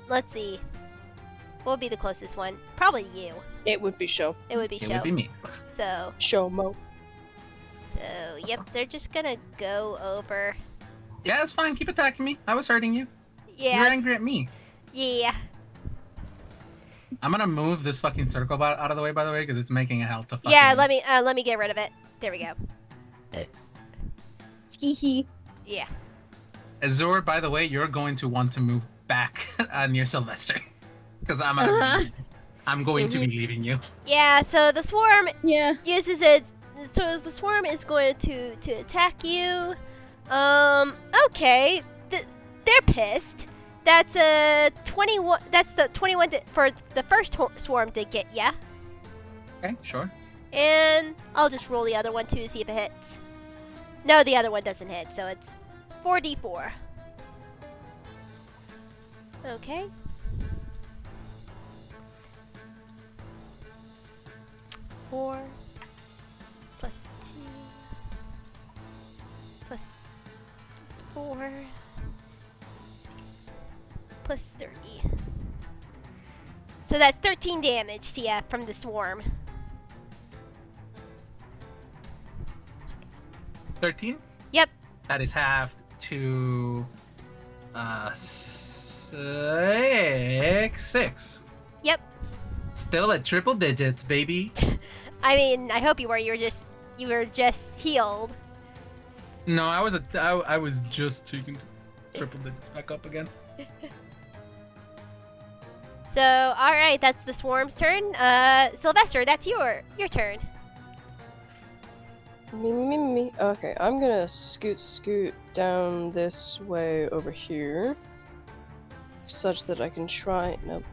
let's see, what would be the closest one? Probably you. It would be show. It would be It Show. would be me. So Show Mo. yep, they're just gonna go over. Yeah, it's fine. Keep attacking me. I was hurting you. You're Yeah, angry at me. yeah. I'm gonna move this fucking circle out of the way, by the way, because it's making it hell to fucking... Yeah, let me get rid of it. There we go. Skee. Yeah. Azure, by the way, you're going to want to move back near Silvester. Because I'm going to be leaving you. Yeah, so the swarm Yeah. uses it. So the swarm is going to attack you. Okay. They're pissed. That's a 21. That's the 21 for the first swarm to get ya. Okay, sure. And I'll just roll the other one too to see if it hits. No, the other one doesn't hit, so it's 4d4. Okay. Four plus 2 plus 4 plus 30. So that's 13 damage to ya from the swarm. 13? Yep. That is halved to... 6. Yep. Still at triple digits, baby. I mean, I hope you were. You were just healed. No, I was just taking triple digits back up again. So, all right, that's the swarm's turn. Silvester, that's your turn. Me. Okay, I'm gonna scoot down this way over here. Such that I can try... Nope.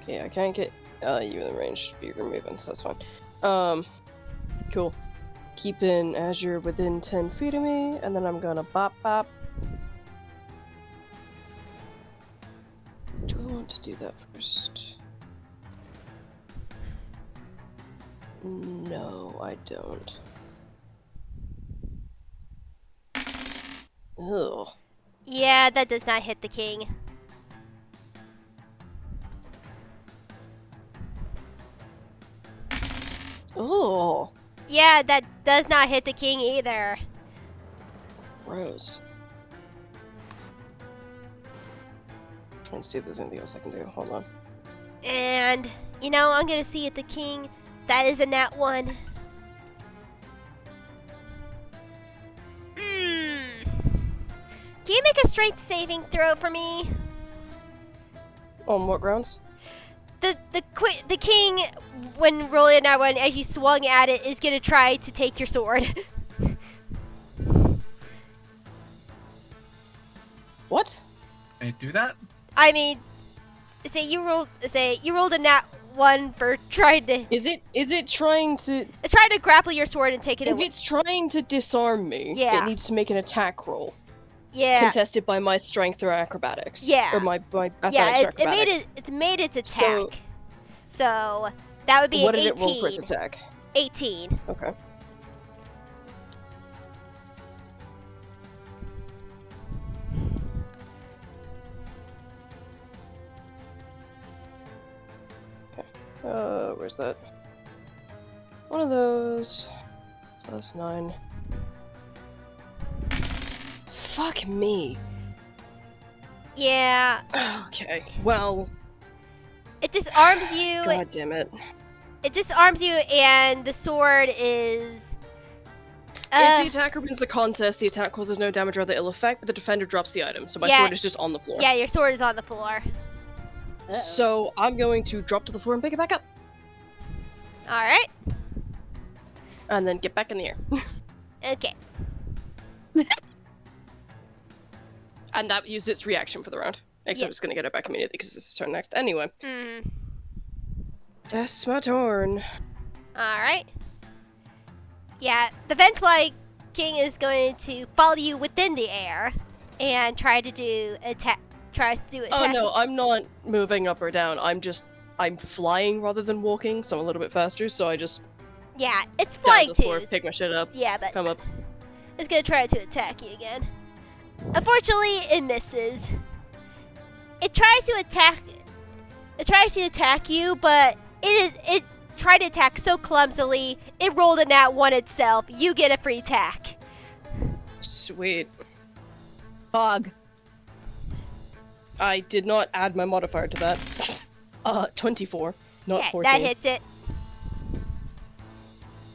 Okay, I can't get you in the range. You're moving, so that's fine. Cool. Keeping Azure within 10 feet of me, and then I'm gonna bop. Do I want to do that first? No, I don't. Ugh. Yeah, that does not hit the king. Oh, Yeah, that does not hit the king either. gross. Trying to see if there's anything else I can do. Hold on. And, I'm going to see if the king, that is a nat 1. Can you make a strength saving throw for me? On what grounds? The king, when rolling that one, as you swung at it, is gonna try to take your sword. What? Can I do that? I mean, say you rolled a nat 1 for trying to. Is it trying to? It's trying to grapple your sword and take it If away. it's trying to disarm me, Yeah. it needs to make an attack roll. Yeah, Contested by my strength or acrobatics. Yeah. Or my athletics yeah. or It made acrobatics. it's made its attack. So- So that would be What an did 18. it roll for its attack? 18. Okay. Where's that? One of those. Plus 9. Fuck me. Yeah. Okay, well, It disarms you. god damn it. It disarms you, and the sword is. If the attacker wins the contest, the attack causes no damage or other ill effect, but the defender drops the item, so my Yeah. sword is just on the floor. Yeah, your sword is on the floor. So I'm going to drop to the floor and pick it back up, All right. and then get back in the air. Okay. And that used its reaction for the round. Except Yeah. it's gonna get it back immediately because it's its turn next. Anyway, Hmm. that's my turn. All right. Yeah, the Vengefly King is going to follow you within the air and try to do attack. Tries to do attack. Oh no, I'm not moving up or down. I'm flying rather than walking, so I'm a little bit faster. So I just Yeah, it's down flying to the floor, too. pick my shit up, Yeah, but come up. it's gonna try to attack you again. Unfortunately, it misses. It tries to attack. It tries to attack you, but it tried to attack so clumsily. It rolled a nat 1 itself. You get a free attack. Sweet. Fog. I did not add my modifier to that. 24, not Yeah, 14. that hits it.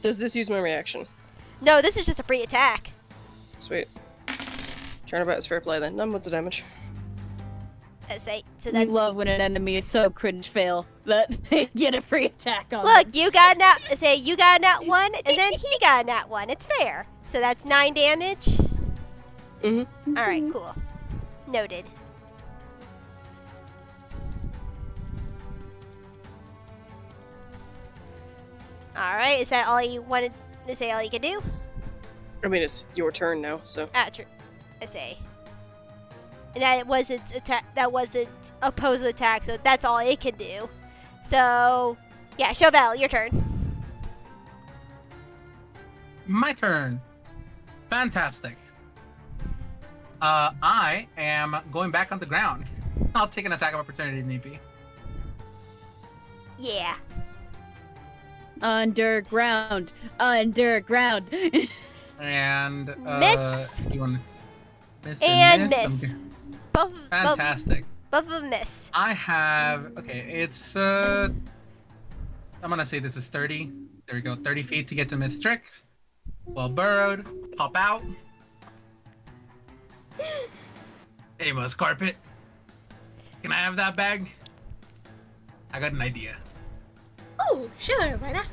Does this use my reaction? No, this is just a free attack. Sweet. Turnabout is fair play then. 9 points of damage. Let's say so. I That's love when an enemy is so cringe fail that they get a free attack on look. them. You got nat. Say you got nat 1, and then he got nat 1. It's fair. So that's 9 damage. Mm-hmm. All right, cool. Noted. All right, is that all you wanted to say? All you can do? I mean, it's your turn now, so. Ah, true. I say. And that was its attack. That was its opposed attack. So that's all it can do. So, yeah, Chauvel, your turn. My turn. Fantastic. I am going back on the ground. I'll take an attack of opportunity if need be. Yeah. Underground. Underground. And Miss. You want miss And miss? miss. Both. Fantastic. Both of them miss. I have it's I'm gonna say this is 30. There we go, 30 feet to get to Miss Tricks. Well burrowed. Pop out. Amos carpet. Can I have that bag? I got an idea. Oh, sure, why not?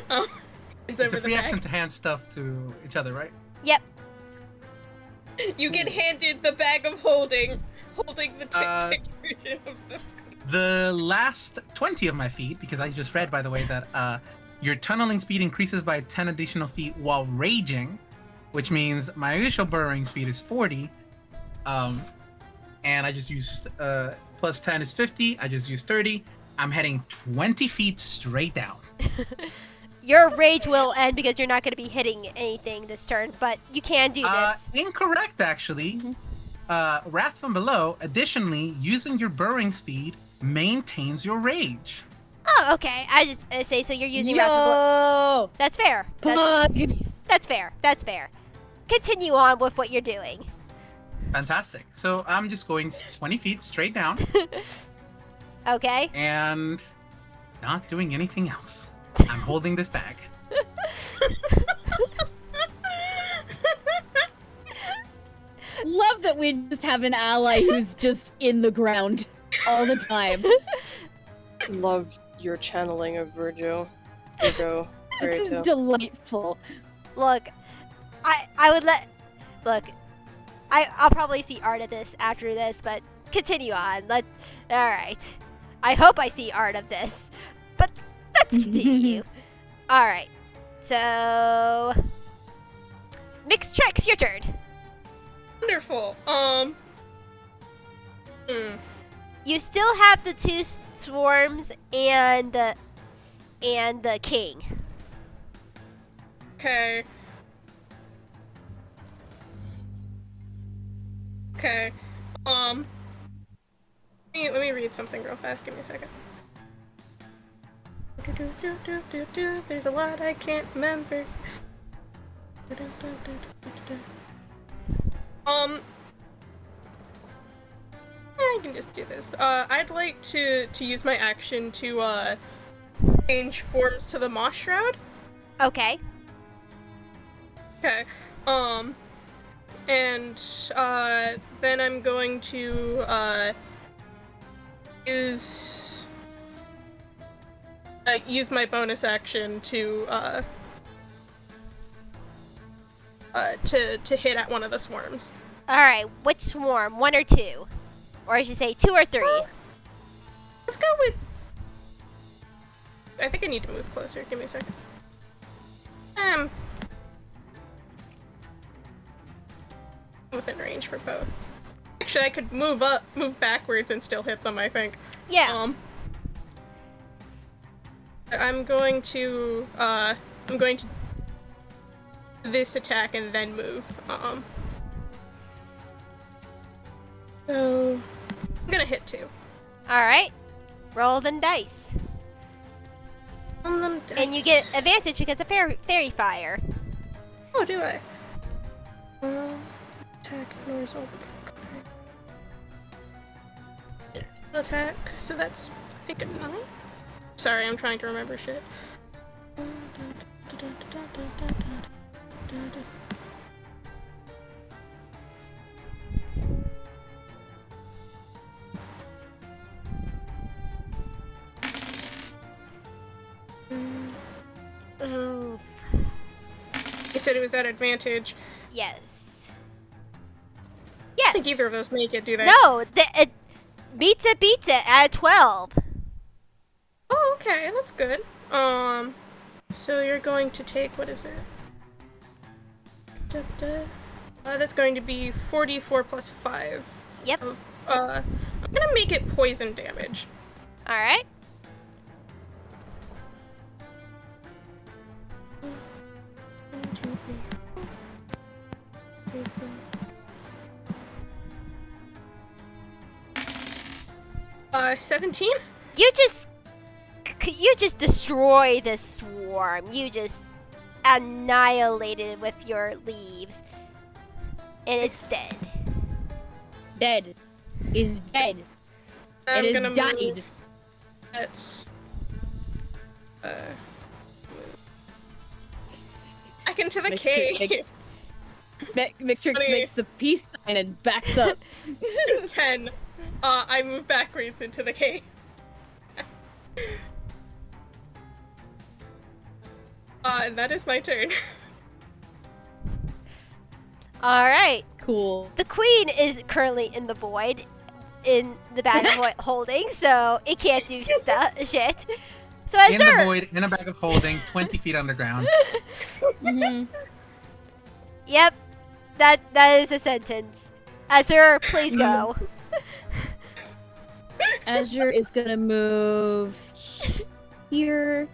Oh, It's a over the free action bag. to hand stuff to each other, right? Yep. You get handed the bag of holding the tic version of this. The last 20 of my feet, because I just read, by the way, that your tunneling speed increases by 10 additional feet while raging, which means my initial burrowing speed is 40. And I just used plus 10 is 50. I just used 30. I'm heading 20 feet straight down. Your rage will end because you're not going to be hitting anything this turn, but you can do this. Incorrect, actually. Wrath from Below, additionally, using your burrowing speed maintains your rage. Oh, okay. I say so. You're using Wrath from Below. Yo! That's fair. That's fair. That's fair. Continue on with what you're doing. Fantastic. So I'm just going 20 feet straight down Okay. and not doing anything else. I'm holding this bag. Love that we just have an ally who's just in the ground all the time. Love your channeling of Virgo. This is Verito. delightful. Look, I would let. Look, I'll probably see art of this after this, but continue on. All right. I hope I see art of this, but let's continue. All right. So, Mixed Tricks, your turn. Wonderful. You still have the 2 swarms and the king. Okay. Okay. Let me read something real fast. Give me a second. There's a lot I can't remember. I can just do this. I'd like to use my action to change forms to the Moss Shroud. Okay. Okay. And then I'm going to use my bonus action to hit at one of the swarms. All right. Which swarm? 1 or 2? Or I should say 2 or 3? Let's go with. I think I need to move closer. Give me a second. Within range for both. Actually, I could move backwards and still hit them, I think. Yeah. I'm going to this attack and then move. So I'm gonna hit 2. All right. Roll them dice. And you get advantage because of fairy fire. Oh, do I? Attack ignores all attack, so that's I think a 9. Sorry, I'm trying to remember shit. Oof. You said it was at advantage. Yes. I think Yes. either of those make it, do they? No. It beats it at 12. Oh, okay, that's good. So you're going to take, what is it? That's going to be 44 plus 5. Yep. I'm gonna make it poison damage. All right. Uh, 17? You just destroy this swarm. You just annihilate it with your leaves. And it's dead. Dead. Is dead. I'm It gonna is died. move. That's back into the cave. Mixtrix Funny. makes the peace sign and backs up. 10. I move backwards into the cave. And that is my turn. All right. Cool. The queen is currently in the void, in the bag of holding, so it can't do shit. So In the Azure. void, in a bag of holding, 20 feet underground. Mhm. Yep. That is a sentence. Azure, please go. Azure is gonna move here.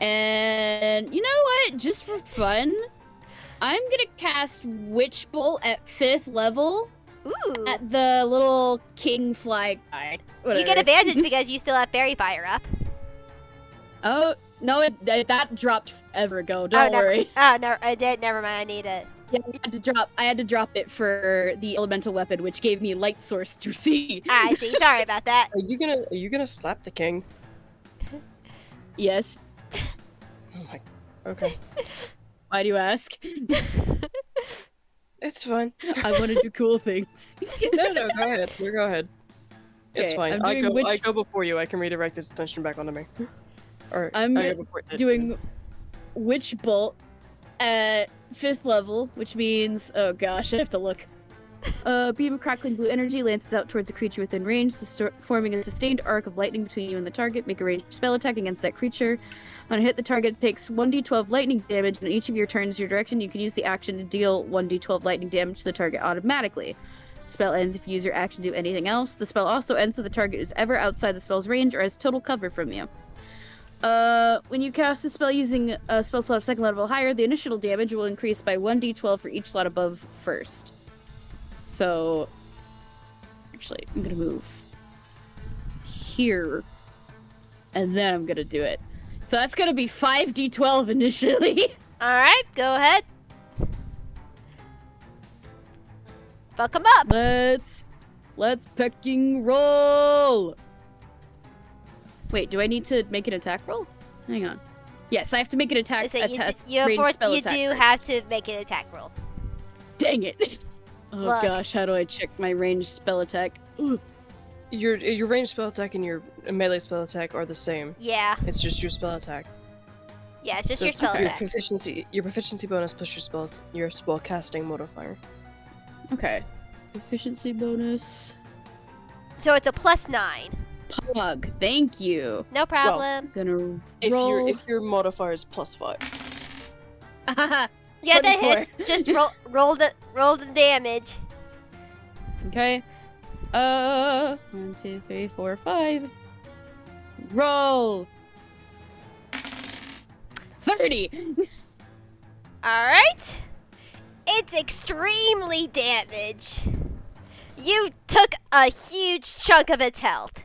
And you know what? Just for fun, I'm gonna cast Witch Bolt at 5th level Ooh. at the little king fly guy. You get Whatever. advantage because you still have fairy fire up. Oh no, that dropped forever ago. Don't worry. Oh no, I did. Never mind. I need it. Yeah, I had to drop it for the elemental weapon, which gave me light source to see. I see. Sorry about that. Are you gonna slap the king? Yes. Oh my. Okay. Why do you ask? It's fine. I want to do cool things. No, go ahead. You go ahead. It's Okay, fine. I'm I doing go before you. I can redirect his attention back onto me. Or I'm I go before it. doing Witch Bolt at 5th level, which means, oh gosh, I have to look. Beam of crackling blue energy lances out towards a creature within range, forming a sustained arc of lightning between you and the target. Make a ranged spell attack against that creature. On a hit, the target takes 1d12 lightning damage, and each of your turns your direction, you can use the action to deal 1d12 lightning damage to the target automatically. Spell ends if you use your action to do anything else. The spell also ends if the target is ever outside the spell's range or has total cover from you. When you cast a spell using a spell slot of 2nd level or higher, the initial damage will increase by 1d12 for each slot above first. So, actually, I'm gonna move here. and then I'm gonna do it. So that's gonna be 5d12 initially. Alright, go ahead. Fuck him up. Let's pecking roll. Wait, do I need to make an attack roll? Hang on. Yes, I have to make an attack. So you test. do have to make an attack roll. Dang it! Oh Look. gosh, how do I check my ranged spell attack? Ooh. Your ranged spell attack and your melee spell attack are the same. Yeah. It's just your spell attack. Yeah, it's just So your it's spell your attack. proficiency bonus plus your spell casting modifier. Okay. Efficiency bonus. So it's a +9. Pug, thank you. No problem. Gonna If roll. your modifier is +5. Yeah, that 24. hits. Just roll the damage. Okay. 1, 2, 3, 4, 5. Roll. 30. Alright. It's extremely damaged. You took a huge chunk of its health.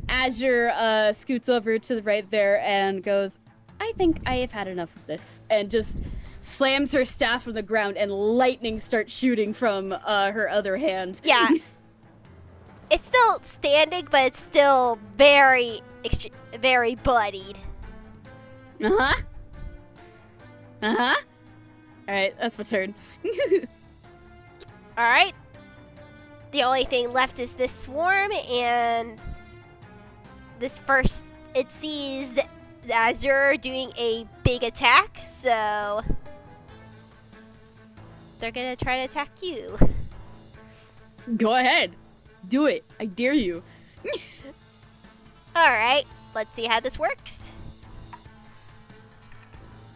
Azure scoots over to the right there and goes, I think I have had enough of this. And just slams her staff on the ground and lightning starts shooting from her other hand. Yeah. It's still standing, but it's still very bloodied. Uh-huh. Uh-huh. Alright, that's my turn. Alright. The only thing left is this swarm, and this first, it sees the Azure doing a big attack, so they're gonna try to attack you. Go ahead. Do it. I dare you. Alright, let's see how this works.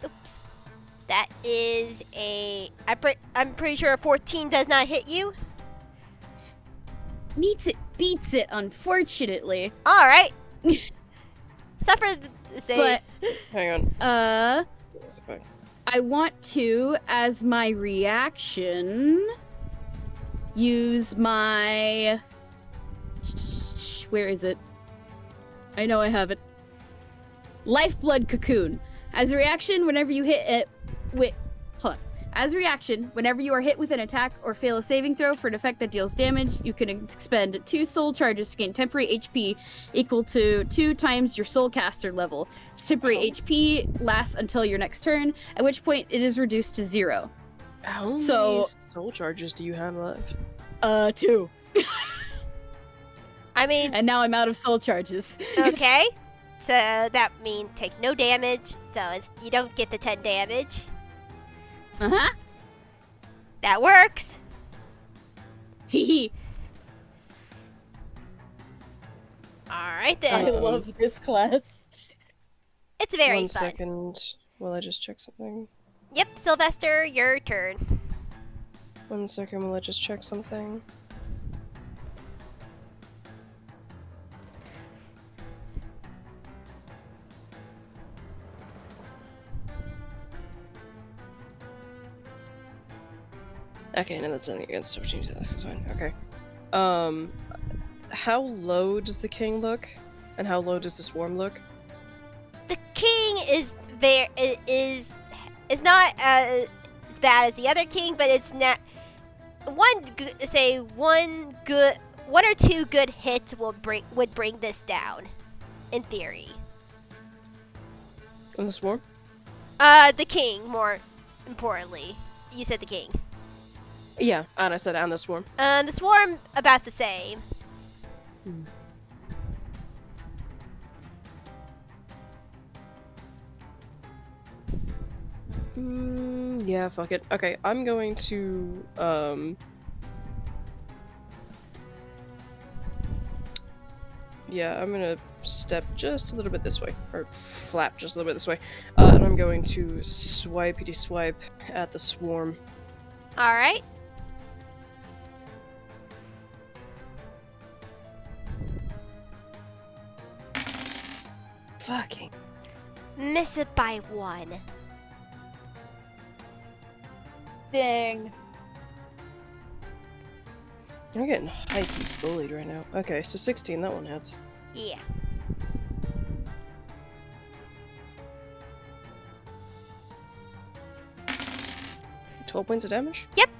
Oops. That is I'm pretty sure a 14 does not hit you. Meets it, beats it, unfortunately. Alright. Suffer the save. But, Hang on. Where's it back? I want to, as my reaction, use my... Where is it? I know I have it. Lifeblood Cocoon. As a reaction, whenever you hit it... Wait, hold on. As a reaction, whenever you are hit with an attack or fail a saving throw for an effect that deals damage, you can expend 2 soul charges to gain temporary HP equal to 2 times your soul caster level. Temporary HP lasts until your next turn, at which point it is reduced to 0. How many So- soul charges do you have left? 2. I mean, And now I'm out of soul charges. okay. So that means take no damage. So you don't get the 10 damage. Uh-huh. That works. Tee. Alright I then. love this class. It's very One fun. second. Will I just check something? Yep, Silvester, your turn. 1 second. Will I just check something? Okay, no, that's nothing against opportunities. That's fine. Okay. How low does the king look, and how low does the swarm look? The king is not as bad as the other king, but it's not one or two good hits would bring this down, in theory. And the swarm? The king, more importantly. You said the king. Yeah, and I said and the swarm. The swarm about the same. Yeah, fuck it. Okay, I'm going to yeah, I'm gonna step just a little bit this way, or flap just a little bit this way, and I'm going to swipey swipe at the swarm. All right. Fucking. Miss it by 1. Dang. I'm getting high-key bullied right now. Okay, so 16, that one hits. Yeah. 12 points of damage. Yep,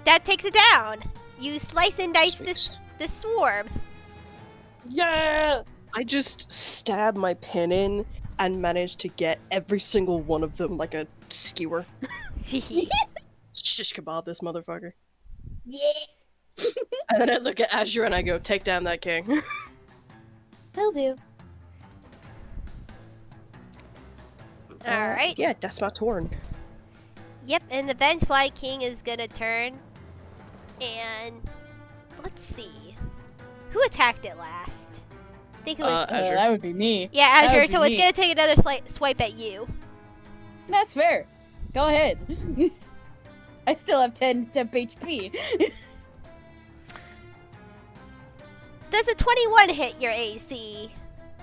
that takes it down. You slice and dice this swarm. Yeah. I just stab my pin in and manage to get every single one of them like a skewer. Shish kebab this motherfucker. Yeah. And then I look at Azure and I go, take down that king. Will do. All right. Yeah, that's my turn. Yep, and the Vengefly King is gonna turn. And let's see. Who attacked it last? I think it was. Azure. That would be me. Yeah, that Azure, would be so it's me. gonna take another swipe at you. That's fair. Go ahead. I still have 10 temp HP. Does a 21 hit your AC?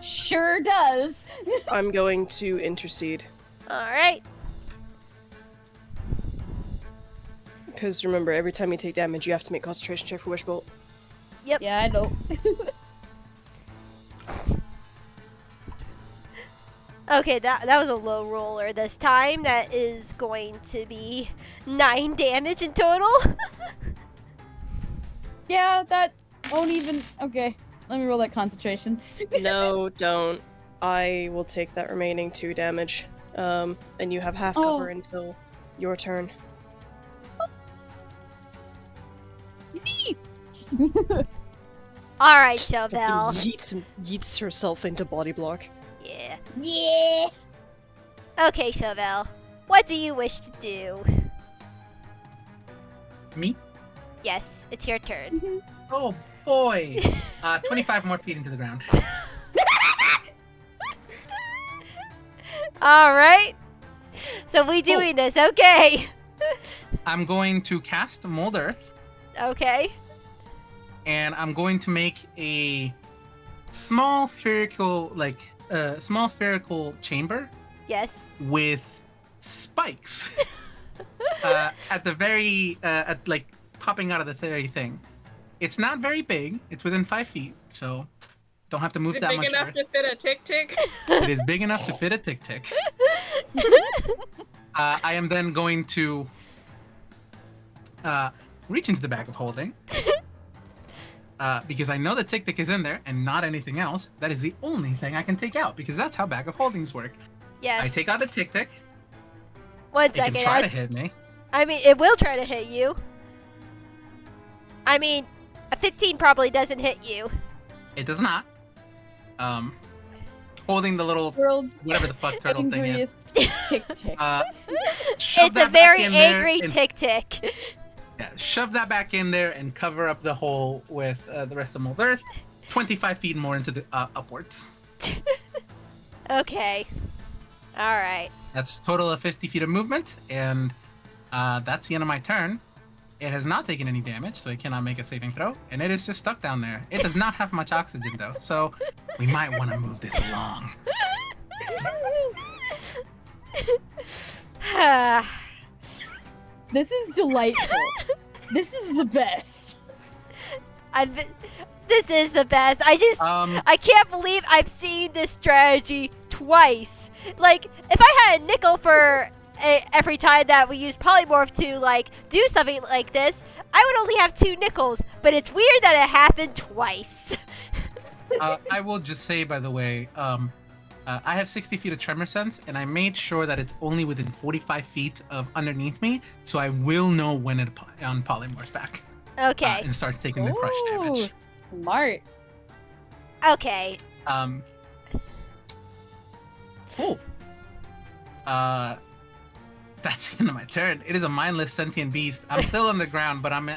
Sure does. I'm going to intercede. Alright. Because remember, every time you take damage, you have to make concentration check for Wish Bolt. Yeah, I know. Okay, that was a low roller this time. That is going to be 9 damage in total. Yeah, that won't even. Okay, let me roll that concentration. No, don't. I will take that remaining 2 damage. And you have half cover until your turn. Alright, Fucking Chauvel. yeets herself into body block. Yeah. Yeah. Okay, Chauvel. What do you wish to do? Me? Yes, it's your turn. Oh boy! 25 more feet into the ground. Alright. So we doing this, okay. I'm going to cast Mold Earth, Okay. and I'm going to make a small spherical, small spherical chamber Yes. with spikes at the very, popping out of the very thing. It's not very big. It's within 5 feet, so don't have to move Is it that big much. enough earth. to fit a tick-tick? It is big enough to fit a tick-tick. I am then going to reach into the bag of holding. Because I know the tick-tick is in there and not anything else. That is the only thing I can take out, because that's how bag of holdings work. Yes. I take out the tick-tick. 1 It can second. try to hit me. I mean, it will try to hit you. I mean, a 15 probably doesn't hit you. It does not. Holding the little World's whatever the fuck turtle thing is. angriest tick-tick. Shove It's a that back very in there angry and- tick-tick. Yeah, shove that back in there and cover up the hole with the rest of Mold Earth. 25 feet more into the upwards. Okay. Alright. That's a total of 50 feet of movement, and that's the end of my turn. It has not taken any damage, so it cannot make a saving throw, and it is just stuck down there. It does not have much oxygen, though, so we might want to move this along. This is delightful. This is the best. This is the best. I can't believe I've seen this strategy twice. Like, if I had a nickel for every time that we use polymorph to, like, do something like this, I would only have 2 nickels. But it's weird that it happened twice. I will just say, by the way, I have 60 feet of tremor sense, and I made sure that it's only within 45 feet of underneath me, so I will know when it polymorphs back. Okay. And start taking the crush damage. Smart. Okay. Cool. That's the end of my turn. It is a mindless sentient beast. I'm still on the ground, but I'm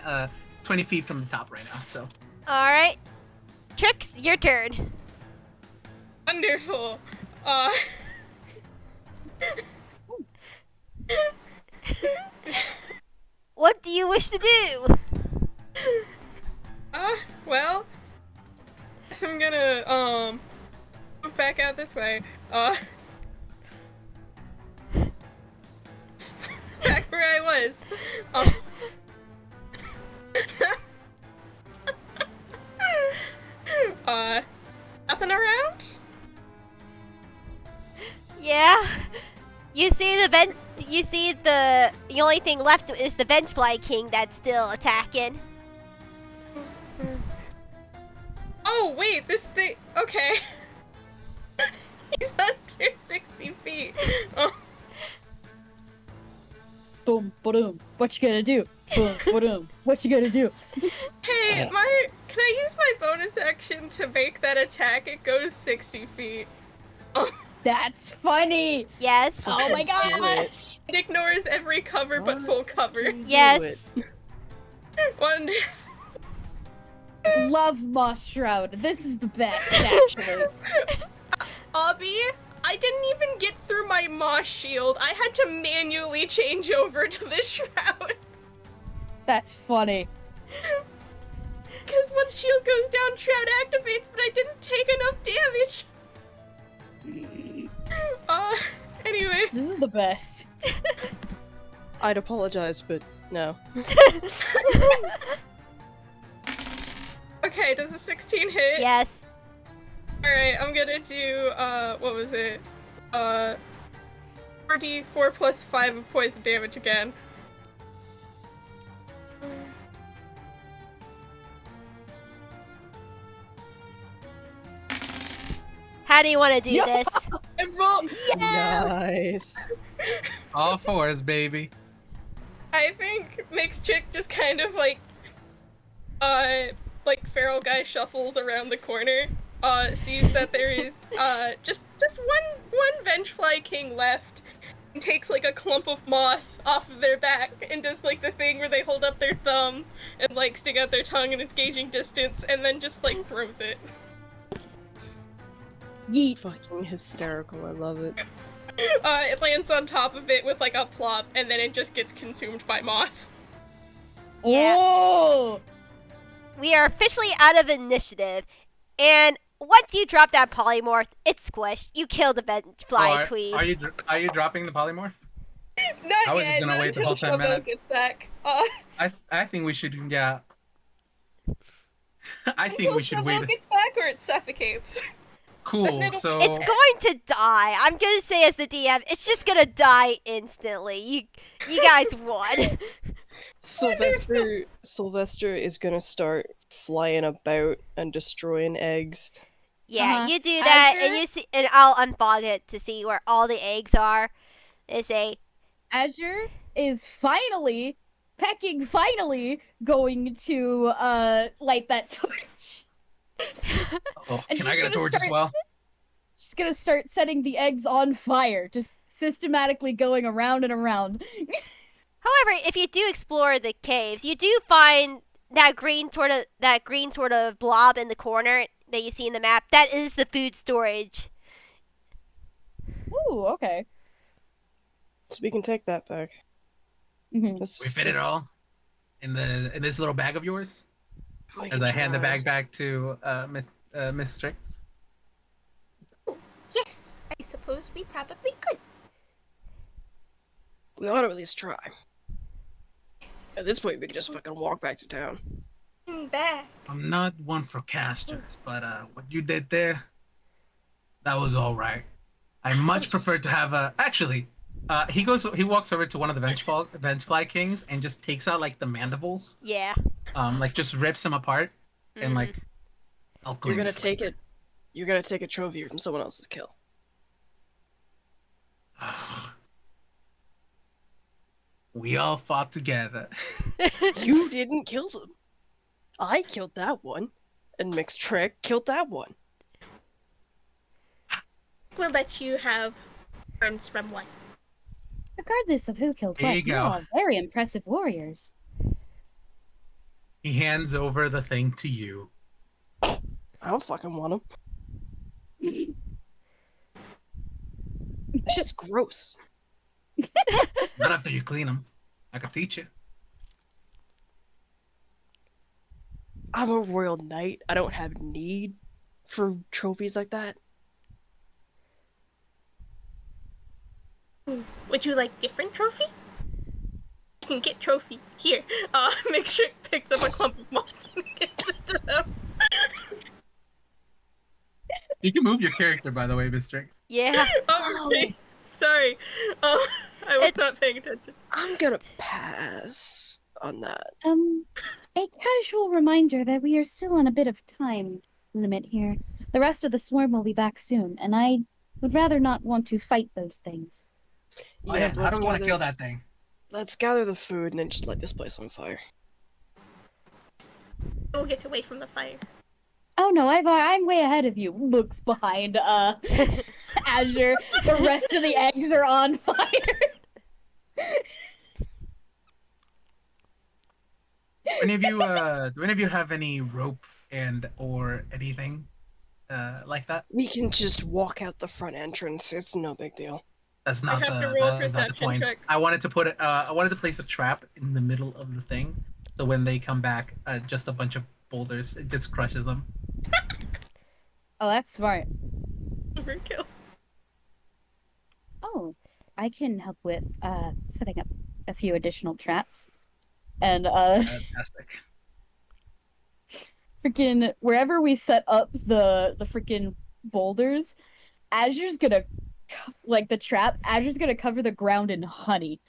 20 feet from the top right now, so. Alright. Trix, your turn. Wonderful. What do you wish to do? Well, guess I'm gonna, move back out this way. Back where I was. Nothing around? Yeah. You see the you see the only thing left is the Vengefly King that's still attacking. Oh wait, this thing. Okay. He's under 60 feet. Oh. Boom, boom. What you gonna do? Boom, boom. What you gonna do? Hey, can I use my bonus action to make that attack? It goes 60 feet. Oh. That's funny. Yes. Oh my gosh. It ignores every cover but full cover. Yes. Wonderful. Love Moss Shroud. This is the best, actually. Obby, I didn't even get through my moss shield. I had to manually change over to the shroud. That's funny. Because when shield goes down, shroud activates, but I didn't take enough damage. Anyway. This is the best. I'd apologize, but no. Okay, does a 16 hit? Yes. Alright, I'm gonna do, what was it? 4d4 plus 5 of poison damage again. How do you want to do this? I rolled. Nice. All fours, baby. I think Mixed Chick just kind of like feral guy shuffles around the corner, sees that there is just one Vengefly King left, and takes like a clump of moss off of their back and does like the thing where they hold up their thumb and like stick out their tongue and it's gauging distance, and then just like throws it. Yeet. Fucking hysterical. I love it. It lands on top of it with like a plop, and then it just gets consumed by moss. Yeah. Oh! We are officially out of initiative, and once you drop that polymorph, it's squished. You kill the Vengefly Queen. Are you dropping the polymorph? Not I was yet, just gonna not wait the until whole 10 Shovel minutes. gets back. I think we should yeah. I think Until we should Shovel wait. gets back or it suffocates. Cool. So It's going to die. I'm gonna say as the DM, it's just gonna die instantly. You guys won. Silvester is gonna start flying about and destroying eggs. Yeah, Uh-huh. you do that, Azure? and you see, and I'll unfog it to see where all the eggs are. It's a Azure is finally going to light that torch. oh, And can I she's get a gonna torch as start- well? She's gonna start setting the eggs on fire, just systematically going around and around. However, if you do explore the caves, you do find that green sort of blob in the corner that you see in the map. That is the food storage. Ooh, okay. So we can take that back. Mhm. We fit it all in this little bag of yours. We As can I hand the try. bag back to Miss Strix. Yes, I suppose we probably could. We ought to at least try. At this point, we could just fucking walk back to town. Back. I'm not one for casters, but what you did there, that was all right. I much prefer to have a. Actually, he walks over to one of the Vengefly Kings and just takes out like the mandibles. Yeah. Like just rips them apart and like. I'll You're clean gonna this take it. You're gonna take a trophy from someone else's kill. We all fought together. You didn't kill them. I killed that one, and Mixed Trick killed that one. We'll let you have turns from one. Regardless of who killed There what, you you're go. all very impressive warriors. He hands over the thing to you. I don't fucking want them. It's just gross. Not after you clean them. I could teach you. I'm a royal knight. I don't have need for trophies like that. Would you like different trophy? You can get trophy. Here. Mixed Trick picks up a clump of moss and gives it to them. You can move your character, by the way, Miss Strix. Yeah. Okay. Sorry. I was not paying attention. I'm gonna pass on that. A casual reminder that we are still on a bit of time limit here. The rest of the swarm will be back soon, and I would rather not want to fight those things. Oh, yeah. How let's do we want to gather- kill that thing? Let's gather the food and then just light this place on fire. We'll get away from the fire. Oh no, I'm way ahead of you. Looks behind Azure. The rest of the eggs are on fire. Any of you, do any of you have any rope or anything like that? We can just walk out the front entrance. It's no big deal. That's not have to the roll that's not the perception point. checks. I wanted to put it. I wanted to place a trap in the middle of the thing, so when they come back, just a bunch of boulders, it just crushes them. Oh, that's smart. Overkill. Oh, I can help with setting up a few additional traps. And Fantastic. freaking wherever we set up the freaking boulders, Azure's gonna like the trap. Azure's gonna cover the ground in honey.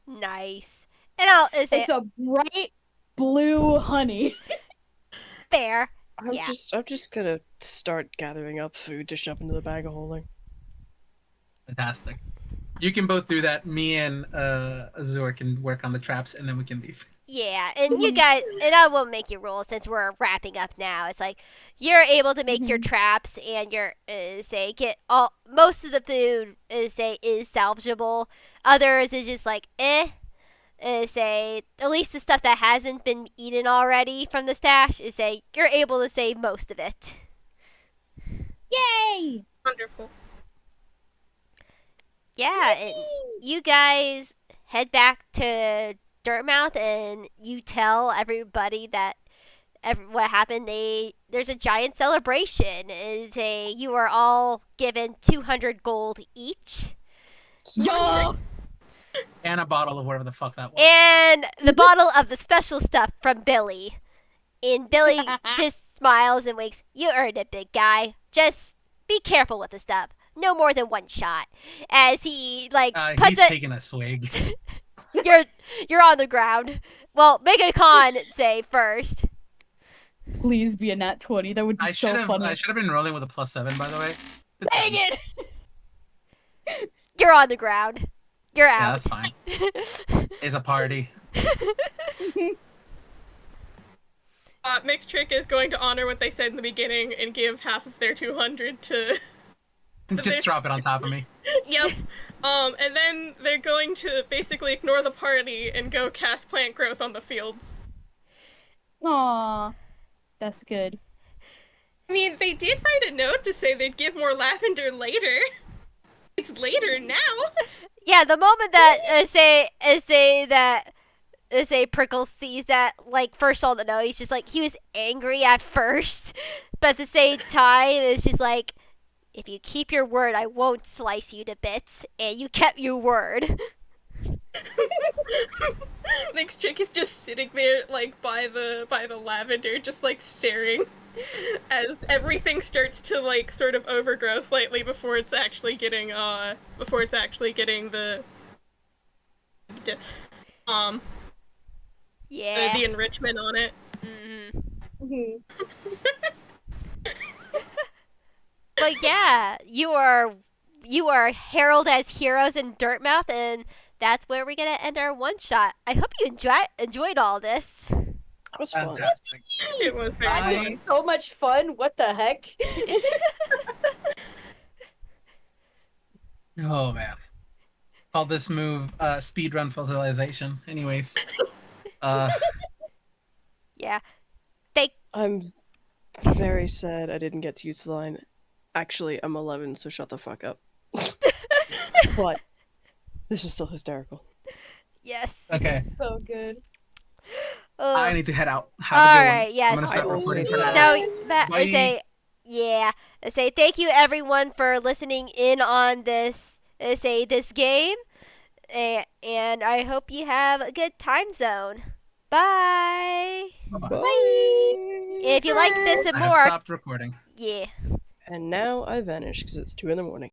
Nice. And I'll say It's a bright blue honey. fair. I'm Yeah. just gonna start gathering up food to shove into the bag of holding. Fantastic. You can both do that. Me and Azure can work on the traps, and then we can leave. Yeah, and you guys, and I won't make you roll since we're wrapping up now. It's like you're able to make your traps, and you're say get all most of the food is salvageable. Others is just like say at least the stuff that hasn't been eaten already from the stash is say you're able to save most of it. Yay! Wonderful. Yeah, and you guys head back to Dirtmouth, and you tell everybody that what happened. There's a giant celebration. You are all given 200 gold each, Yo! And a bottle of whatever the fuck that was. and the bottle of the special stuff from Billy. And Billy just smiles and winks. You earned it, big guy. Just be careful with the stuff. No more than one shot. As he puts He's it. taking a swig. You're on the ground. Well, MegaCon say first. Please be a nat 20. That would be I so funny. should have been rolling with a +7, by the way. Dang it! You're on the ground. You're Yeah, out. that's fine. It's a party. Mixed Trick is going to honor what they said in the beginning and give half of their 200 to. Just drop it on top of me. Yep. And then they're going to basically ignore the party and go cast plant growth on the fields. Aw. That's good. I mean, they did write a note to say they'd give more lavender later. It's later now. Yeah, the moment that say Prickle sees that, first all the no, he's just he was angry at first, but at the same time, it's just if you keep your word, I won't slice you to bits, and you kept your word. Mixed Chick is just sitting there, by the lavender, just, staring as everything starts to, sort of overgrow slightly before it's actually getting, the, Yeah. the enrichment on it. Mm-hmm. But yeah, you are heralded as heroes in Dirtmouth, and that's where we're gonna end our one shot. I hope you enjoyed all this. That was fun. Fantastic. It was very That fun. was so much fun. What the heck? Oh man. Call this move speedrun fossilization. Anyways. Yeah. I'm very sad I didn't get to use the line. Actually, I'm 11, so shut the fuck up. But this is still hysterical. Yes. Okay. So good. I need to head out. Have All a good right. one. Yes. I'm gonna start I recording also for now. No, that Bye. is I say thank you everyone for listening in on this this game, and I hope you have a good time zone. Bye. Bye-bye. If you like this and I have more, stopped recording. yeah. And now I vanish because it's 2 in the morning.